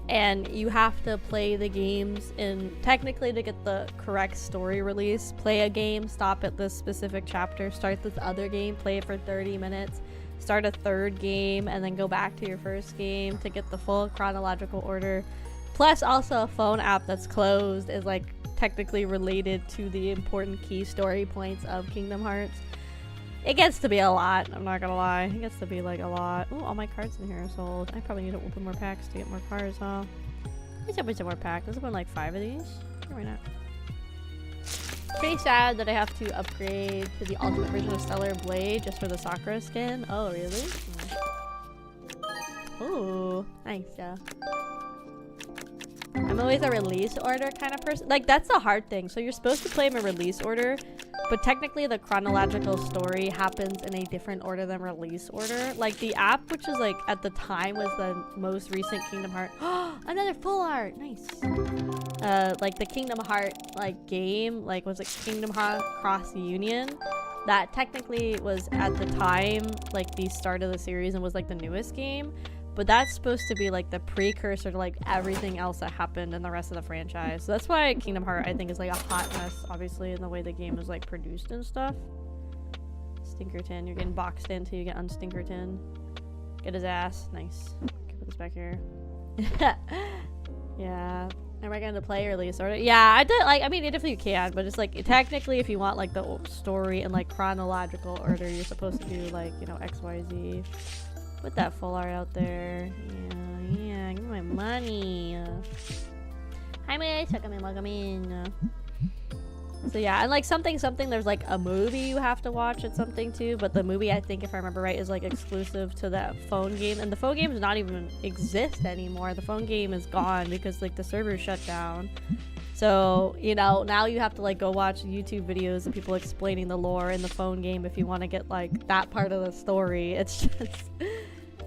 and you have to play the games in technically to get the correct story release, play a game, stop at this specific chapter, start this other game, play it for 30 minutes, start a third game, and then go back to your first game to get the full chronological order. Plus also a phone app that's closed is like technically related to the important key story points of Kingdom Hearts. It gets to be a lot, I'm not gonna lie. It gets to be like a lot. Oh, all my cards in here are sold. I probably need to open more packs to get more cards, huh? Let's open some more packs. Let's open like 5 of these. Sure, why not? Pretty sad that I have to upgrade to the ultimate version of Stellar Blade just for the Sakura skin. Oh, really? Oh, nice. I'm always a release order kind of person. Like, that's the hard thing. So you're supposed to play them in release order, but technically the chronological story happens in a different order than release order. Like, the app, which is like at the time was the most recent Kingdom Hearts. Another full art. Nice. Like the Kingdom Heart like game, like was it Kingdom Hearts Cross Union? That technically was at the time like the start of the series and was like the newest game. but that's supposed to be like the precursor to like everything else that happened in the rest of the franchise. So that's why Kingdom Hearts I think is like a hot mess, obviously, in the way the game is like produced and stuff. Stinkerton, you're getting boxed in till you get unstinkerton. Get his ass. Nice. Okay, put this back here. Yeah. Am I going to play or release order? Yeah, I did. Like, I mean, if you can, but it's like technically, if you want like the story in like chronological order, you're supposed to do like, you know, X, Y, Z. Put that full art out there. Yeah, give me my money. Hi, Miss. Welcome in. So yeah, and like something, there's like a movie you have to watch at something too, but the movie, I think if I remember right, is like exclusive to that phone game, and the phone game does not even exist anymore. The phone game is gone because like the server shut down. So, you know, now you have to like go watch YouTube videos of people explaining the lore in the phone game if you want to get like that part of the story. It's just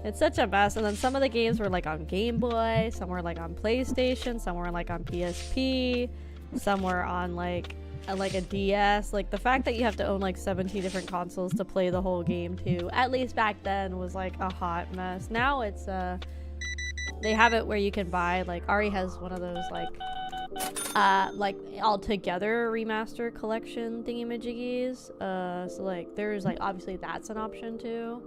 it's such a mess. And then some of the games were like on Game Boy, some were like on PlayStation, some were like on PSP, some were on like a DS. Like the fact that you have to own like 17 different consoles to play the whole game too, at least back then, was like a hot mess. Now it's they have it where you can buy, like Ari has one of those like all together remaster collection thingy-majiggies. So like there's like obviously that's an option too.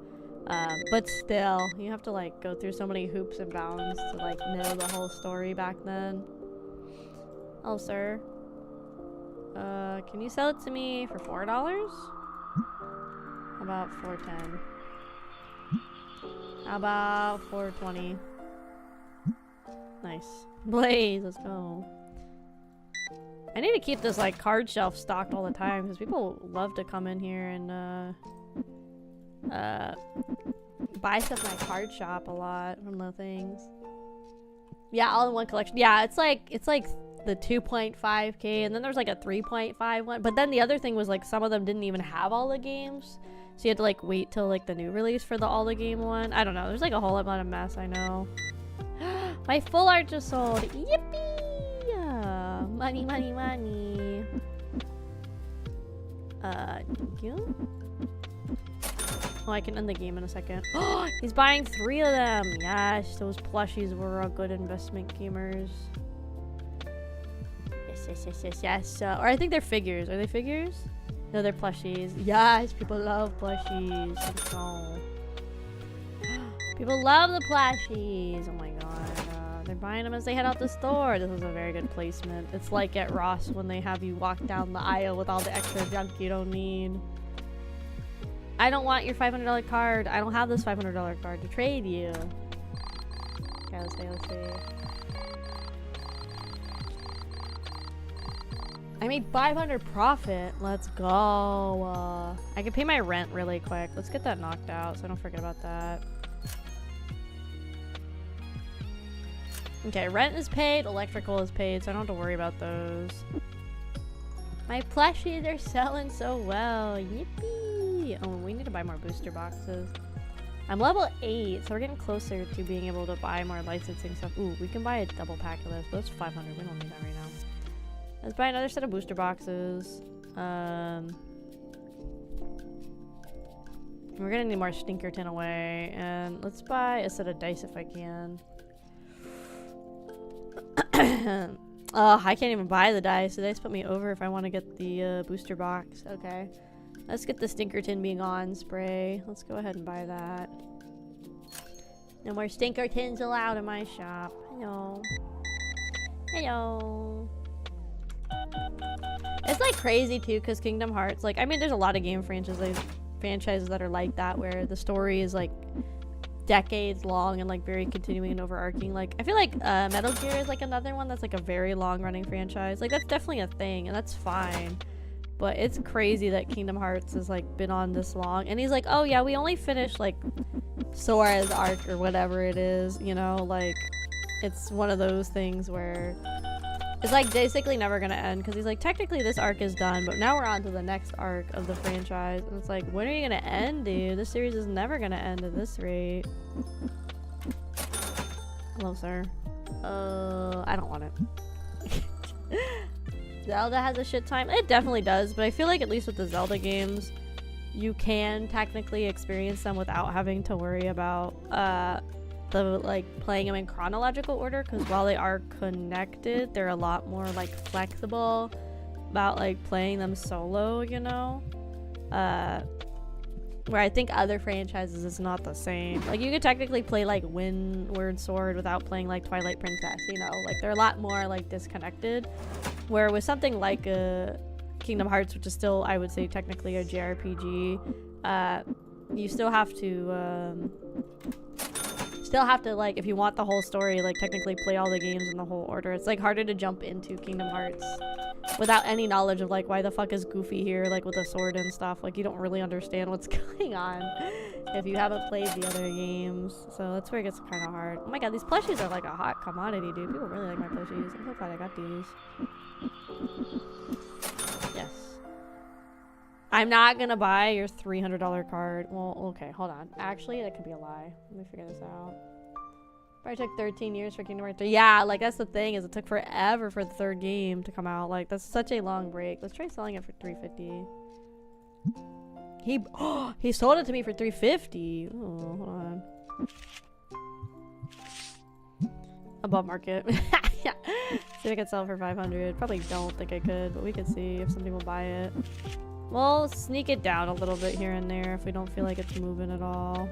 But still, you have to like go through so many hoops and bounds to like know the whole story back then. Oh, sir. Can you sell it to me for $4? How about $4.10? How about $4.20? Nice. Blaze, let's go. I need to keep this like card shelf stocked all the time because people love to come in here and buy stuff in my card shop a lot from the things. Yeah, all in one collection. Yeah, it's like the 2.5K, and then there's like a 3.5 one, but then the other thing was like some of them didn't even have all the games, so you had to like wait till like the new release for the all the game one. I don't know, there's like a whole lot of mess. I know. My full art just sold. Yippee! Money, money, money. Thank you. Oh, I can end the game in a second. Oh, he's buying 3 of them. Yes, those plushies were a good investment, gamers. Yes. Or I think they're figures. Are they figures? No, they're plushies. Yes, people love plushies. Let's go. People love the plushies. Oh my god. They're buying them as they head out the store. This is a very good placement. It's like at Ross when they have you walk down the aisle with all the extra junk you don't need. I don't want your $500 card. I don't have this $500 card to trade you. Okay, let's see. I made 500 profit. Let's go. I can pay my rent really quick. Let's get that knocked out so I don't forget about that. Okay, rent is paid, electrical is paid, so I don't have to worry about those. My plushies are selling so well. Yippee! Oh, we need to buy more booster boxes. I'm level 8, so we're getting closer to being able to buy more licensing stuff. Ooh, we can buy a double pack of this, but it's 500. We don't need that right now. Let's buy another set of booster boxes. We're gonna need more Stinkerton away, and let's buy a set of dice if I can. Oh, I can't even buy the dice. The dice put me over if I want to get the booster box. Okay, let's get the Stinkerton being on spray. Let's go ahead and buy that. No more Stinkertons allowed in my shop. Hello. Hello. It's like crazy too, because Kingdom Hearts, like, I mean, there's a lot of game franchises that are like that, where the story is like decades long and like very continuing and overarching. Like, I feel like Metal Gear is like another one that's like a very long running franchise. Like, that's definitely a thing, and that's fine. But it's crazy that Kingdom Hearts has like been on this long, and he's like, oh yeah, we only finished like Sora's arc or whatever it is, you know, like it's one of those things where it's like basically never gonna end, because he's like, technically this arc is done, but now we're on to the next arc of the franchise, and it's like, when are you gonna end, dude? This series is never gonna end at this rate. Hello, sir. I don't want it. Zelda has a shit time. It definitely does, but I feel like at least with the Zelda games, you can technically experience them without having to worry about the like playing them in chronological order, because while they are connected, they're a lot more like flexible about like playing them solo, you know. Where I think other franchises is not the same. Like you could technically play like Windward Sword without playing like Twilight Princess, you know. Like they're a lot more like disconnected. Where with something like Kingdom Hearts, which is still, I would say, technically a JRPG, you still have to like, if you want the whole story, like technically play all the games in the whole order. It's like harder to jump into Kingdom Hearts without any knowledge of like why the fuck is Goofy here, like with a sword and stuff. Like you don't really understand what's going on if you haven't played the other games. So that's where it gets kind of hard. Oh my god, these plushies are like a hot commodity, dude. People really like my plushies. I'm so glad I got these. Yes. I'm not gonna buy your $300 card. Well, okay, hold on. Actually, that could be a lie. Let me figure this out. Probably took 13 years for Kingdom Hearts 3. Yeah, like that's the thing, is it took forever for the third game to come out. Like that's such a long break. Let's try selling it for $350. He sold it to me for $350. Oh, hold on. Above market. Yeah. See if I could sell it for $500. Probably don't think I could, but we could see if some people buy it. We'll sneak it down a little bit here and there if we don't feel like it's moving at all.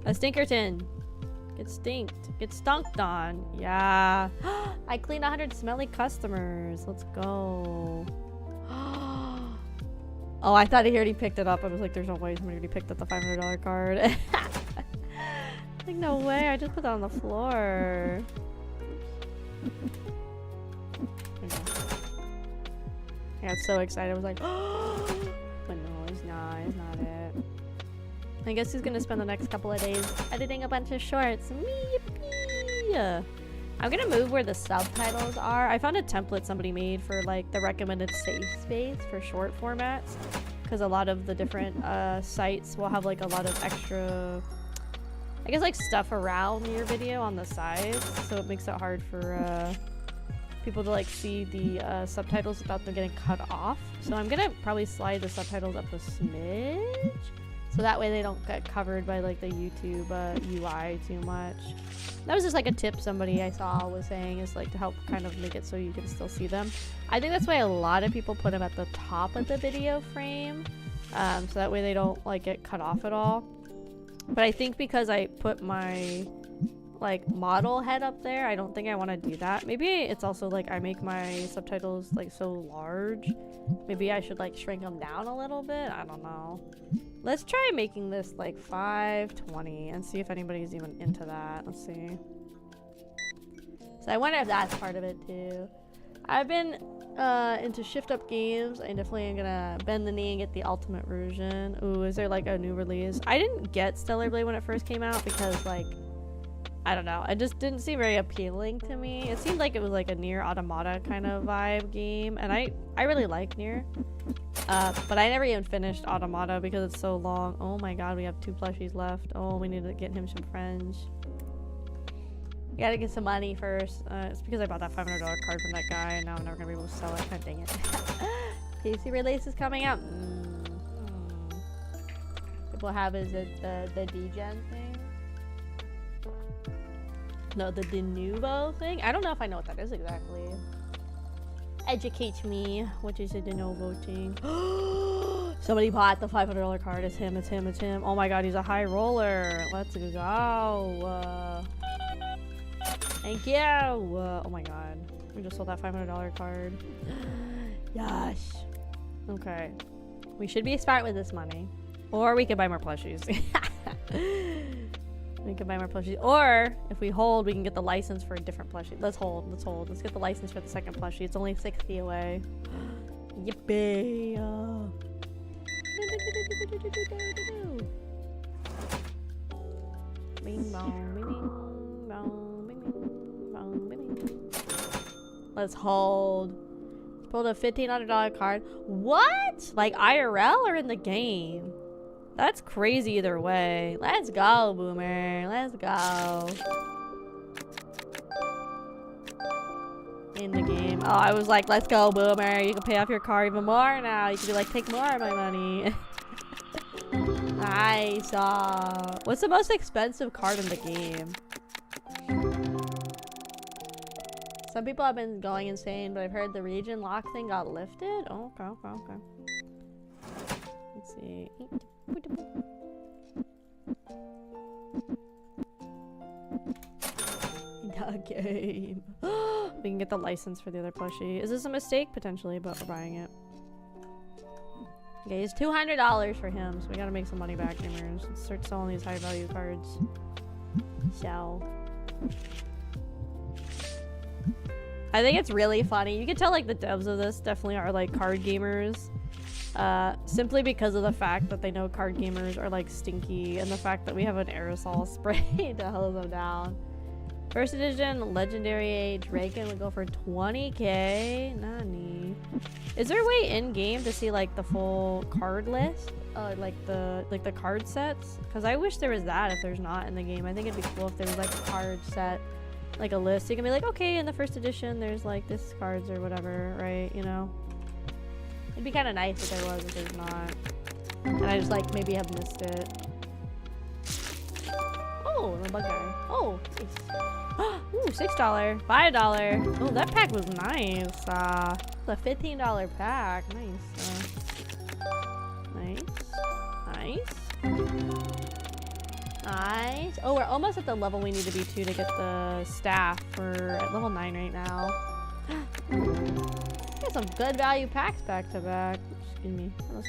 A Stinkerton. Get stinked. Get stunked on. Yeah. I cleaned 100 smelly customers. Let's go. Oh, I thought he already picked it up. I was like, there's no way somebody already picked up the $500 card. Like, no way. I just put that on the floor. I got so excited. I was like, oh, but no, he's not. It's not it. I guess he's gonna spend the next couple of days editing a bunch of shorts. Yippee! I'm gonna move where the subtitles are. I found a template somebody made for like the recommended safe space for short formats, because a lot of the different sites will have like a lot of extra, I guess, like stuff around your video on the sides, so it makes it hard for people to like see the subtitles without them getting cut off. So I'm gonna probably slide the subtitles up a smidge, so that way they don't get covered by like the YouTube UI too much. That was just like a tip somebody I saw was saying, is like to help kind of make it so you can still see them. I think that's why a lot of people put them at the top of the video frame, so that way they don't like get cut off at all. But I think because I put my like model head up there, I don't think I want to do that. Maybe it's also like I make my subtitles like so large. Maybe I should like shrink them down a little bit. I don't know. Let's try making this like 520 and see if anybody's even into that. Let's see. So I wonder if that's part of it too. I've been into shift up games. I definitely am gonna bend the knee and get the ultimate version. Ooh, is there like a new release? I didn't get Stellar Blade when it first came out because like, I don't know, it just didn't seem very appealing to me. It seemed like it was like a Nier Automata kind of vibe game, and I really like Nier, but I never even finished Automata because it's so long. Oh my god, we have 2 plushies left. Oh, we need to get him some friends. We gotta get some money first. It's because I bought that $500 card from that guy, and now I'm never gonna be able to sell it. God dang it. PC release is coming out. People have, is it the degen thing? No, the de novo thing? I don't know if I know what that is exactly. Educate me. What is a de novo thing? Somebody bought the $500 card. It's him, it's him, it's him. Oh my god, he's a high roller. Let's go. Thank you. Oh my god. We just sold that $500 card. Yes. Okay. We should be smart with this money. Or we could buy more plushies. We can buy more plushies, or if we hold, we can get the license for a different plushie. Let's hold. Let's get the license for the second plushie. It's only 60 away. Yippee! Let's hold. Pulled a $1,500 card. What? Like IRL or in the game? That's crazy either way. Let's go, Boomer. Let's go. In the game. Oh, I was like, let's go, Boomer. You can pay off your car even more now. You can be like, take more of my money. Nice. What's the most expensive card in the game? Some people have been going insane, but I've heard the region lock thing got lifted. Oh, okay. Let's see. The game. We can get the license for the other plushie. Is this a mistake? Potentially, but we're buying it. Okay, it's $200 for him, so we gotta make some money back, gamers. Let's start selling these high value cards. Sell. I think it's really funny. You can tell like the devs of this definitely are like card gamers. Simply because of the fact that they know card gamers are like stinky and the fact that we have an aerosol spray to hose them down. First edition legendary Draken would go for 20k. Nani. Is there a way in game to see like the full card list? Like the card sets? Because I wish there was that if there's not in the game. I think it'd be cool if there was like a card set, like a list. You can be like, okay, in the first edition there's like this cards or whatever, right? You know? It'd be kind of nice if there was, if there's not. And I just like maybe have missed it. Oh, the bug guy. Oh, nice. Ooh, $6, $5. Oh, that pack was nice. It's a $15 pack. Nice. Nice. Oh, we're almost at the level we need to be to get the staff. We're at level 9 right now. Got some good value packs back to back. Excuse me. What else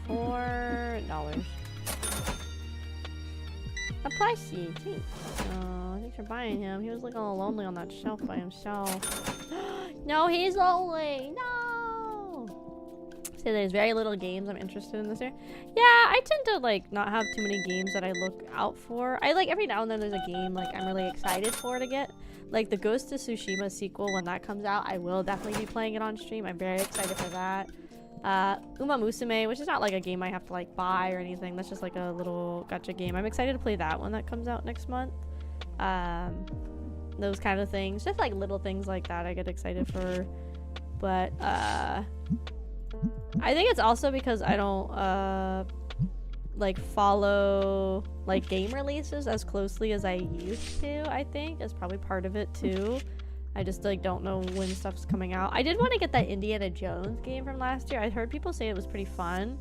$4. A plushie, thanks. Thanks for buying him. He was looking all lonely on that shelf by himself. No, he's lonely. No. So there's very little games I'm interested in this year. Yeah, I tend to like not have too many games that I look out for. I like every now and then there's a game like I'm really excited for to get. Like the Ghost of Tsushima sequel, when that comes out, I will definitely be playing it on stream. I'm very excited for that. Uma Musume, which is not like a game I have to like buy or anything. That's just like a little gacha game. I'm excited to play that one that comes out next month. Those kind of things. Just like little things like that I get excited for. But I think it's also because I don't like follow like game releases as closely as I used to. I think is probably part of it too. I just like don't know when stuff's coming out. I did want to get that Indiana Jones game from last year. I heard people say it was pretty fun,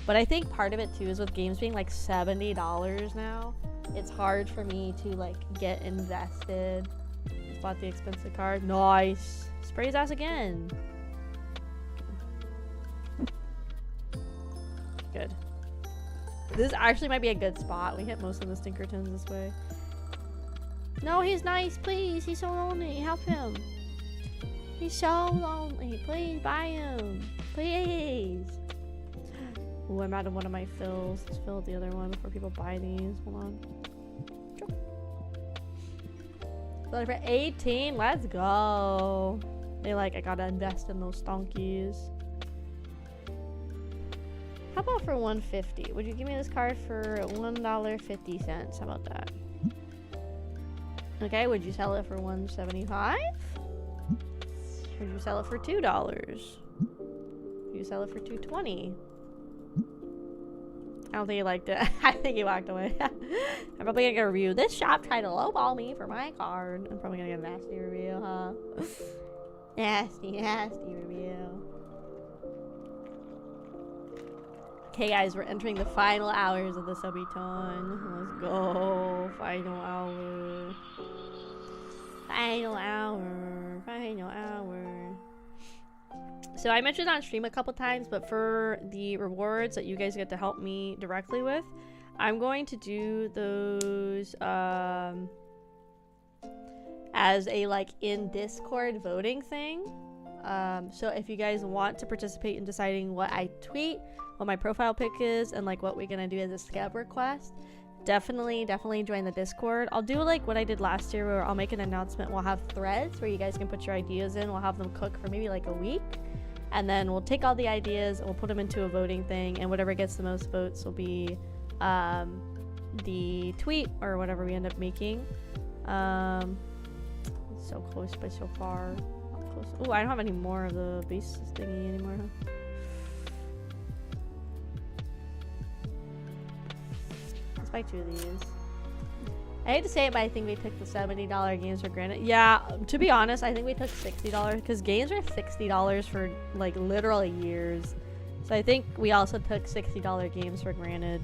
but I think part of it too is with games being like $70 now. It's hard for me to like get invested. Just bought the expensive card. Nice. Spray his ass again. Good. This actually might be a good spot. We hit most of the Stinkertons this way. No, he's nice, please. He's so lonely. Help him. He's so lonely. Please buy him. Please. Ooh, I'm out of one of my fills. Let's fill the other one before people buy these. Hold on. So for 18, let's go. They like, I gotta invest in those donkeys. How about for 150? Would you give me this card for $1.50? How about that? Okay, would you sell it for $1.75? Would you sell it for $2? Would you sell it for $2.20? I don't think he liked it. I think he walked away. I'm probably gonna get a review. This shop tried to lowball me for my card. I'm probably gonna get a nasty review, huh? Nasty review. Okay, guys, we're entering the final hours of the subathon. Let's go. Final hour. Final hour. So I mentioned on stream a couple times, but for the rewards that you guys get to help me directly with, I'm going to do those as a like in Discord voting thing. So if you guys want to participate in deciding what I tweet, what my profile pic is, and like what we're gonna do as a scab request, definitely join the Discord. I'll do like what I did last year where I'll make an announcement. We'll have threads where you guys can put your ideas in. We'll have them cook for maybe like a week, and then we'll take all the ideas and we'll put them into a voting thing, and whatever gets the most votes will be the tweet or whatever we end up making. So close but so far. Close. Oh, I don't have any more of the base thingy anymore, huh? buy 2 of these. I hate to say it, but I think we took the $70 games for granted. Yeah, to be honest, I think we took $60 because games are $60 for like literally years. So I think we also took $60 games for granted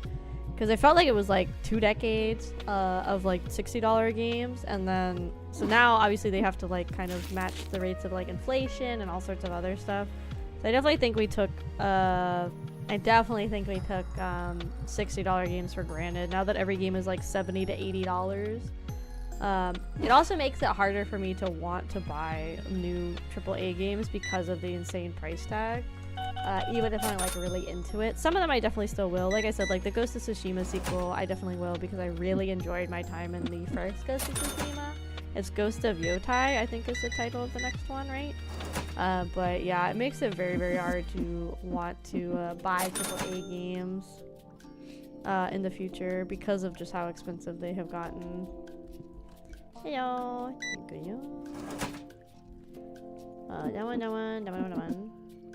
because I felt like it was like 2 decades of like $60 games, and then so now obviously they have to like kind of match the rates of like inflation and all sorts of other stuff. So I definitely think we took $60 games for granted now that every game is like $70 to $80. It also makes it harder for me to want to buy new AAA games because of the insane price tag. Even if I'm like really into it. Some of them I definitely still will. Like I said, like the Ghost of Tsushima sequel, I definitely will because I really enjoyed my time in the first Ghost of Tsushima. It's Ghost of Yotai, I think is the title of the next one, right? But yeah, it makes it very, very hard to want to buy AAA games in the future because of just how expensive they have gotten. Hello. That one.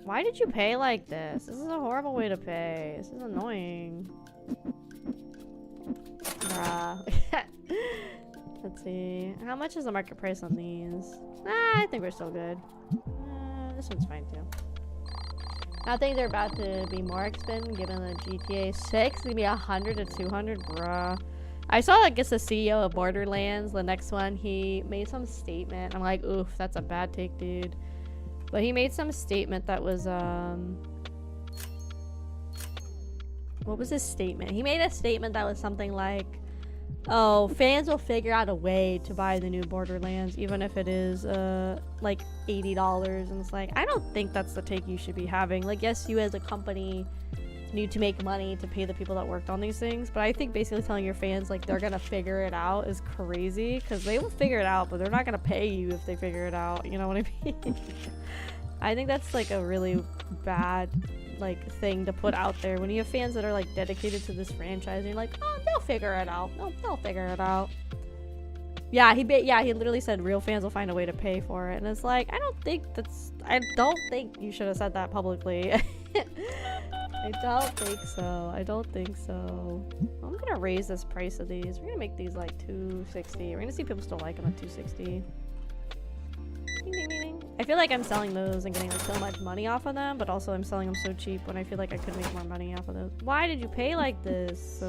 Why did you pay like this? This is a horrible way to pay. This is annoying. Bruh. Let's see. How much is the market price on these? I think we're still good. This one's fine too. I think they're about to be more expensive given the GTA 6 is gonna be 100 to 200, bruh. I saw, I guess, the CEO of Borderlands, the next one, he made some statement. I'm like, oof, that's a bad take, dude. But he made some statement that was, what was his statement? He made a statement that was something like, oh, fans will figure out a way to buy the new Borderlands, even if it is, like, $80. And it's like, I don't think that's the take you should be having. Like, yes, you as a company need to make money to pay the people that worked on these things, but I think basically telling your fans, like, they're gonna figure it out is crazy, because they will figure it out, but they're not gonna pay you if they figure it out, you know what I mean? I think that's, like, a really bad, like, thing to put out there when you have fans that are, like, dedicated to this franchise, and you're like, oh, they'll figure it out. They'll figure it out. Yeah, he literally said real fans will find a way to pay for it, and it's like, I don't think you should have said that publicly. I don't think so. I'm gonna raise this price of these. We're gonna make these like $260. We're gonna see if people still like them at $260. Ding, ding, ding. I feel like I'm selling those and getting like so much money off of them, but also I'm selling them so cheap when I feel like I could make more money off of those. Why did you pay like this?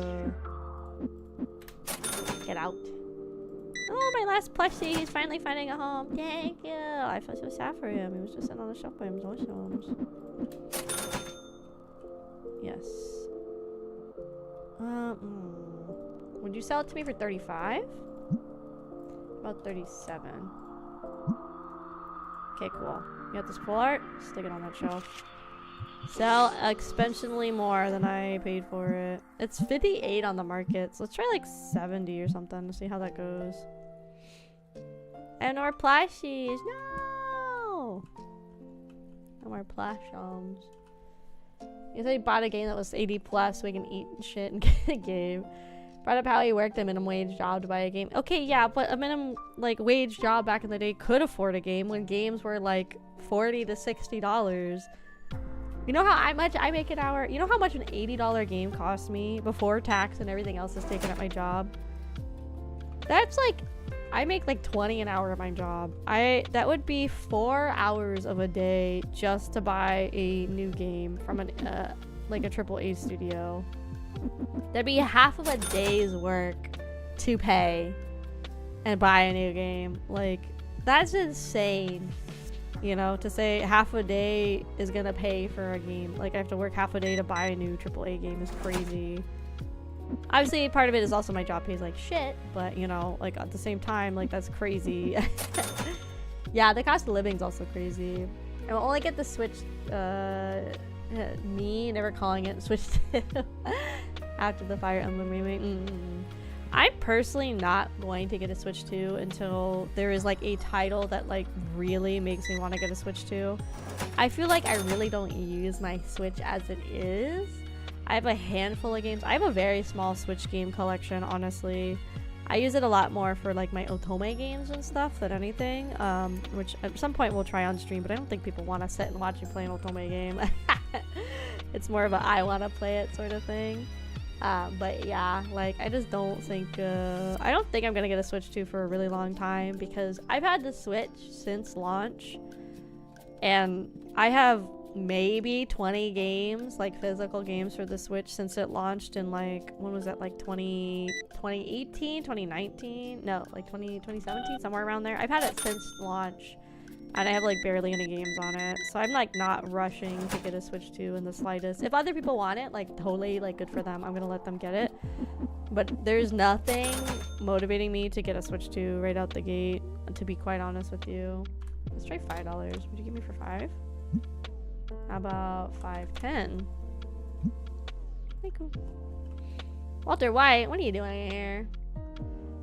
Get out. Oh, my last plushie. He's finally finding a home. Thank you. I felt so sad for him. He was just sitting on the shelf by himself. Yes. Would you sell it to me for 35? About 37. Okay, cool. You got this full art? Stick it on that shelf. Sell exponentially more than I paid for it. It's 58 on the market, so let's try like 70 or something to see how that goes. And more plushies! No! No more plushies. You said he bought a game that was 80 plus so we can eat shit and get a game. Brought up how he worked a minimum wage job to buy a game. Okay, yeah, but a minimum like wage job back in the day could afford a game when games were like $40 to $60. You know how much I make an hour? You know how much an $80 game costs me before tax and everything else is taken at my job? That's like, I make like 20 an hour at my job. That would be 4 hours of a day just to buy a new game from an like a AAA studio. That'd be half of a day's work to pay and buy a new game. Like, that's insane. You know, to say half a day is gonna pay for a game. Like, I have to work half a day to buy a new AAA game is crazy. Obviously, part of it is also my job pays like shit, but you know, like at the same time, like that's crazy. Yeah, the cost of living is also crazy. I will only get the Switch, me never calling it Switch 2 after the Fire Emblem remake. I'm personally not going to get a Switch 2 until there is like a title that like really makes me want to get a Switch 2. I feel like I really don't use my Switch as it is. I have a handful of games. I have a very small Switch game collection, honestly. I use it a lot more for like my otome games and stuff than anything, which at some point we'll try on stream, but I don't think people want to sit and watch me play an otome game. It's more of a I want to play it sort of thing. But yeah, like I just don't think I don't think I'm gonna get a Switch 2 for a really long time, because I've had the Switch since launch and I have maybe 20 games, like physical games for the Switch since it launched in like, when was that, like 2018, 2019? No, like 2017, somewhere around there. I've had it since launch and I have like barely any games on it, so I'm like not rushing to get a Switch 2 in the slightest. If other people want it, like totally, like good for them, I'm gonna let them get it, but there's nothing motivating me to get a Switch 2 right out the gate, to be quite honest with you. Let's try $5. Would you give me for 5? How about 5.10? Okay, cool. Walter White, what are you doing here?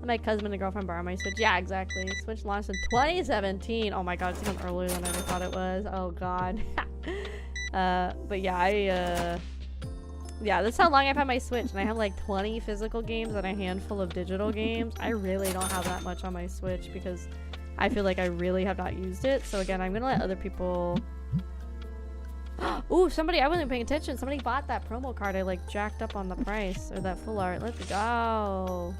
My cousin and a girlfriend borrow my Switch. Yeah, exactly. Switch launched in 2017. Oh my god, it's even earlier than I ever thought it was. Oh god. But yeah, yeah, that's how long I've had my Switch, and I have like 20 physical games and a handful of digital games. I really don't have that much on my Switch because I feel like I really have not used it. So again, I'm gonna let other people... Ooh, somebody, I wasn't paying attention. Somebody bought that promo card. I like jacked up on the price, or that full art. Let's go.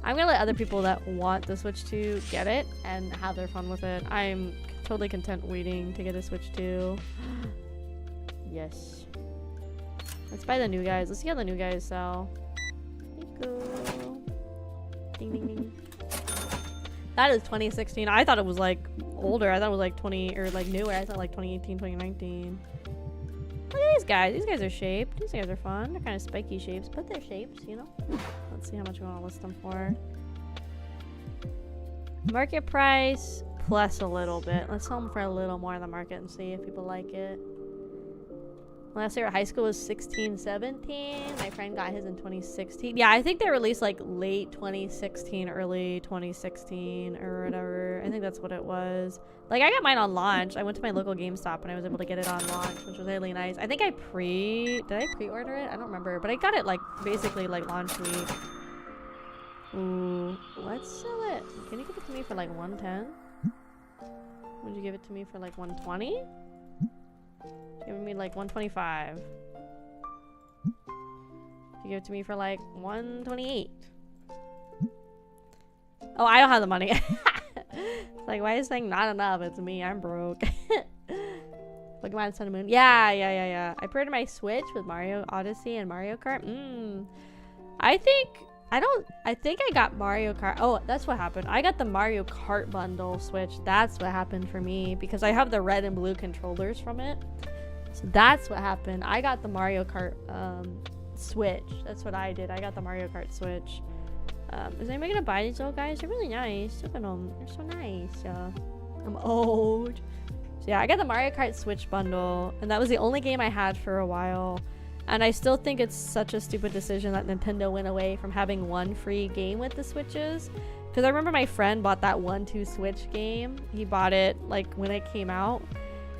I'm gonna let other people that want the Switch 2 get it and have their fun with it. I'm totally content waiting to get a Switch 2. Yes. Let's buy the new guys. Let's see how the new guys sell. Thank you. Ding ding ding. That is 2016. I thought it was like older. I thought it was like 20 or like newer. I thought like 2018, 2019. Look at these guys. These guys are shaped. These guys are fun. They're kind of spiky shapes, but they're shapes, you know? Let's see how much we want to list them for. Market price plus a little bit. Let's sell them for a little more in the market and see if people like it. Last year at high school was 16, 17. My friend got his in 2016. Yeah, I think they released like late 2016, early 2016 or whatever. I think that's what it was. Like, I got mine on launch. I went to my local GameStop and I was able to get it on launch, which was really nice. I think did I pre-order it? I don't remember, but I got it like basically like launch week. Ooh, let's sell it. Can you give it to me for like 110? Would you give it to me for like 120? Give me like 125. You give it to me for like 128. Oh, I don't have the money. It's like, why is saying not enough? It's me. I'm broke. Pokemon Sun and Moon. Yeah. I pre-ordered my Switch with Mario Odyssey and Mario Kart. I think I got Mario Kart. Oh, that's what happened. I got the Mario Kart bundle Switch. That's what happened for me because I have the red and blue controllers from it. So that's what happened. I got the Mario Kart Switch. That's what I did. I got the Mario Kart Switch. Is anybody gonna buy these old guys? They're really nice. Look at them. They're so nice. I'm old. So yeah, I got the Mario Kart Switch bundle, and that was the only game I had for a while. And I still think it's such a stupid decision that Nintendo went away from having one free game with the Switches. Because I remember my friend bought that 1-2 Switch game. He bought it like when it came out.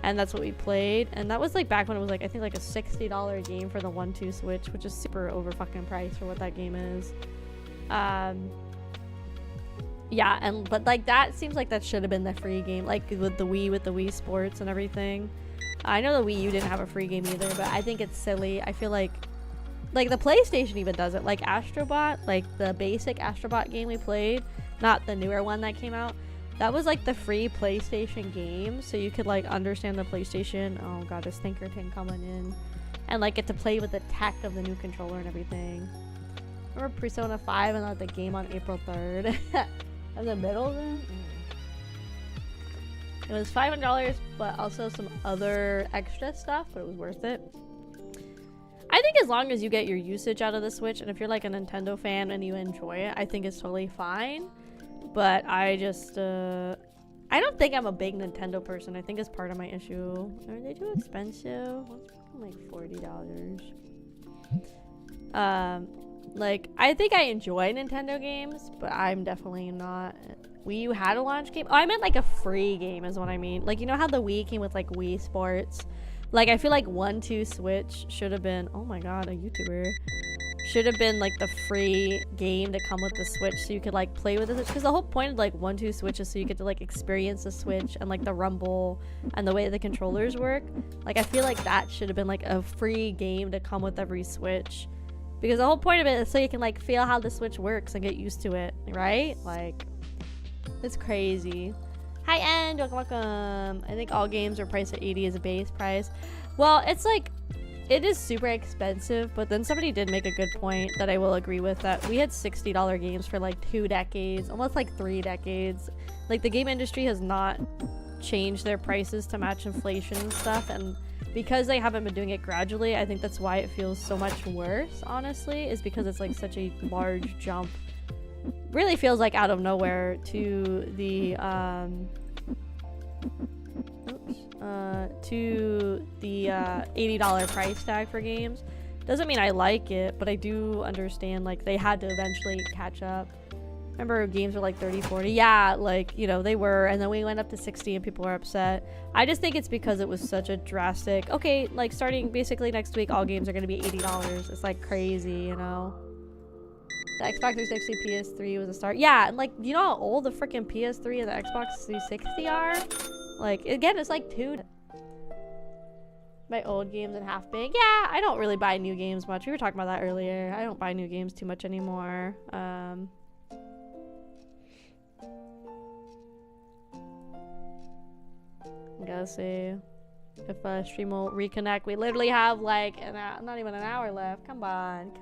And that's what we played. And that was like back when it was like, I think like a $60 game for the 1-2 Switch, which is super over fucking priced for what that game is. Yeah, but like that seems like that should have been the free game. Like with the Wii Sports and everything. I know the Wii U didn't have a free game either, but I think it's silly. I feel like the PlayStation even does it. Like Astrobot, like the basic Astrobot game we played, not the newer one that came out. That was like the free PlayStation game, so you could like understand the PlayStation. Oh god, this Thinkerton coming in, and like get to play with the tech of the new controller and everything. Remember Persona 5 and like the game on April 3rd? In the middle of it? It was $500, but also some other extra stuff, but it was worth it. I think as long as you get your usage out of the Switch, and if you're like a Nintendo fan and you enjoy it, I think it's totally fine. But I just, I don't think I'm a big Nintendo person. I think it's part of my issue. Are they too expensive? Like $40. Like, I think I enjoy Nintendo games, but I'm definitely not. Wii U had a launch game. Oh, I meant like a free game is what I mean. Like, you know how the Wii came with like Wii Sports? Like, I feel like 1-2 Switch should have been, oh my god, a YouTuber. Should have been like the free game to come with the Switch so you could like play with the Switch. Because the whole point of like 1-2 Switch is so you get to like experience the Switch and like the rumble and the way the controllers work. Like, I feel like that should have been like a free game to come with every Switch. Because the whole point of it is so you can like feel how the Switch works and get used to it, right? Like, it's crazy. Hi, End. Welcome. I think all games are priced at 80 as a base price. Well, it's like, it is super expensive, but then somebody did make a good point that I will agree with, that we had $60 games for like 2 decades, almost like 3 decades. Like, the game industry has not changed their prices to match inflation and stuff, and because they haven't been doing it gradually, I think that's why it feels so much worse, honestly, is because it's like such a large jump. Really feels like out of nowhere to the $80 price tag for games. Doesn't mean I like it, but I do understand like they had to eventually catch up. Remember games were like 30, 40. Yeah, like, you know, they were, and then we went up to 60 and people were upset. I just think it's because it was such a drastic, okay, like starting basically next week, all games are going to be $80. It's like crazy, you know? The Xbox 360 PS3 was a start. Yeah, and like, you know how old the freaking PS3 and the Xbox 360 are? Like, again, it's like 2. My old games and half big. Yeah, I don't really buy new games much. We were talking about that earlier. I don't buy new games too much anymore. Gotta see if stream will reconnect. We literally have like not even an hour left. Come on,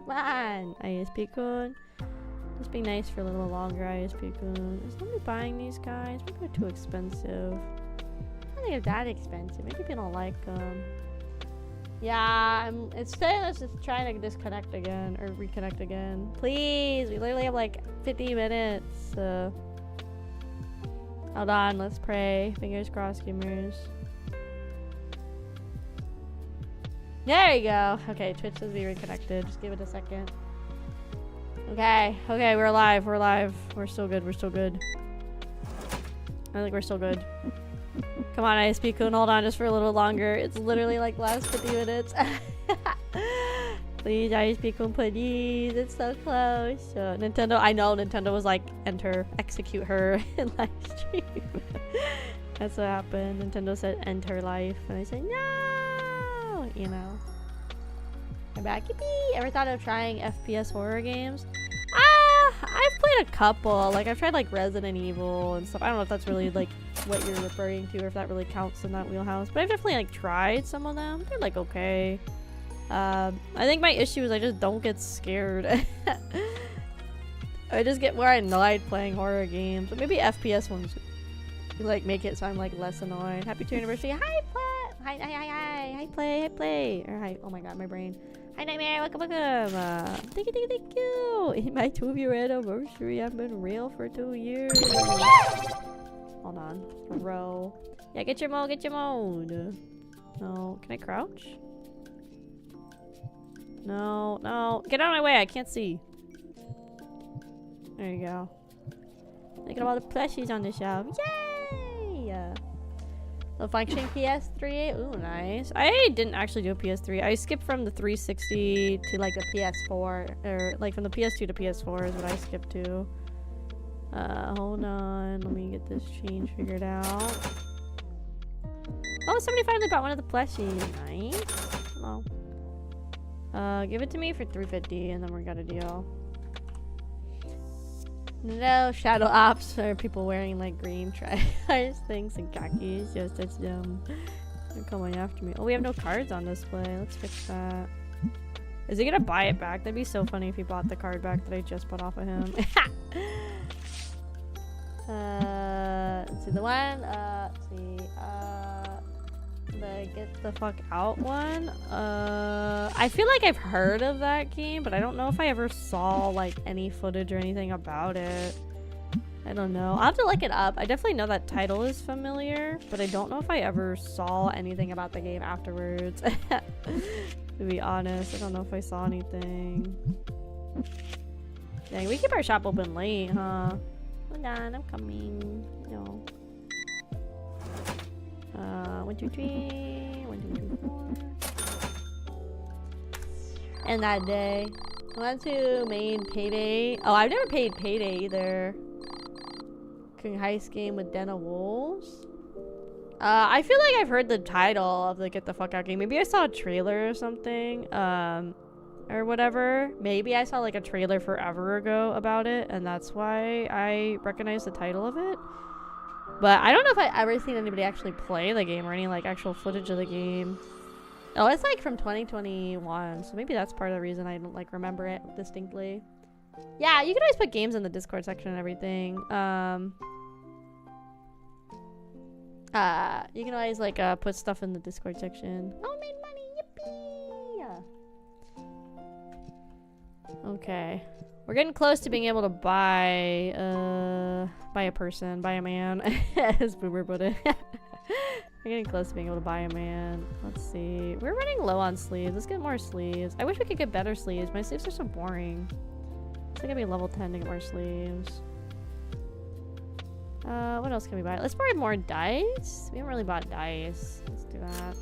ISP Kun. Just be nice for a little longer, ISP Kun. Is nobody buying these guys? Maybe they're too expensive. I don't think they're that expensive. Maybe people don't like them. Yeah, it's saying us just trying to disconnect again or reconnect again. Please, we literally have like 50 minutes. Hold on, let's pray. Fingers crossed, gamers. There you go. Okay, Twitch says we reconnected. Just give it a second. Okay, we're alive. We're alive. We're still good. We're still good. I think we're still good. Come on, ISP Kun, hold on just for a little longer. It's literally like last 50 minutes. Please, ISP Kun, please. It's so close. Nintendo, I know Nintendo was like, enter, execute her in live stream. That's what happened. Nintendo said, end her life. And I said, no! You know. I'm back. Yippee! Ever thought of trying FPS horror games? I've played a couple. Like, I've tried like Resident Evil and stuff. I don't know if that's really like what you're referring to or if that really counts in that wheelhouse. But I've definitely like tried some of them. They're like okay. I think my issue is I just don't get scared. I just get more annoyed playing horror games. But maybe FPS ones like make it so I'm like less annoyed. Happy 2 anniversary. Hi, Play. Hi, Play. Or hi. Oh my god, my brain. Hi, Nightmare. Welcome. Thank you. My 2-year anniversary. I've been real for 2 years. Hold on. Row. Yeah, get your mode. No. Can I crouch? No. Get out of my way. I can't see. There you go. Look at all the plushies on the shelf. Yay! The functioning PS3. Ooh, nice. I didn't actually do a PS3. I skipped from the 360 to like the PS4. Or like from the PS2 to PS4 is what I skipped to. Hold on. Let me get this change figured out. Oh, somebody finally bought one of the plushies. Nice. Hello. Give it to me for $3.50 and then we got a deal. No shadow ops or people wearing like green tri-tires things and khakis. Yes, that's dumb. They're coming after me. Oh, we have no cards on display. Let's fix that. Is he gonna buy it back? That'd be so funny if he bought the card back that I just bought off of him. Let's see the one. Let's see. The get the fuck out one. I feel like I've heard of that game, but I don't know if I ever saw like any footage or anything about it. I don't know. I'll have to look it up. I definitely know that title is familiar, but I don't know if I ever saw anything about the game afterwards. To be honest, I don't know if I saw anything. Dang, we keep our shop open late, huh? Hold on, I'm coming. No. 1, 2, 3. 1, 2, 3, 4. And that day. Went to main Payday. Oh, I've never paid Payday either. King Heist game with Den of Wolves. I feel like I've heard the title of the Get the Fuck Out game. Maybe I saw a trailer or something. or whatever. Maybe I saw like a trailer forever ago about it, and that's why I recognize the title of it. But I don't know if I've ever seen anybody actually play the game or any like actual footage of the game. Oh, it's like from 2021, so maybe that's part of the reason I don't like remember it distinctly. Yeah, you can always put games in the Discord section and everything. You can always like put stuff in the Discord section. Oh, made money, yippee! Okay, we're getting close to being able to buy a person, buy a man, as Boomer put it. We're getting close to being able to buy a man. Let's see. We're running low on sleeves. Let's get more sleeves. I wish we could get better sleeves. My sleeves are so boring. It's like I'd be level 10 to get more sleeves. What else can we buy? Let's buy more dice. We haven't really bought dice. Let's do that.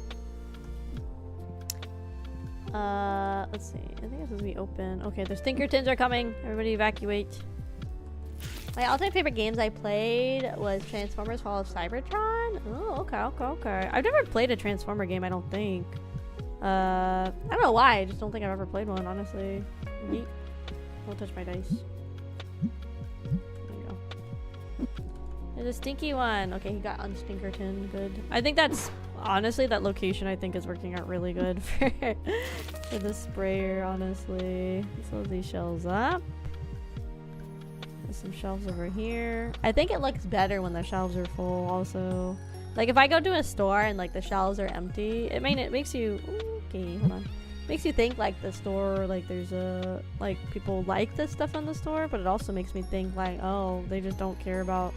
Let's see. I think this is be open. Okay, the Stinkertons are coming. Everybody evacuate. My all-time favorite games I played was Transformers Fall of Cybertron. Oh, okay. I've never played a Transformer game, I don't think. I don't know why. I just don't think I've ever played one, honestly. Yeet. Don't touch my dice. There you go. There's a stinky one. Okay, he got unstinkerton. Good. I think that's... Honestly, that location I think is working out really good for the sprayer, honestly. Let's load these shelves up. Some shelves over here. I think it looks better when the shelves are full also. Like if I go to a store and like the shelves are empty, it makes you okay, hold on. Makes you think like the store, like there's a like people like this stuff in the store, but it also makes me think like, oh, they just don't care about,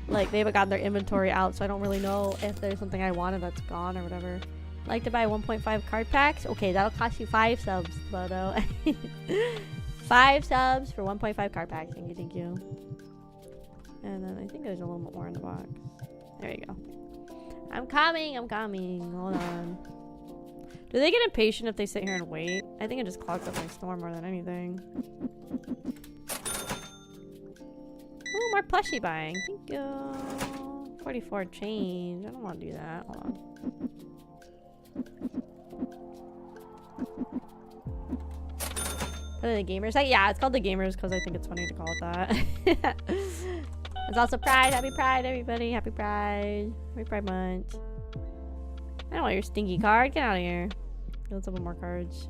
like they haven't gotten their inventory out, so I don't really know if there's something I wanted that's gone or whatever. Like to buy 1.5 card packs? Okay, that'll cost you 5 subs, Bodo. 5 subs for 1.5 card packs. Thank you. And then I think there's a little bit more in the box. There you go. I'm coming. Hold on. Do they get impatient if they sit here and wait? I think it just clogs up my store more than anything. Ooh, more plushie buying. Thank you. 44 change. I don't want to do that. Hold on. The gamers site? Yeah, it's called the gamers because I think it's funny to call it that. It's also Pride. Happy Pride, everybody. Happy Pride. Happy Pride Month. I don't want your stinky card. Get out of here. Let's open more cards.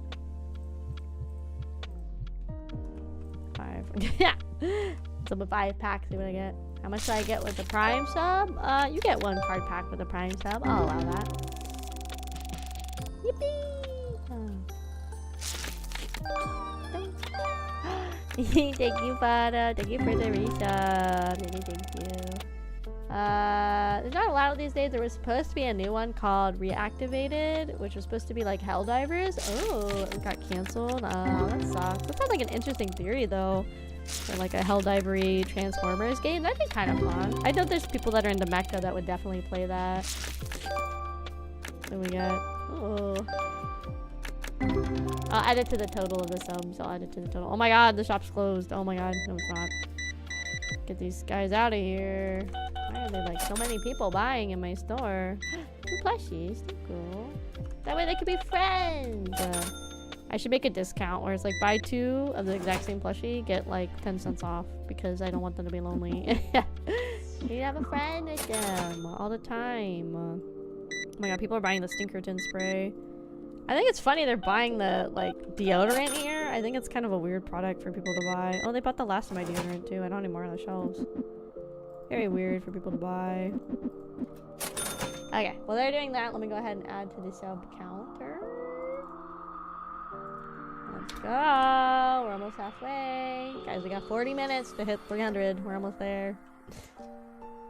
5. Yeah. Let's open 5 packs. See what I get. How much do I get with the Prime sub? You get 1 card pack with the Prime sub. I'll allow that. Yippee! Thank you, Fada. Thank you for the resub. Thank you. There's not a lot of these days. There was supposed to be a new one called Reactivated, which was supposed to be like Helldivers. Oh, it got canceled. That sucks. That sounds like an interesting theory, though. For like a Helldivery Transformers game. That'd be kind of fun. I know there's people that are into mecha that would definitely play that. What do we got? Oh. I'll add it to the total of the subs. Oh my god, the shop's closed. Oh my god, no it's not. Get these guys out of here. Why are there like so many people buying in my store? 2 plushies, cool. That way they could be friends. I should make a discount where it's like buy 2 of the exact same plushie, get like 10 cents off because I don't want them to be lonely. You have a friend with them all the time. Oh my god, people are buying the Stinkerton spray. I think it's funny they're buying the like deodorant here. I think it's kind of a weird product for people to buy. Oh, they bought the last of my deodorant too. I don't anymore on the shelves. Very weird for people to buy. Okay, while they're doing that, let me go ahead and add to the sub counter. Let's go. We're almost halfway. Guys, we got 40 minutes to hit 300. We're almost there.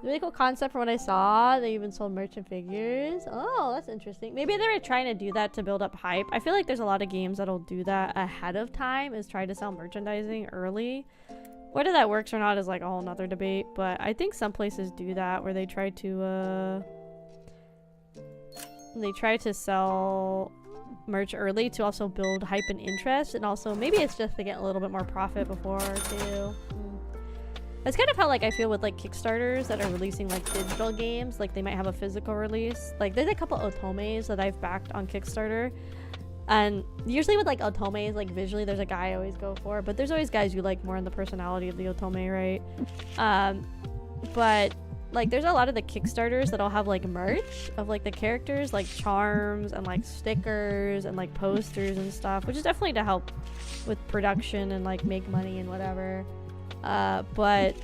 Really cool concept from what I saw. They even sold merchant figures. Oh, that's interesting. Maybe they were trying to do that to build up hype. I feel like there's a lot of games that'll do that ahead of time, is try to sell merchandising early. Whether that works or not is like a whole nother debate, but I think some places do that where they try to sell merch early to also build hype and interest, and also maybe it's just to get a little bit more profit before too. That's kind of how like I feel with like Kickstarters that are releasing like digital games. Like they might have a physical release. Like there's a couple otomes that I've backed on Kickstarter And usually with like otomes, like visually there's a guy I always go for, but there's always guys you like more in the personality of the otome, right? But like there's a lot of the Kickstarters that'll have like merch of like the characters, like charms and like stickers and like posters and stuff, which is definitely to help with production and like make money and whatever. But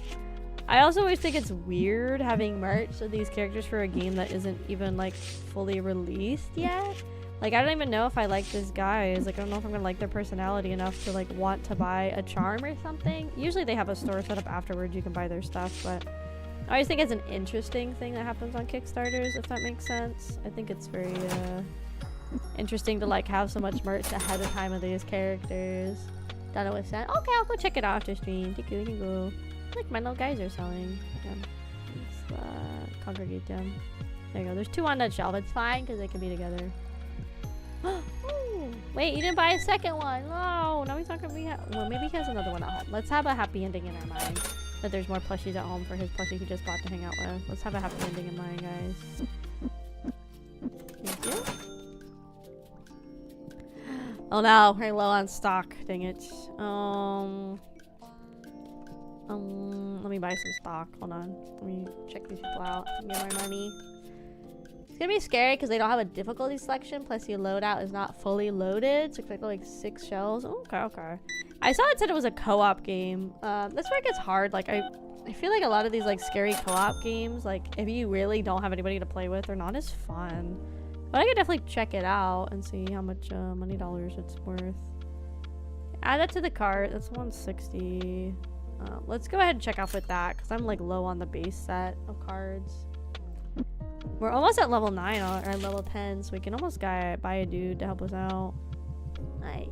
I also always think it's weird having merch of these characters for a game that isn't even like fully released yet. Like, I don't even know if I like these guys. Like, I don't know if I'm gonna like their personality enough to, like, want to buy a charm or something. Usually they have a store set up afterwards. You can buy their stuff, but I always think it's an interesting thing that happens on Kickstarters, if that makes sense. I think it's very, interesting to, like, have so much merch ahead of time of these characters. Don't know what's that. Okay, I'll go check it out after stream. Thank you. Like, my little guys are selling. Let's, congregate them. There you go. There's 2 on that shelf. It's fine, because they can be together. Ooh, wait, you didn't buy a second one. No, now he's not gonna be. Well, maybe he has another one at home. Let's have a happy ending in our mind. That there's more plushies at home for his plushie he just bought to hang out with. Let's have a happy ending in mind, guys. Thank you. Oh no, we're low on stock. Dang it. Let me buy some stock. Hold on. Let me check these people out. Get my money. It's gonna be scary because they don't have a difficulty selection, plus your loadout is not fully loaded, so expect like 6 shells. Oh, okay. I saw it said it was a co-op game. That's where it gets hard. Like I feel like a lot of these like scary co-op games, like if you really don't have anybody to play with, they're not as fun. But I could definitely check it out and see how much money dollars it's worth. Add that to the cart. That's 160. Let's go ahead and check off with that because I'm like low on the base set of cards. We're almost at level 9 or level 10, so we can almost buy a dude to help us out. Nice.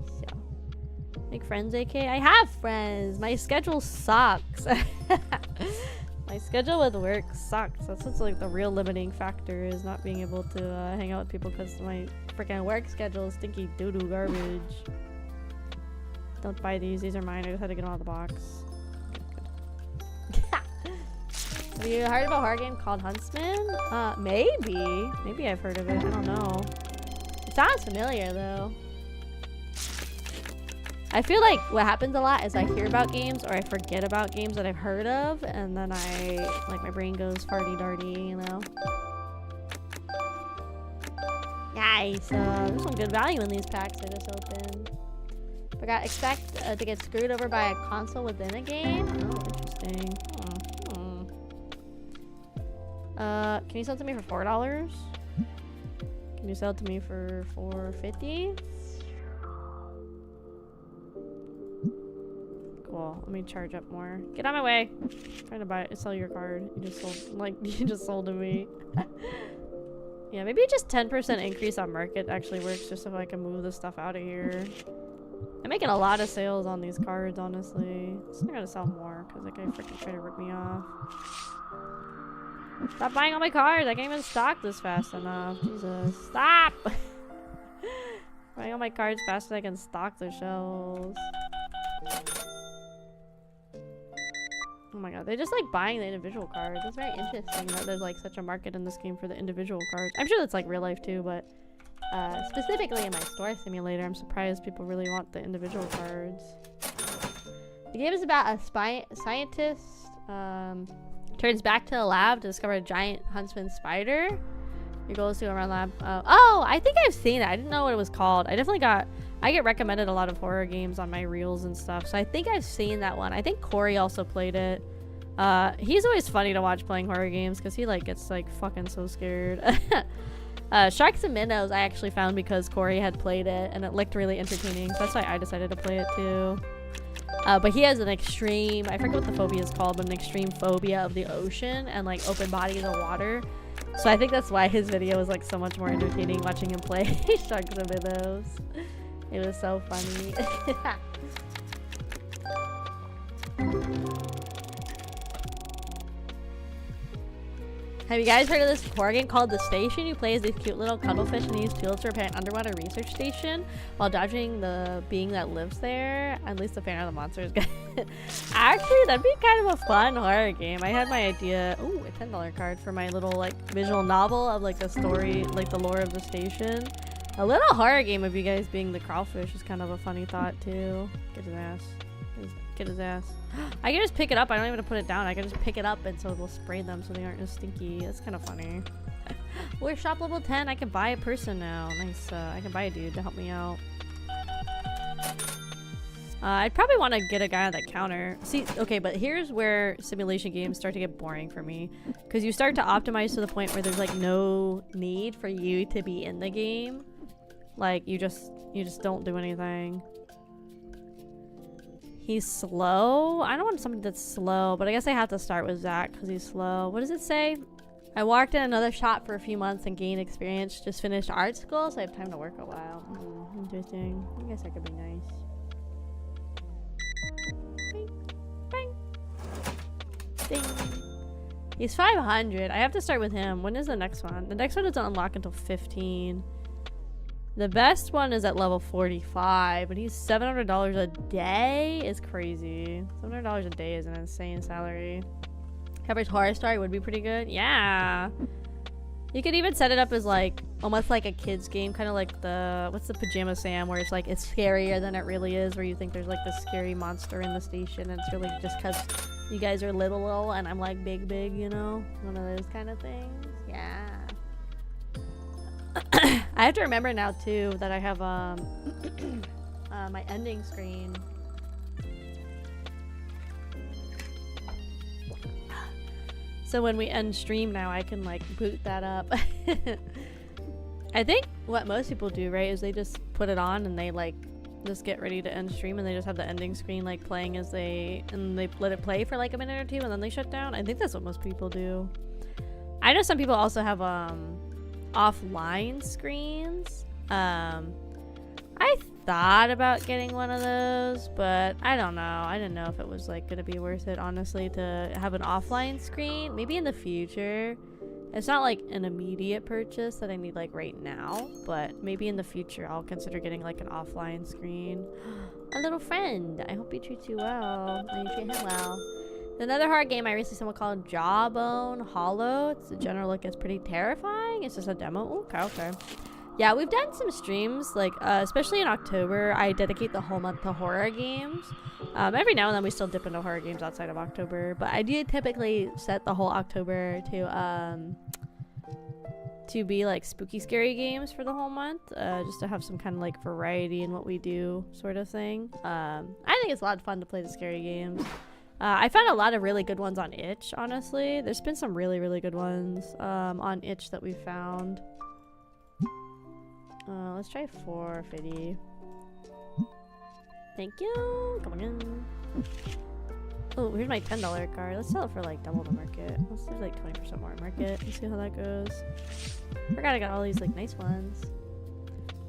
Make friends, AK? I have friends! My schedule sucks. My schedule with work sucks. That's what's like the real limiting factor, is not being able to hang out with people because my freaking work schedule is stinky doo-doo garbage. Don't buy these. These are mine. I just had to get them out of the box. Have you heard of a horror game called Huntsman? Maybe. Maybe I've heard of it. I don't know. It sounds familiar, though. I feel like what happens a lot is I hear about games or I forget about games that I've heard of, and then my brain goes farty-darty, you know? Nice. There's some good value in these packs I just opened. Expect to get screwed over by a console within a game? Oh, interesting. Can you sell it to me for $4? Can you sell it to me for $4.50? Cool. Let me charge up more. Get on my way. I'm trying to sell your card. You just sold to me. Yeah, maybe just 10% increase on market actually works, just so I can move this stuff out of here. I'm making a lot of sales on these cards, honestly. I gotta sell more because that guy freaking tried to rip me off. Stop buying all my cards. I can't even stock this fast enough. Jesus. Stop! Buying all my cards faster than I can stock the shelves. Oh my god. They just like buying the individual cards. It's very interesting that there's like such a market in this game for the individual cards. I'm sure that's like real life too, but specifically in my store simulator, I'm surprised people really want the individual cards. The game is about a scientist turns back to the lab to discover a giant huntsman spider. Your goal is to go around the lab. Oh, I think I've seen it. I didn't know what it was called. I get recommended a lot of horror games on my reels and stuff, so I think I've seen that one. I think Corey also played it. He's always funny to watch playing horror games because he like gets like fucking so scared. Sharks and Minnows I actually found because Corey had played it and it looked really entertaining, so that's why I decided to play it too. But he has an extreme, I forget what the phobia is called, but an extreme phobia of the ocean and like open bodies of water. So I think that's why his video was like so much more entertaining watching him play Sharks and Minnows. It was so funny. Have you guys heard of this horror game called The Station? You play as these cute little cuttlefish and use tools to repair an underwater research station while dodging the being that lives there. At least the fan of the monsters. Actually, that'd be kind of a fun horror game. I had my idea. Ooh, a $10 card for my little like visual novel of like the story, like the lore of the station. A little horror game of you guys being the Kraufish is kind of a funny thought too. Get his ass. Get his ass. I can just pick it up. I don't even have to put it down. I can just pick it up and so it'll spray them so they aren't as stinky. That's kind of funny. We're shop level 10. I can buy a person now. Nice. I can buy a dude to help me out. I'd probably want to get a guy on that counter. See, okay, but here's where simulation games start to get boring for me. Because you start to optimize to the point where there's like no need for you to be in the game. Like, you just don't do anything. He's slow? I don't want somebody that's slow, but I guess I have to start with Zach because he's slow. What does it say? I worked in another shop for a few months and gained experience. Just finished art school, so I have time to work a while. Interesting. I guess that could be nice. Bang. Bang. Ding. He's 500. I have to start with him. When is the next one? The next one doesn't unlock until 15. The best one is at level 45, but he's $700 a day is crazy. $700 a day is an insane salary. Coverage horror story would be pretty good. Yeah. You could even set it up as like almost like a kid's game, kind of like the what's the Pajama Sam, where it's like it's scarier than it really is, where you think there's like this scary monster in the station and it's really just because you guys are little and I'm like big, you know? One of those kind of things. Yeah. I have to remember now too that I have my ending screen. So when we end stream now, I can like boot that up. I think what most people do, right, is they just put it on and they like just get ready to end stream and they just have the ending screen like playing as they let it play for like a minute or two and then they shut down. I think that's what most people do. I know some people also have offline screens. I thought about getting one of those, but I don't know. I didn't know if it was like gonna be worth it, honestly, to have an offline screen. Maybe in the future. It's not like an immediate purchase that I need like right now, but maybe in the future I'll consider getting like an offline screen. A little friend. I hope he treats you well. And you treat him well. Another hard game I recently someone called Jawbone Hollow. It's the general look. It's pretty terrifying. It's just a demo. Ooh, okay. Yeah, we've done some streams, like especially in October. I dedicate the whole month to horror games. Every now and then we still dip into horror games outside of October, but I do typically set the whole October to be like spooky, scary games for the whole month, just to have some kind of like variety in what we do, sort of thing. I think it's a lot of fun to play the scary games. I found a lot of really good ones on Itch, honestly. There's been some really, really good ones on Itch that we found. Let's try 450. Thank you. Come on in. Oh, here's my $10 card. Let's sell it for like double the market. Let's do like 20% more market. Let's see how that goes. Forgot I got all these like nice ones.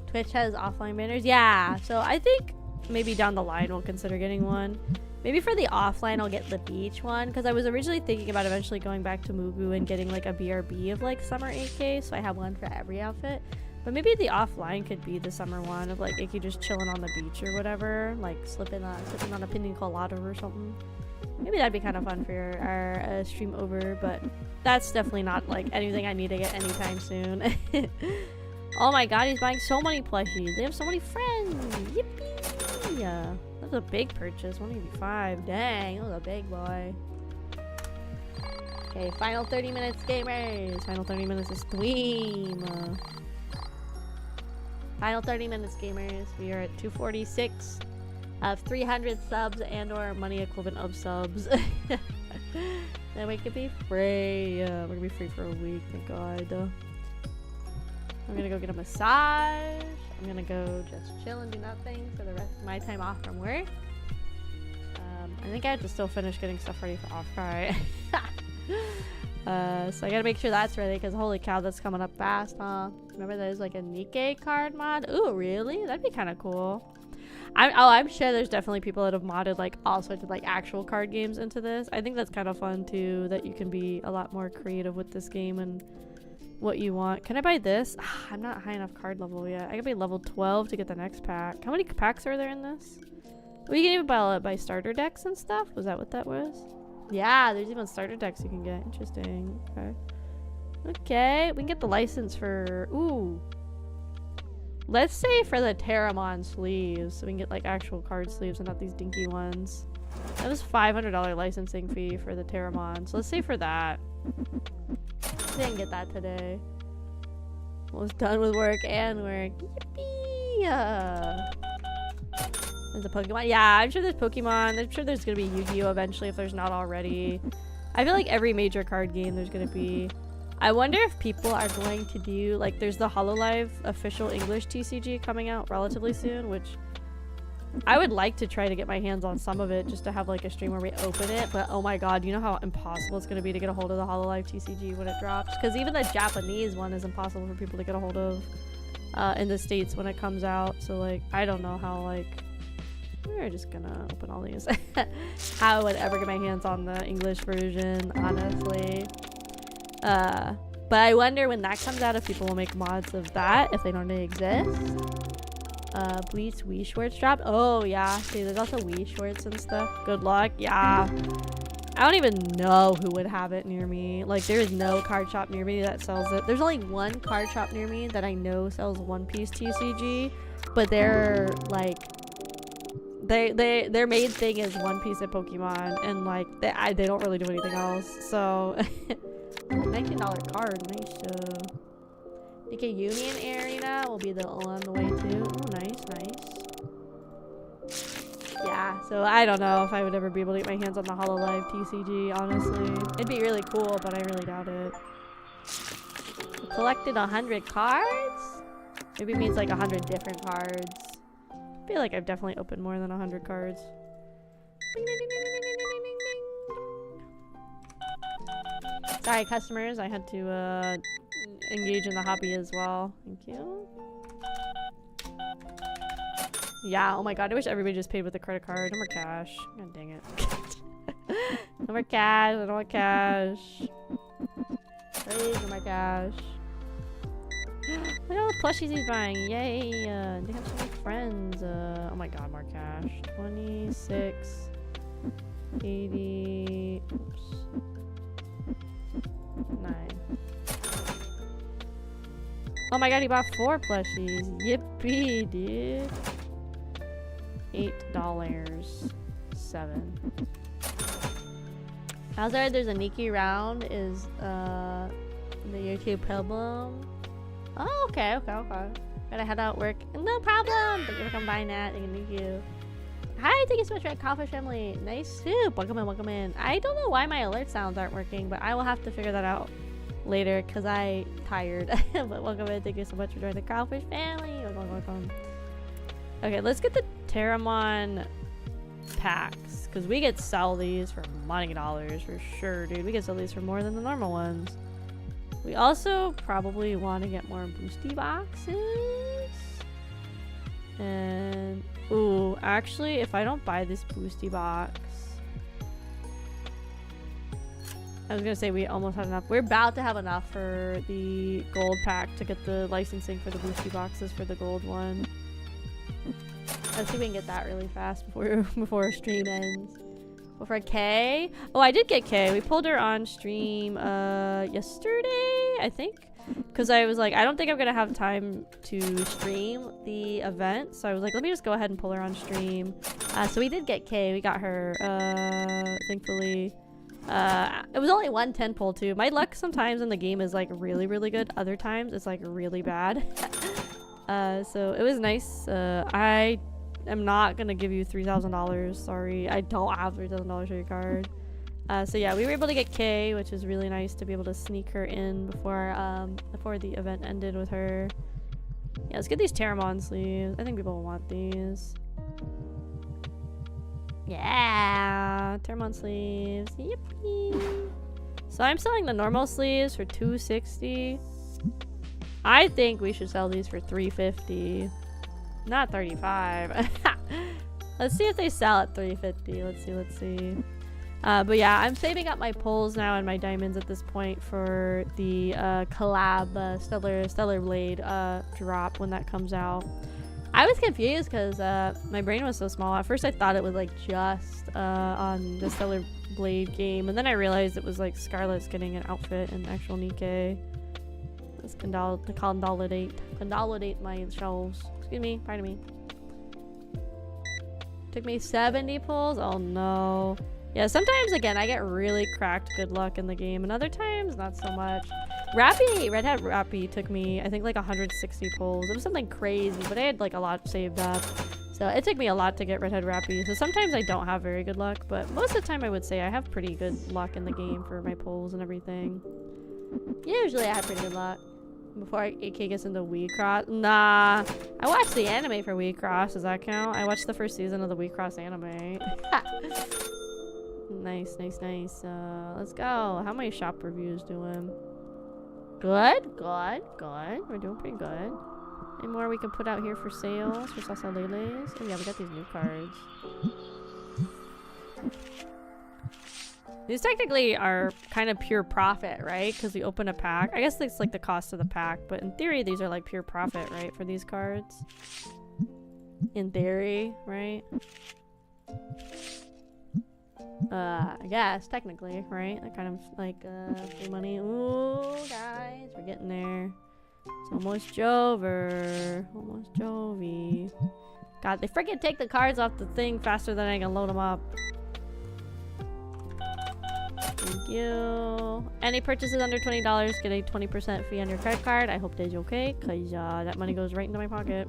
Twitch has offline banners. Yeah, so I think maybe down the line we'll consider getting one. Maybe for the offline I'll get the beach one, because I was originally thinking about eventually going back to Mugu and getting like a BRB of like summer AK, so I have one for every outfit. But maybe the offline could be the summer one of like AK just chilling on the beach or whatever, like sipping on a pina colada or something. Maybe that'd be kind of fun for our stream over, but that's definitely not like anything I need to get anytime soon. Oh my god, he's buying so many plushies. They have so many friends. Yippee! Yeah, that was a big purchase. 185. Dang, that was a big boy. Okay, final 30 minutes, gamers. Final 30 minutes of stream. Final 30 minutes, gamers. We are at 246 of 300 subs and or money equivalent of subs. Then we could be free. We're gonna be free for a week, thank god. I'm gonna go get a massage. I'm gonna go just chill and do nothing for the rest of my time off from work. I think I have to still finish getting stuff ready for off-cry. So I gotta make sure that's ready, because holy cow, that's coming up fast, huh? Remember there's like a Nikkei card mod? Ooh, really? That'd be kind of cool. I'm sure there's definitely people that have modded like all sorts of like actual card games into this. I think that's kind of fun too, that you can be a lot more creative with this game and what you want. Can I buy this? I'm not high enough card level yet. I gotta be level 12 to get the next pack. How many packs are there in this? Well, you can even buy starter decks and stuff. Was that what that was? Yeah, there's even starter decks you can get. Interesting. Okay. Okay, we can get the license for... Ooh. Let's say for the Terramon sleeves, so we can get like actual card sleeves and not these dinky ones. That was $500 licensing fee for the Terramon, so let's say for that. Didn't get that today. Was done with work and work. Yippee! There's a Pokemon. Yeah, I'm sure there's Pokemon. I'm sure there's gonna be Yu-Gi-Oh! Eventually if there's not already. I feel like every major card game there's gonna be. I wonder if people are going to do, like, there's the HoloLive official English TCG coming out relatively soon, which I would like to try to get my hands on some of it just to have like a stream where we open it, but oh my god, you know how impossible it's going to be to get a hold of the HoloLive TCG when it drops? Because even the Japanese one is impossible for people to get a hold of in the States when it comes out, so like, I don't know how, like, we're just gonna open all these. How I would ever get my hands on the English version, honestly. But I wonder when that comes out if people will make mods of that, if they don't exist. Bleach Wii shorts dropped. Oh yeah, see, there's also Wii shorts and stuff. Good luck. Yeah, I don't even know who would have it near me. Like, there is no card shop near me that sells it. There's only one card shop near me that I know sells One Piece TCG, but they're like, their main thing is One Piece and Pokemon, and like they don't really do anything else. So $19 card, nice. Okay, Union Arena will be on the way too. Oh, nice, nice. Yeah, so I don't know if I would ever be able to get my hands on the HoloLive TCG, honestly. It'd be really cool, but I really doubt it. Collected 100 cards? Maybe it means like 100 different cards. I feel like I've definitely opened more than 100 cards. Sorry, customers, I had to engage in the hobby as well. Thank you. Yeah, oh my god, I wish everybody just paid with a credit card. No more cash. God dang it. No more cash. I don't want cash. Please, no more cash. Look at all the plushies he's buying. Yay. They have so many friends. Oh my god, more cash. 26. 80. Oops. 9. Oh my god, he bought 4 plushies. Yippee, dude. $8. 7. Outside, there's a Nikki round. Is the YouTube problem? Oh, okay. Gotta head out work. No problem. Thank you for coming by, Nat. Thank you. Hi, thank you so much for that Kraufish family. Nice soup. Welcome in. I don't know why my alert sounds aren't working, but I will have to figure that out later because I'm tired. But welcome in. Thank you so much for joining the Kraufish family. Welcome. Okay, let's get the Terramon packs because we could sell these for money dollars for sure, dude. We could sell these for more than the normal ones. We also probably want to get more boosty boxes. And ooh, actually, if I don't buy this boosty box, I was gonna say we almost had enough. We're about to have enough for the gold pack to get the licensing for the boosty boxes for the gold one. Let's see if we can get that really fast before stream ends. For Kay. Oh, I did get Kay. We pulled her on stream yesterday, I think. Because I was like, I don't think I'm going to have time to stream the event. So I was like, let me just go ahead and pull her on stream. So we did get Kay. We got her, thankfully. It was only 110 pull too. My luck sometimes in the game is like really, really good. Other times it's like really bad. So it was nice. I'm not gonna give you $3,000. Sorry, I don't have $3,000 for your card. So yeah, we were able to get Kay, which is really nice to be able to sneak her in before the event ended with her. Yeah, let's get these Terramon sleeves. I think people will want these. Yeah, Terramon sleeves. Yippee! So I'm selling the normal sleeves for $260. I think we should sell these for $350. Not $35. Let's see if they sell at $350. Let's see. But yeah, I'm saving up my pulls now and my diamonds at this point for the collab Stellar Blade drop when that comes out. I was confused because my brain was so small. At first I thought it was like just on the Stellar Blade game, and then I realized it was like Scarlet's getting an outfit and actual Nikkei. Let's consolidate my shelves. Excuse me, pardon me. Took me 70 pulls. Oh no. Yeah, sometimes again I get really cracked good luck in the game, and other times not so much. Rappy, Red Hat Rappy took me I think like 160 pulls. It was something crazy, but I had like a lot saved up. So it took me a lot to get Red Hat Rappy. So sometimes I don't have very good luck, but most of the time I would say I have pretty good luck in the game for my pulls and everything. Usually I have pretty good luck. Before AK gets into Wii Cross. Nah. I watched the anime for Wii Cross. Does that count? I watched the first season of the Wii Cross anime. Nice, nice, nice. Let's go. How many shop reviews doing? Good, good, good. We're doing pretty good. Any more we can put out here for sales? For Sasaleles? Oh yeah, we got these new cards. These technically are kind of pure profit, right? Because we open a pack. I guess it's like the cost of the pack, but in theory, these are like pure profit, right? For these cards. In theory, right? I guess, technically, right? That kind of like free money. Ooh, guys, we're getting there. It's almost Jover. Almost Jovi. God, they freaking take the cards off the thing faster than I can load them up. Thank you. Any purchases under $20 get a 20% fee on your credit card. I hope that's okay, because that money goes right into my pocket.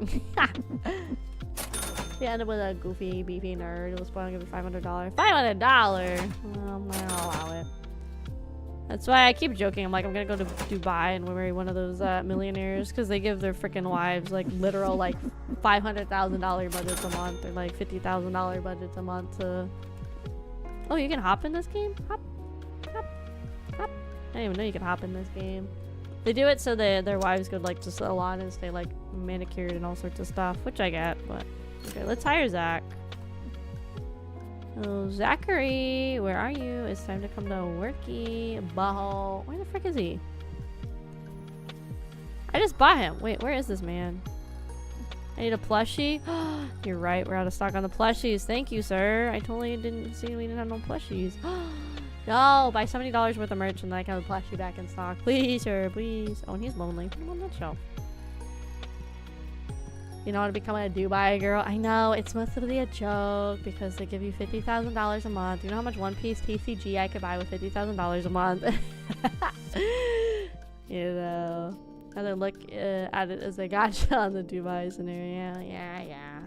We ended with a goofy, beefy nerd. It was supposed to give me $500. $500! I'll allow it. That's why I keep joking. I'm like, I'm gonna go to Dubai and marry one of those millionaires, because they give their freaking wives like literal like $500,000 budgets a month, or like $50,000 budgets a month to... Oh, you can hop in this game? Hop. Hop. Hop. I didn't even know you could hop in this game. They do it so their wives could like to salon and stay like manicured and all sorts of stuff, which I get, but... Okay, let's hire Zach. Oh, Zachary, where are you? It's time to come to worky. Butthole. Where the frick is he? I just bought him. Wait, where is this man? I need a plushie. You're right, we're out of stock on the plushies. Thank you, sir. I totally didn't see we didn't have no plushies. No, buy $70 worth of merch and then I can have a plushie back in stock. Please, sir, please. Oh, and he's lonely. Put him on that shelf. You know how to become a Dubai girl? I know, it's mostly a joke because they give you $50,000 a month. You know how much one piece TCG I could buy with $50,000 a month? You know, how they look at it as a gotcha on the Dubai scenario. Yeah.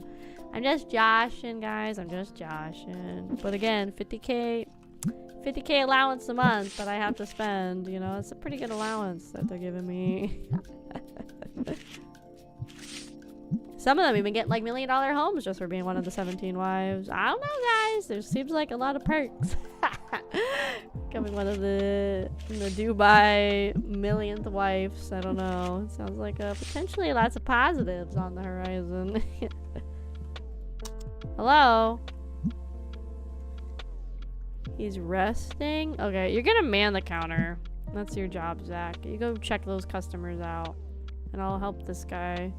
I'm just joshing, guys. I'm just joshing. But again, 50K allowance a month that I have to spend. You know, it's a pretty good allowance that they're giving me. Some of them even get like $1 million homes just for being one of the 17 wives. I don't know, guys. There seems like a lot of perks. Becoming one of the Dubai millionth wives. I don't know. It sounds like potentially lots of positives on the horizon. Hello? He's resting? Okay, you're gonna man the counter. That's your job, Zach. You go check those customers out. And I'll help this guy.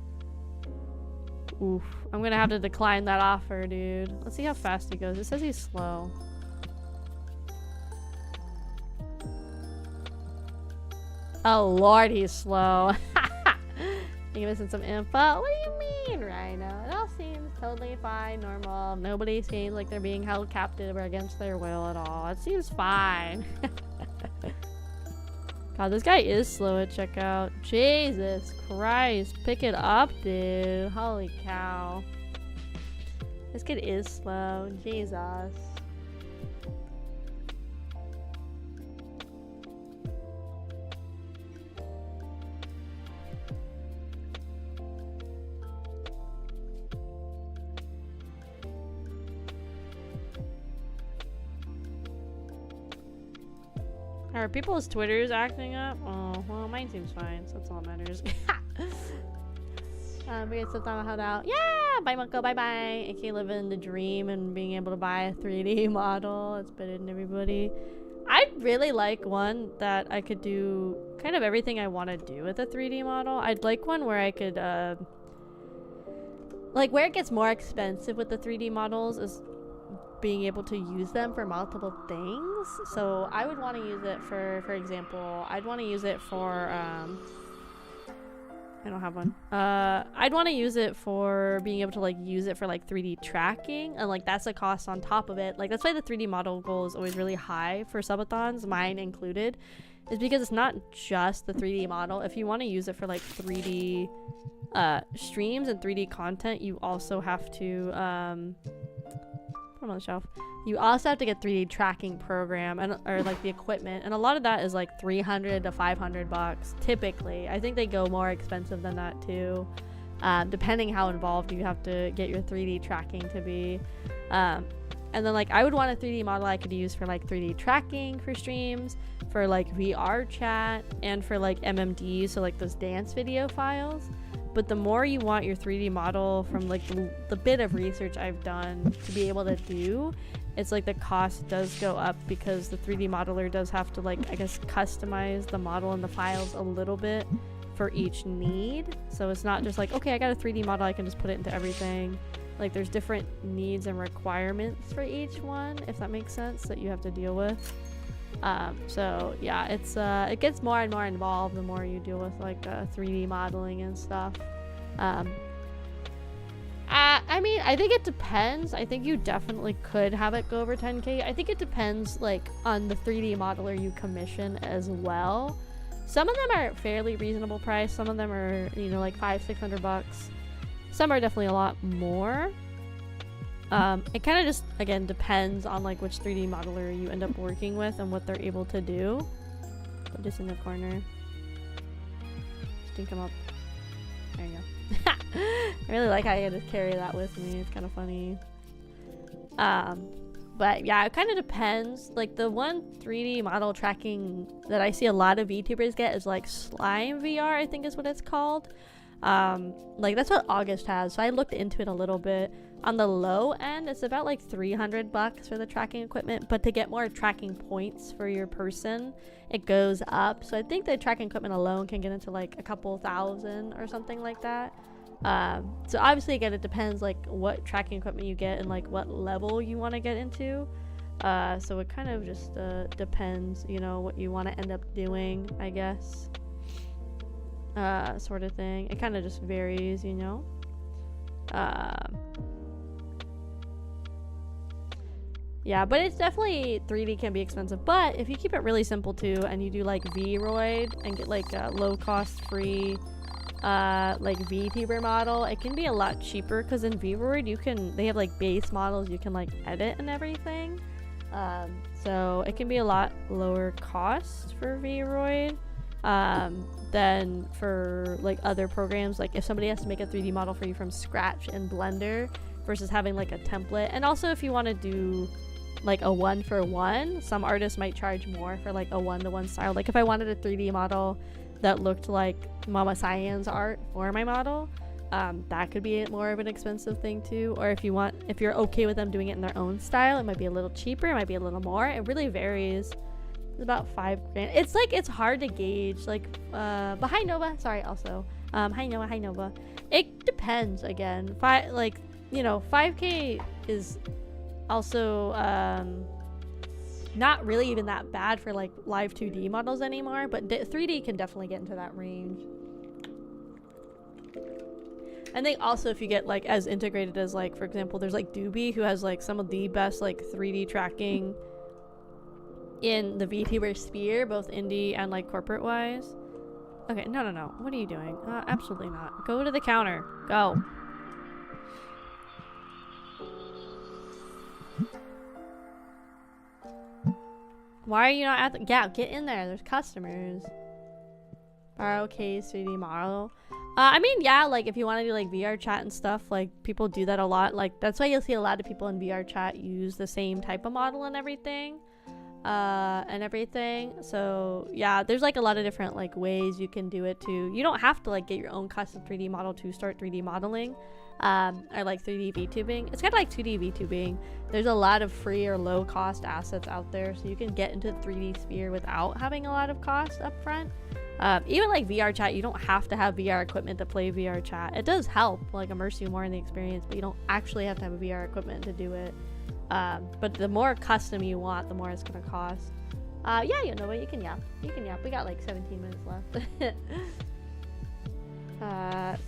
Oof. I'm gonna have to decline that offer, dude. Let's see how fast he goes. It says he's slow. Oh lord, he's slow. You missing some info? What do you mean, Rhino? It all seems totally fine, normal. Nobody seems like they're being held captive or against their will at all. It seems fine. God, this guy is slow at checkout. Jesus Christ. Pick it up, dude. Holy cow. This kid is slow. Jesus. Are people's Twitters acting up? Oh, well, mine seems fine, so that's all that matters. We get stuff on out. Yeah! Bye, Monko. Bye-bye. AK living the dream and being able to buy a 3D model. It's better than everybody. I'd really like one that I could do kind of everything I want to do with a 3D model. I'd like one where I could, like, where it gets more expensive with the 3D models is being able to use them for multiple things. So I would want to use it for example, I'd want to use it for I don't have one. I'd want to use it for being able to like use it for like 3D tracking, and like that's a cost on top of it. Like that's why the 3D model goal is always really high for subathons, mine included, is because it's not just the 3D model. If you want to use it for like 3D streams and 3D content, you also have to put them on the shelf. You also have to get 3D tracking program and or like the equipment, and a lot of that is like $300 to $500 typically. I think they go more expensive than that too, depending how involved you have to get your 3D tracking to be. And then like I would want a 3D model I could use for like 3D tracking for streams, for like VR chat, and for like MMD, so like those dance video files. But the more you want your 3D model, from like the bit of research I've done, to be able to do, it's like the cost does go up, because the 3D modeler does have to like, I guess, customize the model and the files a little bit for each need. So it's not just like, okay, I got a 3D model, I can just put it into everything. Like there's different needs and requirements for each one, if that makes sense, that you have to deal with. So yeah, it's it gets more and more involved the more you deal with like 3D modeling and stuff. I mean, I think it depends. I think you definitely could have it go over 10K. I think it depends like on the 3D modeler you commission as well. Some of them are fairly reasonable price. Some of them are, you know, like $500-600. Some are definitely a lot more. It kind of just, again, depends on like which 3D modeler you end up working with and what they're able to do. Put this in the corner. Stink them up. There you go. I really like how you just carry that with me. It's kind of funny. But yeah, it kind of depends. Like the one 3D model tracking that I see a lot of VTubers get is like Slime VR, I think is what it's called. Like that's what August has, so I looked into it a little bit. On the low end, it's about like $300 for the tracking equipment, but to get more tracking points for your person, it goes up. So I think the tracking equipment alone can get into like a couple thousand or something like that. So obviously, again, it depends like what tracking equipment you get and like what level you want to get into. So it kind of just depends, you know, what you want to end up doing, I guess. Sort of thing. It kind of just varies, you know. Yeah, but it's definitely 3D can be expensive, but if you keep it really simple too, and you do like Vroid and get like a low cost free like VTuber model, it can be a lot cheaper, because in Vroid they have like base models you can like edit and everything. So it can be a lot lower cost for Vroid than for like other programs. Like if somebody has to make a 3D model for you from scratch in Blender versus having like a template. And also if you want to do like a 1-for-1, some artists might charge more for like a 1-to-1 style. Like if I wanted a 3D model that looked like Mama Cyan's art for my model, that could be more of an expensive thing too. Or if you're okay with them doing it in their own style, it might be a little cheaper, it might be a little more. It really varies. It's about $5,000. It's like, it's hard to gauge. Like but hi Nova, sorry, also hi Nova. It depends. Again, 5K is also not really even that bad for like live 2D models anymore, but 3D can definitely get into that range. I think also if you get like as integrated as like, for example, there's like Doobie, who has like some of the best like 3D tracking in the VTuber sphere, both indie and like corporate wise. Okay, no, what are you doing? Absolutely not. Go to the counter. Go. Why are you not at the... Yeah, get in there. There's customers. Borrow case, 3D model. I mean, yeah, like if you want to do like VR chat and stuff, like people do that a lot. Like that's why you'll see a lot of people in VR chat use the same type of model and everything. So yeah, there's like a lot of different like ways you can do it too. You don't have to like get your own custom 3D model to start 3D modeling. Or like 3D VTubing. It's kind of like 2D VTubing. There's a lot of free or low cost assets out there, so you can get into the 3D sphere without having a lot of cost up front. Even like VR chat, you don't have to have VR equipment to play VR chat. It does help like immerse you more in the experience, but you don't actually have to have a VR equipment to do it. But the more custom you want, the more it's gonna cost. Yeah, you know what, you can yap. We got like 17 minutes left. that's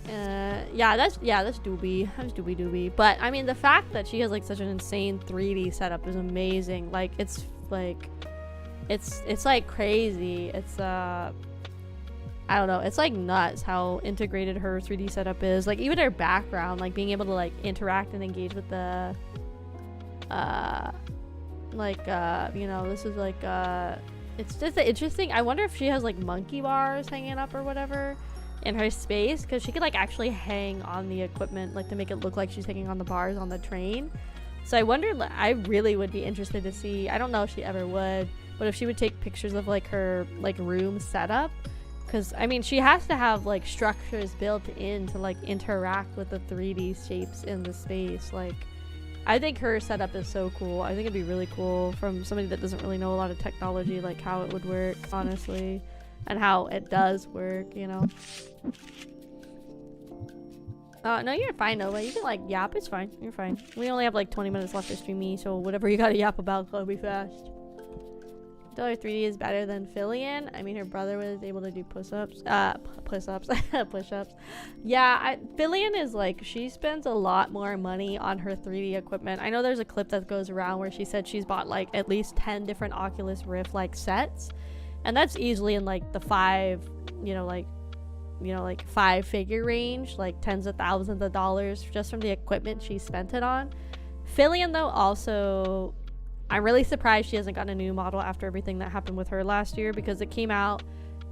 doobie. That's doobie. But I mean, the fact that she has like such an insane 3D setup is amazing. Like it's like crazy. It's I don't know. It's like nuts how integrated her 3D setup is. Like even her background, like being able to like interact and engage with the this is like it's just interesting. I wonder if she has like monkey bars hanging up or whatever in her space, because she could like actually hang on the equipment like to make it look like she's hanging on the bars on the train. So I wonder, I really would be interested to see, I don't know if she ever would, but if she would take pictures of like her like room setup, because I mean she has to have like structures built in to like interact with the 3D shapes in the space. Like I think her setup is so cool. I think it'd be really cool from somebody that doesn't really know a lot of technology, like how it would work, honestly, and how it does work, you know. No, you're fine, Nova. You can like yap. It's fine. You're fine. We only have like 20 minutes left to stream me, so whatever you gotta yap about, gotta be fast. $3D is better than Fillion. I mean, her brother was able to do push-ups. Push-ups. Yeah, Fillion is like, she spends a lot more money on her 3D equipment. I know there's a clip that goes around where she said she's bought like at least 10 different Oculus Rift like sets, and that's easily in like the five figure range, like tens of thousands of dollars just from the equipment she spent it on. Fillion though, also, I'm really surprised she hasn't gotten a new model after everything that happened with her last year, because it came out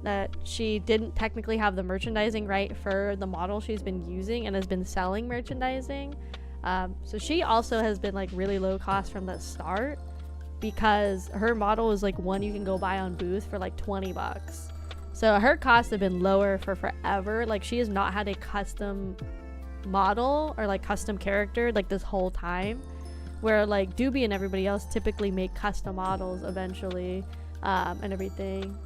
that she didn't technically have the merchandising right for the model she's been using and has been selling merchandising. So she also has been like really low cost from the start, because her model is like one you can go buy on booth for like $20. So her costs have been lower for forever. Like she has not had a custom model or like custom character like this whole time, where like Doobie and everybody else typically make custom models eventually, and everything.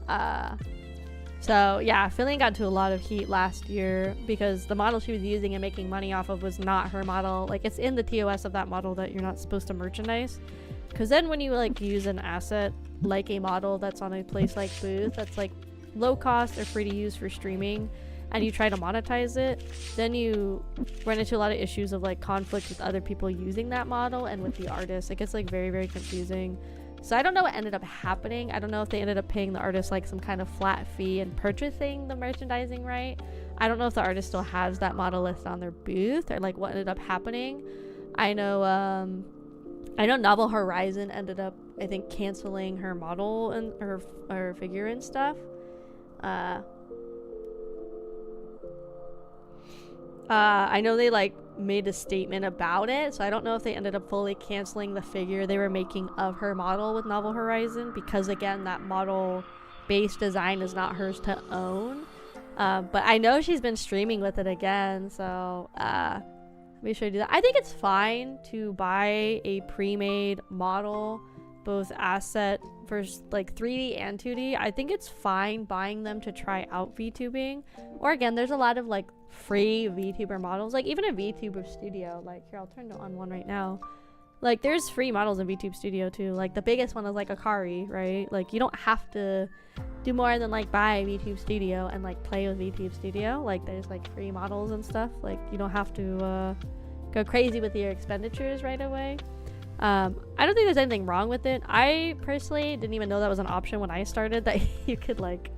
So yeah, Fillion got into a lot of heat last year because the model she was using and making money off of was not her model. Like it's in the TOS of that model that you're not supposed to merchandise, because then when you like use an asset like a model that's on a place like Booth that's like low cost or free to use for streaming, and you try to monetize it, then you run into a lot of issues of like conflict with other people using that model and with the artist. It gets like very, very confusing. So I don't know what ended up happening. I don't know if they ended up paying the artist like some kind of flat fee and purchasing the merchandising right. I don't know if the artist still has that model list on their booth or like what ended up happening. I know Novel Horizon ended up, I think, canceling her model and her figure and stuff. I know they like made a statement about it, so I don't know if they ended up fully canceling the figure they were making of her model with Novel Horizon, because again, that model base design is not hers to own. But I know she's been streaming with it again, so make sure to do that. I think it's fine to buy a pre-made model, both asset for like 3D and 2D. I think it's fine buying them to try out VTubing, or again, there's a lot of like free VTuber models, like even a VTuber Studio. Like here, I'll turn on one right now. Like there's free models in VTube Studio too. Like the biggest one is like Akari, right? Like you don't have to do more than like buy VTube Studio and like play with VTube Studio. Like there's like free models and stuff. Like you don't have to go crazy with your expenditures right away. I don't think there's anything wrong with it. I personally didn't even know that was an option when I started, that you could like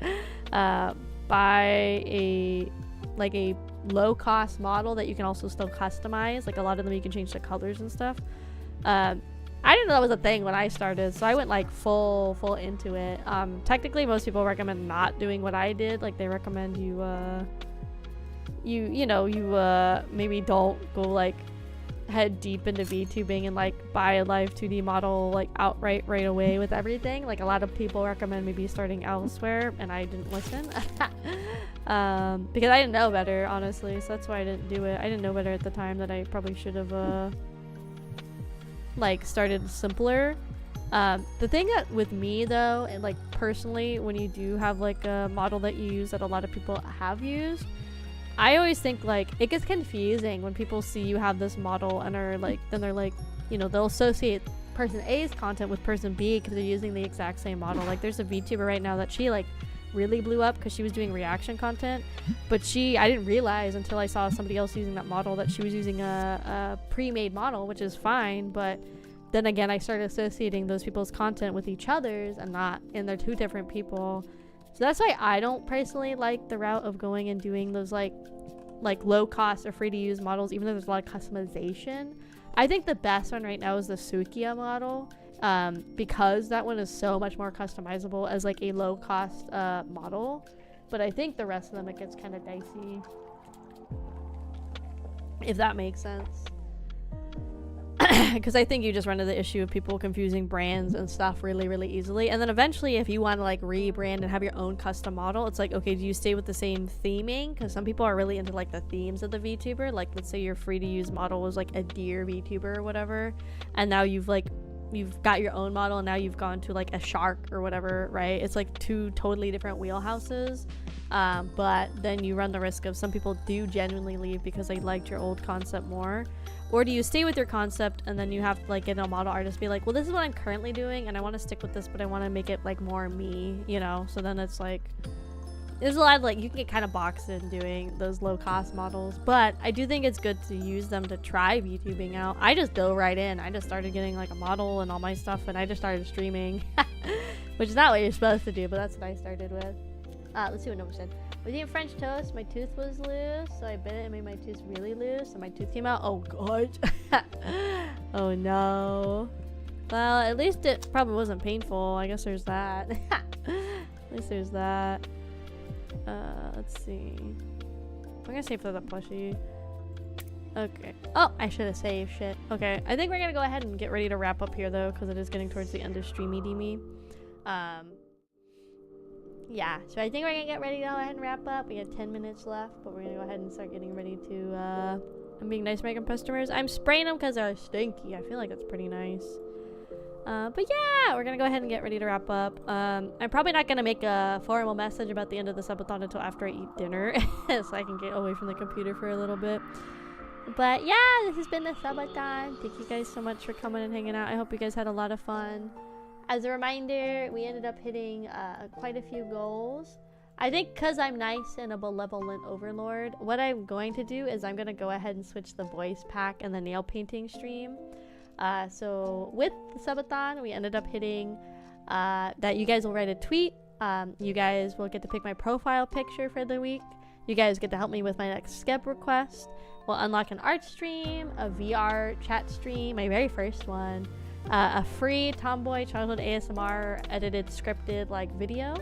buy a low cost model that you can also still customize. Like a lot of them you can change the colors and stuff. I didn't know that was a thing when I started, so I went like full into it. Technically most people recommend not doing what I did. Like they recommend you maybe don't go like head deep into VTubing and like buy a live 2D model like outright right away with everything. Like a lot of people recommend maybe starting elsewhere, and I didn't listen because I didn't know better, honestly. So that's why I didn't do it. I didn't know better at the time that I probably should have like started simpler. The thing that with me though, and like personally, when you do have like a model that you use that a lot of people have used, I always think like it gets confusing when people see you have this model and are like, then they're like, you know, they'll associate person A's content with person B because they're using the exact same model. Like there's a VTuber right now that she like really blew up because she was doing reaction content. But I didn't realize until I saw somebody else using that model that she was using a pre-made model, which is fine. But then again, I started associating those people's content with each other's and not, and they're two different people. So that's why I don't personally like the route of going and doing those like low cost or free to use models, even though there's a lot of customization. I think the best one right now is the Sukiya model, because that one is so much more customizable as like a low cost model. But I think the rest of them, it gets kind of dicey, if that makes sense. Because I think you just run into the issue of people confusing brands and stuff really, really easily. And then eventually, if you want to like rebrand and have your own custom model, it's like, okay, do you stay with the same theming? Because some people are really into like the themes of the VTuber. Like, let's say your free to use model was like a deer VTuber or whatever, and now you've got your own model, and now you've gone to like a shark or whatever, right? It's like two totally different wheelhouses. But then you run the risk of some people do genuinely leave because they liked your old concept more. Or do you stay with your concept and then you have to like get a model artist be like, well, this is what I'm currently doing and I want to stick with this, but I want to make it like more me, you know? So then it's like, there's a lot of like, you can get kind of boxed in doing those low cost models, but I do think it's good to use them to try VTubing out. I just dove right in. I just started getting like a model and all my stuff, and I just started streaming, which is not what you're supposed to do, but that's what I started with. Let's see what Nova said. Was eating French toast, my tooth was loose, so I bit it and made my tooth really loose, and my tooth came out. Oh god. Oh no. Well, at least it probably wasn't painful. I guess there's that. At least there's that. Let's see. I'm gonna save for the plushie. Okay. Oh, I should have saved shit. Okay, I think we're gonna go ahead and get ready to wrap up here though, because it is getting towards the end of streamy-deemy. Yeah, so I think we're gonna get ready to go ahead and wrap up. We have 10 minutes left, but we're gonna go ahead and start getting ready to I'm being nice to my customers. I'm spraying them because they're stinky. I feel like that's pretty nice. But yeah, we're gonna go ahead and get ready to wrap up. I'm probably not gonna make a formal message about the end of the subathon until after I eat dinner, so I can get away from the computer for a little bit. But yeah, this has been the subathon. Thank you guys so much for coming and hanging out. I hope you guys had a lot of fun. As a reminder, we ended up hitting quite a few goals. I think because I'm nice and a benevolent overlord, what I'm going to do is I'm going to go ahead and switch the voice pack and the nail painting stream. So with the subathon, we ended up hitting that you guys will write a tweet. You guys will get to pick my profile picture for the week. You guys get to help me with my next skep request. We'll unlock an art stream, a VR chat stream, my very first one. A free Tomboy Childhood ASMR edited scripted like video,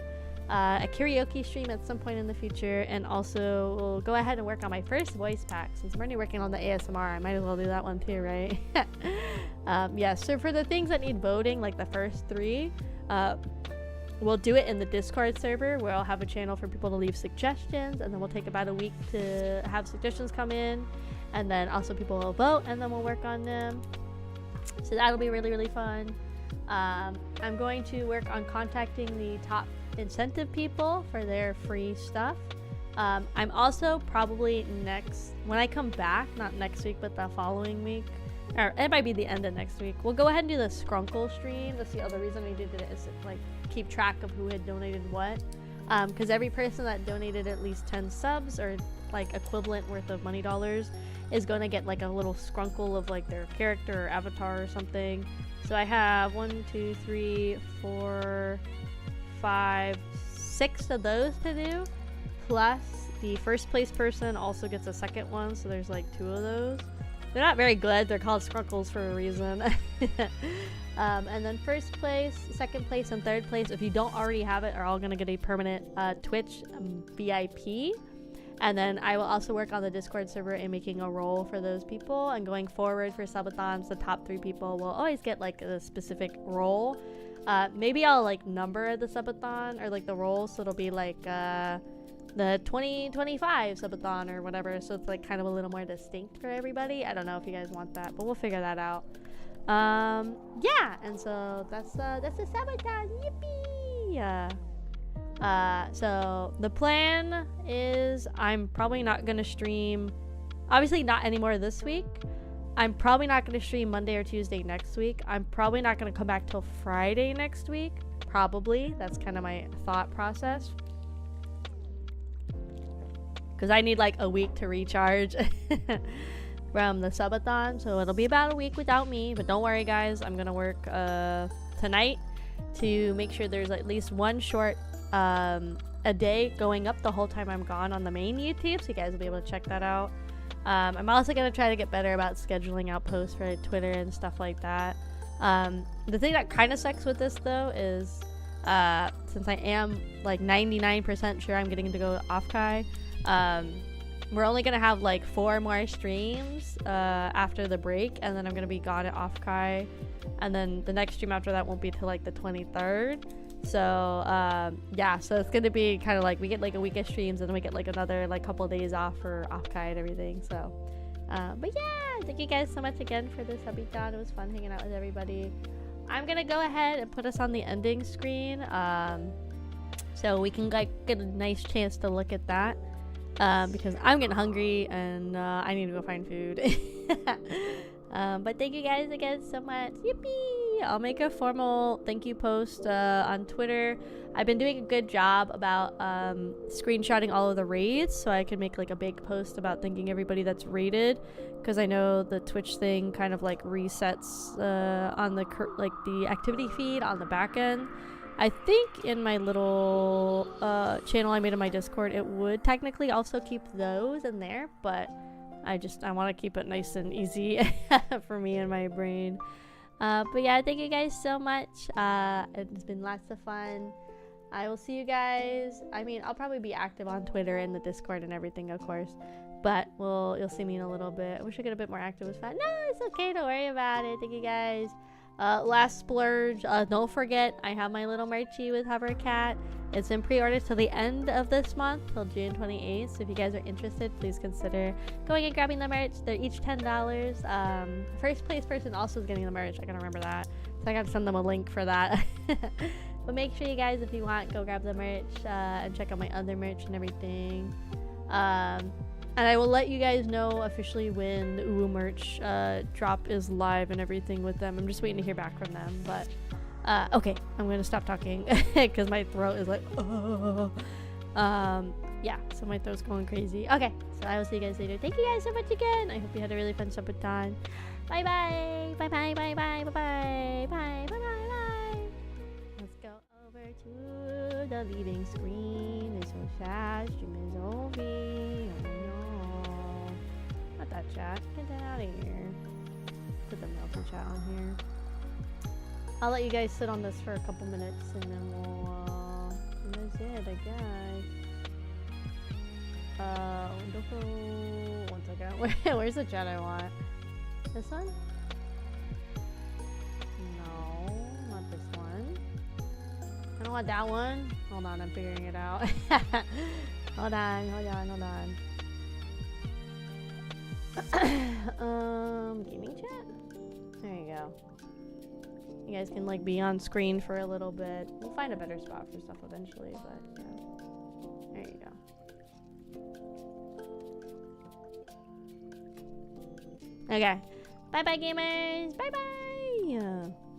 a karaoke stream at some point in the future, and also we'll go ahead and work on my first voice pack. Since I'm already working on the ASMR, I might as well do that one too, right? Yeah, so for the things that need voting, like the first three, we'll do it in the Discord server where I'll have a channel for people to leave suggestions, and then we'll take about a week to have suggestions come in, and then also people will vote, and then we'll work on them. So that'll be really, really fun. I'm going to work on contacting the top incentive people for their free stuff. I'm also probably when I come back, not next week, but the following week, or it might be the end of next week, we'll go ahead and do the Skrunkle stream. That's the other reason we did it, is to, like, keep track of who had donated what. Because every person that donated at least 10 subs or like equivalent worth of money dollars is going to get like a little skrunkle of like their character or avatar or something. So I have 1, 2, 3, 4, 5, 6 of those to do, plus the first place person also gets a second one, so there's like 2 of those. They're not very good, they're called skrunkles for a reason. And then first place, second place, and third place, if you don't already have it, are all going to get a permanent Twitch VIP. And then I will also work on the Discord server and making a role for those people. And going forward for subathons, the top 3 people will always get like a specific role. Maybe I'll like number the subathon or like the role, so it'll be like the 2025 subathon or whatever. So it's like kind of a little more distinct for everybody. I don't know if you guys want that, but we'll figure that out. Yeah, and so that's the subathon. Yippee! So the plan is I'm probably not gonna stream, obviously not anymore this week. I'm probably not gonna stream Monday or Tuesday next week. I'm probably not gonna come back till Friday next week. Probably. That's kind of my thought process. because I need like a week to recharge from the subathon. So it'll be about a week without me, but don't worry guys, I'm gonna work tonight to make sure there's at least one short a day going up the whole time I'm gone on the main YouTube, so you guys will be able to check that out. I'm also gonna try to get better about scheduling out posts for Twitter and stuff like that. The thing that kind of sucks with this though is since I am like 99% sure I'm getting to go off Kai, we're only gonna have like 4 more streams after the break, and then I'm gonna be gone at off Kai, and then the next stream after that won't be till like the 23rd. So yeah, so it's gonna be kind of like we get like a week of streams and then we get like another like couple of days off for off Kai and everything. So but yeah, thank you guys so much again for this subathon. It was fun hanging out with everybody. I'm gonna go ahead and put us on the ending screen so we can like get a nice chance to look at that because I'm getting hungry and I need to go find food. But thank you guys again so much. Yippee! I'll make a formal thank you post on Twitter. I've been doing a good job about screenshotting all of the raids, so I can make like a big post about thanking everybody that's raided, because I know the Twitch thing kind of like resets on the the activity feed on the back end. I think in my little channel I made in my Discord, it would technically also keep those in there, but I want to keep it nice and easy for me and my brain. But yeah, thank you guys so much. It's been lots of fun. I will see you guys. I mean, I'll probably be active on Twitter and the Discord and everything, of course. But you'll see me in a little bit. I wish I could get a bit more active. It was fun. No, it's okay. Don't worry about it. Thank you guys. Last splurge. Don't forget, I have my little merchie with Hovercat. It's in pre-order till the end of this month, till June 28th. So if you guys are interested, please consider going and grabbing the merch. They're each $10. First place person also is getting the merch. I gotta remember that. So I gotta send them a link for that. But make sure you guys, if you want, go grab the merch and check out my other merch and everything. And I will let you guys know officially when the UWU merch drop is live and everything with them. I'm just waiting to hear back from them. But okay, I'm gonna stop talking because my throat is like, oh. Yeah, so my throat's going crazy. Okay, so I will see you guys later. Thank you guys so much again. I hope you had a really fun subathon. Bye bye. Bye bye bye bye bye bye bye bye bye bye. Let's go over to the leaving screen. It's so sad. Stream is over. Oh no. Not that chat. Get that out of here. Put the melted chat on here. I'll let you guys sit on this for a couple minutes and then we'll that's it, I guess. One second. Where's the chat I want? This one? No, not this one. I don't want that one. Hold on, I'm figuring it out. Hold on. Gaming chat? There you go. You guys can like be on screen for a little bit. We'll find a better spot for stuff eventually, but yeah. There you go. Okay. Bye bye gamers. Bye bye.